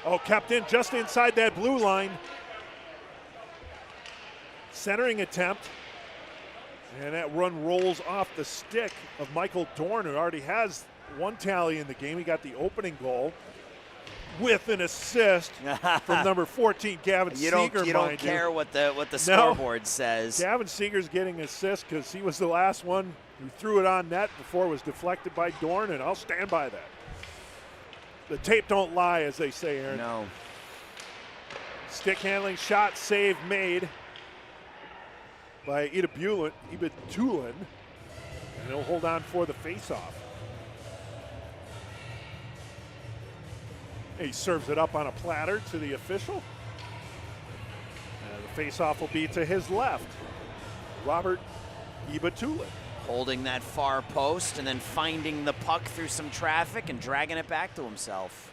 Speaker 2: Oh, kept in just inside that blue line. Centering attempt. And that run rolls off the stick of Michael Dorn, who already has 1 tally in the game. He got the opening goal with an assist from number 14, Gavin Seeger.
Speaker 1: You don't care what the scoreboard says.
Speaker 2: Gavin Seeger's getting an assist because he was the last one who threw it on net before it was deflected by Dorn, and I'll stand by that. The tape don't lie, as they say, Aaron.
Speaker 1: No.
Speaker 2: Stick handling shot, save made by Ibitulin, and he'll hold on for the faceoff. He serves it up on a platter to the official. And the faceoff will be to his left, Robert Ibitulin.
Speaker 1: Holding that far post and then finding the puck through some traffic and dragging it back to himself.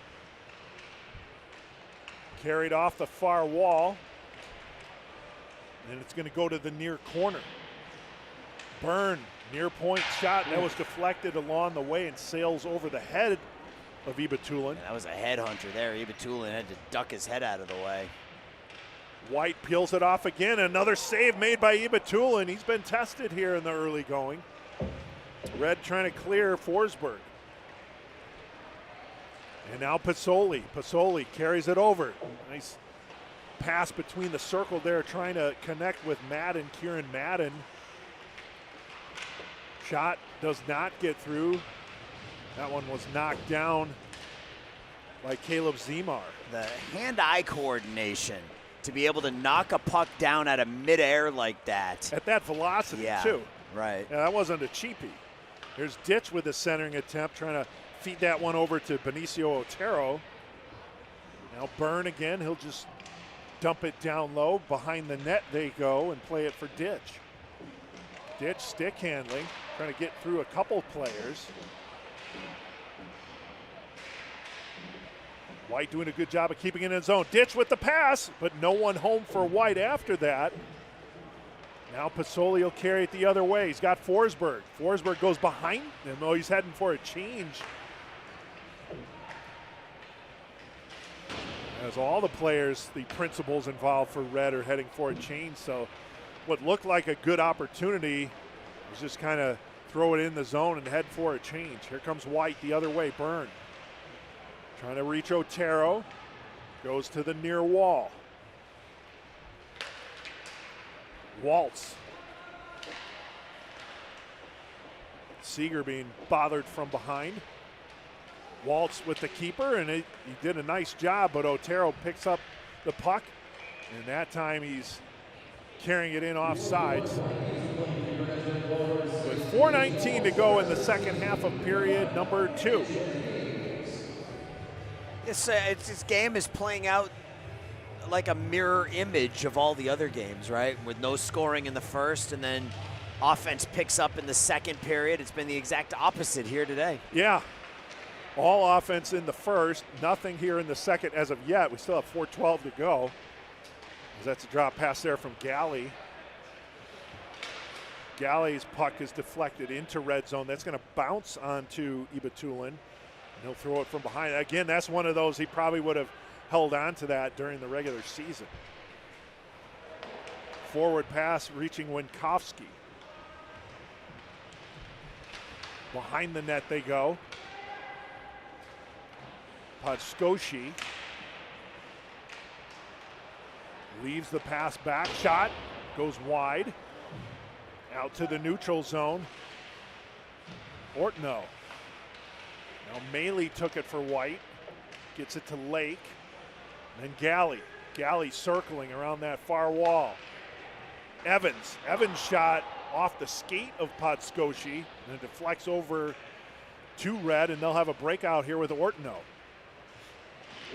Speaker 2: Carried off the far wall. And it's going to go to the near corner. Byrne, near point shot. That was deflected along the way and sails over the head of Ibitulin.
Speaker 1: That was a headhunter there. Ibitulin had to duck his head out of the way.
Speaker 2: White peels it off again. Another save made by Ibitulin. He's been tested here in the early going. Red trying to clear Forsberg. And now Pasoli. Pasoli carries it over. Nice pass between the circle there, trying to connect with Madden, Kieran Madden. Shot does not get through. That one was knocked down by Caleb Zemar.
Speaker 1: The hand-eye coordination to be able to knock a puck down out of midair like that.
Speaker 2: At that velocity, too.
Speaker 1: Right.
Speaker 2: Yeah, that wasn't a cheapie. Here's Ditch with the centering attempt, trying to feed that one over to Benicio Otero. Now Byrne again, he'll just dump it down low. Behind the net they go and play it for Ditch. Ditch stick handling, trying to get through a couple players. White doing a good job of keeping it in his zone. Ditch with the pass, but no one home for White after that. Now Pasoli will carry it the other way. He's got Forsberg. Forsberg goes behind him, though he's heading for a change. As all the players, the principals involved for Red are heading for a change, so what looked like a good opportunity was just kind of throw it in the zone and head for a change. Here comes White the other way, Byrne. Trying to reach Otero, goes to the near wall. Waltz. Seeger being bothered from behind. Waltz with the keeper, and he did a nice job, but Otero picks up the puck, and that time he's carrying it in off sides. With 4:19 to go in the second half of period number 2.
Speaker 1: This game is playing out like a mirror image of all the other games, right? With no scoring in the first and then offense picks up in the second period. It's been the exact opposite here today.
Speaker 2: Yeah. All offense in the first, nothing here in the second as of yet. We still have 4:12 to go. That's a drop pass there from Galley. Galley's puck is deflected into red zone. That's going to bounce onto Ibitulin. He'll throw it from behind. Again, that's one of those he probably would have held on to that during the regular season. Forward pass reaching Winkowski. Behind the net they go. Podskoshi leaves the pass back. Shot goes wide. Out to the neutral zone. Ortno. Now Maley took it for White. Gets it to Lake. And then Galley. Galley circling around that far wall. Evans. Evans shot off the skate of Podskoshi. And it deflects over to Red, and they'll have a breakout here with Ortno.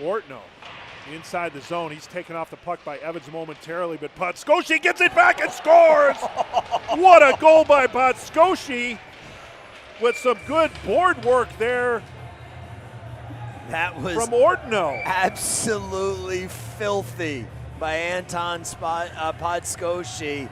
Speaker 2: Ortno inside the zone. He's taken off the puck by Evans momentarily, but Podskoshi gets it back and scores! What a goal by Podskoshi with some good board work there.
Speaker 1: That was
Speaker 2: from Ortno.
Speaker 1: Absolutely filthy by Anton Podskoshi.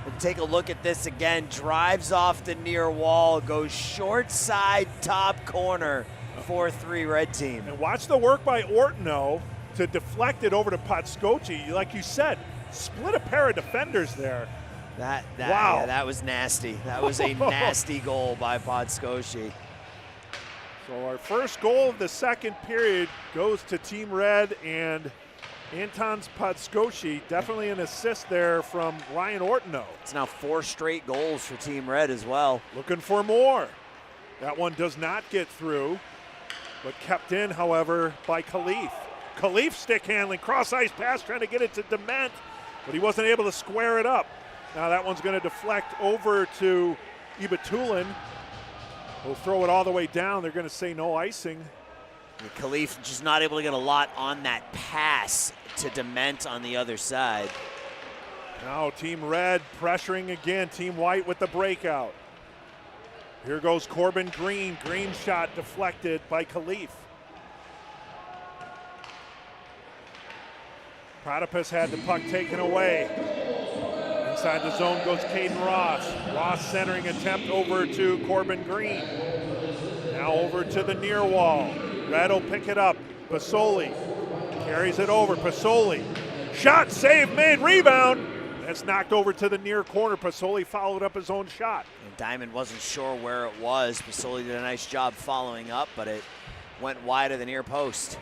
Speaker 1: And take a look at this again. Drives off the near wall, goes short side, top corner. 4-3 red team.
Speaker 2: And watch the work by Ortno to deflect it over to Podskoshi. Like you said, split a pair of defenders there.
Speaker 1: Wow.
Speaker 2: Yeah,
Speaker 1: that was nasty. That was a nasty goal by Podskoshi.
Speaker 2: So our first goal of the second period goes to Team Red, and Anton Podskoshi, definitely an assist there from Ryan Ortno.
Speaker 1: It's now 4 straight goals for Team Red as well.
Speaker 2: Looking for more. That one does not get through, but kept in, however, by Khalif. Khalif stick handling, cross ice pass, trying to get it to Dement, but he wasn't able to square it up. Now that one's going to deflect over to Ibitulin. He'll throw it all the way down. They're going to say no icing.
Speaker 1: And Khalif just not able to get a lot on that pass to Dement on the other side.
Speaker 2: Now Team Red pressuring again. Team White with the breakout. Here goes Corbin Green. Green shot deflected by Khalif. Protopus had the puck taken away. Inside the zone goes Caden Ross. Ross centering attempt over to Corbin Green. Now over to the near wall. Red will pick it up. Pasoli carries it over. Pasoli. Shot, save, made, rebound. That's knocked over to the near corner. Pasoli followed up his own shot.
Speaker 1: And Diamond wasn't sure where it was. Pasoli did a nice job following up, but it went wide of the near post.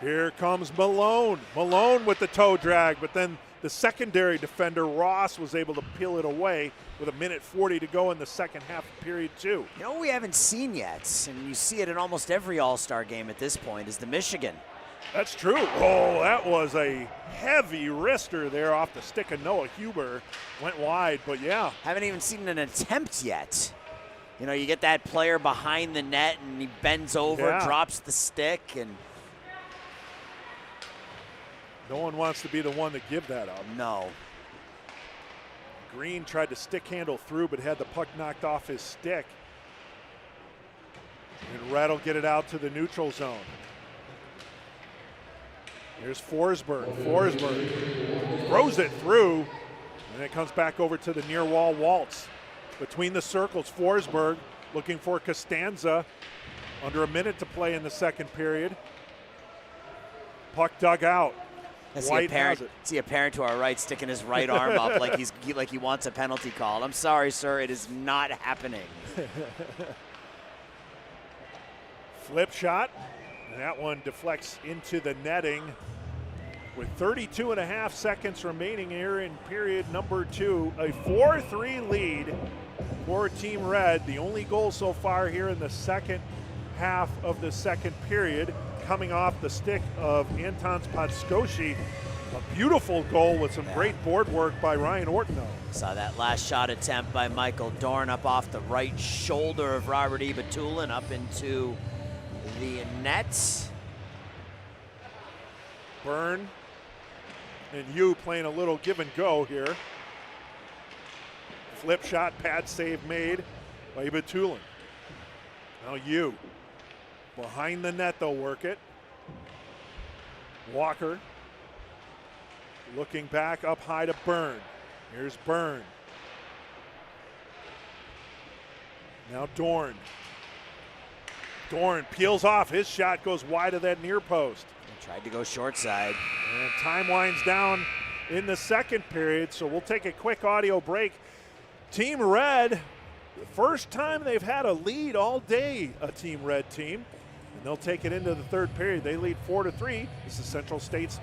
Speaker 2: Here comes Malone. Malone with the toe drag, but then the secondary defender, Ross, was able to peel it away with 1:40 to go in the second half of period 2.
Speaker 1: You know what we haven't seen yet, and you see it in almost every All-Star game at this point, is the Michigan.
Speaker 2: That's true. Oh, that was a heavy wrister there off the stick of Noah Huber. Went wide, but yeah.
Speaker 1: Haven't even seen an attempt yet. You know, you get that player behind the net and he bends over, drops the stick, and
Speaker 2: no one wants to be the one to give that up.
Speaker 1: no.
Speaker 2: Green tried to stick handle through, but had the puck knocked off his stick. And Red will get it out to the neutral zone. Here's Forsberg. Forsberg throws it through, and it comes back over to the near wall Waltz. Between the circles, Forsberg looking for Costanza. Under a minute to play in the second period. Puck dug out. White has it.
Speaker 1: See a parent to our right sticking his right arm up like he wants a penalty call. I'm sorry, sir, it is not happening.
Speaker 2: Flip shot, and that one deflects into the netting. With 32.5 seconds remaining here in period number 2, a 4-3 lead for Team Red. The only goal so far here in the second half of the second period, coming off the stick of Anton Podskoshi. A beautiful goal with some great board work by Ryan Ortno.
Speaker 1: Saw that last shot attempt by Michael Dorn up off the right shoulder of Robert Ebatulin up into the net.
Speaker 2: Byrne and Yu playing a little give and go here. Flip shot, pad save made by Ebatulin. Now Yu. Behind the net, they'll work it. Walker looking back up high to Byrne. Here's Byrne. Now Dorn. Dorn peels off. His shot goes wide of that near post.
Speaker 1: He tried to go short side.
Speaker 2: And time winds down in the second period, so we'll take a quick audio break. Team Red, the first time they've had a lead all day, a Team Red team. And they'll take it into the third period. They lead 4-3. This is Central State's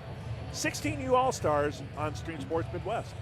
Speaker 2: 16U All-Stars on Stream Sports Midwest.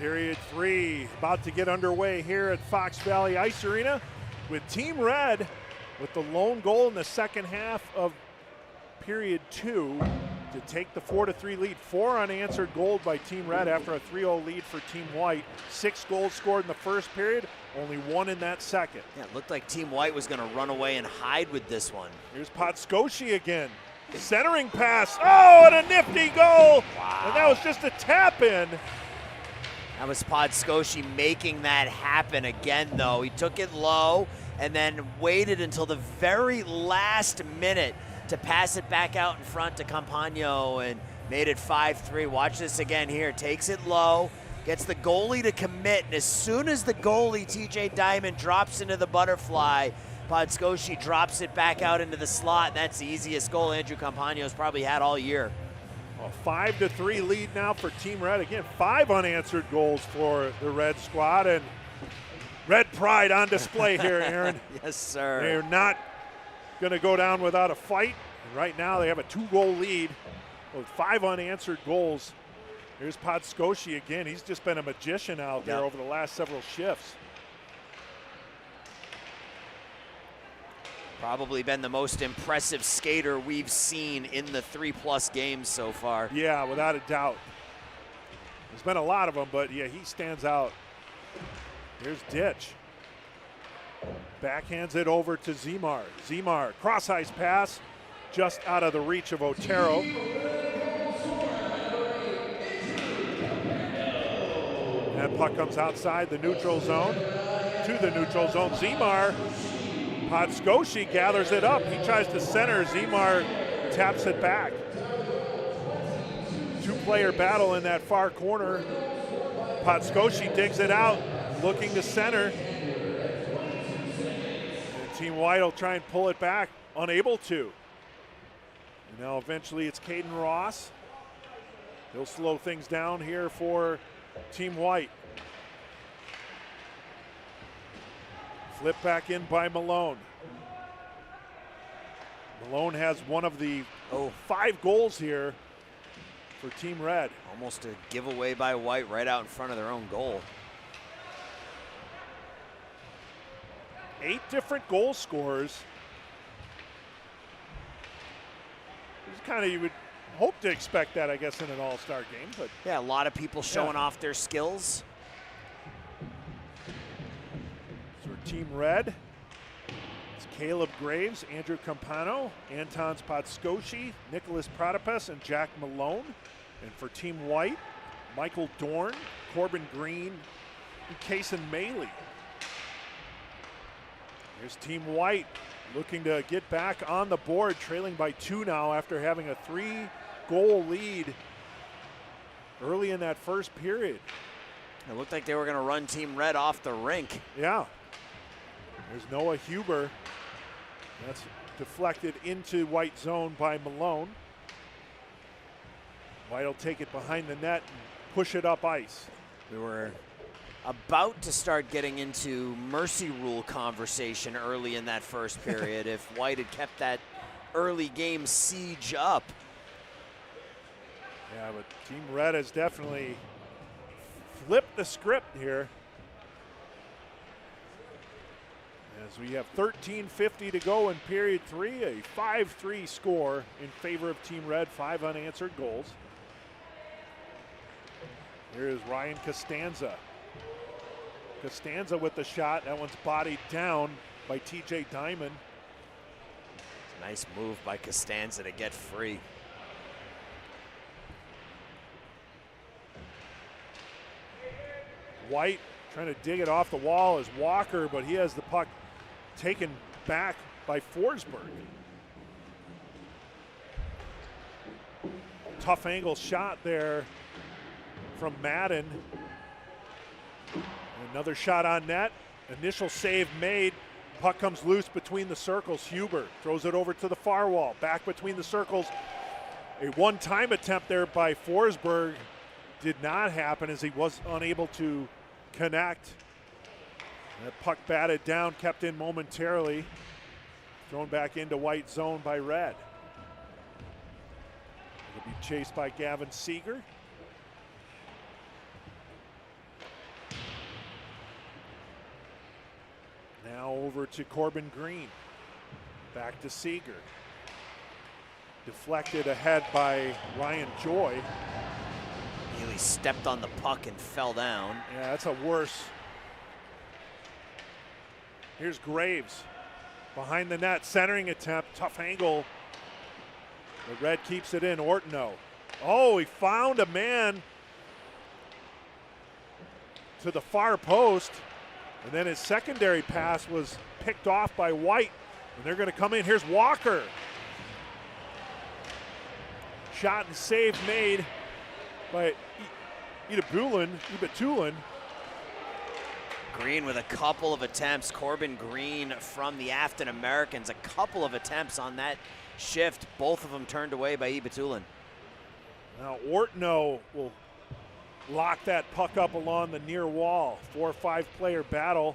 Speaker 2: Period 3 about to get underway here at Fox Valley Ice Arena with Team Red with the lone goal in the second half of period 2 to take the 4-3 lead. 4 unanswered goals by Team Red after a 3-0 lead for Team White. 6 goals scored in the first period, only 1 in that second.
Speaker 1: Yeah, it looked like Team White was going to run away and hide with this one.
Speaker 2: Here's Podskoshi again. Centering pass. Oh, and a nifty goal.
Speaker 1: Wow.
Speaker 2: And that was just a tap in.
Speaker 1: That was Podskoshi making that happen again, though. He took it low and then waited until the very last minute to pass it back out in front to Campagno and made it 5-3. Watch this again here. Takes it low, gets the goalie to commit, and as soon as the goalie, TJ Diamond, drops into the butterfly, Podskoshi drops it back out into the slot, and that's the easiest goal Andrew Campagno's probably had all year.
Speaker 2: A 5-3 lead now for Team Red. Again, 5 unanswered goals for the Red squad, and Red pride on display here, Aaron.
Speaker 1: Yes, sir.
Speaker 2: They're not going to go down without a fight. And right now they have a 2-goal lead with 5 unanswered goals. Here's Podskoshi again. He's just been a magician out there over the last several shifts.
Speaker 1: Probably been the most impressive skater we've seen in the 3+ games so far.
Speaker 2: Yeah, without a doubt. There's been a lot of them, but yeah, he stands out. Here's Ditch. Backhands it over to Zemar. Zemar, cross ice pass, just out of the reach of Otero. That puck comes outside the neutral zone, to the neutral zone. Zemar, Podskoshi gathers it up. He tries to center, Zemar taps it back. Two-player battle in that far corner. Podskoshi digs it out, looking to center. And Team White will try and pull it back, unable to. And now eventually it's Caden Ross. He'll slow things down here for Team White. Flip back in by Malone. Malone has one of the 5 goals here for Team Red.
Speaker 1: Almost a giveaway by White right out in front of their own goal.
Speaker 2: 8 different goal scorers. Kind of, you would hope to expect that, I guess, in an all-star game. But
Speaker 1: yeah, a lot of people showing off their skills.
Speaker 2: So Team Red, it's Caleb Graves, Andrew Campano, Anton Podskoshi, Nicholas Pratapes, and Jack Malone. And for Team White, Michael Dorn, Corbin Green, and Kason Maley. Here's Team White looking to get back on the board, trailing by 2 now after having a 3-goal lead early in that first period.
Speaker 1: It looked like they were going to run Team Red off the rink.
Speaker 2: Yeah. There's Noah Huber. That's deflected into White zone by Malone. White will take it behind the net and push it up ice.
Speaker 1: We were about to start getting into mercy rule conversation early in that first period if White had kept that early game siege up.
Speaker 2: Yeah, but Team Red has definitely flipped the script here. As we have 13:50 to go in period 3, a 5-3 score in favor of Team Red, 5 unanswered goals. Here is Ryan Costanza. Costanza with the shot. That one's bodied down by TJ Diamond.
Speaker 1: It's a nice move by Costanza to get free.
Speaker 2: White trying to dig it off the wall is Walker, but he has the puck taken back by Forsberg. Tough angle shot there from Madden. Another shot on net. Initial save made. Puck comes loose between the circles. Huber throws it over to the far wall. Back between the circles. A one-time attempt there by Forsberg did not happen as he was unable to connect. That puck batted down, kept in momentarily. Thrown back into White zone by Red. It'll be chased by Gavin Seeger. Now over to Corbin Green. Back to Seeger. Deflected ahead by Ryan Joy.
Speaker 1: He stepped on the puck and fell down.
Speaker 2: Yeah, that's a worse. Here's Graves. Behind the net, centering attempt, tough angle. The Red keeps it in, Ortno. Oh, he found a man to the far post. And then his secondary pass was picked off by White. And they're going to come in. Here's Walker. Shot and save made by Ibetulin.
Speaker 1: Green with a couple of attempts. Corbin Green from the Afton Americans. A couple of attempts on that shift. Both of them turned away by Ibetulin.
Speaker 2: Now Ortno will lock that puck up along the near wall. 4 or 5 player battle.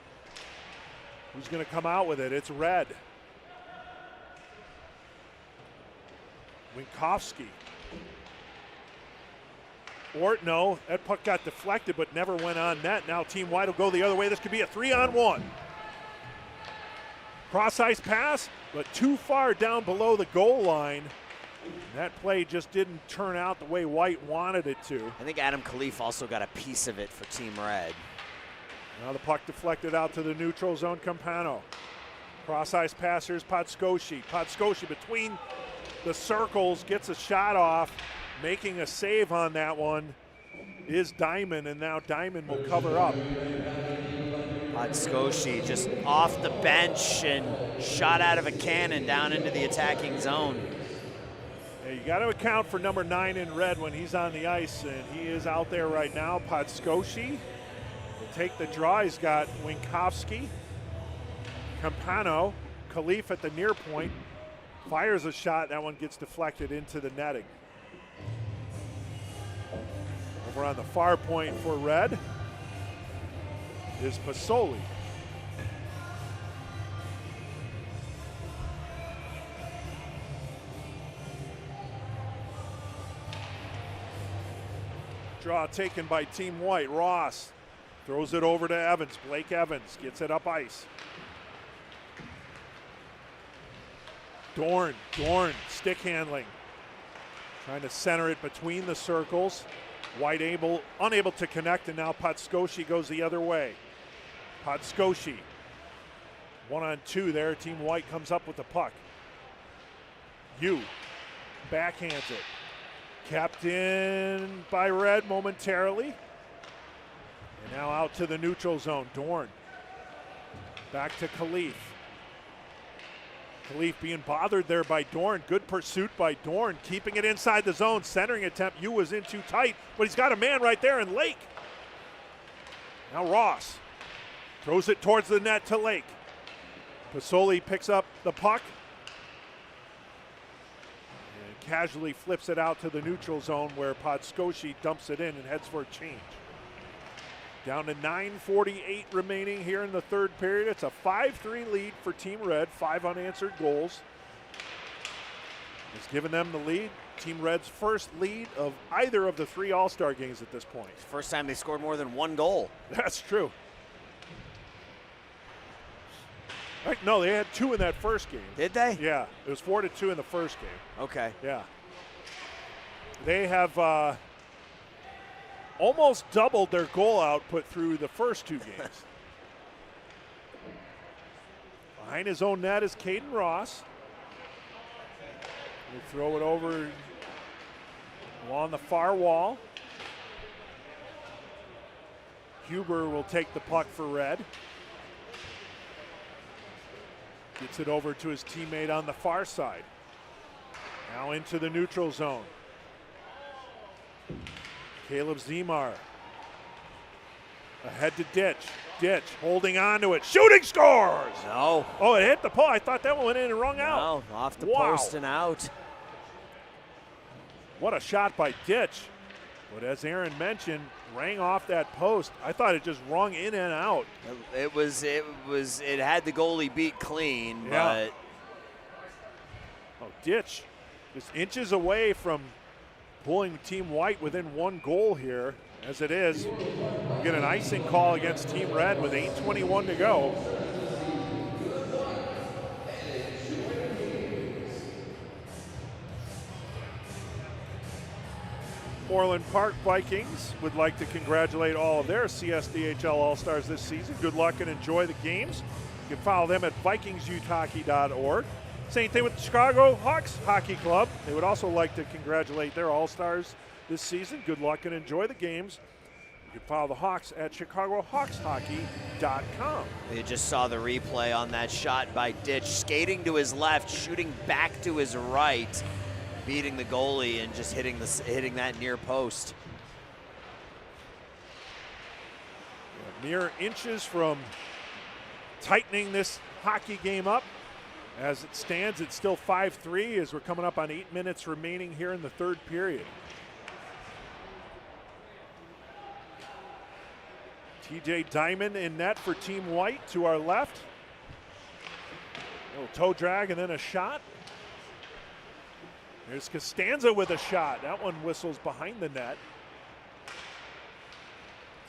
Speaker 2: Who's going to come out with it? It's Red. Winkowski. Ortno, that puck got deflected but never went on net. Now Team White will go the other way. This could be a 3-on-1. Cross ice pass, but too far down below the goal line. That play just didn't turn out the way White wanted it to.
Speaker 1: I think Adam Khalif also got a piece of it for Team Red.
Speaker 2: Now the puck deflected out to the neutral zone, Campano. Cross-ice passers, Podskoshi. Podskoshi between the circles, gets a shot off. Making a save on that one is Diamond, and now Diamond will cover up.
Speaker 1: Podskoshi just off the bench and shot out of a cannon down into the attacking zone.
Speaker 2: Yeah, you got to account for number 9 in red when he's on the ice, and he is out there right now. Podskoshi will take the draw. He's got Winkowski, Campano, Khalif at the near point, fires a shot. That one gets deflected into the netting. Over on the far point for red is Pasoli. Draw taken by Team White. Ross throws it over to Evans. Blake Evans gets it up ice. Dorn, stick handling. Trying to center it between the circles. White unable to connect, and now Podskoshi goes the other way. Podskoshi, 1-on-2 there. Team White comes up with the puck. Backhands it. Kept in by red momentarily. And now out to the neutral zone. Dorn. Back to Khalif. Khalif being bothered there by Dorn. Good pursuit by Dorn, keeping it inside the zone. Centering attempt, was in too tight, but he's got a man right there in Lake. Now Ross throws it towards the net to Lake. Pasoli picks up the puck and casually flips it out to the neutral zone where Podskoshi dumps it in and heads for a change. Down to 9:48 remaining here in the third period. It's a 5-3 lead for Team Red, 5 unanswered goals. It's given them the lead. Team Red's first lead of either of the 3 All-Star games at this point.
Speaker 1: First time they scored more than 1 goal.
Speaker 2: That's true. No, they had 2 in that first game.
Speaker 1: Did they?
Speaker 2: Yeah, it was 4-2 in the first game.
Speaker 1: Okay.
Speaker 2: Yeah. They have almost doubled their goal output through the first 2 games. Behind his own net is Caden Ross. He'll throw it over along the far wall. Huber will take the puck for red. Gets it over to his teammate on the far side. Now into the neutral zone. Caleb Zemar ahead to Ditch. Ditch holding on to it. Shooting, scores!
Speaker 1: No.
Speaker 2: Oh, it hit the pole. I thought that one went in and rung out.
Speaker 1: No, off the post and out.
Speaker 2: What a shot by Ditch. But as Aaron mentioned, rang off that post. I thought it just rung in and out.
Speaker 1: It had the goalie beat clean,
Speaker 2: Yeah.
Speaker 1: but.
Speaker 2: Oh, Ditch just inches away from pulling Team White within 1 goal here. As it is, we get an icing call against Team Red with 8:21 to go. Orland Park Vikings would like to congratulate all of their CSDHL All-Stars this season. Good luck and enjoy the games. You can follow them at VikingsYouthHockey.org. Same thing with the Chicago Hawks Hockey Club. They would also like to congratulate their All-Stars this season. Good luck and enjoy the games. You can follow the Hawks at ChicagoHawksHockey.com.
Speaker 1: You just saw the replay on that shot by Ditch, skating to his left, shooting back to his right, beating the goalie and just hitting that near post.
Speaker 2: Mere inches from tightening this hockey game up. As it stands, it's still 5-3 as we're coming up on 8 minutes remaining here in the third period. TJ Diamond in net for Team White to our left. A little toe drag and then a shot. There's Costanza with a shot. That one whistles behind the net.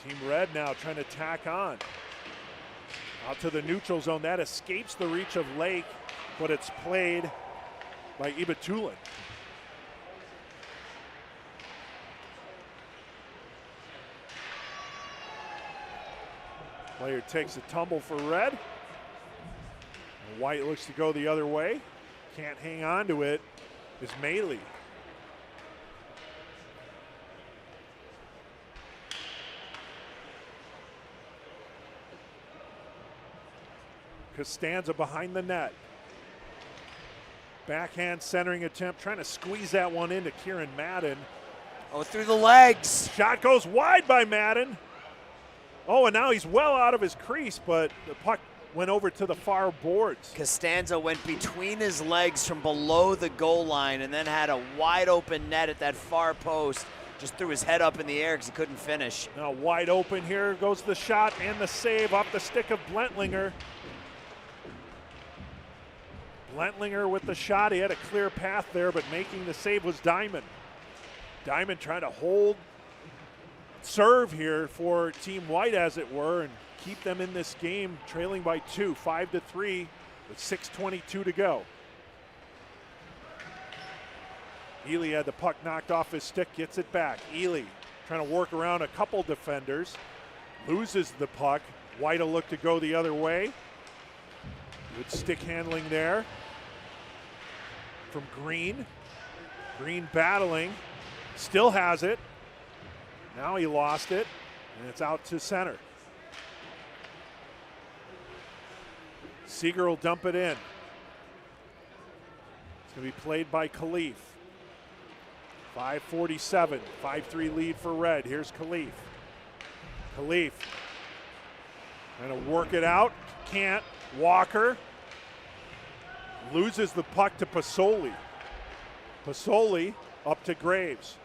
Speaker 2: Team Red now trying to tack on. Out to the neutral zone. That escapes the reach of Lake. but it's played by U15. Player takes a tumble for red. And white looks to go the other way. Can't hang on to it is Melee. Costanza behind the net. Backhand centering attempt, trying to squeeze that one into Kieran Madden.
Speaker 1: Oh, through the legs.
Speaker 2: Shot goes wide by Madden. Oh, and now he's well out of his crease, but the puck went over to the far boards.
Speaker 1: Costanza went between his legs from below the goal line and then had a wide open net at that far post. Just threw his head up in the air because he couldn't finish.
Speaker 2: Now wide open here goes the shot and the save off the stick of Blentlinger. Blentlinger with the shot. He had a clear path there, but making the save was Diamond. Diamond trying to hold serve here for Team White, as it were, and keep them in this game, trailing by 2, 5-3, with 6:22 to go. Ely had the puck knocked off his stick, gets it back. Ely trying to work around a couple defenders, loses the puck. White will look to go the other way. Good stick handling there from Green. Green battling, still has it. Now he lost it, and it's out to center. Seager will dump it in. It's going to be played by Khalif. 5:47, 5-3 lead for Red. Here's Khalif. Khalif trying to work it out, can't. Walker loses the puck to Pasoli. Pasoli up to Graves.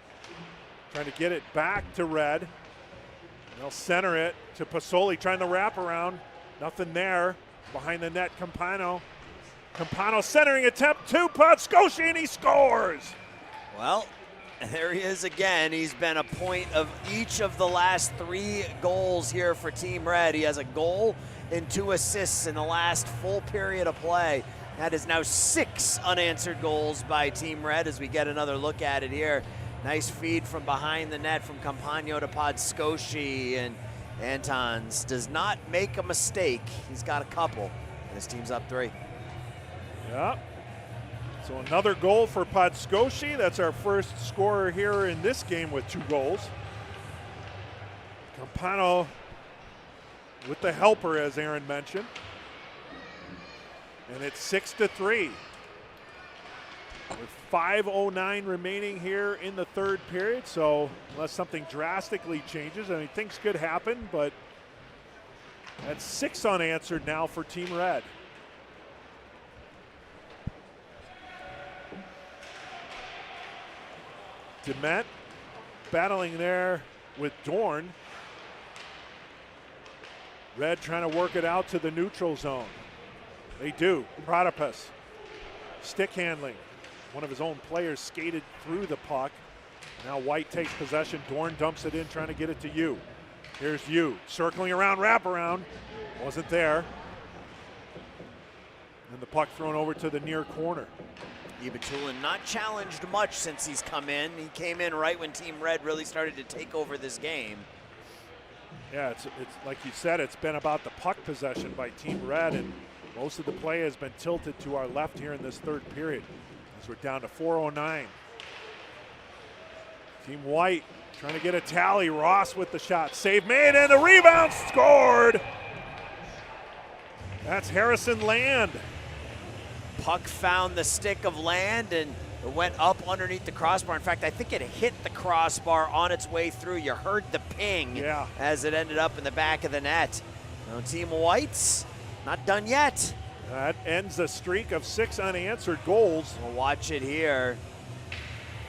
Speaker 2: Trying to get it back to Red. They'll center it to Pasoli, trying to wrap around. Nothing there. Behind the net, Campano. Campano centering attempt to Podscoshi, and he scores.
Speaker 1: Well, there he is again. He's been a point of each of the last 3 goals here for Team Red. He has a goal and 2 assists in the last full period of play. That is now 6 unanswered goals by Team Red as we get another look at it here. Nice feed from behind the net from Campano to Podscoshi, and Antons does not make a mistake. He's got a couple, and his team's up 3.
Speaker 2: Yeah. So another goal for Podscoshi. That's our first scorer here in this game with 2 goals. Campano with the helper, as Aaron mentioned. And it's 6-3. With 5:09 remaining here in the 3rd period, so unless something drastically changes, I mean, things could happen, but that's 6 unanswered now for Team Red. Dement battling there with Dorn. Red trying to work it out to the neutral zone. They do. Protopus. Stick handling. One of his own players skated through the puck. Now White takes possession. Dorn dumps it in, trying to get it to Yu. Here's Yu. Circling around, wraparound. Wasn't there. And the puck thrown over to the near corner.
Speaker 1: U15 not challenged much since he's come in. He came in right when Team Red really started to take over this game.
Speaker 2: Yeah, it's like you said, it's been about the puck possession by Team Red, and most of the play has been tilted to our left here in this 3rd period. As we're down to 4:09. Team White trying to get a tally. Ross with the shot. Save made and the rebound scored. That's Harrison Land.
Speaker 1: Puck found the stick of Land and it went up underneath the crossbar. In fact, I think it hit the crossbar on its way through. You heard the ping as it ended up in the back of the net. Now Team White's not done yet.
Speaker 2: That ends a streak of 6 unanswered goals.
Speaker 1: We'll watch it here.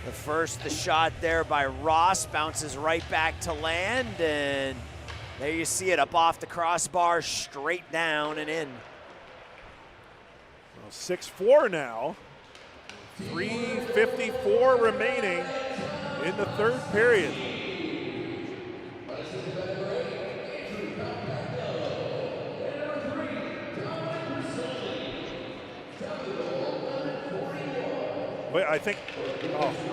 Speaker 1: The shot there by Ross bounces right back to Land, and there you see it up off the crossbar, straight down and in.
Speaker 2: Well, 6-4 now. 3:54 remaining in the 3rd period. I think,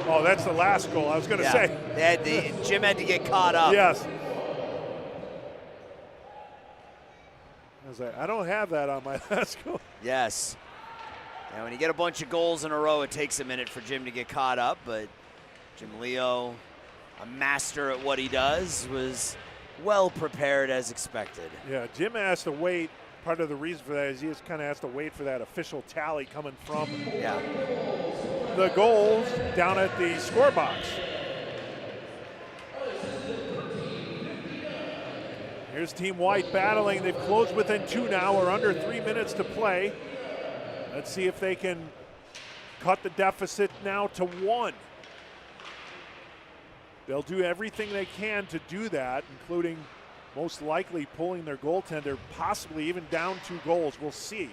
Speaker 2: oh, that's the last goal. I was going to say.
Speaker 1: Jim had to get caught up.
Speaker 2: Yes. I was like, I don't have that on my last goal.
Speaker 1: Yes. And when you get a bunch of goals in a row, it takes a minute for Jim to get caught up, but Jim Leo, a master at what he does, was well prepared as expected.
Speaker 2: Yeah, Jim has to wait. Part of the reason for that is he just kind of has to wait for that official tally coming from the goals down at the score box. Here's Team White battling. They've closed within 2 now. We're under 3 minutes to play. Let's see if they can cut the deficit now to 1. They'll do everything they can to do that, including most likely pulling their goaltender, possibly even down 2 goals. We'll see.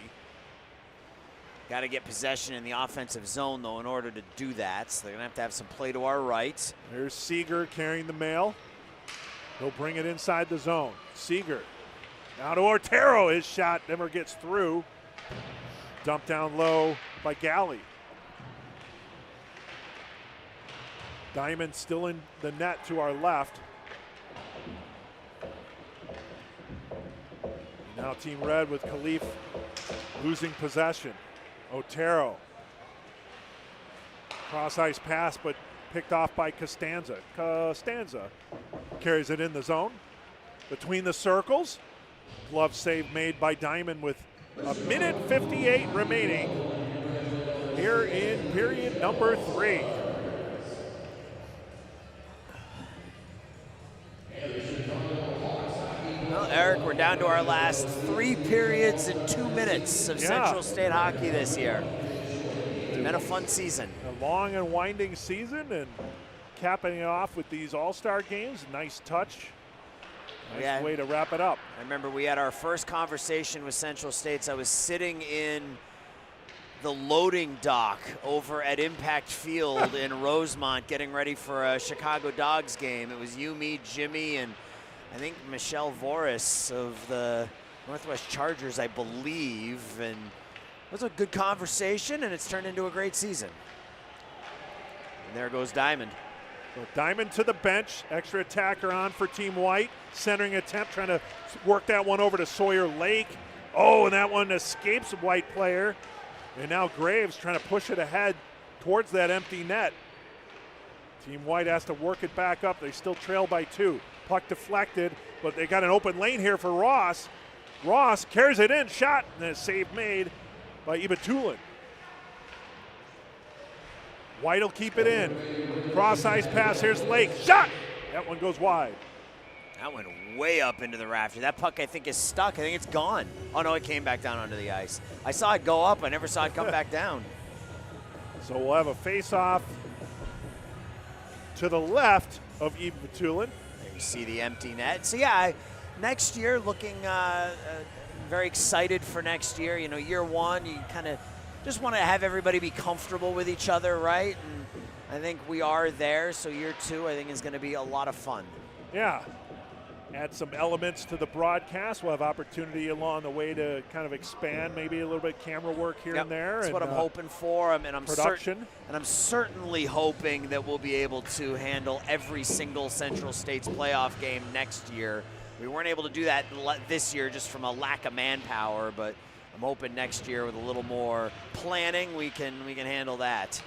Speaker 1: Got to get possession in the offensive zone, though, in order to do that. So they're going to have some play to our right.
Speaker 2: There's Seeger carrying the mail. He'll bring it inside the zone. Seeger. Now to Otero. His shot never gets through. Dumped down low by Galley. Diamond still in the net to our left. Now Team Red with Khalif losing possession. Otero. Cross ice pass, but picked off by Costanza. Costanza carries it in the zone. Between the circles. Glove save made by Diamond with 1:58 remaining here in period number 3.
Speaker 1: Well, Eric, we're down to our last 3 periods and 2 minutes of Central State hockey this year. It's been a fun season.
Speaker 2: A long and winding season, and capping it off with these all-star games. Nice touch. Nice way to wrap it up.
Speaker 1: I remember we had our first conversation with Central States. I was sitting in the loading dock over at Impact Field in Rosemont getting ready for a Chicago Dogs game. It was you, me, Jimmy, and I think Michelle Voris of the Northwest Chargers, I believe. And it was a good conversation, and it's turned into a great season. And there goes Diamond.
Speaker 2: So Diamond to the bench, extra attacker on for Team White. Centering attempt, trying to work that one over to Sawyer Lake. Oh, and that one escapes a White player. And now Graves trying to push it ahead towards that empty net. Team White has to work it back up. They still trail by 2. Puck deflected, but they got an open lane here for Ross. Ross carries it in, shot, and a save made by Ibatulin. White will keep it in. Cross ice pass, here's Lake, shot! That one goes wide.
Speaker 1: That went way up into the rafter. That puck, I think, is stuck. I think it's gone. Oh, no, it came back down onto the ice. I saw it go up. I never saw it come back down.
Speaker 2: So we'll have a face-off to the left of Ibatulin.
Speaker 1: There you see the empty net. So, yeah, next year, looking very excited for next year. You know, year one, you kind of just want to have everybody be comfortable with each other, right? And I think we are there. So year 2, I think, is going to be a lot of fun.
Speaker 2: Yeah. Add some elements to the broadcast. We'll have opportunity along the way to kind of expand maybe a little bit camera work here and there.
Speaker 1: That's what I'm hoping for. I'm
Speaker 2: production.
Speaker 1: And I'm certainly hoping that we'll be able to handle every single Central States playoff game next year. We weren't able to do that this year just from a lack of manpower, but I'm hoping next year with a little more planning we can handle that.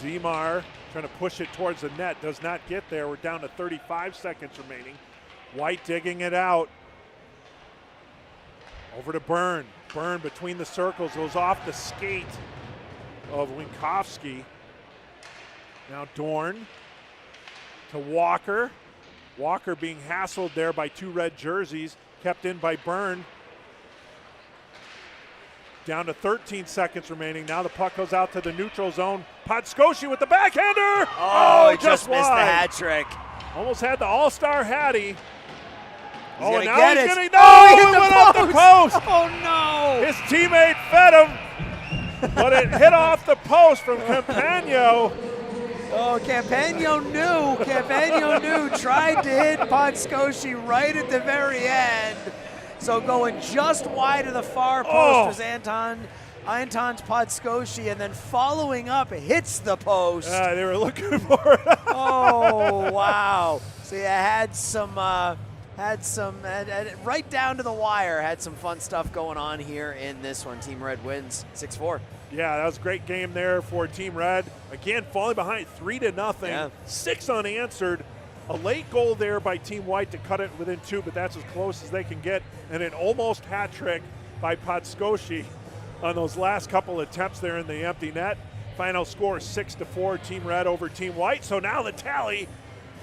Speaker 2: Zemar trying to push it towards the net, does not get there. We're down to 35 seconds remaining. White digging it out. Over to Byrne. Byrne between the circles, goes off the skate of Winkowski. Now Dorn to Walker. Walker being hassled there by 2 red jerseys, kept in by Byrne. Down to 13 seconds remaining. Now the puck goes out to the neutral zone. Podskoshi with the backhander.
Speaker 1: Oh, he just missed the hat trick.
Speaker 2: Almost had the all-star Hattie.
Speaker 1: Oh, and
Speaker 2: now he's
Speaker 1: getting
Speaker 2: it. No, he went off the post.
Speaker 1: Oh, no.
Speaker 2: His teammate fed him, but it hit off the post from Campagno.
Speaker 1: Oh, Campagno knew. Campagno knew. Tried to hit Podskoshi right at the very end. So going just wide of the far post was Anton Anton Podskoshi, and then following up hits the post.
Speaker 2: They were looking for it.
Speaker 1: Oh, wow. So you had some, right down to the wire, had some fun stuff going on here in this one. Team Red wins 6-4.
Speaker 2: Yeah, that was a great game there for Team Red. Again, falling behind 3-0.
Speaker 1: Yeah.
Speaker 2: 6 unanswered. A late goal there by Team White to cut it within 2, but that's as close as they can get. And an almost hat trick by Podskoshi on those last couple attempts there in the empty net. Final score 6-4, Team Red over Team White. So now the tally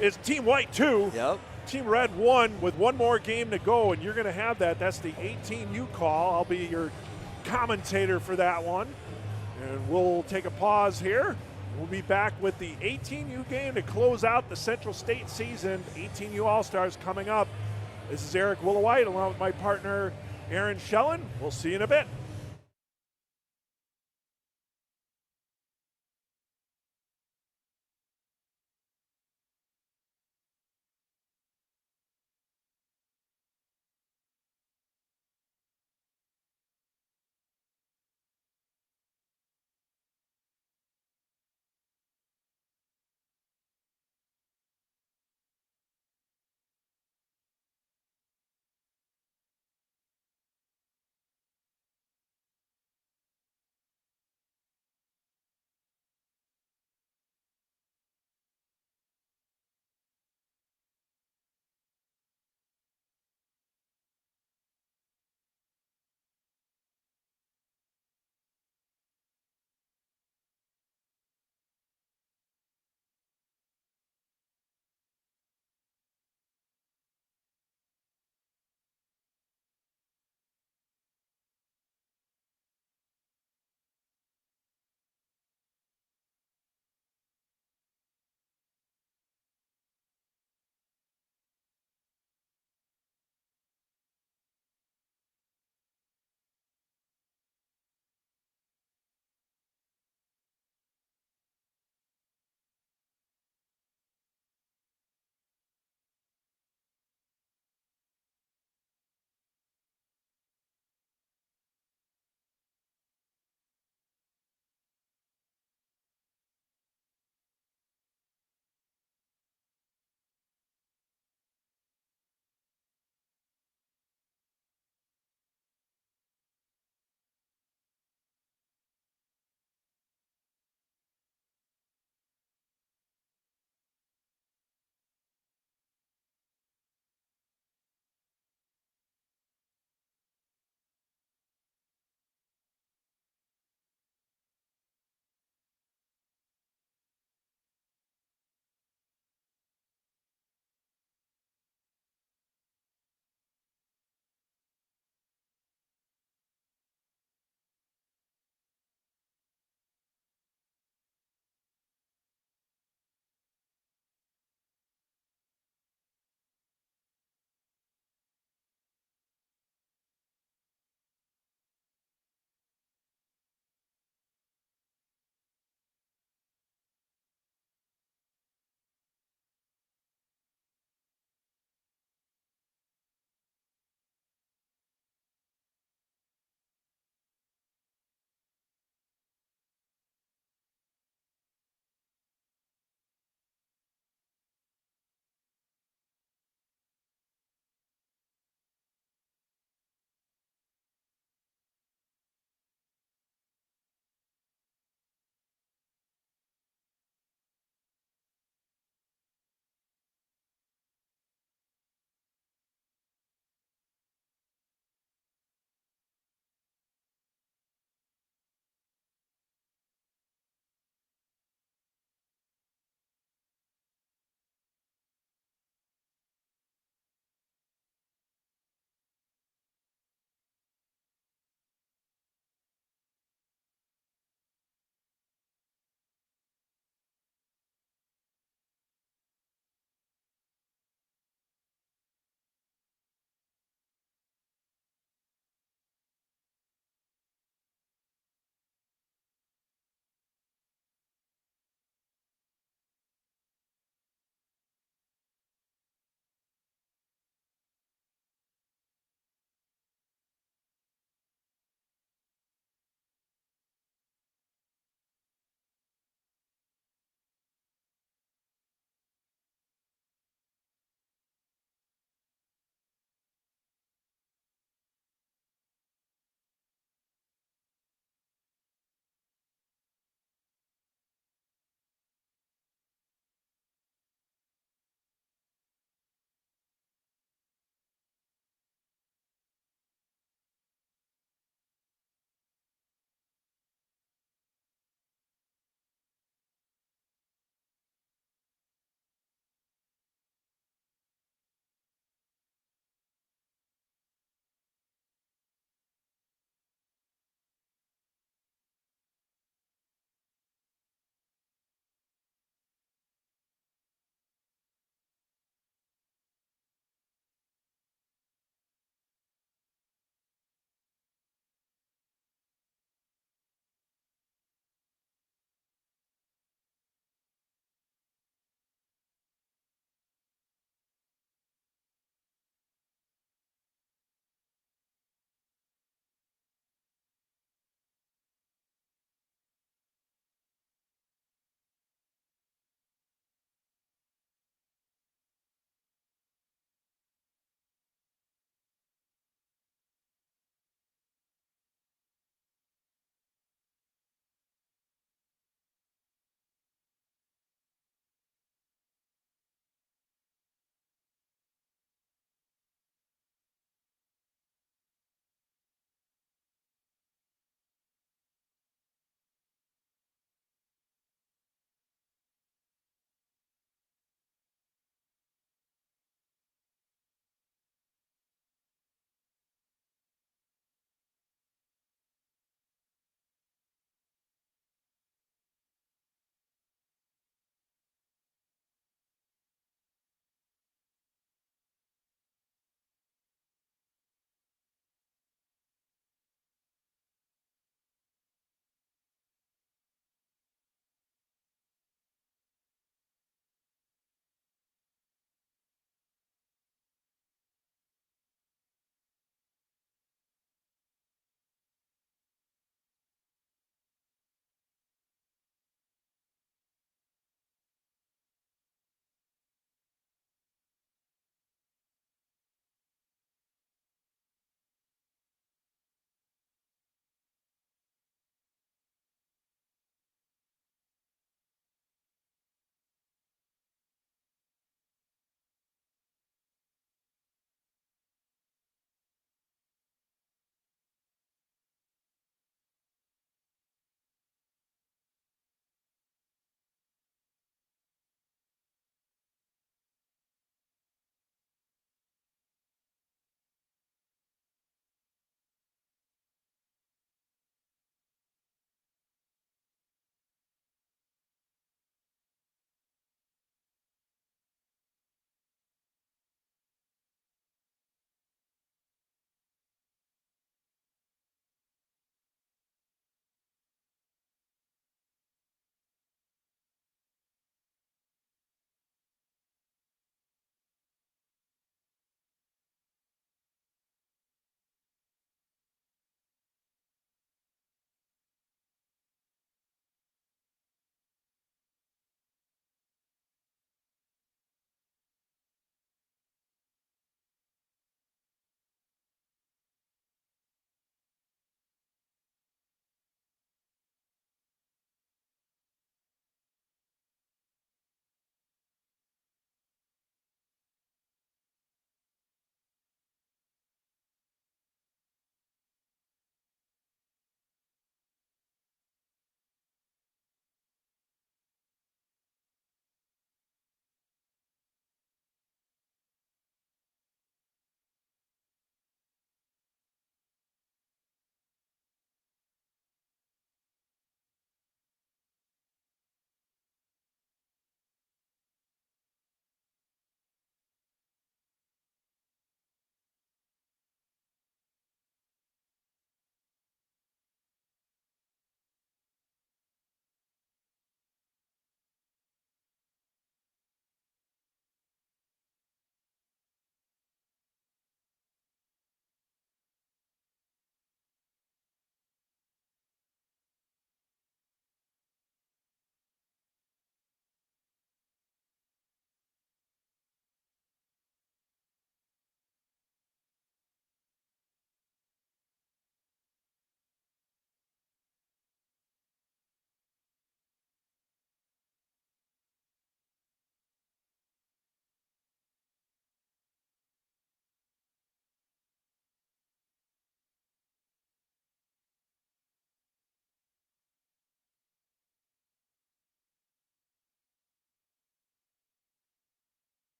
Speaker 2: is Team White 2.
Speaker 1: Yep.
Speaker 2: Team Red 1 with one more game to go, and you're going to have that. That's the 18U call. I'll be your commentator for that one. And we'll take a pause here. We'll be back with the 18U game to close out the Central State season. 18U All-Stars coming up. This is Eric Willowhite along with my partner, Aaron Schellen. We'll see you in a bit.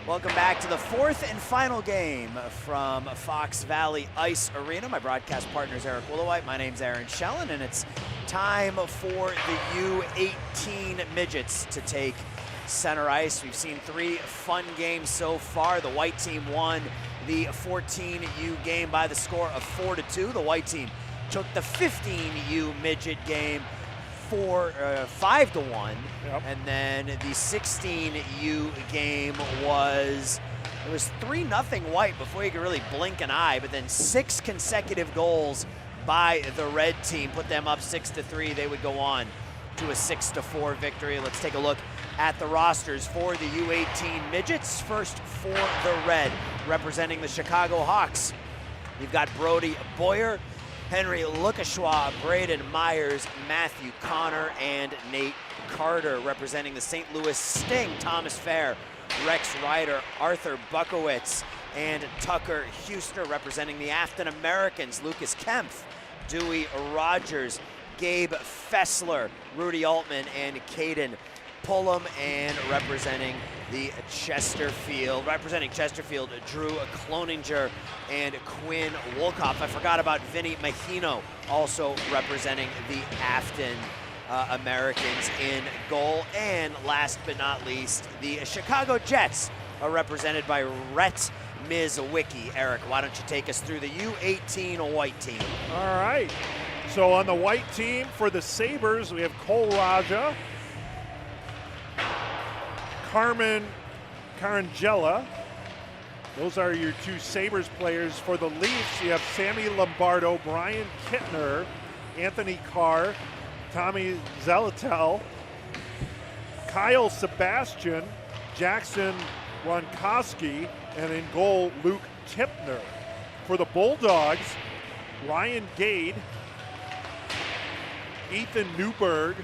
Speaker 1: Welcome back to the fourth and final game from Fox Valley Ice Arena. My broadcast partner is Eric Willowite. My name's Aaron Schellen, and it's time for the U18 Midgets to take center ice. We've seen three fun games so far. The white team won the 14U game by the score of 4-2. The white team took the 15U Midget game 5-1, yep. And then the 16U game was 3-0 white before you could really blink an eye, but then 6 consecutive goals by the red team put them up 6-3. They would go on to a 6-4 victory. Let's take a look at the rosters for the U18 Midgets. First for the red, representing the Chicago Hawks, you've got Brody Boyer, Henry Lukashwa, Braden Myers, Matthew Connor, and Nate Carter. Representing the St. Louis Sting, Thomas Fair, Rex Ryder, Arthur Buckowitz, and Tucker Huster. Representing the Afton Americans, Lucas Kempf, Dewey Rogers, Gabe Fessler, Rudy Altman, and Caden Pullum. And representing Chesterfield, Drew Cloninger and Quinn Wolkoff. I forgot about Vinny Mahino, also representing the Afton Americans in goal. And last but not least, the Chicago Jets are represented by Rhett Mizwicki. Eric, why don't you take us through the U18 white team?
Speaker 2: All right. So on the white team for the Sabres, we have Cole Raja, Carmen Carangella. Those are your two Sabres players. For the Leafs, you have Sammy Lombardo, Brian Kittner, Anthony Carr, Tommy Zelatel, Kyle Sebastian, Jackson Ronkowski, and in goal, Luke Tipner. For the Bulldogs, Ryan Gade, Ethan Newberg,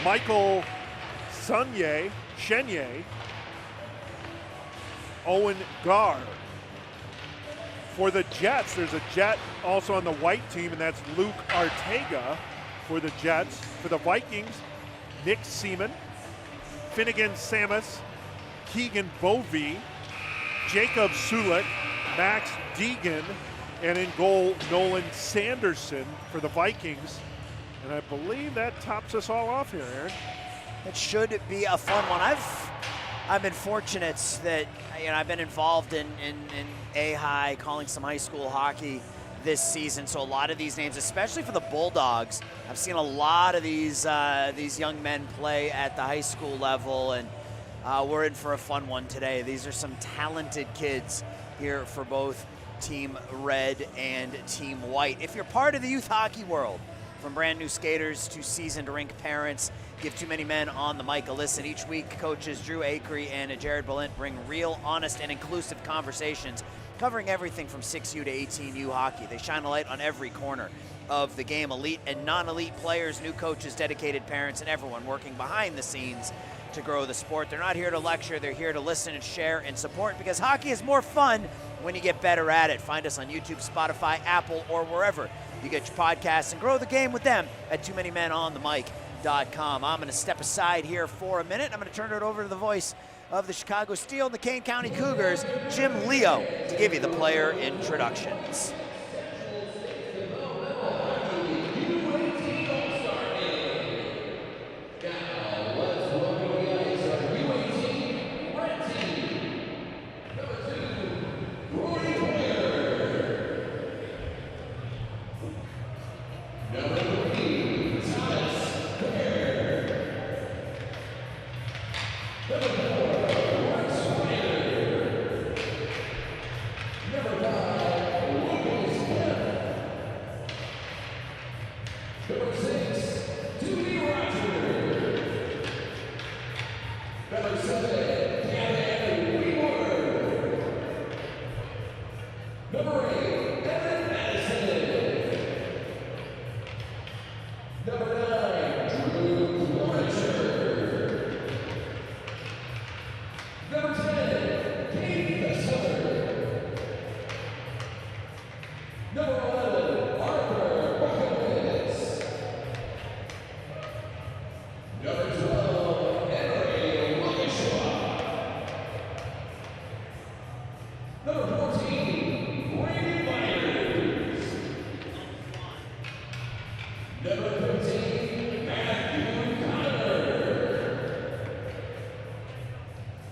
Speaker 2: Michael Shenye, Owen Garr. For the Jets, there's a Jet also on the white team, and that's Luke Artega for the Jets. For the Vikings, Nick Seaman, Finnegan Samus, Keegan Bovee, Jacob Sulik, Max Deegan, and in goal, Nolan Sanderson for the Vikings. And I believe that tops us all off here, Aaron.
Speaker 1: It should be a fun one. I've been fortunate that I've been involved in A-High, calling some high school hockey this season. So a lot of these names, especially for the Bulldogs, I've seen a lot of these young men play at the high school level, and we're in for a fun one today. These are some talented kids here for both Team Red and Team White. If you're part of the youth hockey world, from brand new skaters to seasoned rink parents, give too many men on the mic a listen. Each week, coaches Drew Acree and Jared Balint bring real, honest, and inclusive conversations covering everything from 6U to 18U hockey. They shine a light on every corner of the game. Elite and non-elite players, new coaches, dedicated parents, and everyone working behind the scenes to grow the sport. They're not here to lecture, they're here to listen and share and support, because hockey is more fun when you get better at it. Find us on YouTube, Spotify, Apple, or wherever you get your podcasts, and grow the game with them at TooManyMenOnTheMic.com. I'm going to step aside here for a minute. I'm going to turn it over to the voice of the Chicago Steel and the Kane County Cougars, Jim Leo, to give you the player introductions.
Speaker 3: Number 14, Brandon Myers. Number 15, Matthew Connor.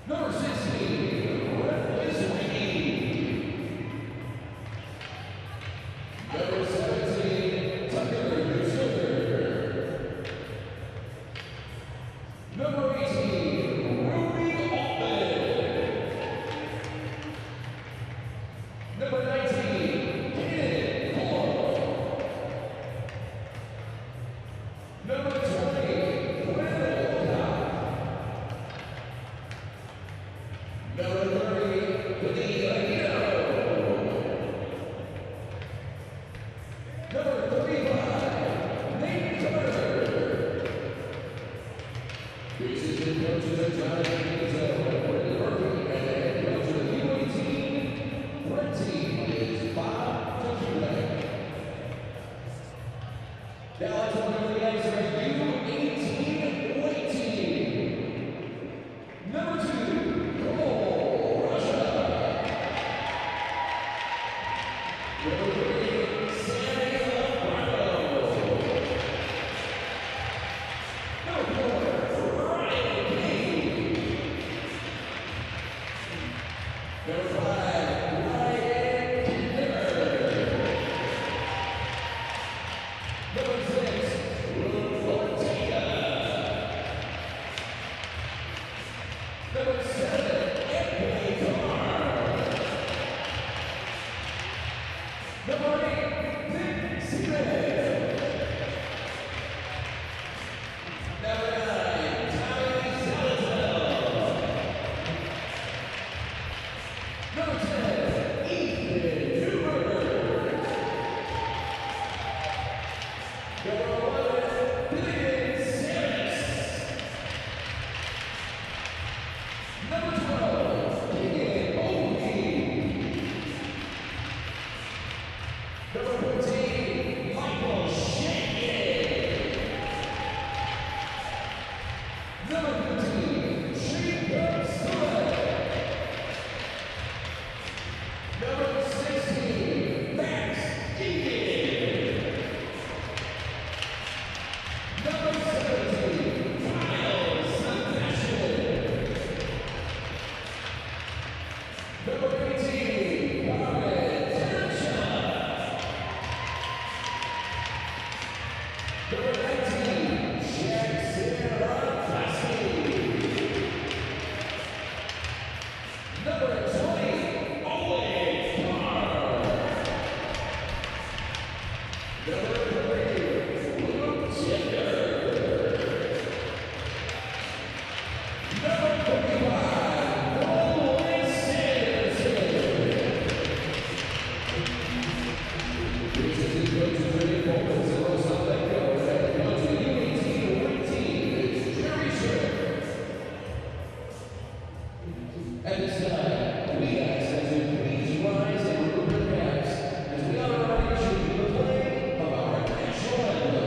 Speaker 3: Number 16, Brett Sweeney. Number 17, Tucker Sugar. Number 18, Ruby Altman. Number 19, Kenneth Paul. Number 20, Brandon Wilcox. Number 30, Benita Aguero. Number 35, Nate Carter. Bases and coaches are Johnny Benito, Brandon Murphy, and the head coach of the U18 Red Team is Bob Tuchulek. Now let's welcome the ice for U18 White Team. Number 2, Cole Russia. Number 3, Sammy Lombardo. Number 4, Ryan King. Number 5, Ryan Kinder. Number 6, Luke Ortega. Number 7, Anthony Carr. Number 8, Nick Smith. Number 9, Tommy Salatel. Number 10, Ethan Newberg. Number 11, Billy Samus. Number 12, Keegan Oldie. Number 14, Michael Shanky. Number 15, Jacob Sule. Number 16, Max Deacon. Number 17, Kyle Sebastian. Number 18, Robin Tercha. Number 19, Jackson Rockowski. Number 20, Owen Carr. Number 30, Luke Tinder. Number 45, Nolan Sanderson. This is coaches ready for the South Lake and the coach of the U18 White Team is Jerry Sher. At this time, we ask that you please rise and remove your caps as we honor our nation with the playing of our national anthem.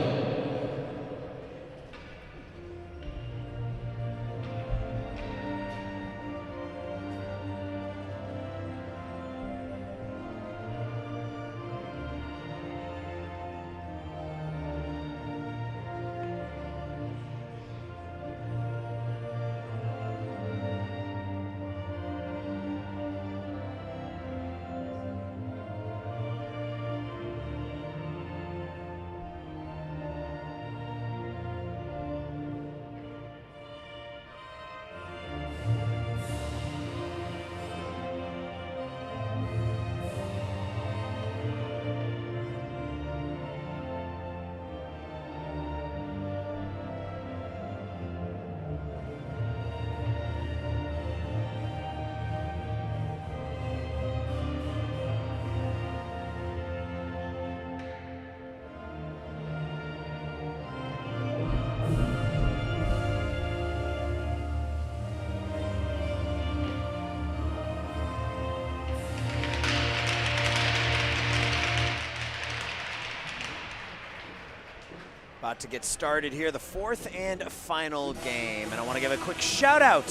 Speaker 1: About to get started here, the fourth and final game. And I want to give a quick shout out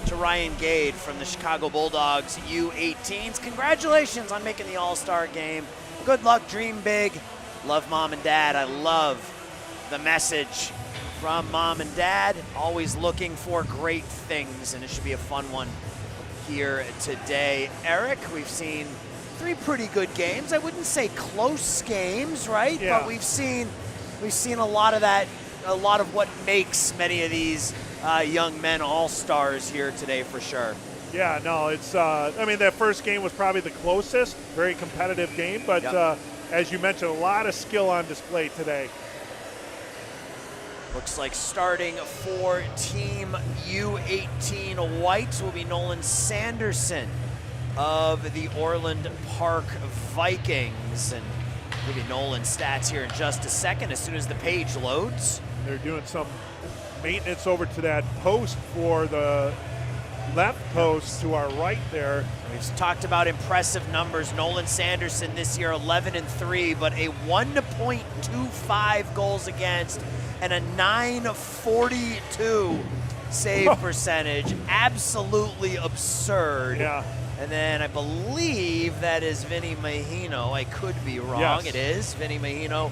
Speaker 1: to Ryan Gade from the Chicago Bulldogs U18s. Congratulations on making the All-Star game. Good luck, dream big. Love mom and dad. I love the message from mom and dad. Always looking for great things, and it should be a fun one here today. Eric, we've seen 3 pretty good games. I wouldn't say close games, right?
Speaker 2: Yeah.
Speaker 1: But we've seen a lot of that, a lot of what makes many of these young men all-stars here today for sure.
Speaker 2: Yeah, no, it's, I mean, that first game was probably the closest, very competitive game, but as you mentioned, a lot of skill on display today.
Speaker 1: Looks like starting for Team U18 Whites will be Nolan Sanderson of the Orland Park Vikings. And we'll give you Nolan's stats here in just a second as soon as the page loads.
Speaker 2: They're doing some maintenance over to that post for the left post to our right there.
Speaker 1: We've talked about impressive numbers. Nolan Sanderson this year 11-3, but a 1.25 goals against and a 942 save percentage. Absolutely absurd.
Speaker 2: Yeah.
Speaker 1: And then I believe that is Vinny Mahino. I could be wrong.
Speaker 2: Yes.
Speaker 1: It is Vinny Mahino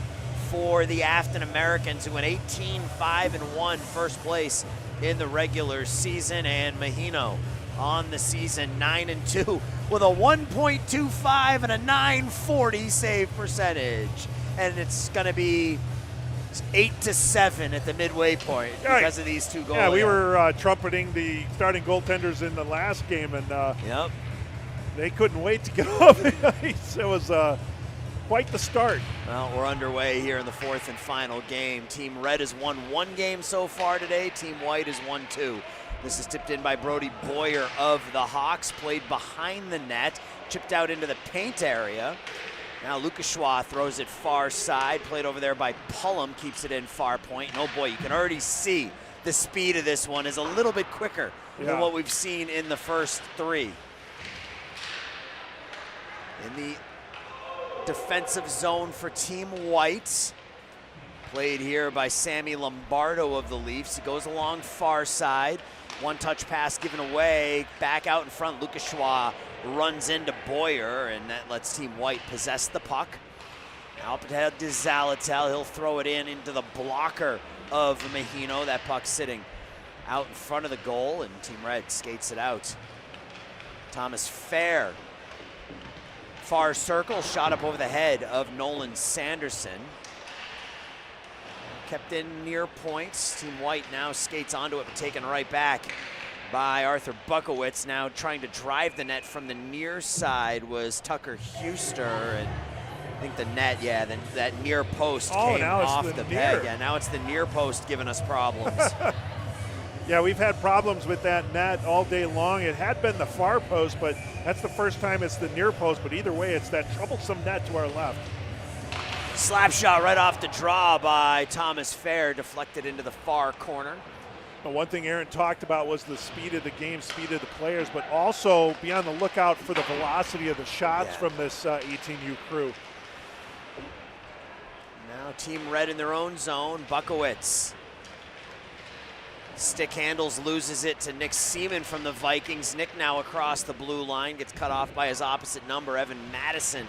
Speaker 1: for the Afton Americans, who went 18-5-1, first place in the regular season. And Mahino on the season 9-2 with a 1.25 and a 940 save percentage. And it's going to be 8-7 at the midway point because of these 2 goals.
Speaker 2: Yeah, we were trumpeting the starting goaltenders in the last game, and
Speaker 1: Yep.
Speaker 2: they couldn't wait to get off the ice. It was quite the start.
Speaker 1: Well, we're underway here in the fourth and final game. Team Red has won 1 game so far today. Team White has won 2. This is tipped in by Brody Boyer of the Hawks, played behind the net, chipped out into the paint area. Now Lucas Schwa throws it far side, played over there by Pullum, keeps it in far point. And oh boy, you can already see the speed of this one is a little bit quicker than what we've seen in the first 3. In the defensive zone for Team White, played here by Sammy Lombardo of the Leafs. He goes along far side. 1-touch pass given away. Back out in front, Lucas Schwa runs into Boyer, and that lets Team White possess the puck. Now up ahead to Zalatel. He'll throw it into the blocker of Mahino. That puck sitting out in front of the goal, and Team Red skates it out. Thomas Fair, far circle, shot up over the head of Nolan Sanderson. Kept in near points. Team White now skates onto it, but taken right back by Arthur Bukowitz. Now trying to drive the net from the near side was Tucker Huster, and I think the net, that near post came off the peg. Yeah, now it's the near post giving us problems.
Speaker 2: Yeah, we've had problems with that net all day long. It had been the far post, but that's the first time it's the near post. But either way, it's that troublesome net to our left.
Speaker 1: Slap shot right off the draw by Thomas Fair, deflected into the far corner.
Speaker 2: Well, one thing Aaron talked about was the speed of the game, speed of the players, but also be on the lookout for the velocity of the shots from this 18U crew.
Speaker 1: Now Team Red in their own zone. Bukowitz stick handles, loses it to Nick Seaman from the Vikings. Nick now across the blue line, gets cut off by his opposite number, Evan Madison,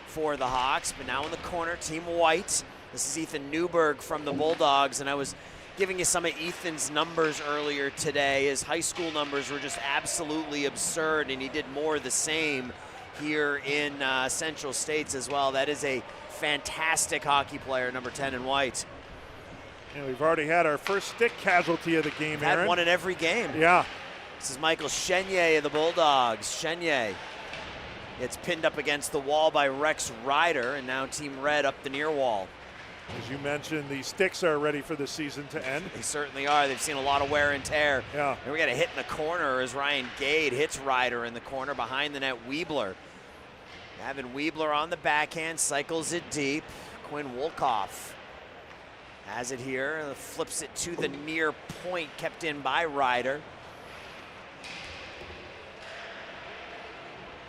Speaker 1: for the Hawks. But now in the corner, Team White. This is Ethan Newberg from the Bulldogs, and I was giving you some of Ethan's numbers earlier today. His high school numbers were just absolutely absurd, and he did more of the same here in Central States as well. That is a fantastic hockey player, number 10 in white.
Speaker 2: And we've already had our first stick casualty of the game, Aaron.
Speaker 1: Had one in every game.
Speaker 2: Yeah.
Speaker 1: This is Michael Chenier of the Bulldogs. Chenier gets pinned up against the wall by Rex Ryder, and now Team Red up the near wall.
Speaker 2: As you mentioned, the sticks are ready for the season to end.
Speaker 1: They certainly are. They've seen a lot of wear and tear.
Speaker 2: Yeah.
Speaker 1: And we got a hit in the corner as Ryan Gade hits Ryder in the corner. Behind the net, Weebler. Gavin Weebler on the backhand, cycles it deep. Quinn Wolkoff has it here, flips it to the near point, kept in by Ryder.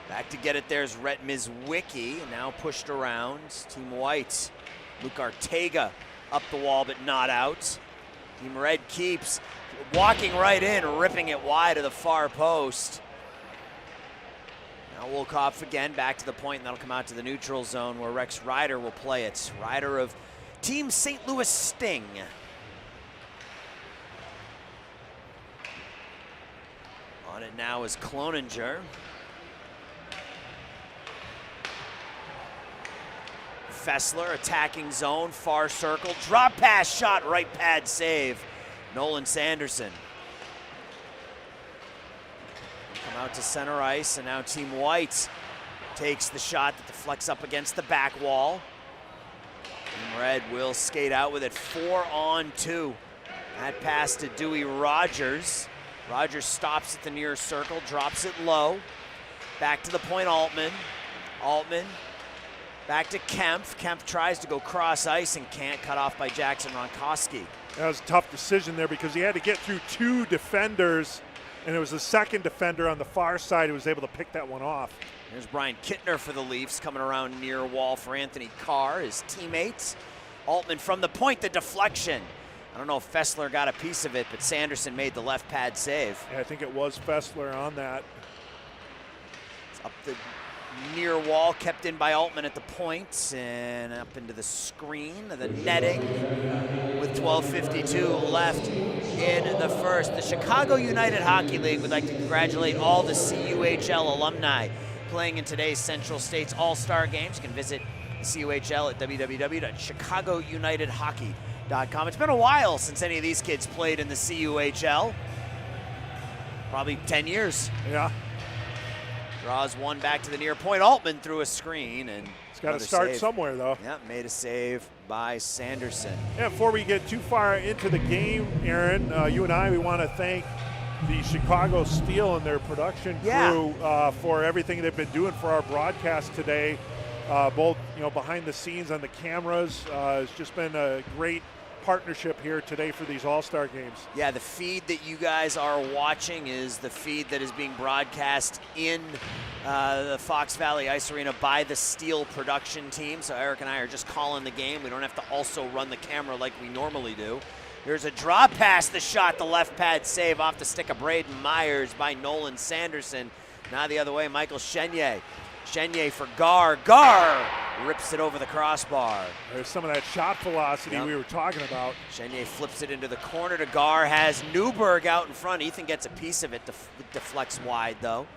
Speaker 1: Back to get it, there's Rhett Mizwicki, now pushed around. Team White, Luke Artega Up the wall, but not out. Team Red keeps walking right in, ripping it wide of the far post. Now Wolkoff again back to the point, and that'll come out to the neutral zone where Rex Ryder will play it. Ryder of Team St. Louis Sting. On it now is Cloninger. Fessler attacking zone, far circle, drop pass shot, right pad save. Nolan Sanderson. Come out to center ice, and now Team White takes the shot that deflects up against the back wall. Team Red will skate out with it, 4-on-2. That pass to Dewey Rogers. Rogers stops at the near circle, drops it low. Back to the point, Altman. Altman back to Kempf. Kempf tries to go cross ice and can't, cut off by Jackson Ronkowski.
Speaker 2: That was a tough decision there because he had to get through 2 defenders, and it was the second defender on the far side who was able to pick that one off.
Speaker 1: There's Brian Kittner for the Leafs coming around near wall for Anthony Carr, his teammates. Altman from the point, the deflection. I don't know if Fessler got a piece of it, but Sanderson made the left pad save.
Speaker 2: Yeah, I think it was Fessler on that.
Speaker 1: It's up the near wall, kept in by Altman at the point, and up into the screen, the netting, with 12:52 left in the first. The Chicago United Hockey League would like to congratulate all the CUHL alumni playing in today's Central States All-Star Games. You can visit the CUHL at www.chicagounitedhockey.com. It's been a while since any of these kids played in the CUHL. Probably 10 years.
Speaker 2: Yeah.
Speaker 1: Draws one back to the near point. Altman through a screen, and
Speaker 2: it's got to start
Speaker 1: save
Speaker 2: somewhere, though.
Speaker 1: Yeah, made a save by Sanderson.
Speaker 2: Yeah, before we get too far into the game, Aaron, you and I, we want to thank the Chicago Steel and their production crew for everything they've been doing for our broadcast today. Both, behind the scenes on the cameras. It's just been a great partnership here today for these All-Star games.
Speaker 1: Yeah, the feed that you guys are watching is the feed that is being broadcast in the Fox Valley Ice Arena by the Steel production team. So Eric and I are just calling the game. We don't have to also run the camera like we normally do. Here's a draw pass, the shot, the left pad save off the stick of Braden Myers by Nolan Sanderson. Now the other way, Michael Chenier. Chenier for Gar. Gar rips it over the crossbar.
Speaker 2: There's some of that shot velocity we were talking about.
Speaker 1: Chenier flips it into the corner to Gar. Has Newberg out in front. Ethan gets a piece of it. Deflects wide, though.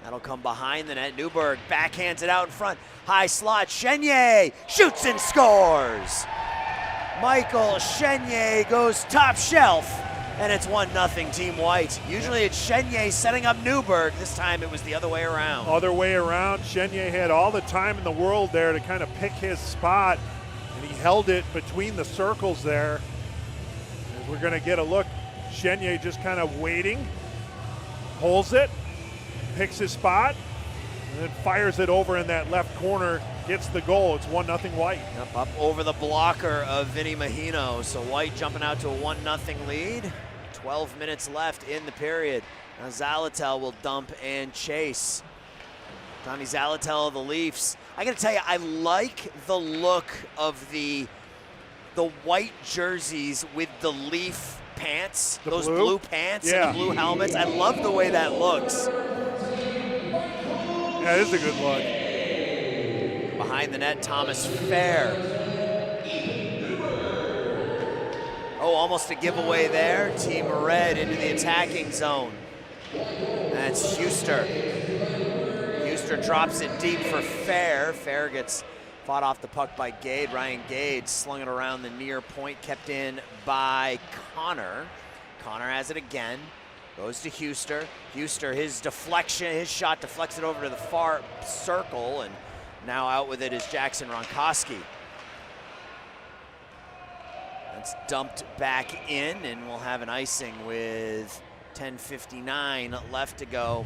Speaker 1: That'll come behind the net. Newberg backhands it out in front. High slot. Chenier shoots and scores. Michael Chenier goes top shelf. And it's 1-0 Team White. Usually it's Chenier setting up Newberg. This time it was the other way around.
Speaker 2: Other way around. Chenier had all the time in the world there to kind of pick his spot, and he held it between the circles there. And we're going to get a look. Chenier just kind of waiting, holds it, picks his spot, and then fires it over in that left corner, gets the goal. It's 1-0 White.
Speaker 1: Yep, up over the blocker of Vinny Mahino. So White jumping out to a 1-0 lead. 12 minutes left in the period. Now Zalatel will dump and chase. Tommy Zalatel of the Leafs. I gotta tell you, I like the look of the white jerseys with the Leaf pants, those blue pants and the blue helmets. I love the way that looks.
Speaker 2: Yeah, it is a good look.
Speaker 1: Behind the net, Thomas Fair. Oh, almost a giveaway there. Team Red into the attacking zone. That's Huster. Huster drops it deep for Fair. Fair gets fought off the puck by Gade. Ryan Gade slung it around the near point, kept in by Connor. Connor has it again. Goes to Huster. Huster, his shot deflects it over to the far circle, and now out with it is Jackson Ronkowski. That's dumped back in, and we'll have an icing with 10:59 left to go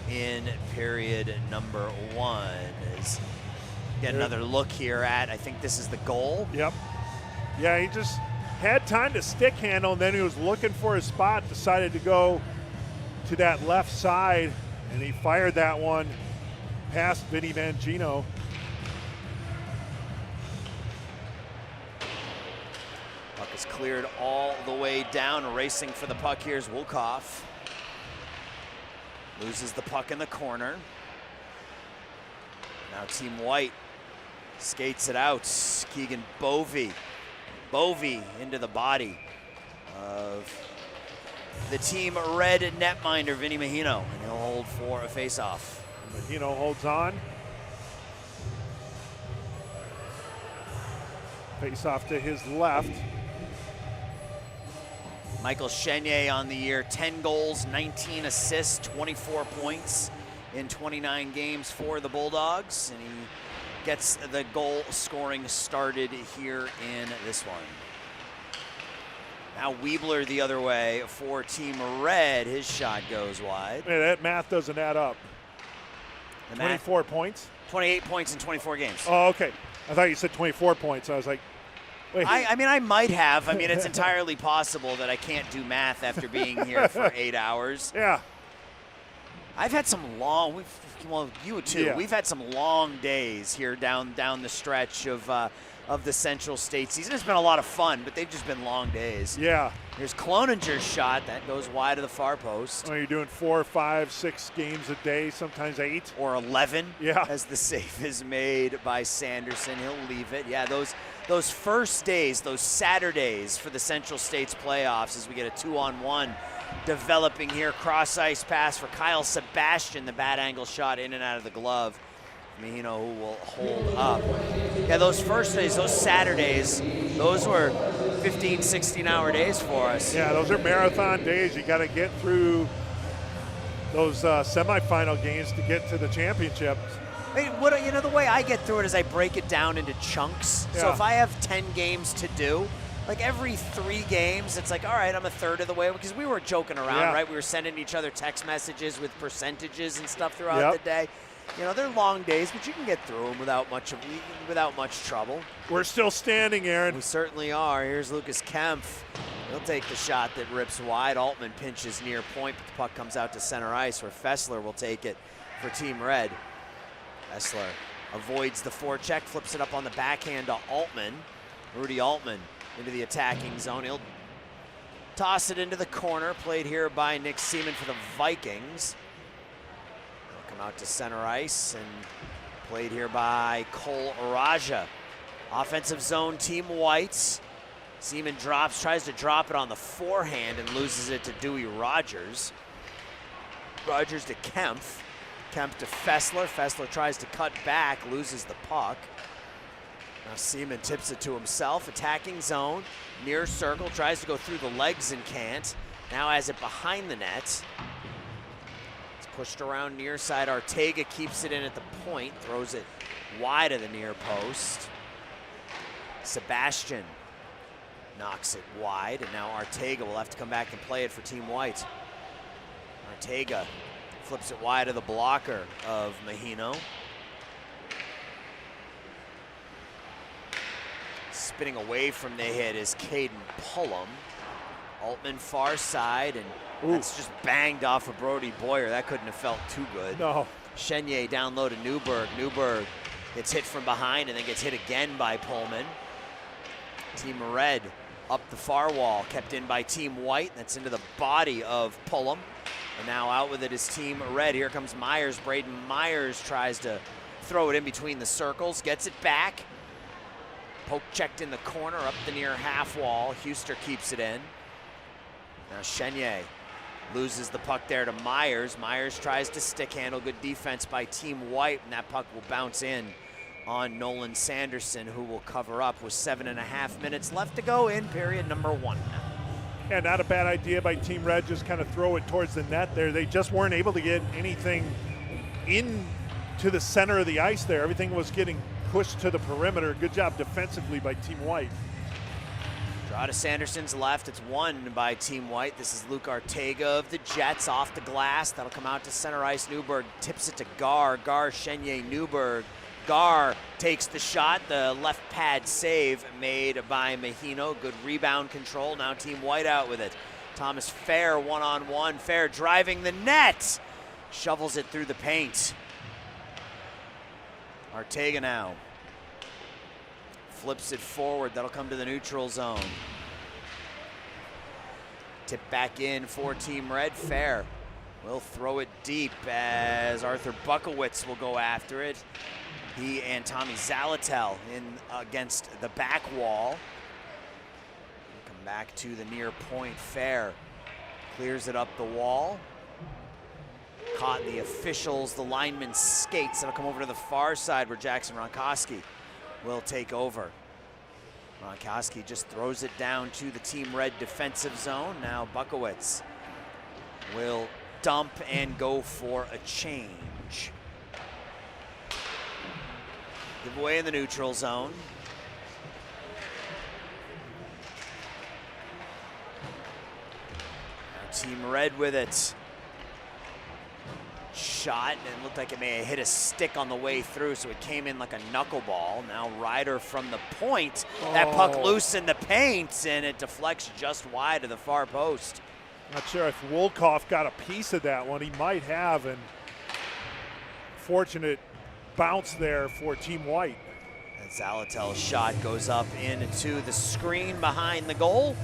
Speaker 1: in period number 1. Get another look here at, I think this is the goal.
Speaker 2: Yep. Yeah, he just had time to stick handle, and then he was looking for his spot, decided to go to that left side, and he fired that one past Vinny Mangino.
Speaker 1: cleared all the way down. Racing for the puck here is Wolkoff. Loses the puck in the corner. Now Team White skates it out. Keegan Bovey. Bovey into the body of the Team Red netminder, Vinny Mahino, and he'll hold for a face-off.
Speaker 2: Mahino holds on. Face-off to his left.
Speaker 1: Michael Chenier on the year, 10 goals, 19 assists, 24 points in 29 games for the Bulldogs, and he gets the goal scoring started here in this one. Now Weebler the other way for Team Red. His shot goes wide.
Speaker 2: Man, that math doesn't add up. 24 points?
Speaker 1: 28 points in 24 games.
Speaker 2: Oh, okay. I thought you said 24 points. I was like, wait.
Speaker 1: I mean, I might have. I mean, it's entirely possible that I can't do math after being here for 8 hours.
Speaker 2: Yeah.
Speaker 1: I've had some long, well, you too.
Speaker 2: Yeah.
Speaker 1: We've had some long days here down the stretch of the Central State season. It's been a lot of fun, but they've just been long days.
Speaker 2: Yeah.
Speaker 1: Here's Cloninger's shot. That goes wide of the far post.
Speaker 2: Well, you're doing 4, 5, 6 games a day, sometimes 8.
Speaker 1: Or 11,
Speaker 2: yeah,
Speaker 1: as the save is made by Sanderson. He'll leave it. Yeah, those first days, those Saturdays for the Central States playoffs, as we get a 2-on-1 developing here. Cross ice pass for Kyle Sebastian. The bad angle shot in and out of the glove. Mahino, who will hold up. Yeah, those first days, those Saturdays, those were 15, 16-hour days for us.
Speaker 2: Yeah, those are marathon days. You got to get through those semifinal games to get to the championships.
Speaker 1: I mean, the way I get through it is I break it down into chunks.
Speaker 2: Yeah.
Speaker 1: So if I have 10 games to do, like every 3 games, it's like, all right, I'm a third of the way, because we were joking around, right? We were sending each other text messages with percentages and stuff throughout the day. You know, they're long days, but you can get through them without much trouble.
Speaker 2: We're still standing, Aaron.
Speaker 1: We certainly are. Here's Lucas Kempf. He'll take the shot that rips wide. Altman pinches near point, but the puck comes out to center ice, where Fessler will take it for Team Red. Fessler avoids the forecheck, flips it up on the backhand to Altman. Rudy Altman into the attacking zone. He'll toss it into the corner, played here by Nick Seaman for the Vikings. He'll come out to center ice and played here by Cole Raja. Offensive zone, Team Whites. Seaman tries to drop it on the forehand and loses it to Dewey Rogers. Rogers to Kempf. Kempf to Fessler. Fessler tries to cut back, loses the puck. Now Seaman tips it to himself, attacking zone, near circle, tries to go through the legs and can't. Now has it behind the net. It's pushed around near side. Ortega keeps it in at the point, throws it wide of the near post. Sebastian knocks it wide, and now Ortega will have to come back and play it for Team White. Ortega flips it wide of the blocker of Mahino. Spinning away from the hit is Caden Pullum. Altman far side, and that's just banged off of Brody Boyer. That couldn't have felt too good.
Speaker 2: No.
Speaker 1: Chenier down low to Newberg. Newberg gets hit from behind and then gets hit again by Pullman. Team Red up the far wall, kept in by Team White. That's into the body of Pullum. And now out with it is Team Red. Here comes Myers. Braden Myers tries to throw it in between the circles, gets it back. Poke checked in the corner, up the near half wall. Huster keeps it in. Now Chenier loses the puck there to Myers. Myers tries to stick handle. Good defense by Team White, and that puck will bounce in on Nolan Sanderson, who will cover up with 7.5 minutes left to go in period number 1.
Speaker 2: Yeah, not a bad idea by Team Red, just kind of throw it towards the net there. They just weren't able to get anything into the center of the ice there. Everything was getting pushed to the perimeter. Good job defensively by Team White.
Speaker 1: Draw to Sanderson's left. It's won by Team White. This is Luke Ortega of the Jets off the glass. That'll come out to center ice. Newberg tips it to Gar. Gar, Chenier, Newberg. Gar takes the shot. The left pad save made by Mahino. Good rebound control. Now Team White out with it. Thomas Fair one-on-one. Fair driving the net. Shovels it through the paint. Ortega now flips it forward. That'll come to the neutral zone. Tip back in for Team Red, fair. Will throw it deep as Arthur Buckowitz will go after it. He and Tommy Zalatel in against the back wall. Come back to the near point, fair. Clears it up the wall. Caught the officials, the lineman skates. That'll come over to the far side where Jackson Ronkowski will take over. Ronkowski just throws it down to the Team Red defensive zone. Now Buckowitz will dump and go for a change. Give away in the neutral zone. Now Team Red with it. Shot, and it looked like it may have hit a stick on the way through, so it came in like a knuckleball. Now Ryder from the point. That puck loose in the paint, and it deflects just wide of the far post.
Speaker 2: Not sure if Wolkoff got a piece of that one. He might have, and fortunate bounce there for Team White.
Speaker 1: And Zalatel's shot goes up into the screen behind the goal.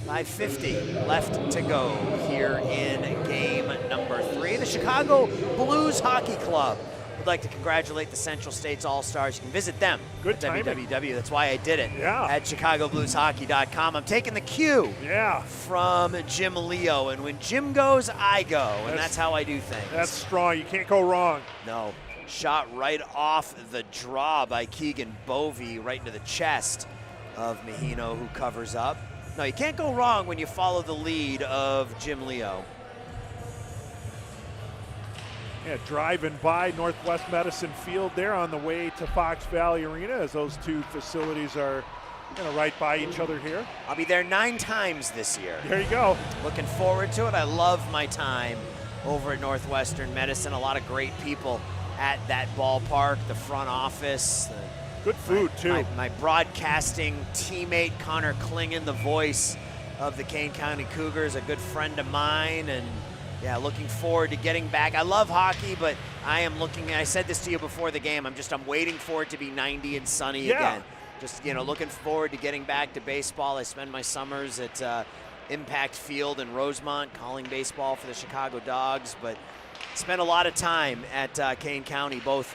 Speaker 1: 5:50 left to go here in game number 3. The Chicago Blues Hockey Club would like to congratulate the Central States All-Stars. You can visit them
Speaker 2: Good
Speaker 1: at www. That's why I did it.
Speaker 2: Yeah.
Speaker 1: At ChicagoBluesHockey.com. I'm taking the cue
Speaker 2: Yeah.
Speaker 1: from Jim Leo, and when Jim goes, I go, and that's how I do things.
Speaker 2: That's strong. You can't go wrong.
Speaker 1: No. Shot right off the draw by Keegan Bovey right into the chest of Mahino, who covers up. No, you can't go wrong when you follow the lead of Jim Leo.
Speaker 2: Yeah, driving by Northwest Medicine Field there on the way to Fox Valley Arena, as those two facilities are right by each other here.
Speaker 1: I'll be there 9 times this year.
Speaker 2: There you go.
Speaker 1: Looking forward to it. I love my time over at Northwestern Medicine. A lot of great people at that ballpark, the front office.
Speaker 2: Good food, too.
Speaker 1: My broadcasting teammate, Connor Klingon, the voice of the Kane County Cougars, a good friend of mine, and yeah, looking forward to getting back. I love hockey, but I am looking, I said this to you before the game, I'm waiting for it to be 90 and sunny again. Just, looking forward to getting back to baseball. I spend my summers at Impact Field in Rosemont calling baseball for the Chicago Dogs, but spent a lot of time at Kane County, both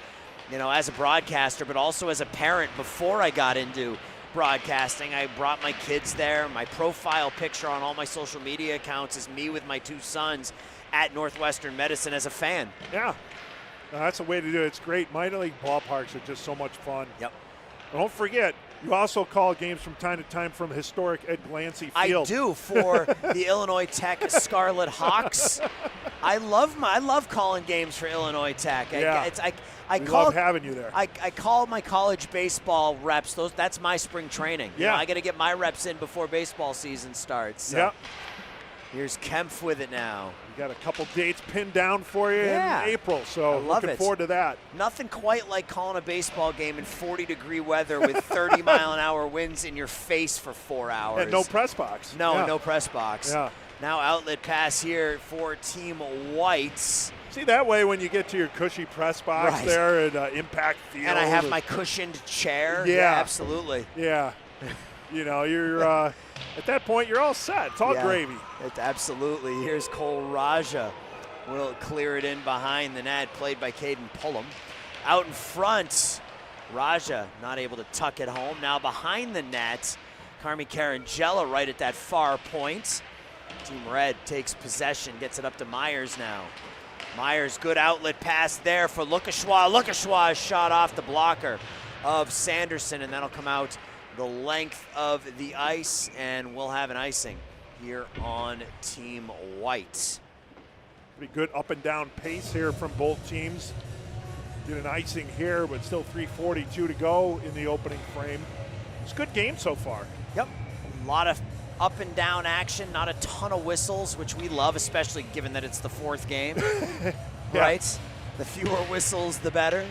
Speaker 1: as a broadcaster, but also as a parent before I got into broadcasting. I brought my kids there. My profile picture on all my social media accounts is me with my 2 sons at Northwestern Medicine as a fan.
Speaker 2: Yeah, that's the way to do it. It's great. Minor league ballparks are just so much fun.
Speaker 1: Yep.
Speaker 2: Don't forget, you also call games from time to time from historic Ed Glancy Field.
Speaker 1: I do, for the Illinois Tech Scarlet Hawks. I love calling games for Illinois Tech.
Speaker 2: We love having you there.
Speaker 1: I call my college baseball reps. That's my spring training.
Speaker 2: Yeah.
Speaker 1: I got to get my reps in before baseball season starts. So.
Speaker 2: Yep.
Speaker 1: Here's Kempf with it now.
Speaker 2: We got a couple dates pinned down for you in April, so looking forward to that.
Speaker 1: Nothing quite like calling a baseball game in 40-degree weather with 30-mile-an-hour winds in your face for 4 hours.
Speaker 2: And no press box.
Speaker 1: No press box.
Speaker 2: Yeah.
Speaker 1: Now outlet pass here for Team Whites.
Speaker 2: See, that way when you get to your cushy press box there at Impact Field.
Speaker 1: And I have my cushioned chair. Yeah, absolutely.
Speaker 2: Yeah. You're at that point, you're all set. It's all gravy.
Speaker 1: Absolutely. Here's Cole Raja. Will clear it in behind the net, played by Caden Pullum. Out in front, Raja not able to tuck it home. Now behind the net, Carmi Carangella right at that far point. Team Red takes possession, gets it up to Myers now. Myers, good outlet pass there for Lukashwa. Lukashwa shot off the blocker of Sanderson, and that'll come out the length of the ice, and we'll have an icing here on Team White.
Speaker 2: Pretty good up and down pace here from both teams. Get an icing here, but still 3:42 to go in the opening frame. It's a good game so far.
Speaker 1: Yep, a lot of up and down action, not a ton of whistles, which we love, especially given that it's the 4th game, right? The fewer whistles, the better.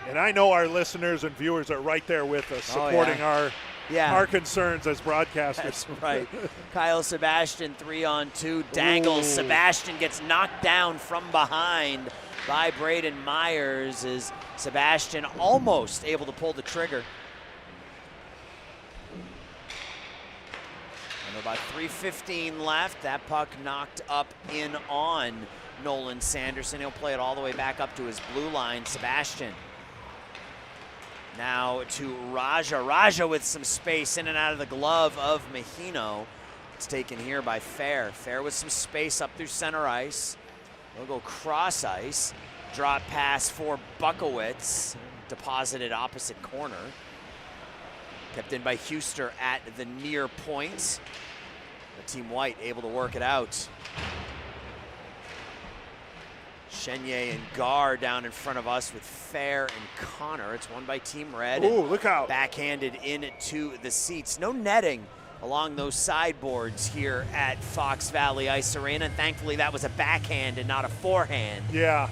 Speaker 2: And I know our listeners and viewers are right there with us, supporting our concerns as broadcasters.
Speaker 1: That's right. Kyle Sebastian 3-on-2 dangles. Ooh. Sebastian gets knocked down from behind by Braden Myers. Is Sebastian almost able to pull the trigger. With about 3:15 left, that puck knocked up in on Nolan Sanderson. He'll play it all the way back up to his blue line, Sebastian. Now to Raja. Raja with some space in and out of the glove of Mahino. It's taken here by Fair. Fair with some space up through center ice. They'll go cross ice. Drop pass for Buckowitz. Deposited opposite corner. Kept in by Huster at the near point. The Team White able to work it out. Chenier and Gar down in front of us with Fair and Connor. It's won by Team Red.
Speaker 2: Ooh, look out.
Speaker 1: Backhanded into the seats. No netting along those sideboards here at Fox Valley Ice Arena. And thankfully that was a backhand and not a forehand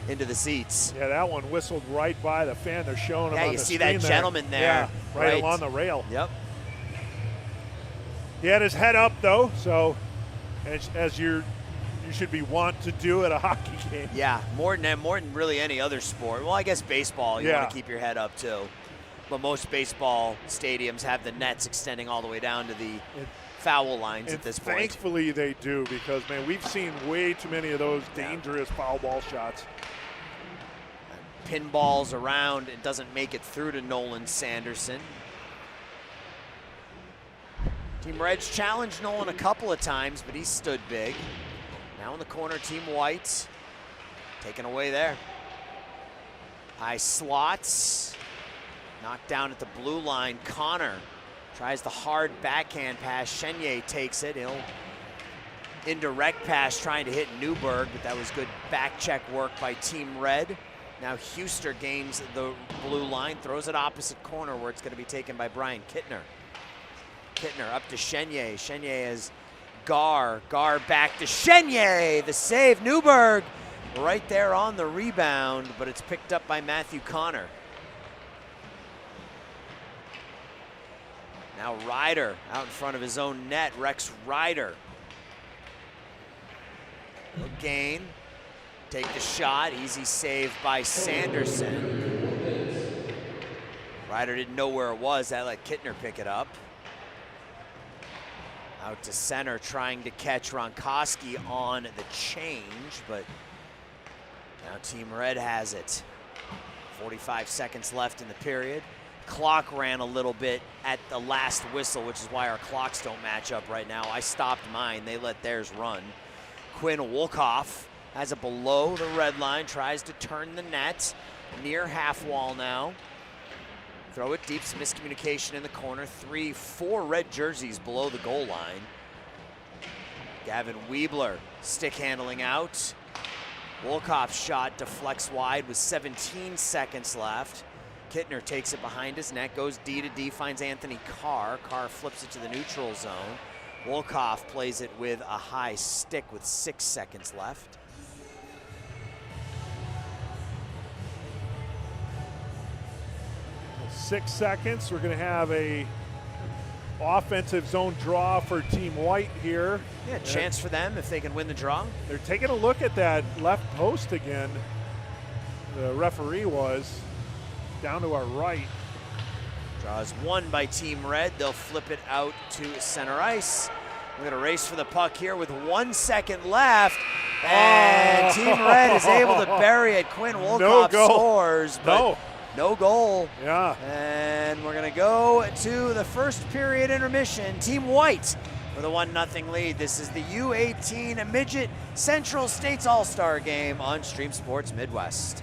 Speaker 1: into the seats.
Speaker 2: Yeah, that one whistled right by the fan. They're showing him on
Speaker 1: you
Speaker 2: the
Speaker 1: see
Speaker 2: screen
Speaker 1: that gentleman there.
Speaker 2: Yeah, right along the rail.
Speaker 1: Yep.
Speaker 2: He had his head up though, so as you should be wont to do at a hockey game.
Speaker 1: Yeah, more than really any other sport. Well, I guess baseball, you want to keep your head up too. But most baseball stadiums have the nets extending all the way down to the foul lines at this point.
Speaker 2: Thankfully they do, because, man, we've seen way too many of those dangerous foul ball shots.
Speaker 1: Pinballs around. It doesn't make it through to Nolan Sanderson. Team Red's challenged Nolan a couple of times, but he stood big. Now in the corner, Team White taken away there. High slots. Knocked down at the blue line. Connor tries the hard backhand pass. Chenier takes it. He'll indirect pass trying to hit Newberg, but that was good back check work by Team Red. Now Huster gains the blue line, throws it opposite corner where it's going to be taken by Brian Kittner. Kittner up to Chenier. Chenier has Gar. Gar back to Chenier. The save. Newberg right there on the rebound, but it's picked up by Matthew Connor. Now Ryder out in front of his own net. Rex Ryder. He'll gain. Take the shot. Easy save by Sanderson. Ryder didn't know where it was. That let Kittner pick it up. Out to center, trying to catch Ronkoski on the change, but now Team Red has it. 45 seconds left in the period. Clock ran a little bit at the last whistle, which is why our clocks don't match up right now. I stopped mine, they let theirs run. Quinn Wolkoff has it below the red line, tries to turn the net, near half wall now. Throw it deep, some miscommunication in the corner. 3-4 red jerseys below the goal line. Gavin Weebler stick handling out. Wolkoff's shot deflects wide with 17 seconds left. Kittner takes it behind his net, goes D to D, finds Anthony Carr. Carr flips it to the neutral zone. Wolkoff plays it with a high stick with 6 seconds left.
Speaker 2: Six seconds. We're going to have a offensive zone draw for Team White here.
Speaker 1: Yeah, chance for them if they can win the draw.
Speaker 2: They're taking a look at that left post again. The referee was down to our right.
Speaker 1: Draw is won by Team Red. They'll flip it out to center ice. We're going to race for the puck here with 1 second left. And Team Red is able to bury it. Quinn Wolkoff scores, but no goal.
Speaker 2: Yeah.
Speaker 1: And we're going to go to the first period intermission. Team White with a 1-0 lead. This is the U18 Midget Central States All-Star Game on Stream Sports Midwest.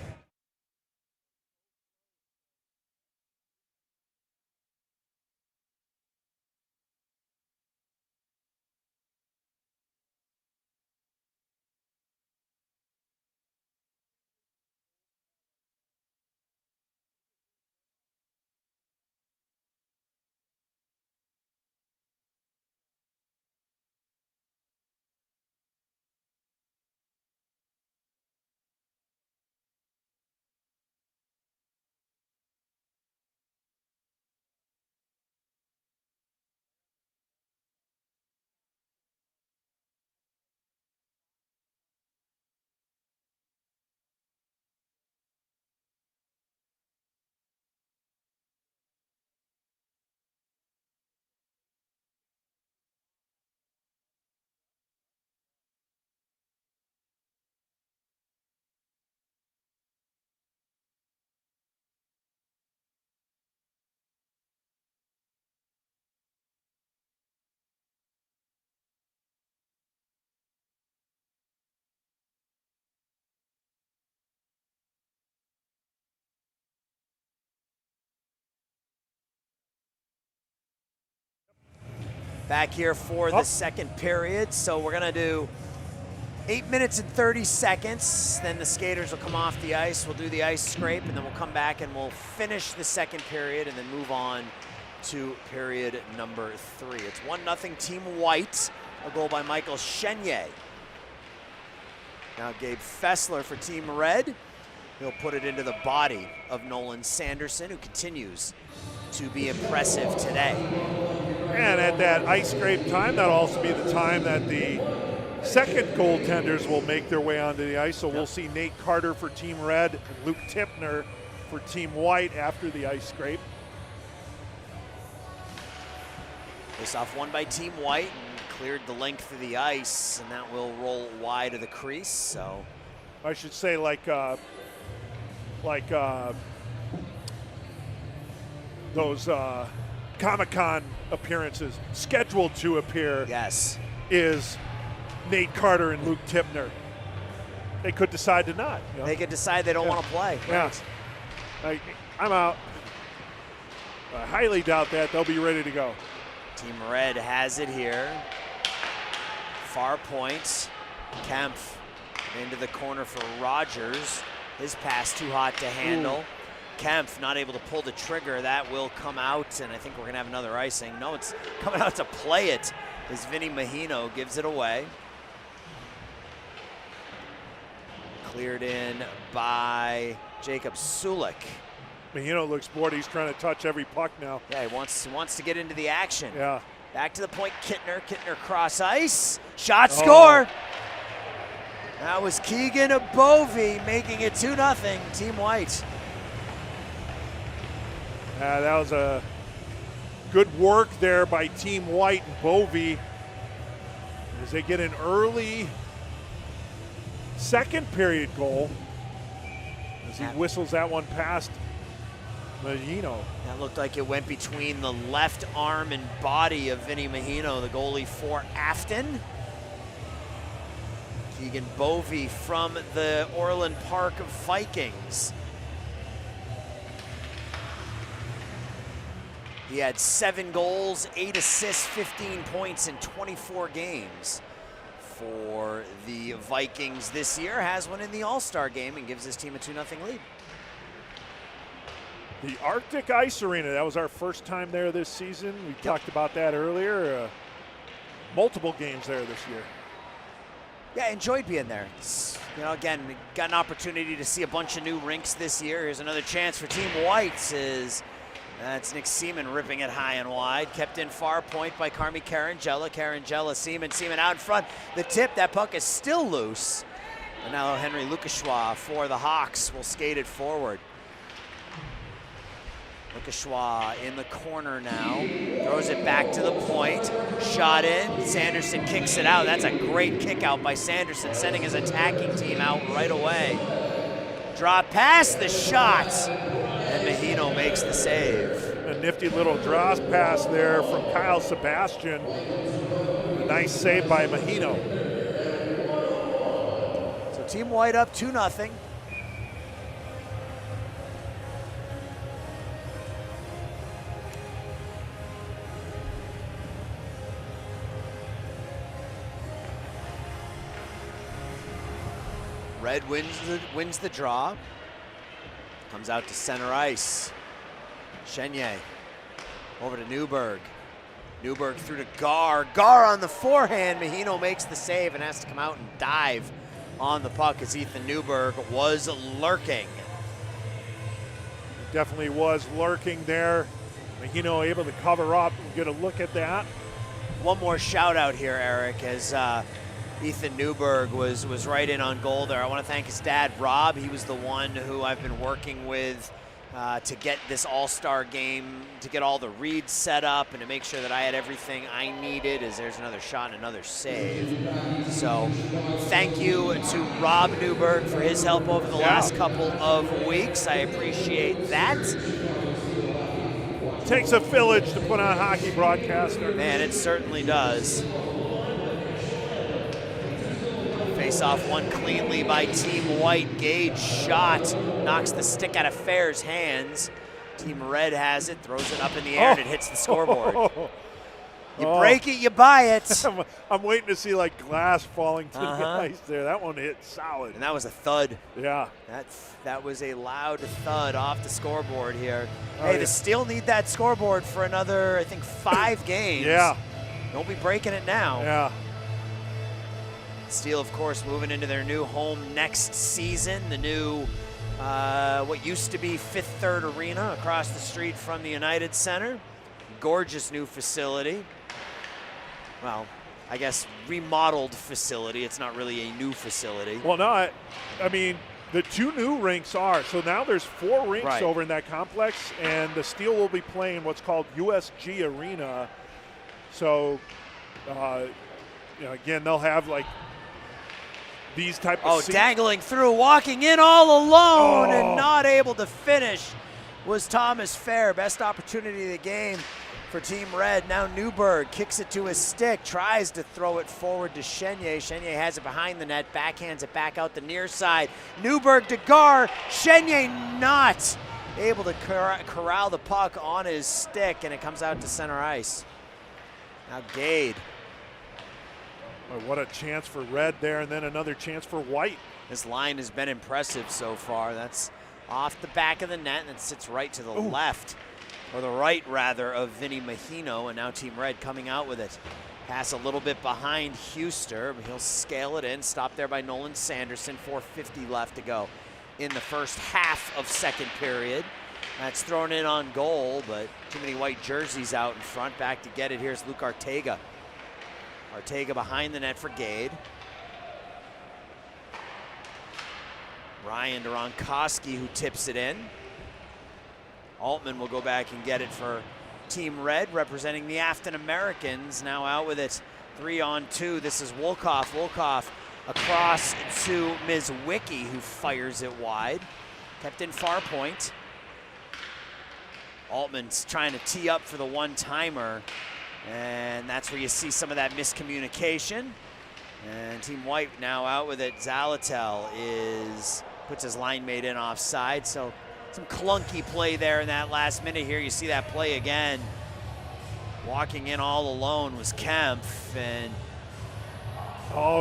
Speaker 1: back here for the second period. So we're gonna do 8 minutes and 30 seconds. Then the skaters will come off the ice. We'll do the ice scrape, and then we'll come back and we'll finish the second period and then move on to period number 3. It's 1-0 Team White. A goal by Michael Chenier. Now Gabe Fessler for Team Red. He'll put it into the body of Nolan Sanderson, who continues to be impressive today.
Speaker 2: And at that ice scrape time, that'll also be the time that the second goaltenders will make their way onto the ice. So we'll see Nate Carter for Team Red and Luke Tipner for Team White after the ice scrape.
Speaker 1: Face off won by Team White and cleared the length of the ice, and that will roll wide of the crease. So
Speaker 2: I should say like those Comic-Con appearances scheduled to appear.
Speaker 1: Yes.
Speaker 2: Is Nate Carter and Luke Tipner. They could decide to not. You know?
Speaker 1: They could decide they don't want to play.
Speaker 2: Yeah. Right. I'm out. I highly doubt that. They'll be ready to go.
Speaker 1: Team Red has it here. Far points. Kempf into the corner for Rogers. His pass too hot to handle. Ooh. Kempf not able to pull the trigger. That will come out, and I think we're going to have another icing. No, it's coming out to play it as Vinny Mahino gives it away. Cleared in by Jacob Sulik.
Speaker 2: Mahino looks bored. He's trying to touch every puck now.
Speaker 1: Yeah, he wants to get into the action.
Speaker 2: Yeah.
Speaker 1: Back to the point, Kittner. Kittner cross ice. Shot, score. That was Keegan Bovey making it 2-0 Team White.
Speaker 2: That was a good work there by Team White and Bovey as they get an early second period goal as he whistles that one past Mahino.
Speaker 1: That looked like it went between the left arm and body of Vinny Mahino, the goalie for Afton. Keegan Bovey from the Orland Park Vikings. He had 7 goals, 8 assists, 15 points in 24 games for the Vikings this year. Has one in the All-Star game and gives his team a 2-0 lead.
Speaker 2: The Arctic Ice Arena, that was our first time there this season. We talked about that earlier. Multiple games there this year.
Speaker 1: Yeah, I enjoyed being there. You know, again, we got an opportunity to see a bunch of new rinks this year. Here's another chance for Team White. That's Nick Seaman ripping it high and wide. Kept in far point by Carmi Carangella. Carangella, Seaman out in front. The tip, that puck is still loose. And now Henry Lukashwa for the Hawks will skate it forward. Lukashwa in the corner now. Throws it back to the point. Shot in. Sanderson kicks it out. That's a great kick out by Sanderson, sending his attacking team out right away. Draw past the shot. And Mahino makes the save.
Speaker 2: A nifty little draw pass there from Kyle Sebastian. A nice save by Mahino.
Speaker 1: So Team White up 2-0. Red wins the draw. Comes out to center ice. Chenier over to Newberg. Newberg through to Gar. Gar on the forehand. Mahino makes the save and has to come out and dive on the puck as Ethan Newberg was lurking.
Speaker 2: Definitely was lurking there. Mahino able to cover up and get a look at that.
Speaker 1: One more shout out here, Eric, as Ethan Newberg was right in on goal there. I want to thank his dad, Rob. He was the one who I've been working with to get this all-star game, to get all the reads set up and to make sure that I had everything I needed, as there's another shot and another save. So thank you to Rob Newberg for his help over the last couple of weeks. I appreciate that.
Speaker 2: Takes a village to put on a hockey broadcaster.
Speaker 1: Man, it certainly does. Face-off won cleanly by Team White. Gage shot, knocks the stick out of Fair's hands. Team Red has it, throws it up in the air, and it hits the scoreboard. You break it, you buy it.
Speaker 2: I'm waiting to see like glass falling to the ice there. That one hit solid.
Speaker 1: And that was a thud.
Speaker 2: Yeah.
Speaker 1: That was a loud thud off the scoreboard here.
Speaker 2: Oh,
Speaker 1: hey,
Speaker 2: yeah.
Speaker 1: the Steel need that scoreboard for another, I think, 5 games.
Speaker 2: Yeah.
Speaker 1: Don't be breaking it now.
Speaker 2: Yeah.
Speaker 1: Steel, of course, moving into their new home next season. The new, what used to be Fifth Third Arena across the street from the United Center. Gorgeous new facility. Well, I guess remodeled facility. It's not really a new facility.
Speaker 2: Well, no, I mean, the 2 new rinks are. So now there's 4 rinks over in that complex, and the Steel will be playing what's called USG Arena. So, you know, again, they'll have like these type of seats.
Speaker 1: Dangling through, walking in all alone and not able to finish was Thomas Fair. Best opportunity of the game for Team Red. Now Newberg kicks it to his stick, tries to throw it forward to Chenier. Chenier has it behind the net, backhands it back out the near side. Newberg to Gar. Chenier not able to corral the puck on his stick, and it comes out to center ice. Now Gade.
Speaker 2: Boy, what a chance for Red there, and then another chance for White.
Speaker 1: This line has been impressive so far. That's off the back of the net, and it sits right to the left, or the right rather, of Vinny Mahino, and now Team Red coming out with it. Pass a little bit behind Huster, but he'll scale it in. Stopped there by Nolan Sanderson. 4:50 left to go in the first half of second period. That's thrown in on goal, but too many white jerseys out in front. Back to get it. Here's Luke Artega. Artega behind the net for Gade. Ryan Durankoski, who tips it in. Altman will go back and get it for Team Red, representing the Afton Americans. Now out with it, 3-on-2. This is Wolkoff. Wolkoff across to Ms. Wiki, who fires it wide. Kept in far point. Altman's trying to tee up for the one-timer, and that's where you see some of that miscommunication. And Team White now out with it. Zalatel puts his line mate in offside, so some clunky play there in that last minute here. You see that play again. Walking in all alone was Kempf, and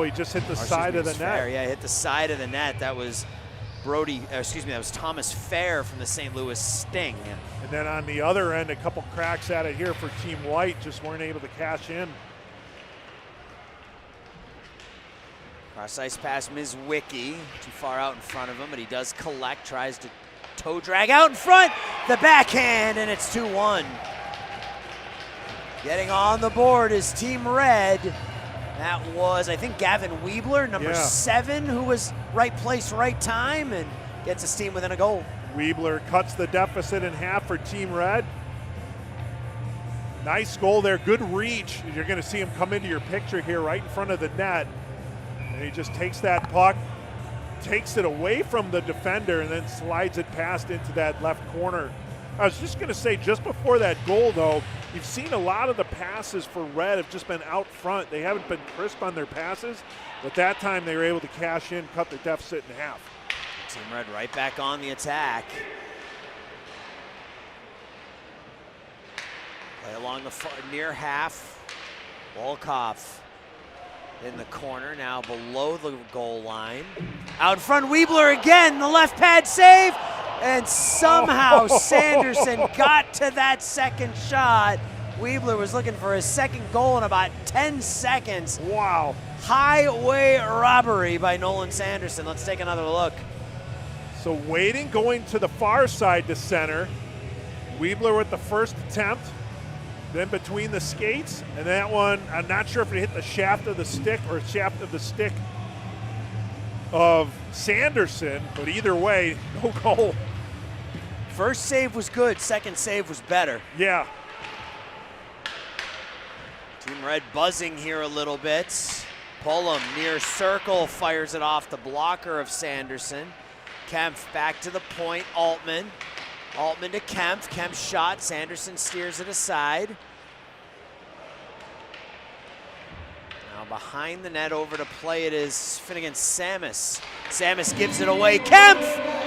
Speaker 2: he just hit the side of the net.
Speaker 1: Yeah, hit the side of the net. That was that was Thomas Fair from the St. Louis Sting.
Speaker 2: And then on the other end, a couple cracks at it here for Team White, just weren't able to cash in.
Speaker 1: Cross ice pass, Ms. Wiki, too far out in front of him, but he does collect, tries to toe drag out in front, the backhand, and it's 2-1. Getting on the board is Team Red. That was, I think, Gavin Weebler, number 7, who was right place, right time, and gets his team within a goal.
Speaker 2: Weebler cuts the deficit in half for Team Red. Nice goal there, good reach. You're gonna see him come into your picture here right in front of the net. And he just takes that puck, takes it away from the defender, and then slides it past into that left corner. I was just gonna say, just before that goal though, you've seen a lot of the passes for Red have just been out front. They haven't been crisp on their passes, but that time they were able to cash in, cut their deficit in half.
Speaker 1: Team Red right back on the attack. Play along the near half. Wolkoff in the corner, now below the goal line. Out in front, Weebler again, the left pad save, and somehow Sanderson got to that second shot. Weebler was looking for his second goal in about 10 seconds.
Speaker 2: Wow.
Speaker 1: Highway robbery by Nolan Sanderson. Let's take another look.
Speaker 2: So waiting, going to the far side to center. Weebler with the first attempt. Then between the skates, and that one, I'm not sure if it hit the shaft of the stick or shaft of the stick of Sanderson, but either way, no goal.
Speaker 1: First save was good, second save was better.
Speaker 2: Yeah.
Speaker 1: Team Red buzzing here a little bit. Pullum near circle, fires it off the blocker of Sanderson. Kempf back to the point, Altman. Altman to Kempf, Kempf shot, Sanderson steers it aside. Now behind the net, over to play it is Finnegan Samus. Samus gives it away, Kempf!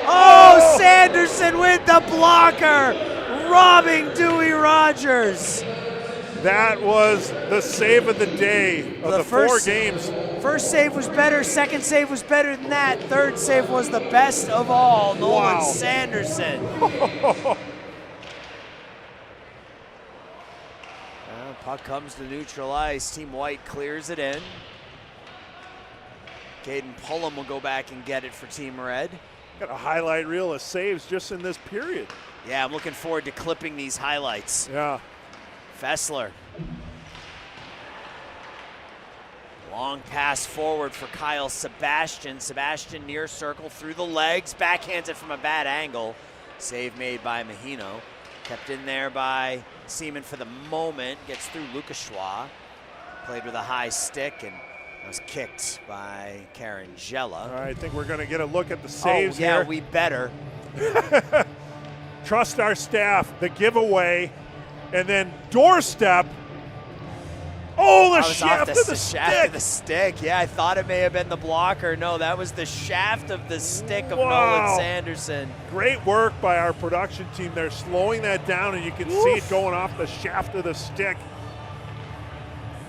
Speaker 1: Oh, Sanderson with the blocker, robbing Dewey Rogers.
Speaker 2: That was the save of the day of the 4 games.
Speaker 1: First save was better. Second save was better than that. Third save was the best of all. Nolan Sanderson. Puck comes to neutral ice. Team White clears it in. Caden Pullum will go back and get it for Team Red.
Speaker 2: Got a highlight reel of saves just in this period.
Speaker 1: Yeah, I'm looking forward to clipping these highlights.
Speaker 2: Yeah.
Speaker 1: Fessler. Long pass forward for Kyle Sebastian. Sebastian near circle through the legs. Backhands it from a bad angle. Save made by Mahino. Kept in there by Seaman for the moment. Gets through Lucas Schwa. Played with a high stick and was kicked by Carangella.
Speaker 2: All right, I think we're going to get a look at the saves
Speaker 1: here.
Speaker 2: here.
Speaker 1: We better.
Speaker 2: Trust our staff. The giveaway. And then doorstep. Oh, the shaft of the
Speaker 1: shaft of the stick. Yeah, I thought it may have been the blocker. No, that was the shaft of the stick of Nolan Sanderson.
Speaker 2: Great work by our production team. They're slowing that down, and you can see it going off the shaft of the stick.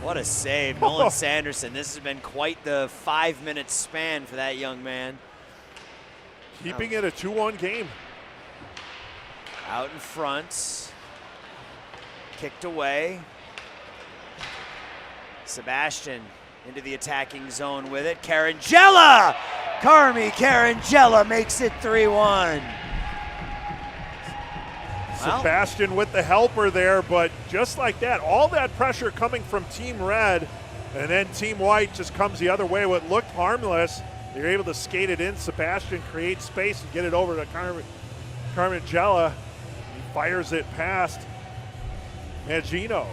Speaker 1: What a save, Nolan Sanderson. This has been quite the 5-minute span for that young man.
Speaker 2: Keeping it a 2-1 game.
Speaker 1: Out in front. Kicked away. Sebastian into the attacking zone with it. Carangella! Carmi Carangella makes it 3-1.
Speaker 2: Sebastian with the helper there, but just like that, all that pressure coming from Team Red, and then Team White just comes the other way. What looked harmless, they're able to skate it in. Sebastian creates space and get it over to Carangella. He fires it past Mahino.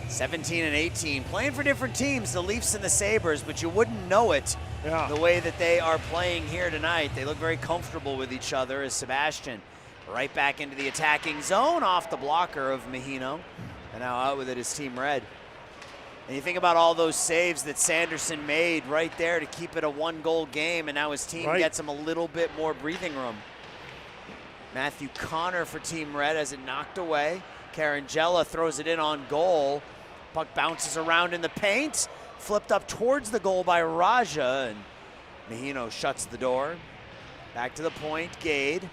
Speaker 1: 17 and 18, playing for different teams, the Leafs and the Sabres, but you wouldn't know it the way that they are playing here tonight. They look very comfortable with each other as Sebastian right back into the attacking zone off the blocker of Mahino, and now out with it is Team Red. And you think about all those saves that Sanderson made right there to keep it a 1-goal game, and now his team gets him a little bit more breathing room. Matthew Connor for Team Red has it knocked away. Carangella throws it in on goal. Puck bounces around in the paint. Flipped up towards the goal by Raja, and Mahino shuts the door. Back to the point, Gade.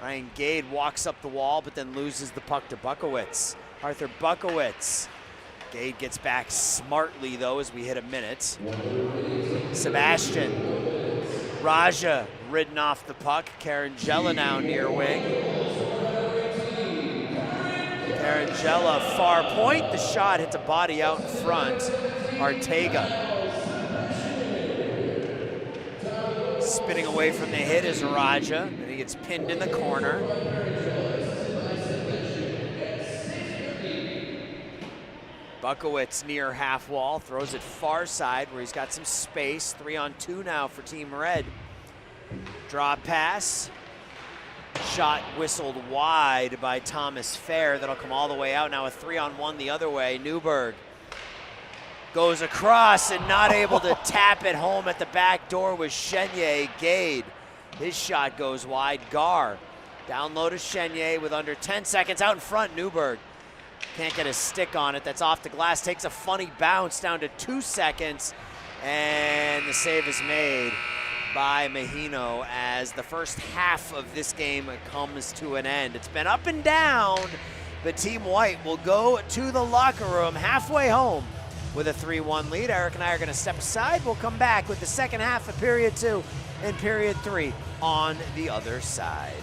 Speaker 1: Ryan Gade walks up the wall, but then loses the puck to Bukowitz. Arthur Bukowitz. Gade gets back smartly, though, as we hit a minute. Sebastian. Raja ridden off the puck. Carangella now near wing. Carangella, far point. The shot hits a body out in front. Artega. Spinning away from the hit is Raja, and he gets pinned in the corner. Bukowitz near half wall, throws it far side where he's got some space. 3-on-2 now for Team Red. Draw pass. Shot whistled wide by Thomas Fair. That'll come all the way out. Now a 3-on-1 the other way. Newberg goes across and not able to tap it home at the back door with Chenye. Gade. His shot goes wide. Gar down low to Chenye with under 10 seconds. Out in front, Newberg can't get a stick on it. That's off the glass. Takes a funny bounce down to 2 seconds. And the save is made by Mahino as the first half of this game comes to an end. It's been up and down, but Team White will go to the locker room halfway home with a 3-1 lead. Eric and I are going to step aside. We'll come back with the second half of period 2 and period 3 on the other side.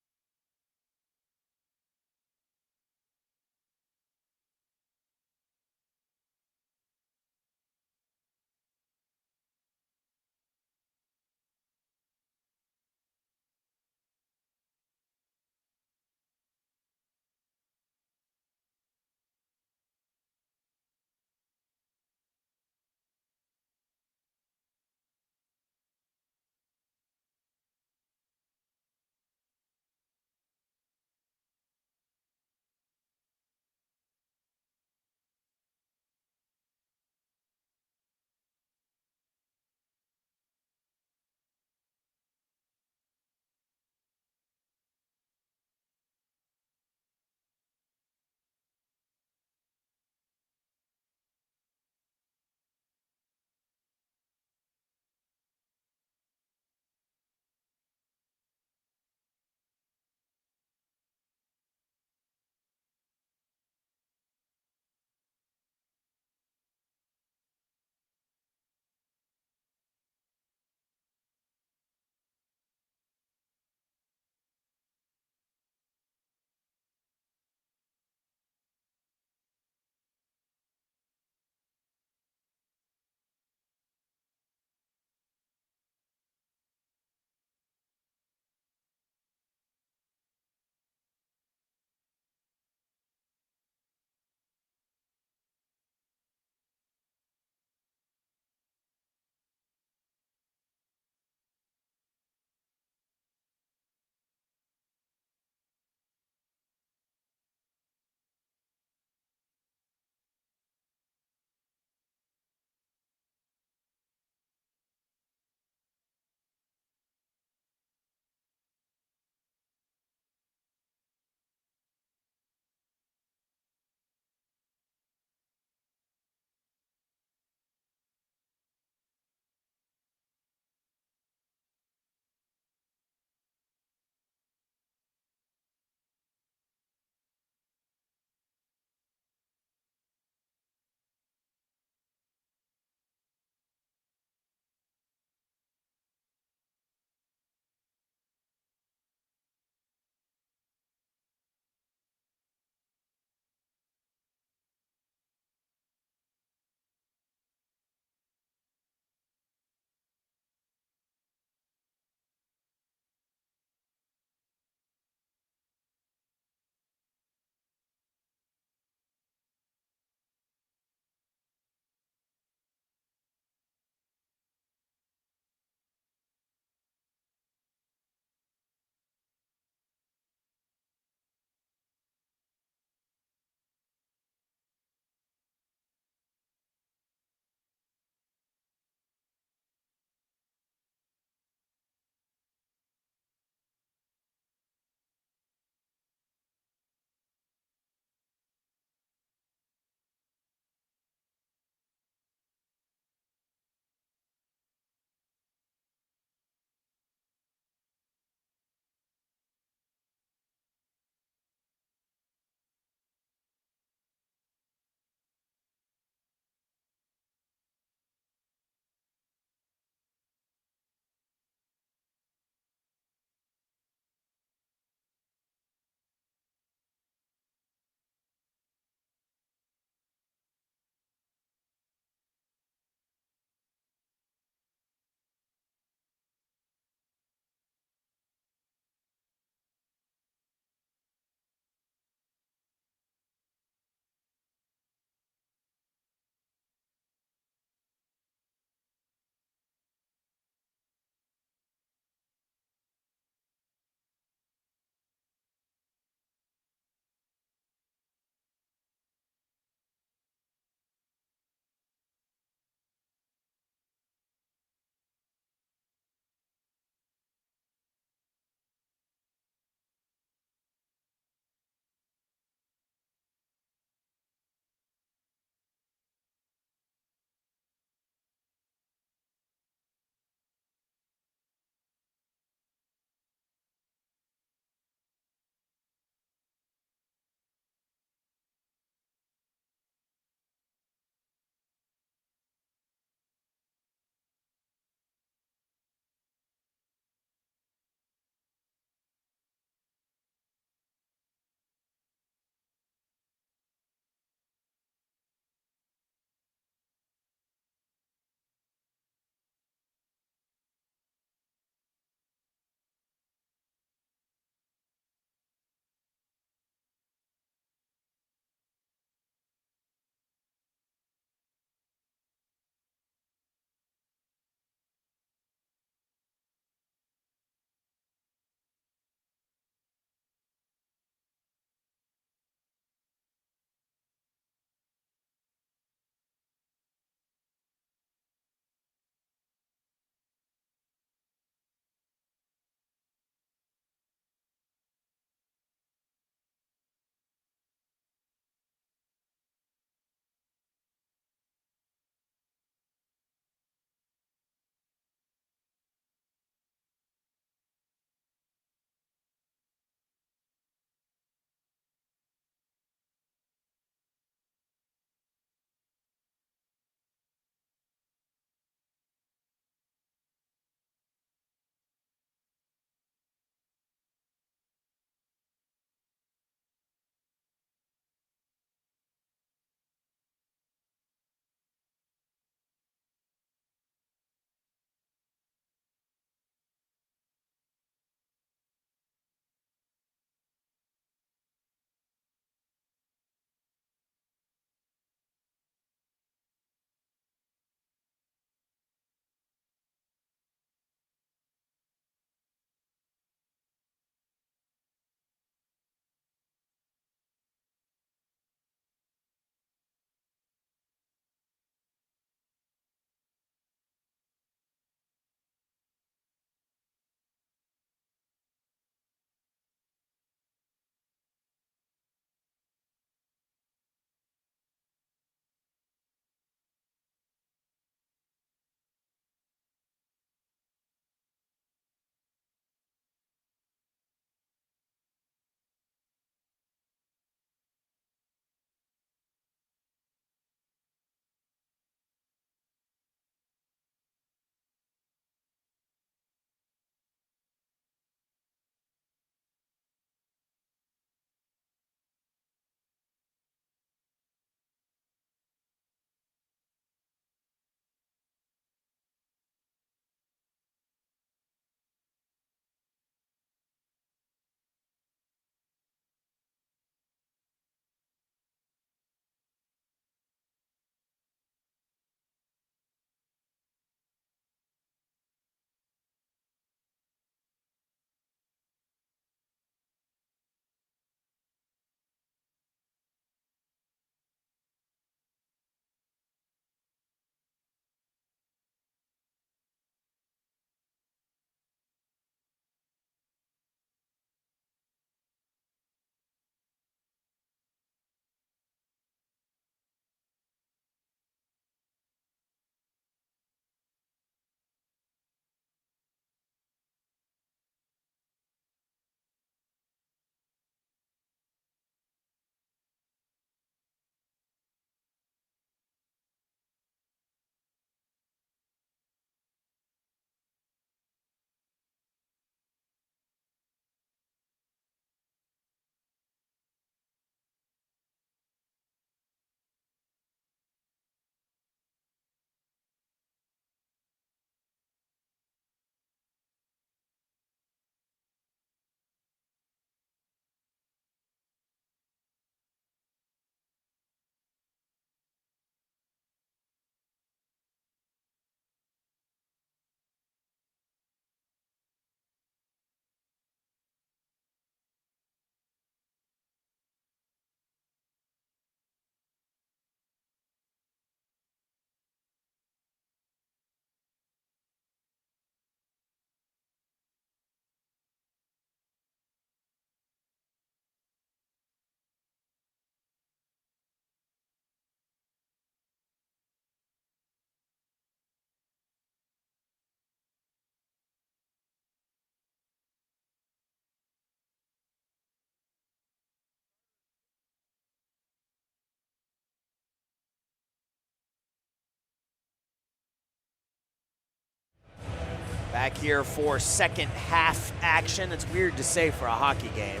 Speaker 1: Back here for second half action. It's weird to say for a hockey game,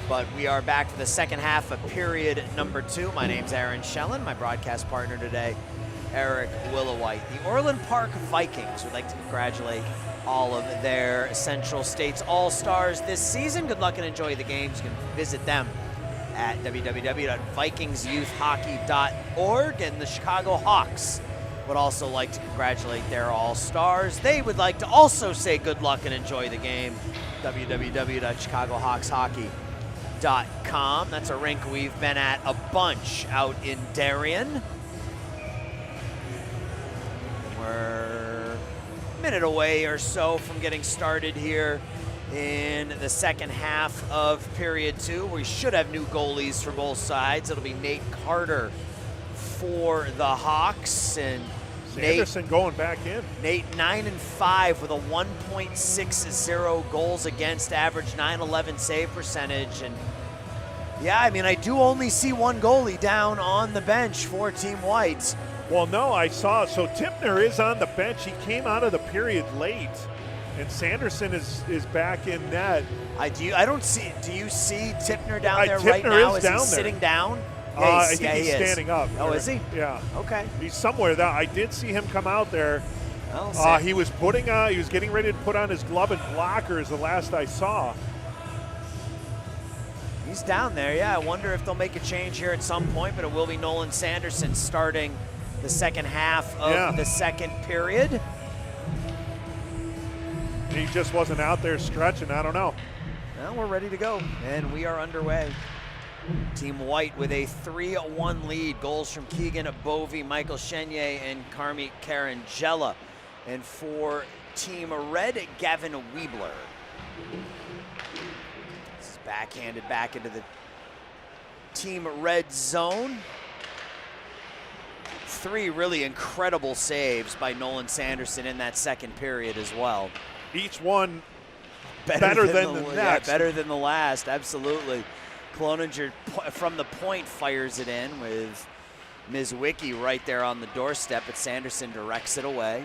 Speaker 1: but we are back for the second half of period number 2. My name's Aaron Schellen, my broadcast partner today, Eric Willowhite. The Orland Park Vikings would like to congratulate all of their Central States All-Stars this season. Good luck and enjoy the games. You can visit them at www.vikingsyouthhockey.org. And the Chicago Hawks would also like to congratulate their All-Stars. They would like to also say good luck and enjoy the game. www.chicagohawkshockey.com. That's a rink we've been at a bunch out in Darien. We're a minute away or so from getting started here in the second half of period 2. We should have new goalies for both sides. It'll be Nate Carter for the Hawks, and
Speaker 2: Sanderson going back in.
Speaker 1: Nate 9-5 with a 1.60 goals against average, .911 save percentage. And yeah, I mean, I do only see one goalie down on the bench for Team White.
Speaker 2: Well, no, I saw. So Tipner is on the bench. He came out of the period late, and Sanderson is back in net.
Speaker 1: Do you see Tipner down there
Speaker 2: Tipner
Speaker 1: right now?
Speaker 2: is
Speaker 1: Is
Speaker 2: down
Speaker 1: he
Speaker 2: there.
Speaker 1: sitting down?
Speaker 2: I think he's standing up.
Speaker 1: Oh, is he?
Speaker 2: Yeah.
Speaker 1: Okay.
Speaker 2: He's somewhere there. I did see him come out there.
Speaker 1: Well,
Speaker 2: He was getting ready to put on his glove and blockers the last I saw.
Speaker 1: He's down there, yeah. I wonder if they'll make a change here at some point, but it will be Nolan Sanderson starting the second half of the second period.
Speaker 2: He just wasn't out there stretching. I don't know.
Speaker 1: Well, we're ready to go, and we are underway. Team White with a 3-1 lead. Goals from Keegan Bovey, Michael Chenier, and Carmi Carangella. And for Team Red, Gavin Weebler. This is backhanded back into the Team Red zone. 3 really incredible saves by Nolan Sanderson in that second period as well.
Speaker 2: Each one better than the next.
Speaker 1: Yeah, better than the last, absolutely. Cloninger from the point fires it in with Ms. Wiki right there on the doorstep, but Sanderson directs it away.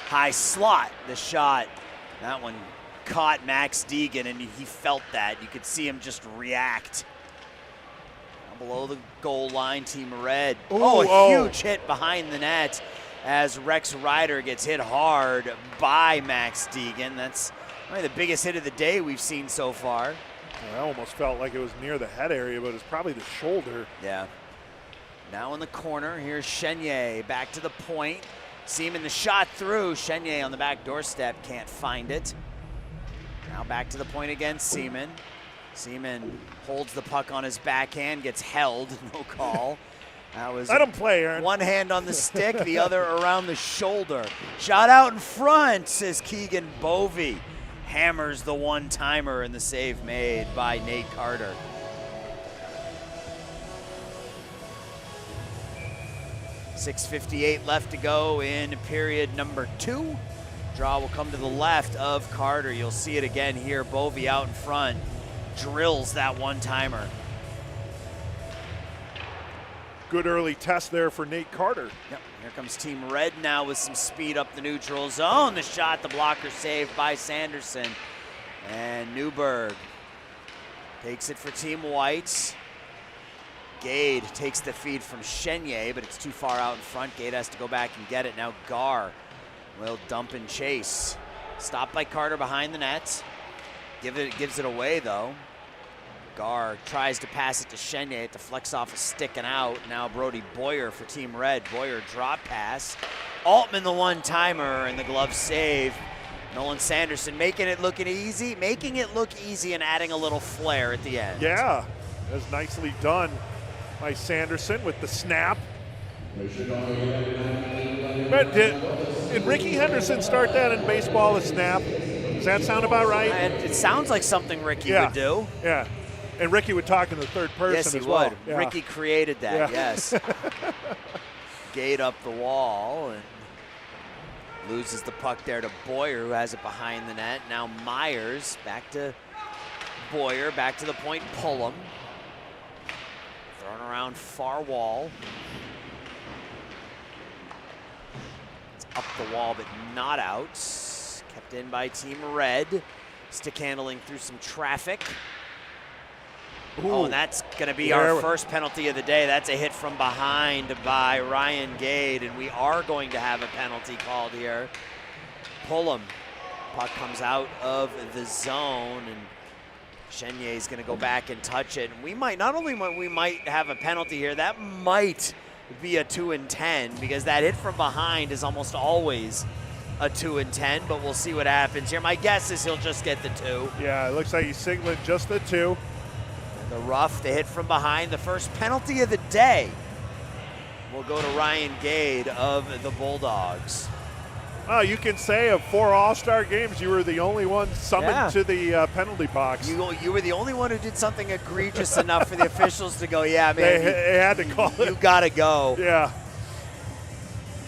Speaker 1: High slot, the shot. That one caught Max Deegan, and he felt that. You could see him just react. Below the goal line, Team Red. A huge hit behind the net as Rex Ryder gets hit hard by Max Deegan. That's probably the biggest hit of the day we've seen so far.
Speaker 2: I almost felt like it was near the head area, but it's probably the shoulder.
Speaker 1: Yeah. Now in the corner, here's Chenier back to the point. Seaman the shot through. Chenier on the back doorstep, can't find it. Now back to the point again, Seaman. Seaman holds the puck on his backhand, gets held, no call. That was
Speaker 2: Let him play, Aaron.
Speaker 1: One hand on the stick, the other around the shoulder. Shot out in front, says Keegan Bovey. Hammers the one-timer, and the save made by Nate Carter. .658 left to go in period number 2. Draw will come to the left of Carter. You'll see it again here. Bovey out in front. Drills that one-timer.
Speaker 2: Good early test there for Nate Carter.
Speaker 1: Yep. Here comes Team Red now with some speed up the neutral zone. The shot, the blocker saved by Sanderson. And Newberg takes it for Team White. Gade takes the feed from Chenier, but it's too far out in front. Gade has to go back and get it. Now Gar will dump and chase. Stopped by Carter behind the net. Gives it away though. Gar tries to pass it to Chenier. It deflects off a stick and out. Now Brody Boyer for Team Red. Boyer drop pass. Altman the one-timer and the glove save. Nolan Sanderson making it look easy and adding a little flair at the end.
Speaker 2: Yeah, that's nicely done by Sanderson with the snap. Did Ricky Henderson start that in baseball, a snap? Does that sound about right?
Speaker 1: And it sounds like something Ricky would do.
Speaker 2: Yeah, and Ricky would talk in the third person
Speaker 1: yes, he
Speaker 2: as well.
Speaker 1: would.
Speaker 2: Yeah.
Speaker 1: Ricky created that, yes. Gate up the wall and loses the puck there to Boyer, who has it behind the net. Now Myers back to Boyer, back to the point, Pullum. Thrown around far wall. It's up the wall, but not out. Kept in by Team Red. Stick handling through some traffic.
Speaker 2: Ooh.
Speaker 1: Oh, and that's going to be our first penalty of the day. That's a hit from behind by Ryan Gade, and we are going to have a penalty called here. Pull him. Puck comes out of the zone, and Chennier is going to go back and touch it. And we might, not only we might have a penalty here, that might be a 2 and 10, because that hit from behind is almost always a 2 and 10, but we'll see what happens here. My guess is he'll just get the 2.
Speaker 2: Yeah, it looks like he's signaling just the 2.
Speaker 1: And the rough, the hit from behind, the first penalty of the day will go to Ryan Gade of the Bulldogs.
Speaker 2: Oh, you can say of 4 All-Star games, you were the only one summoned to the penalty box.
Speaker 1: You were the only one who did something egregious enough for the officials to go, yeah, man.
Speaker 2: They had to call it.
Speaker 1: You got to go.
Speaker 2: Yeah.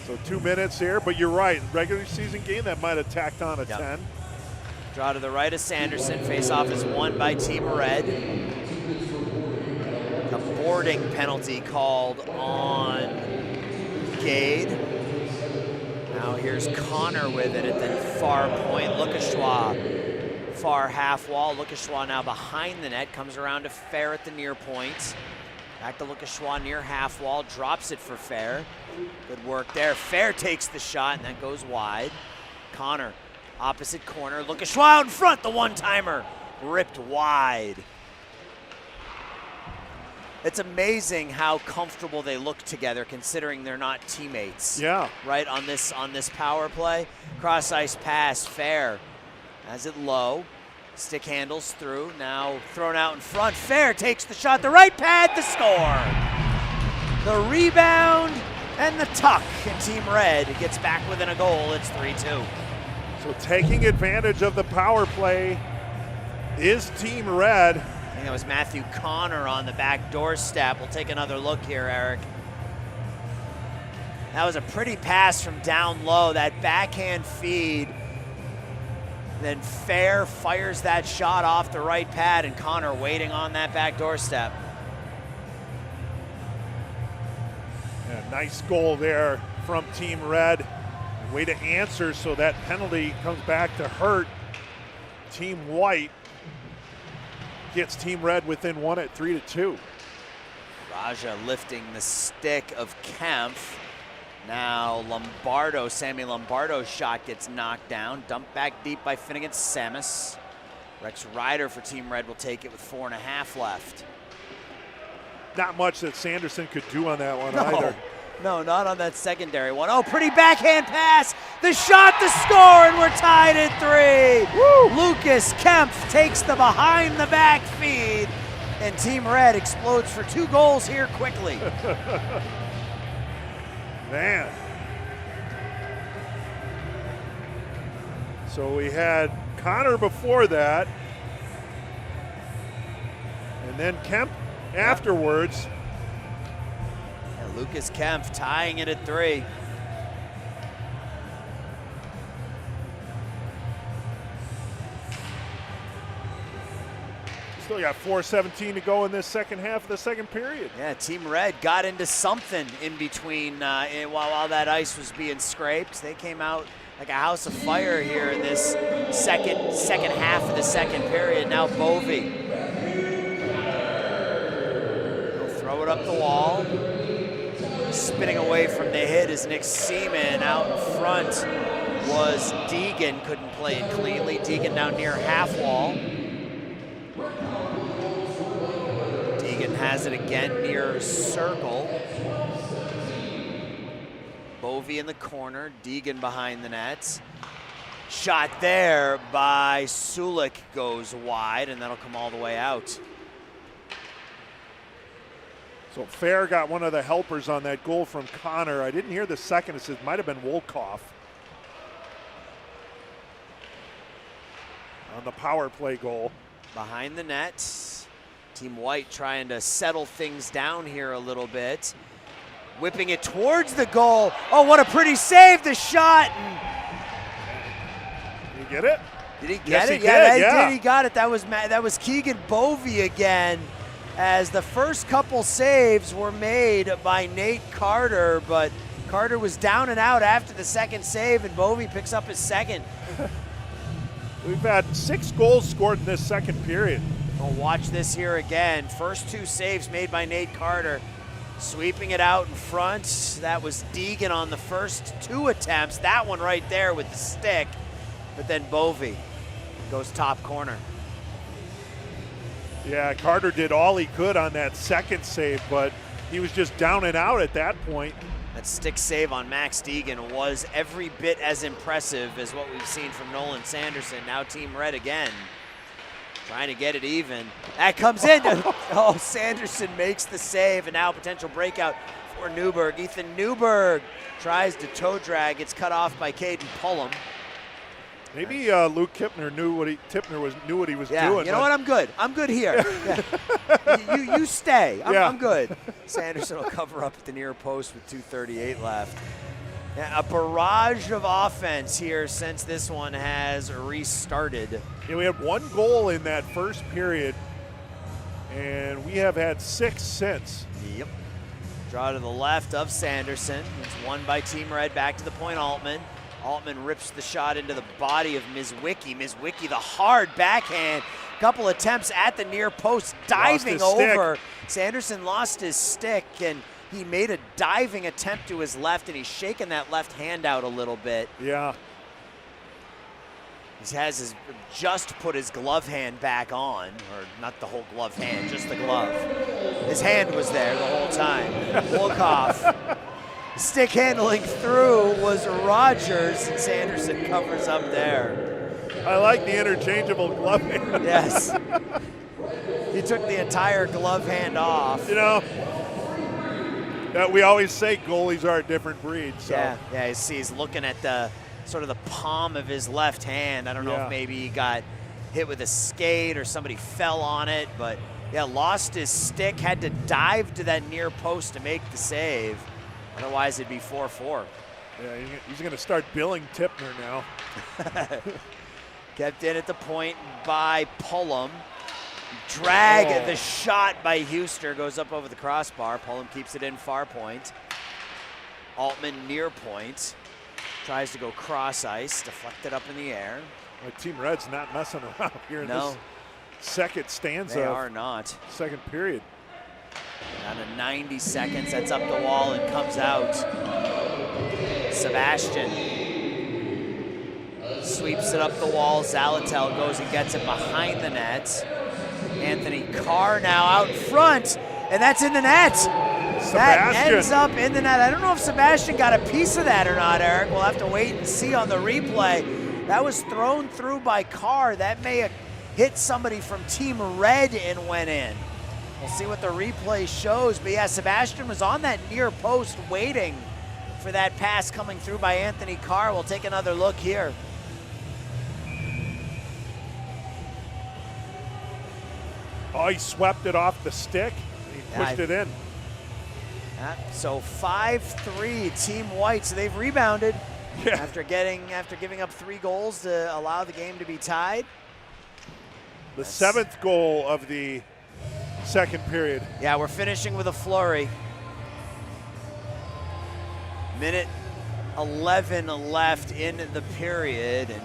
Speaker 2: So 2 minutes here, but you're right. Regular season game, that might have tacked on a 10.
Speaker 1: Draw to the right of Sanderson. Face-off is won by Team Red. A boarding penalty called on Gade. Now here's Connor with it at the far point. Lukashwa, far half wall. Lukashwa now behind the net, comes around to Fair at the near point. Back to Lukashwa near half wall, drops it for Fair. Good work there. Fair takes the shot, and that goes wide. Connor, opposite corner. Lukashwa out in front, the one-timer. Ripped wide. It's amazing how comfortable they look together, considering they're not teammates.
Speaker 2: Yeah.
Speaker 1: Right on this power play. Cross ice pass, Fair has it low. Stick handles through, now thrown out in front. Fair takes the shot, the right pad, the score. The rebound and the tuck, and Team Red gets back within a goal. It's 3-2.
Speaker 2: So taking advantage of the power play is Team Red.
Speaker 1: I think that was Matthew Connor on the back doorstep. We'll take another look here, Eric. That was a pretty pass from down low, that backhand feed. Then Fair fires that shot off the right pad, and Connor waiting on that back doorstep.
Speaker 2: Yeah, nice goal there from Team Red. Way to answer, so that penalty comes back to hurt Team White. Gets Team Red within 1 at 3-2.
Speaker 1: Raja lifting the stick of Kempf. Now Lombardo, Sammy Lombardo's shot gets knocked down. Dumped back deep by Finnegan Samus. Rex Ryder for Team Red will take it with 4.5 left.
Speaker 2: Not much that Sanderson could do on that one either.
Speaker 1: No, not on that secondary one. Oh, pretty backhand pass. The shot, the score, and we're tied at 3. Woo! Lucas Kempf takes the behind the back feed, and Team Red explodes for 2 goals here quickly.
Speaker 2: Man. So we had Connor before that, and then Kemp afterwards.
Speaker 1: Yeah, Lucas Kempf tying it at 3.
Speaker 2: Still got 4:17 to go in this second half of the second period.
Speaker 1: Yeah, Team Red got into something in between while that ice was being scraped. They came out like a house of fire here in this second half of the second period. Now Bovey. He'll throw it up the wall. Spinning away from the hit is Nick Seaman. Out in front was Deegan. Couldn't play it cleanly. Deegan now near half wall. Has it again near circle. Bovey in the corner, Deegan behind the net. Shot there by Sulik goes wide, and that'll come all the way out.
Speaker 2: So Fair got one of the helpers on that goal from Connor. I didn't hear the second. It might have been Wolkoff on the power play goal.
Speaker 1: Behind the net. Team White trying to settle things down here a little bit. Whipping it towards the goal. Oh, what a pretty save, the shot.
Speaker 2: Did he get it?
Speaker 1: Did he get
Speaker 2: yes,
Speaker 1: it?
Speaker 2: He did.
Speaker 1: He got it. That was Keegan Bovey again, as the first couple saves were made by Nate Carter, but Carter was down and out after the second save, and Bovey picks up his second.
Speaker 2: We've had 6 goals scored in this second period.
Speaker 1: We'll watch this here again. First 2 saves made by Nate Carter. Sweeping it out in front. That was Deegan on the first 2 attempts. That one right there with the stick. But then Bovey goes top corner.
Speaker 2: Yeah, Carter did all he could on that second save, but he was just down and out at that point.
Speaker 1: That stick save on Max Deegan was every bit as impressive as what we've seen from Nolan Sanderson. Now Team Red again, trying to get it even. That comes in. Oh, Sanderson makes the save, and now potential breakout for Newberg. Ethan Newberg tries to toe drag. It's cut off by Caden Pullum.
Speaker 2: Maybe Luke Tippner knew what he was doing.
Speaker 1: You know what? I'm good. I'm good here. Yeah. you stay. I'm good. Sanderson will cover up at the near post with 2:38 left. Yeah, a barrage of offense here since this one has restarted.
Speaker 2: Yeah, we had 1 goal in that first period, and we have had 6 since.
Speaker 1: Yep. Draw to the left of Sanderson. It's won by Team Red. Back to the point, Altman. Altman rips the shot into the body of Mizwicki. Mizwicki, the hard backhand. Couple attempts at the near post, diving over. Sanderson lost his stick, and he made a diving attempt to his left, and he's shaking that left hand out a little bit.
Speaker 2: Yeah.
Speaker 1: He has just put his glove hand back on, or not the whole glove hand, just the glove. His hand was there the whole time. Wolkoff. Stick handling through was Rogers, and Sanderson covers up there.
Speaker 2: I like the interchangeable glove hand.
Speaker 1: Yes. He took the entire glove hand off.
Speaker 2: You know, that we always say goalies are a different breed. So.
Speaker 1: Yeah, he's looking at the sort of the palm of his left hand. I don't know if maybe he got hit with a skate or somebody fell on it, but yeah, lost his stick, had to dive to that near post to make the save. Otherwise, it'd be 4-4.
Speaker 2: Yeah, he's going to start billing Tippner now.
Speaker 1: Kept in at the point by Pullum. Drag the shot by Huster, goes up over the crossbar. Pullum keeps it in far point. Altman near point. Tries to go cross ice, deflected up in the air.
Speaker 2: Well, Team Red's not messing around here in this second stanza.
Speaker 1: They are not.
Speaker 2: Second period.
Speaker 1: Down to 90 seconds, that's up the wall and comes out. Sebastian sweeps it up the wall. Zalatel goes and gets it behind the net. Anthony Carr now out front, and that's in the net.
Speaker 2: Sebastian.
Speaker 1: That ends up in the net. I don't know if Sebastian got a piece of that or not, Eric. We'll have to wait and see on the replay. That was thrown through by Carr. That may have hit somebody from Team Red and went in. We'll see what the replay shows, but yeah, Sebastian was on that near post waiting for that pass coming through by Anthony Carr. We'll take another look here.
Speaker 2: Oh, he swept it off the stick. He pushed it in.
Speaker 1: So 5-3 Team White, so they've rebounded after giving up 3 goals to allow the game to be tied.
Speaker 2: The 7th goal of the second period.
Speaker 1: Yeah, we're finishing with a flurry. Minute 11 left in the period, and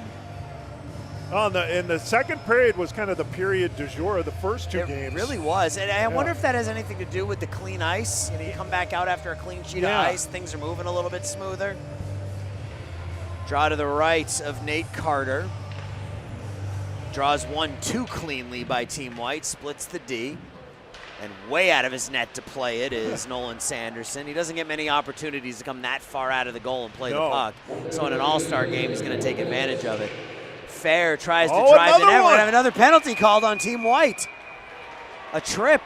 Speaker 2: and the second period was kind of the period du jour of the first 2 games.
Speaker 1: It really was, and I wonder if that has anything to do with the clean ice. You know, you come back out after a clean sheet of ice, things are moving a little bit smoother. Draw to the right of Nate Carter. Draws 1-2 cleanly by Team White, splits the D. And way out of his net to play it is Nolan Sanderson. He doesn't get many opportunities to come that far out of the goal and play the puck. So in an all-star game, he's going to take advantage of it. Fair tries to drive the net. We're going to have another penalty called on Team White. A trip.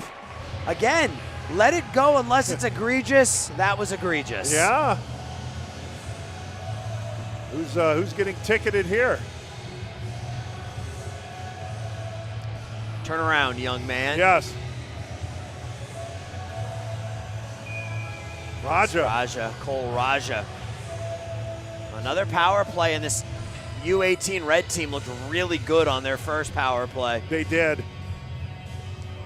Speaker 1: Again, let it go unless it's egregious. That was egregious.
Speaker 2: Yeah. Who's getting ticketed here?
Speaker 1: Turn around, young man.
Speaker 2: Yes. Raja.
Speaker 1: Cole Raja. Another power play, and this U18 Red team looked really good on their first power play.
Speaker 2: They did.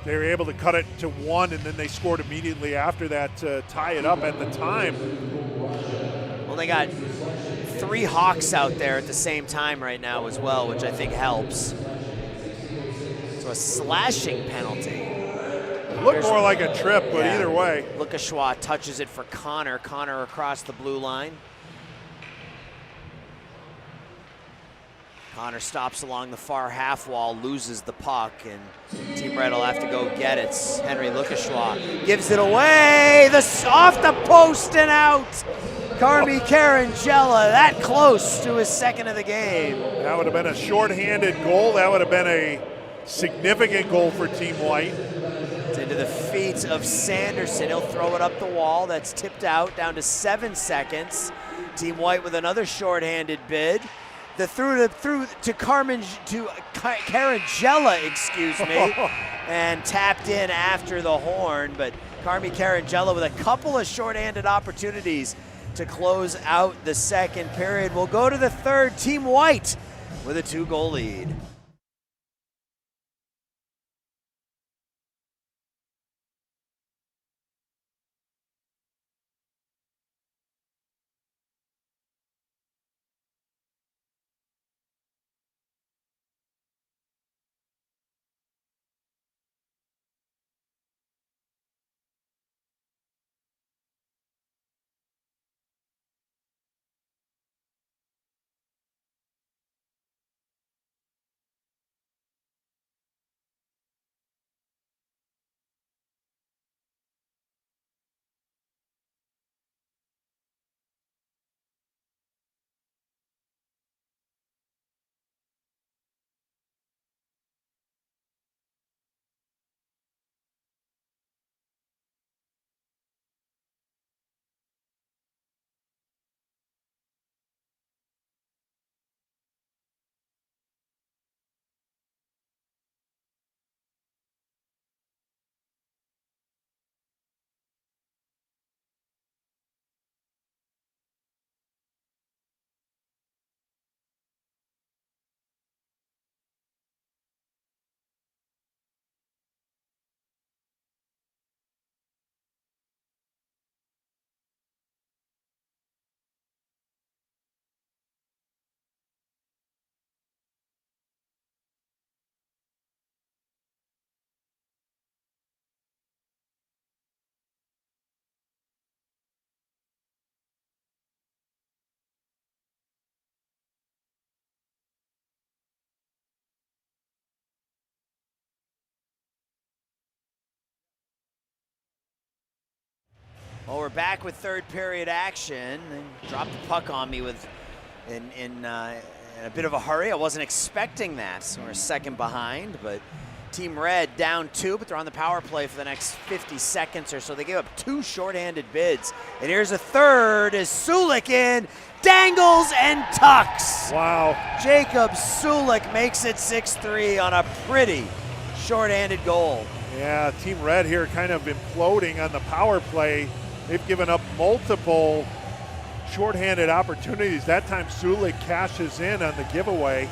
Speaker 2: They were able to cut it to 1, and then they scored immediately after that to tie it up at the time.
Speaker 1: they got 3 Hawks out there at the same time right now as well, which I think helps. So a slashing penalty.
Speaker 2: Looked more like a trip, but either way.
Speaker 1: Lukashwa touches it for Connor. Connor across the blue line. Connor stops along the far half wall, loses the puck, and Team Red will have to go get it. Henry Lukashwa gives it away. Off the post and out. Carmi Carangella that close to his second of the game.
Speaker 2: That would have been a shorthanded goal. That would have been a significant goal for Team White.
Speaker 1: It's into the feet of Sanderson. He'll throw it up the wall. That's tipped out down to 7 seconds. Team White with another shorthanded bid. The through to Carangella, excuse me, and tapped in after the horn. But Carmi Carangella with a couple of shorthanded opportunities to close out the second period. We'll go to the third. Team White with a 2-goal lead. Well, we're back with third period action. They dropped the puck on me in a bit of a hurry. I wasn't expecting that, so we're a second behind, but Team Red down 2, but they're on the power play for the next 50 seconds or so. They gave up 2 shorthanded bids. And here's a third as Sulik in, dangles and tucks.
Speaker 2: Wow.
Speaker 1: Jacob Sulik makes it 6-3 on a pretty shorthanded goal.
Speaker 2: Yeah, Team Red here kind of imploding on the power play. They've given up multiple shorthanded opportunities. That time Sulik cashes in on the giveaway.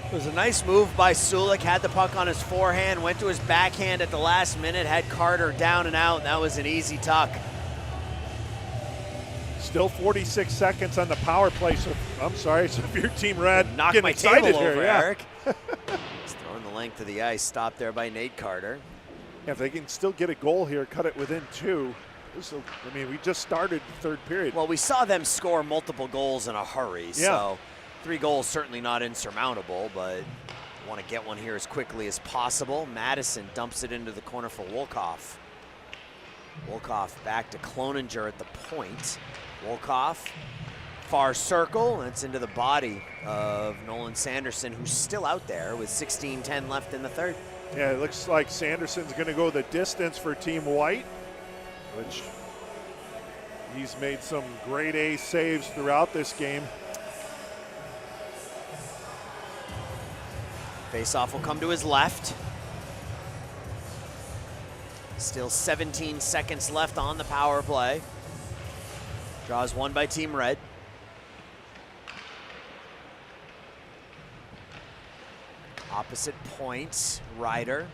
Speaker 1: It was a nice move by Sulik, had the puck on his forehand, went to his backhand at the last minute, had Carter down and out, and that was an easy tuck.
Speaker 2: Still 46 seconds on the power play, so I'm sorry, so if you're Team Red,
Speaker 1: knocked
Speaker 2: getting
Speaker 1: my
Speaker 2: excited
Speaker 1: table
Speaker 2: here,
Speaker 1: over,
Speaker 2: yeah.
Speaker 1: Eric. Just throwing the length of the ice, stopped there by Nate Carter.
Speaker 2: Yeah, if they can still get a goal here, cut it within 2. I mean, we just started the third period.
Speaker 1: Well, we saw them score multiple goals in a hurry, so 3 goals certainly not insurmountable, but want to get one here as quickly as possible. Madison dumps it into the corner for Wolkoff. Wolkoff back to Cloninger at the point. Wolkoff, far circle, and it's into the body of Nolan Sanderson, who's still out there with 16:10 left in the third.
Speaker 2: Yeah, it looks like Sanderson's going to go the distance for Team White, which he's made some grade A saves throughout this game.
Speaker 1: Faceoff will come to his left. Still 17 seconds left on the power play. Draws one by Team Red. Opposite point, Ryder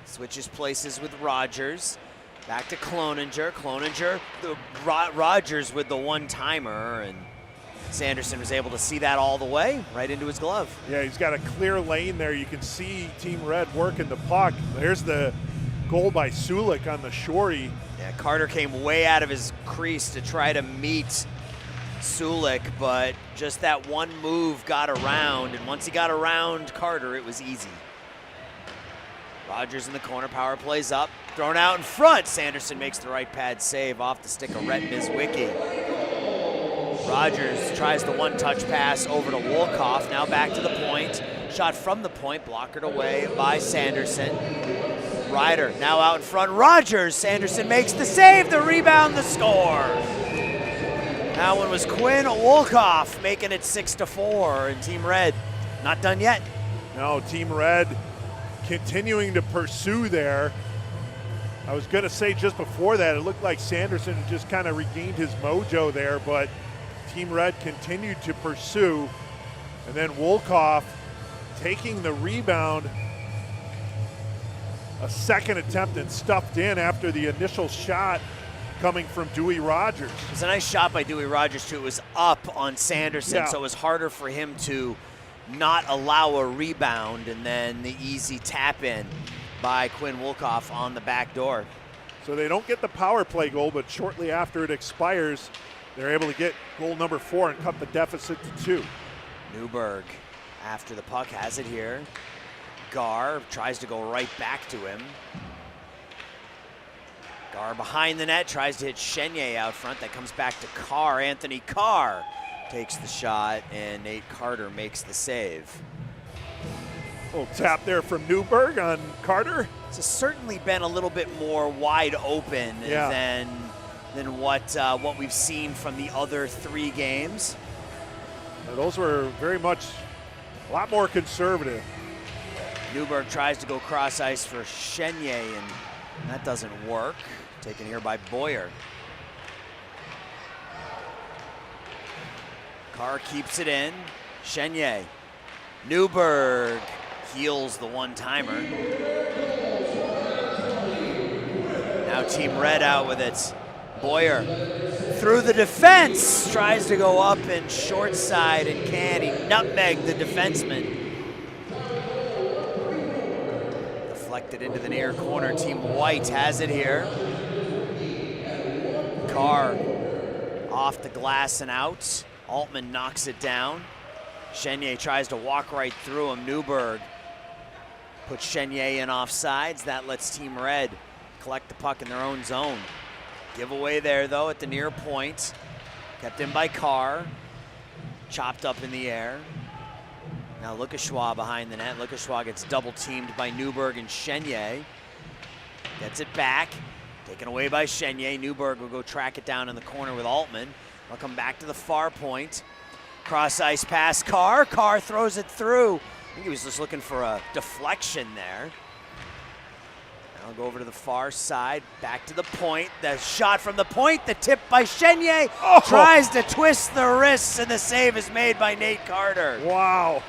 Speaker 1: switches places with Rogers. Back to Cloninger. Cloninger, Rogers with the one-timer, and Sanderson was able to see that all the way, right into his glove.
Speaker 2: Yeah, he's got a clear lane there. You can see Team Red working the puck. There's the goal by Sulik on the shorty.
Speaker 1: Yeah, Carter came way out of his crease to try to meet Sulik, but just that one move got around, and once he got around Carter, it was easy. Rogers in the corner, power plays up, thrown out in front. Sanderson makes the right pad save off the stick of Rhett Mizwicki. Rogers tries the one-touch pass over to Wolkoff, now back to the point. Shot from the point, blockered away by Sanderson. Ryder now out in front, Rogers. Sanderson makes the save, the rebound, the score. That one was Quinn Wolkoff making it 6-4, and Team Red not done yet.
Speaker 2: No, Team Red continuing to pursue there. I was going to say just before that, it looked like Sanderson just kind of regained his mojo there, but Team Red continued to pursue. And then Wolkoff taking the rebound. A second attempt and stuffed in after the initial shot coming from Dewey Rogers.
Speaker 1: It was a nice shot by Dewey Rogers, too. It was up on Sanderson,
Speaker 2: Yeah.
Speaker 1: so it was harder for him to not allow a rebound, and then the easy tap in by Quinn Wolkoff on the back door.
Speaker 2: So they don't get the power play goal, but shortly after it expires, they're able to get goal number 4 and cut the deficit to 2.
Speaker 1: Newberg after the puck has it here. Gar tries to go right back to him. Gar behind the net, tries to hit Chenier out front. That comes back to Carr. Anthony Carr takes the shot, and Nate Carter makes the save.
Speaker 2: Little tap there from Newberg on Carter.
Speaker 1: It's certainly been a little bit more wide open than what we've seen from the other 3 games.
Speaker 2: Now, those were very much a lot more conservative.
Speaker 1: Newberg tries to go cross ice for Chenier, and that doesn't work. Taken here by Boyer. Carr keeps it in. Chenier. Newberg heals the one-timer. Now Team Red out with it. Boyer through the defense. Tries to go up and short side and can't. He nutmegged the defenseman. Deflected into the near corner. Team White has it here. Carr off the glass and out. Altman knocks it down. Chenier tries to walk right through him. Newberg puts Chenier in offsides. That lets Team Red collect the puck in their own zone. Giveaway there, though, at the near point. Kept in by Carr. Chopped up in the air. Now Lukashwa behind the net. Lukashwa gets double teamed by Newberg and Chenier. Gets it back. Taken away by Chenier. Newberg will go track it down in the corner with Altman. I'll come back to the far point. Cross ice pass, Carr. Carr throws it through. I think he was just looking for a deflection there. Now I'll go over to the far side, back to the point. The shot from the point, the tip by Chenier.
Speaker 2: Oh.
Speaker 1: Tries to twist the wrists, and the save is made by Nate Carter.
Speaker 2: Wow.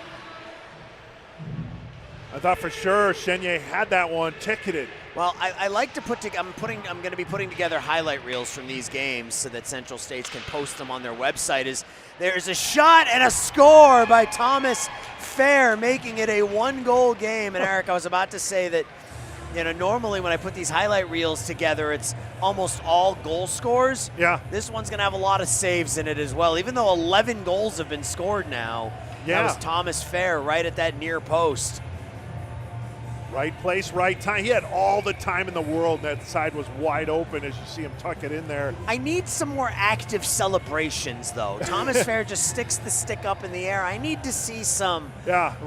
Speaker 2: I thought for sure Chenier had that one ticketed.
Speaker 1: Well, I like to I'm going to be putting together highlight reels from these games so that Central States can post them on their website. There's a shot and a score by Thomas Fair, making it a 1-goal game. And Eric, I was about to say that, normally when I put these highlight reels together, it's almost all goal scores.
Speaker 2: Yeah.
Speaker 1: This one's going to have a lot of saves in it as well. Even though 11 goals have been scored now,
Speaker 2: Yeah.
Speaker 1: That was Thomas Fair right at that near post.
Speaker 2: Right place, right time. He had all the time in the world. That side was wide open as you see him tuck it in there.
Speaker 1: I need some more active celebrations, though. Thomas Fair just sticks the stick up in the air. I need to see some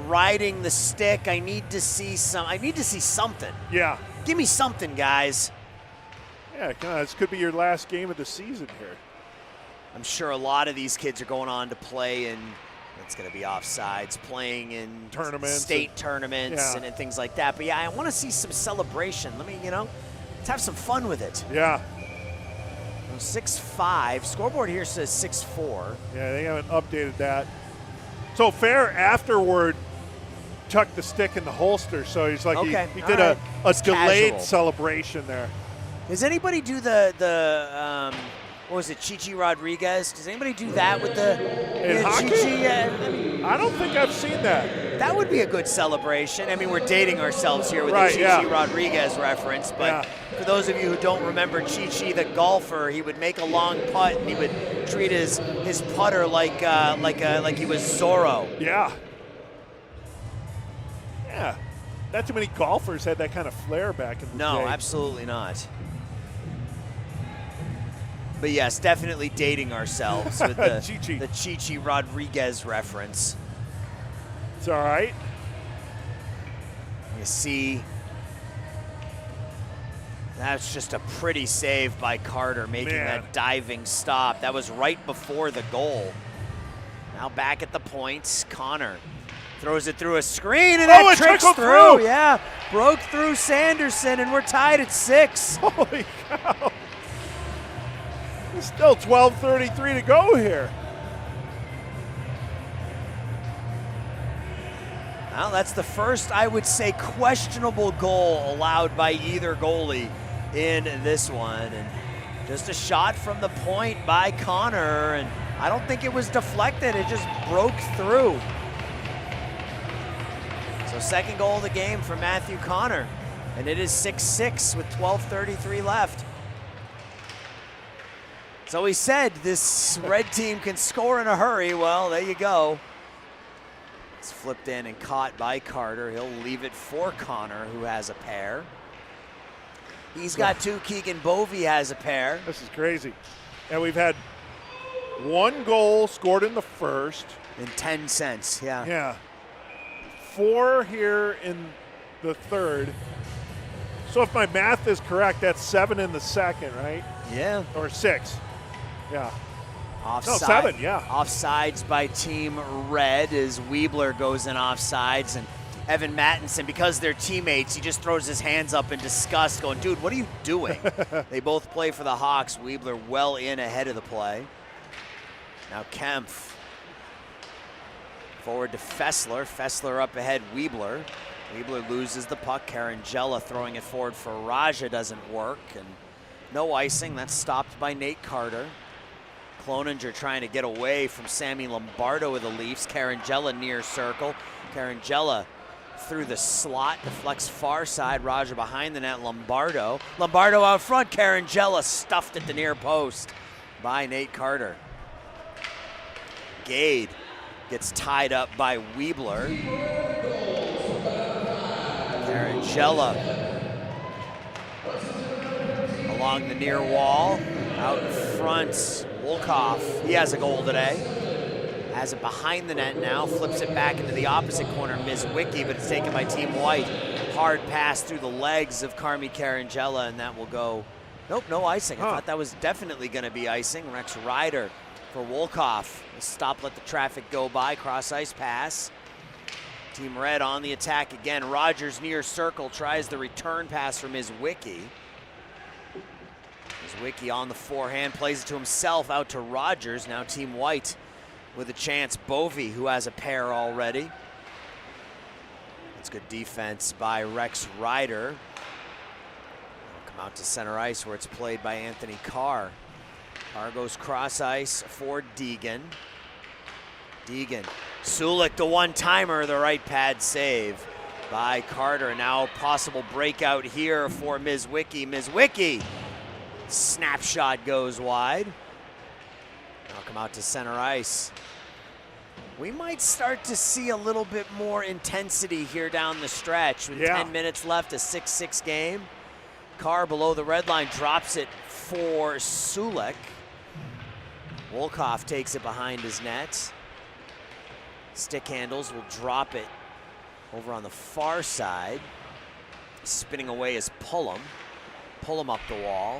Speaker 1: riding the stick. I need to see something.
Speaker 2: Yeah.
Speaker 1: Give me something, guys.
Speaker 2: Yeah, this could be your last game of the season here.
Speaker 1: I'm sure a lot of these kids are going on to play in, it's going to be offsides, playing in
Speaker 2: tournaments,
Speaker 1: state tournaments and things like that. But yeah, I want to see some celebration. Let's have some fun with it.
Speaker 2: Yeah.
Speaker 1: 6-5. Scoreboard here says 6-4.
Speaker 2: Yeah, they haven't updated that. So Fair afterward tucked the stick in the holster, so he's like he did a delayed celebration there.
Speaker 1: Does anybody do the what was it, Chichi Rodriguez? Does anybody do that with the
Speaker 2: hockey?
Speaker 1: Chichi?
Speaker 2: I don't think I've seen that.
Speaker 1: That would be a good celebration. I mean, we're dating ourselves here with the Chichi Rodriguez reference, but for those of you who don't remember Chichi, the golfer, he would make a long putt and he would treat his putter like he was Zorro.
Speaker 2: Yeah. Yeah. Not too many golfers had that kind of flair back in the day.
Speaker 1: No, absolutely not. But yes, definitely dating ourselves with the Chichi Rodriguez reference.
Speaker 2: It's all right.
Speaker 1: You see, that's just a pretty save by Carter, making that diving stop. That was right before the goal. Now back at the points, Connor throws it through a screen, and that tricks through. Yeah, broke through Sanderson, and we're tied at 6.
Speaker 2: Holy cow. There's still 12:33 to go here.
Speaker 1: Well, that's the first, I would say, questionable goal allowed by either goalie in this one. And just a shot from the point by Connor, and I don't think it was deflected, it just broke through. So second goal of the game for Matthew Connor, and it is 6-6 with 12:33 left. So he said this red team can score in a hurry. Well, there you go. It's flipped in and caught by Carter. He'll leave it for Connor, who has a pair. He's got 2. Keegan Bovey has a pair.
Speaker 2: This is crazy. And we've had 1 goal scored in the first.
Speaker 1: In 10 cents, yeah.
Speaker 2: Yeah. 4 here in the third. So if my math is correct, that's 7 in the second, right?
Speaker 1: Yeah.
Speaker 2: Or 6. Yeah.
Speaker 1: Offside,
Speaker 2: no, 7, yeah.
Speaker 1: Offsides by Team Red as Weebler goes in offsides, and Evan Mattinson, because they're teammates, he just throws his hands up in disgust going, dude, what are you doing? They both play for the Hawks. Weebler well in ahead of the play. Now Kempf. Forward to Fessler. Fessler up ahead, Weebler. Weebler loses the puck. Carangella throwing it forward for Raja doesn't work, and no icing. That's stopped by Nate Carter. Cloninger trying to get away from Sammy Lombardo of the Leafs. Carangella near circle. Carangella through the slot, deflects far side. Raja behind the net, Lombardo. Lombardo out front, Carangella stuffed at the near post by Nate Carter. Gade gets tied up by Weebler. Carangella along the near wall. Out in front, Wolkoff, he has a goal today. Has it behind the net now, flips it back into the opposite corner, Mizwicki, but it's taken by Team White. Hard pass through the legs of Carmi Carangella, and that will go, nope, no icing. I thought that was definitely gonna be icing. Rex Ryder for Wolkoff. Stop, let the traffic go by, cross ice pass. Team Red on the attack again. Rogers near circle, tries the return pass from Mizwicki. Mizwicki on the forehand, plays it to himself, out to Rogers. Now Team White with a chance. Bovey, who has a pair already. That's good defense by Rex Ryder. Come out to center ice where it's played by Anthony Carr. Carr goes cross ice for Deegan. Deegan, Sulik, the one-timer, the right pad save by Carter. Now possible breakout here for Mizwicki. Mizwicki, snapshot goes wide. Now come out to center ice. We might start to see a little bit more intensity here down the stretch. With 10 minutes left, a 6-6 game. Carr below the red line drops it for Sulik. Wolkoff takes it behind his net. Stick handles, will drop it over on the far side. Spinning away is Pullum. Pullum up the wall.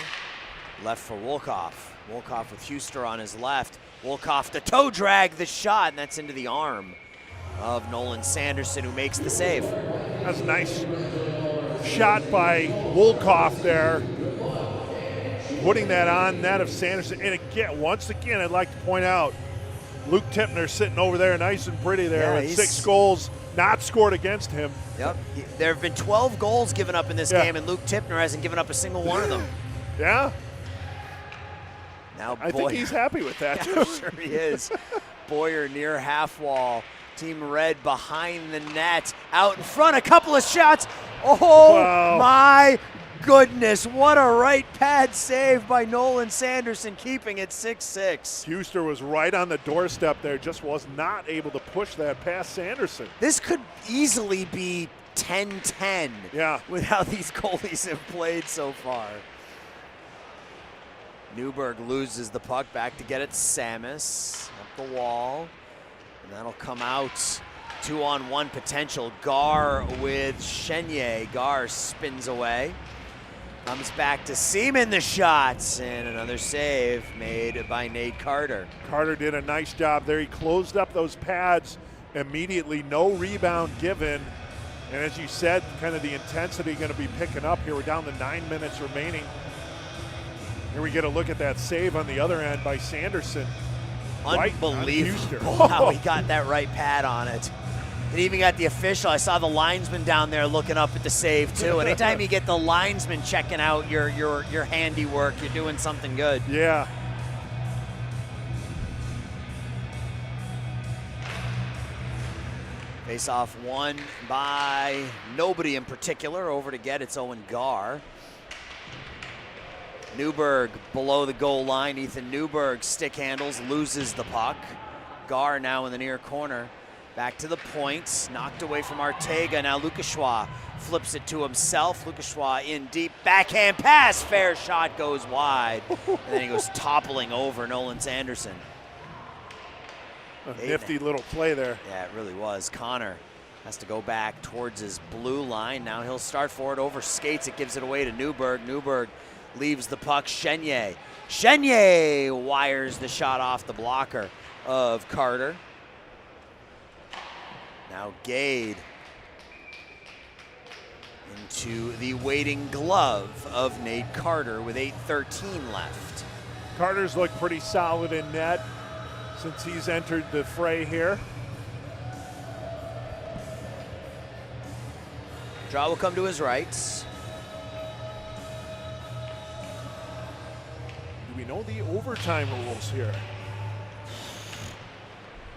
Speaker 1: Left for Wolkoff. Wolkoff with Huster on his left. Wolkoff the toe drag, the shot, and that's into the arm of Nolan Sanderson, who makes the save.
Speaker 2: That's a nice shot by Wolkoff there. Putting that on net of Sanderson. And again, once again, I'd like to point out, Luke Tipner sitting over there nice and pretty there with 6 goals not scored against him.
Speaker 1: Yep, there have been 12 goals given up in this game, and Luke Tipner hasn't given up a single one of them.
Speaker 2: Yeah.
Speaker 1: Now
Speaker 2: I think he's happy with that, too.
Speaker 1: I'm sure he is. Boyer near half wall. Team Red behind the net. Out in front, a couple of shots. Oh,
Speaker 2: wow.
Speaker 1: My goodness. What a right pad save by Nolan Sanderson, keeping it 6-6.
Speaker 2: Huster was right on the doorstep there, just was not able to push that past Sanderson.
Speaker 1: This could easily be 10-10 with how these goalies have played so far. Newberg loses the puck, back to get it. Samus up the wall, and that'll come out. 2-on-1 potential. Gar with Chenier. Gar spins away. Comes back to Seaman, the shots, and another save made by Nate Carter.
Speaker 2: Carter did a nice job there. He closed up those pads immediately, no rebound given. And as you said, kind of the intensity going to be picking up here. We're down to 9 minutes remaining. Here we get a look at that save on the other end by Sanderson.
Speaker 1: Unbelievable how he got that right pad on it. It even got the official. I saw the linesman down there looking up at the save too. And anytime you get the linesman checking out your handiwork, you're doing something good.
Speaker 2: Yeah.
Speaker 1: Face off won by nobody in particular. Over to get it's Owen Gar. Newberg below the goal line. Ethan Newberg stick handles, loses the puck. Gar now in the near corner. Back to the point, knocked away from Artega. Now Lukashwa flips it to himself. Lukashwa in deep, backhand pass, fair shot goes wide. And then he goes toppling over Nolan Sanderson.
Speaker 2: A nifty little play there.
Speaker 1: Yeah, it really was. Connor has to go back towards his blue line. Now he'll start forward over skates. It gives it away to Newberg. Newberg leaves the puck. Chenier. Chenier wires the shot off the blocker of Carter. Now Gade into the waiting glove of Nate Carter with 8:13 left.
Speaker 2: Carter's looked pretty solid in net since he's entered the fray here.
Speaker 1: Draw will come to his right.
Speaker 2: Do we know the overtime rules here?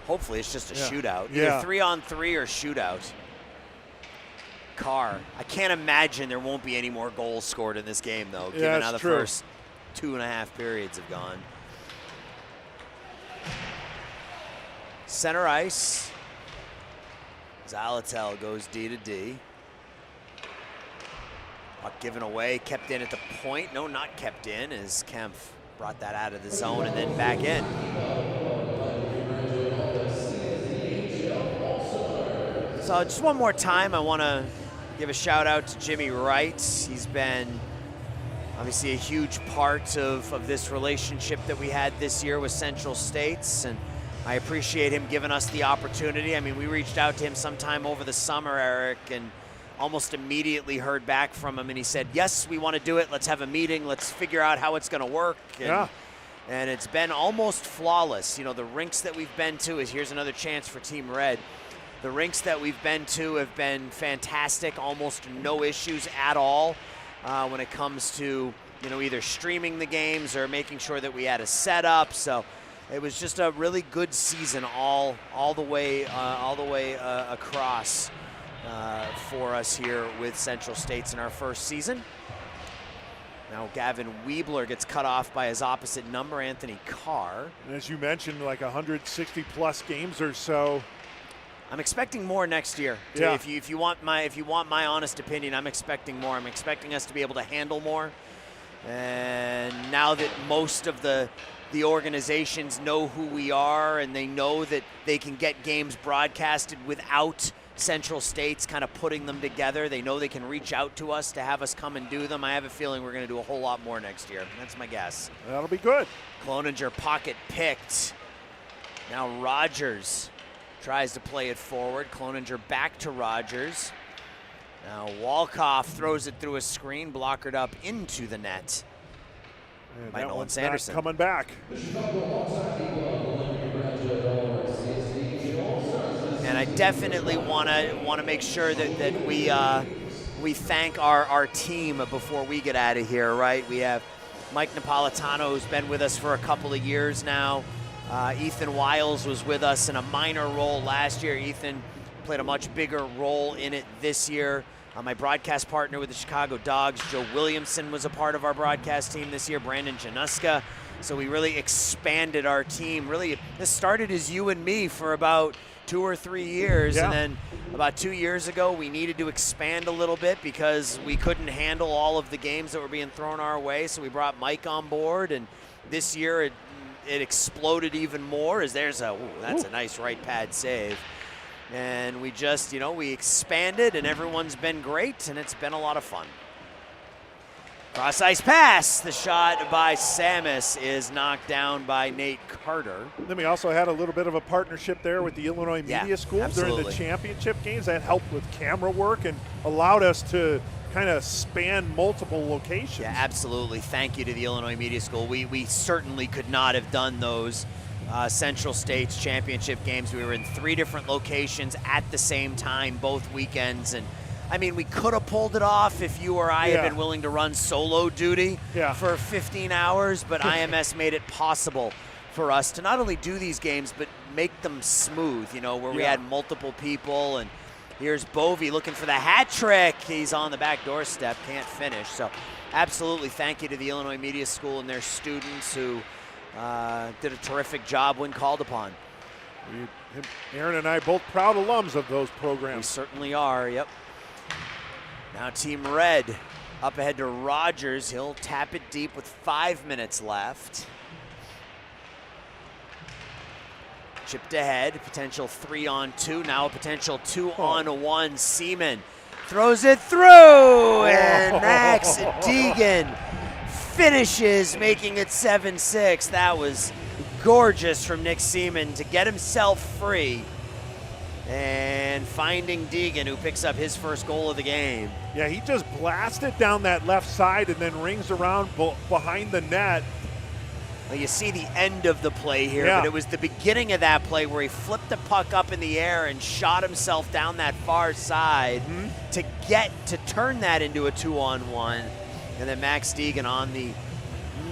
Speaker 1: Hopefully it's just a shootout.
Speaker 2: Yeah.
Speaker 1: Either 3-on-3 or shootout. Carr. I can't imagine there won't be any more goals scored in this game, though, given how the first 2.5 periods have gone. Center ice. Zalatel goes D to D. Puck given away, kept in at the point. No, not kept in, as Kempf brought that out of the zone and then back in. So just one more time, I want to give a shout out to Jimmy Wright. He's been obviously a huge part of this relationship that we had this year with Central States, and I appreciate him giving us the opportunity. I mean, we reached out to him sometime over the summer, Eric, and almost immediately heard back from him, and he said, yes, we want to do it. Let's have a meeting. Let's figure out how it's going to work. And it's been almost flawless. You know, the rinks that we've been to here's another chance for Team Red. The rinks that we've been to have been fantastic, almost no issues at all when it comes to, you know, either streaming the games or making sure that we had a setup. So it was just a really good season all the way across for us here with Central States in our first season. Now Gavin Weebler gets cut off by his opposite number, Anthony Carr.
Speaker 2: And as you mentioned, like 160 plus games or so.
Speaker 1: I'm expecting more next year.
Speaker 2: Yeah.
Speaker 1: If you want my honest opinion, I'm expecting more. I'm expecting us to be able to handle more. And now that most of the organizations know who we are and they know that they can get games broadcasted without Central States kind of putting them together, they know they can reach out to us to have us come and do them. I have a feeling we're going to do a whole lot more next year. That's my guess.
Speaker 2: That'll be good.
Speaker 1: Cloninger pocket picked. Now Rogers tries to play it forward. Cloninger back to Rogers. Now Walkoff throws it through a screen, blockered up into the net by Nolan Sanderson.
Speaker 2: Not coming back.
Speaker 1: And I definitely want to make sure that we thank our team before we get out of here. Right? We have Mike Napolitano, who's been with us for a couple of years now. Ethan Wiles was with us in a minor role last year. Ethan played a much bigger role in it this year. My broadcast partner with the Chicago Dogs, Joe Williamson, was a part of our broadcast team this year, Brandon Januska. So we really expanded our team. Really, this started as you and me for about 2 or 3 years. And then about 2 years ago, we needed to expand a little bit because we couldn't handle all of the games that were being thrown our way. So we brought Mike on board, and this year it exploded even more as that's a nice right pad save. And we just, we expanded, and everyone's been great, and it's been a lot of fun. Cross ice pass. The shot by Samus is knocked down by Nate Carter.
Speaker 2: Then we also had a little bit of a partnership there with the Illinois Media School during the championship games. That helped with camera work and allowed us to kind of span multiple locations.
Speaker 1: Yeah, absolutely. Thank you to the Illinois Media School. We certainly could not have done those Central States championship games. We were in 3 different locations at the same time, both weekends. And I mean, we could have pulled it off if you or I had been willing to run solo duty for 15 hours, but IMS made it possible for us to not only do these games, but make them smooth, where we had multiple people. And here's Bovey looking for the hat trick. He's on the back doorstep, can't finish. So absolutely thank you to the Illinois Media School and their students who did a terrific job when called upon.
Speaker 2: Aaron and I both proud alums of those programs.
Speaker 1: We certainly are, yep. Now Team Red up ahead to Rogers. He'll tap it deep with 5 minutes left. Chipped ahead, potential 3-on-2, now a potential 2-on-1. Seaman throws it through, and Max Deegan finishes, making it 7-6. That was gorgeous from Nick Seaman to get himself free and finding Deegan, who picks up his first goal of the game.
Speaker 2: Yeah, he just blasted down that left side and then rings around behind the net.
Speaker 1: Well, you see the end of the play here, but it was the beginning of that play where he flipped the puck up in the air and shot himself down that far side to turn that into a 2-on-1. And then Max Deegan on the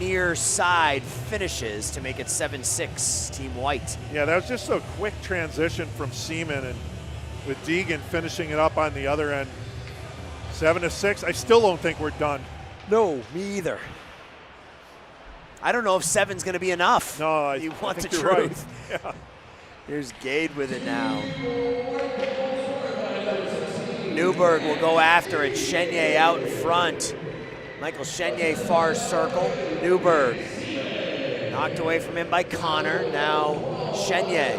Speaker 1: near side finishes to make it 7-6, Team White.
Speaker 2: Yeah, that was just a quick transition from Seaman, and with Deegan finishing it up on the other end. 7-6. I still don't think we're done.
Speaker 1: No, me either. I don't know if 7's going to be enough.
Speaker 2: No,
Speaker 1: you want the truth.
Speaker 2: Right. Yeah.
Speaker 1: Here's Gade with it now. Newberg will go after it. Chenier out in front. Michael Chenier far circle. Newberg knocked away from him by Connor. Now Chenier.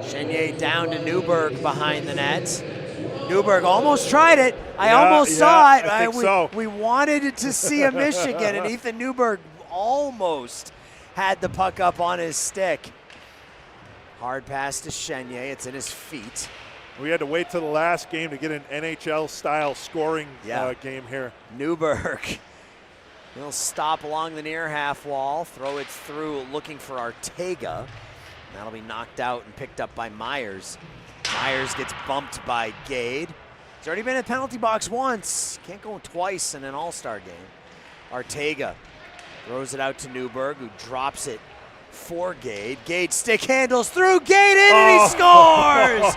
Speaker 1: Chenier down to Newberg behind the net. Newberg almost tried it. I almost saw it.
Speaker 2: I think
Speaker 1: we wanted to see a Michigan, and Ethan Newberg almost had the puck up on his stick. Hard pass to Chenier. It's in his feet.
Speaker 2: We had to wait till the last game to get an NHL-style scoring game here.
Speaker 1: Newberg. He'll stop along the near half wall, throw it through looking for Artega. That'll be knocked out and picked up by Myers. Myers gets bumped by Gade. He's already been in the penalty box once. Can't go twice in an all-star game. Artega throws it out to Newberg, who drops it for Gade. Gade stick handles through, Gade in, and he scores!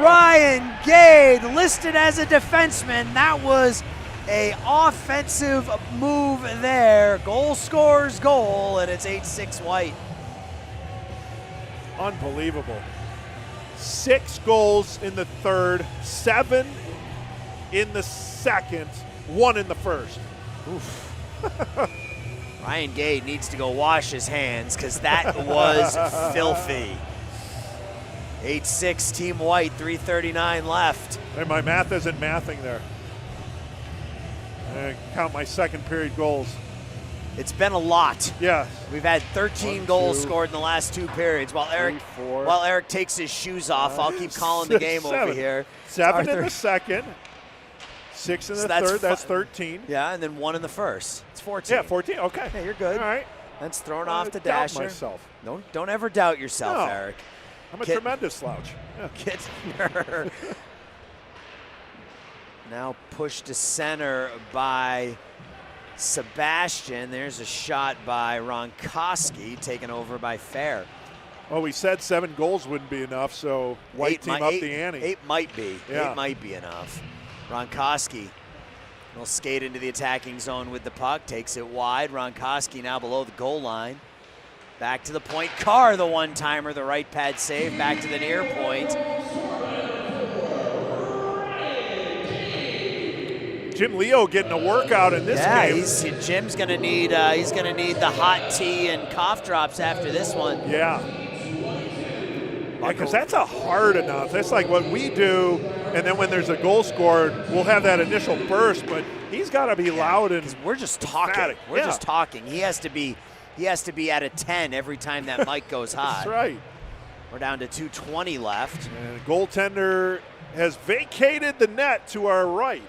Speaker 1: Ryan Gade, listed as a defenseman. That was an offensive move there. Goal scores goal, and it's 8-6 White.
Speaker 2: Unbelievable. 6 goals in the third, 7 in the second, 1 in the first.
Speaker 1: Oof. Ryan Gade needs to go wash his hands because that was filthy. 8-6 Team White, 3:39 left.
Speaker 2: Hey, my math isn't mathing there. I count my second period goals.
Speaker 1: It's been a lot.
Speaker 2: Yes.
Speaker 1: We've had 13 goals scored in the last 2 periods. While Eric takes his shoes off, I'll keep calling the game over here.
Speaker 2: 7 in the second, 6 in the third, that's 13.
Speaker 1: Yeah, and then 1 in the first. It's 14.
Speaker 2: Yeah, 14, okay.
Speaker 1: Hey, you're good.
Speaker 2: All right.
Speaker 1: That's thrown off the dasher.
Speaker 2: Myself.
Speaker 1: Don't ever doubt yourself,
Speaker 2: No.
Speaker 1: Eric.
Speaker 2: I'm a tremendous slouch. Yeah.
Speaker 1: Kittner. Now pushed to center by Sebastian. There's a shot by Ronkoski, taken over by Fair.
Speaker 2: Well, we said 7 goals wouldn't be enough, so white team up the ante.
Speaker 1: 8 might be.
Speaker 2: Yeah.
Speaker 1: 8 might be enough. Ronkoski will skate into the attacking zone with the puck, takes it wide. Ronkoski now below the goal line. Back to the point. Carr, the one-timer, the right pad save. Back to the near point.
Speaker 2: Jim Leo getting a workout in this game.
Speaker 1: Yeah, Jim's gonna need the hot tea and cough drops after this one.
Speaker 2: Yeah. Because that's a hard enough. That's like what we do, and then when there's a goal scored, we'll have that initial burst, but he's got to be loud and
Speaker 1: we're just talking.
Speaker 2: emphatic.
Speaker 1: We're just talking. He has to be at a 10 every time that mic goes hot.
Speaker 2: That's right.
Speaker 1: We're down to 2:20 left.
Speaker 2: And the goaltender has vacated the net to our right.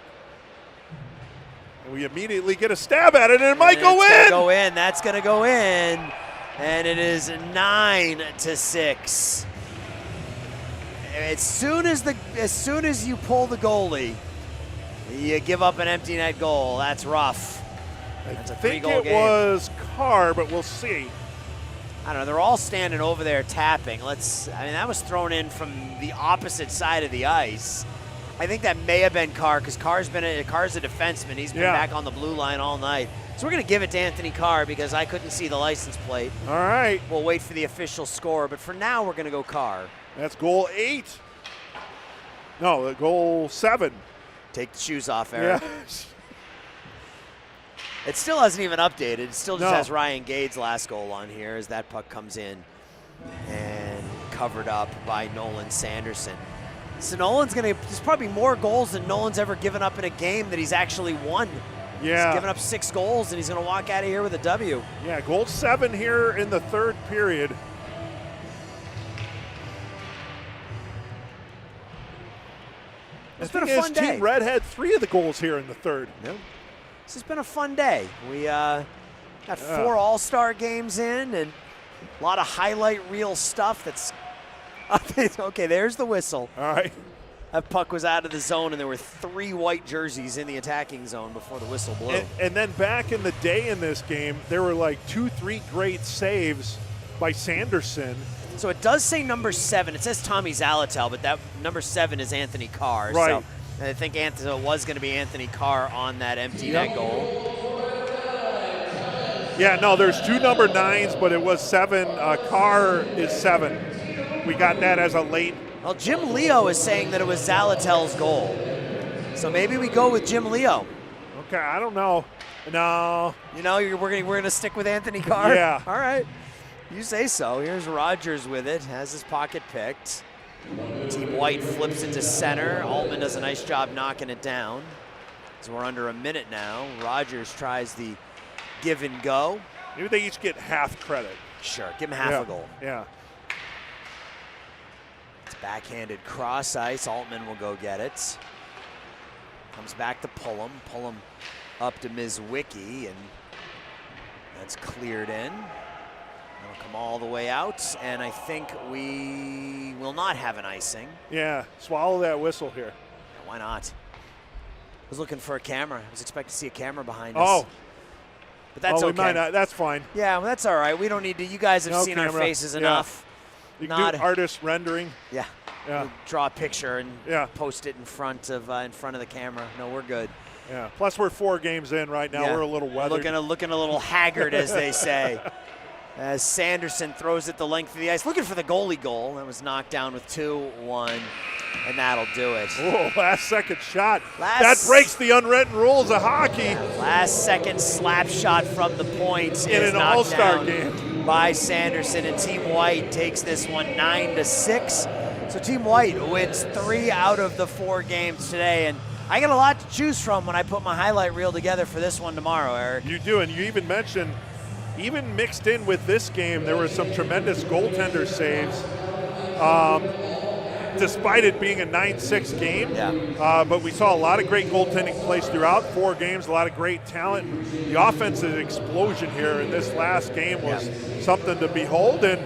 Speaker 2: And we immediately get a stab at it, and it might go in.
Speaker 1: That's going to go in. And it is 9-6. As soon as you pull the goalie, you give up an empty net goal. That's rough. That's a 3-goal game.
Speaker 2: It was Carr, but we'll see.
Speaker 1: I don't know. They're all standing over there tapping. That was thrown in from the opposite side of the ice. I think that may have been Carr, because Carr's a defenseman. He's been back on the blue line all night. So we're going to give it to Anthony Carr because I couldn't see the license plate.
Speaker 2: All right.
Speaker 1: We'll wait for the official score, but for now we're going to go Carr.
Speaker 2: That's goal 8. No, goal 7.
Speaker 1: Take the shoes off, Eric.
Speaker 2: Yeah.
Speaker 1: It still hasn't even updated. It still just has Ryan Gade's last goal on here as that puck comes in and covered up by Nolan Sanderson. So there's probably more goals than Nolan's ever given up in a game that he's actually won.
Speaker 2: Yeah.
Speaker 1: He's given up 6 goals, and he's going to walk out of here with a W.
Speaker 2: Yeah, goal 7 here in the 3rd period.
Speaker 1: It's been a fun day.
Speaker 2: Team Red had 3 of the goals here in the 3rd.
Speaker 1: Yep. This has been a fun day. We got 4 All-Star games in and a lot of highlight reel stuff that's okay, there's the whistle.
Speaker 2: All right.
Speaker 1: That puck was out of the zone, and there were 3 white jerseys in the attacking zone before the whistle blew.
Speaker 2: And then back in the day in this game, there were like 2-3 great saves by Sanderson.
Speaker 1: So it does say number 7. It says Tommy Zalatel, but that number 7 is Anthony Carr.
Speaker 2: Right.
Speaker 1: So I think it was going to be Anthony Carr on that empty net goal.
Speaker 2: Yeah, no, there's 2 number 9s, but it was 7. Carr is 7. We got that as a late.
Speaker 1: Well, Jim Leo is saying that it was Zalatel's goal. So maybe we go with Jim Leo.
Speaker 2: Okay, I don't know. No.
Speaker 1: You know, we're gonna stick with Anthony Carr?
Speaker 2: Yeah.
Speaker 1: All right. You say so. Here's Rogers with it, has his pocket picked. Team White flips it to center. Altman does a nice job knocking it down. So we're under a minute now. Rogers tries the give and go.
Speaker 2: Maybe they each get half credit.
Speaker 1: Sure, give him half a goal.
Speaker 2: Yeah.
Speaker 1: It's backhanded cross ice. Altman will go get it. Comes back to Pullum up to Mizwicki, and that's cleared in. It'll come all the way out, and I think we will not have an icing.
Speaker 2: Yeah, swallow that whistle here.
Speaker 1: Yeah, why not? I was looking for a camera. I was expecting to see a camera behind us.
Speaker 2: Oh.
Speaker 1: But that's
Speaker 2: we
Speaker 1: okay.
Speaker 2: might not. That's fine.
Speaker 1: Yeah, well, that's all right. We don't need to. You guys have seen
Speaker 2: camera.
Speaker 1: our faces
Speaker 2: Yeah.
Speaker 1: enough.
Speaker 2: You can do artist rendering.
Speaker 1: Yeah.
Speaker 2: Yeah.
Speaker 1: We'll draw a picture and post it in front of the camera. No, we're good.
Speaker 2: Yeah. Plus, we're 4 games in right now.
Speaker 1: Yeah.
Speaker 2: We're a little weathered.
Speaker 1: Looking a little haggard, as they say. As Sanderson throws it the length of the ice, looking for the goalie goal. That was knocked down with 2-1, and that'll do it.
Speaker 2: Oh, last second shot. That breaks the unwritten rules of hockey.
Speaker 1: Last second slap shot from the point
Speaker 2: in
Speaker 1: is
Speaker 2: an
Speaker 1: knocked
Speaker 2: all-star
Speaker 1: down
Speaker 2: game
Speaker 1: by Sanderson, and Team White takes this one 9-6. So Team White wins 3 out of the 4 games today, and I got a lot to choose from when I put my highlight reel together for this one tomorrow, Eric.
Speaker 2: You do, and you even mentioned, even mixed in with this game, there were some tremendous goaltender saves. Despite it being a 9-6 game, but we saw a lot of great goaltending plays throughout 4 games, a lot of great talent. The offensive explosion here in this last game was something to behold, and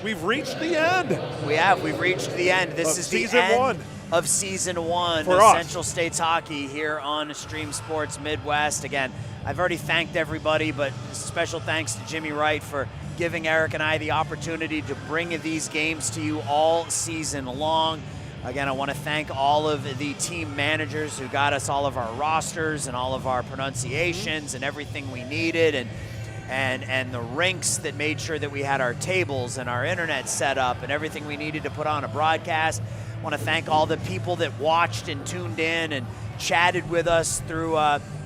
Speaker 2: we've reached the end.
Speaker 1: We've reached the end. This is the end of season 1 of Central States Hockey here on Stream Sports Midwest. Again, I've already thanked everybody, but special thanks to Jimmy Wright for giving Eric and I the opportunity to bring these games to you all season long. Again, I want to thank all of the team managers who got us all of our rosters and all of our pronunciations and everything we needed, and the rinks that made sure that we had our tables and our internet set up and everything we needed to put on a broadcast. I want to thank all the people that watched and tuned in and chatted with us through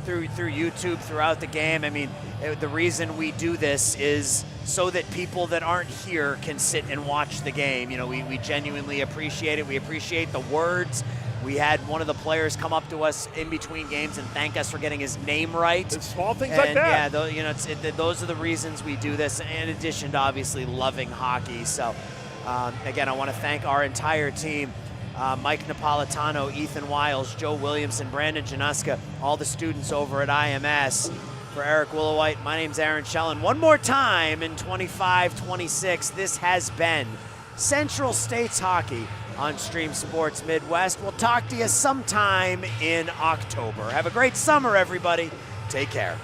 Speaker 1: YouTube throughout the game. I mean, the reason we do this is so that people that aren't here can sit and watch the game. You know, we genuinely appreciate it. We appreciate the words. We had one of the players come up to us in between games and thank us for getting his name right.
Speaker 2: It's small things like that.
Speaker 1: Yeah, you know, those are the reasons we do this, in addition to obviously loving hockey. So, again, I want to thank our entire team. Mike Napolitano, Ethan Wiles, Joe Williamson, Brandon Januska, all the students over at IMS. For Eric Willowhite, my name's Aaron Shellen. One more time in 25-26, this has been Central States Hockey on Stream Sports Midwest. We'll talk to you sometime in October. Have a great summer, everybody. Take care.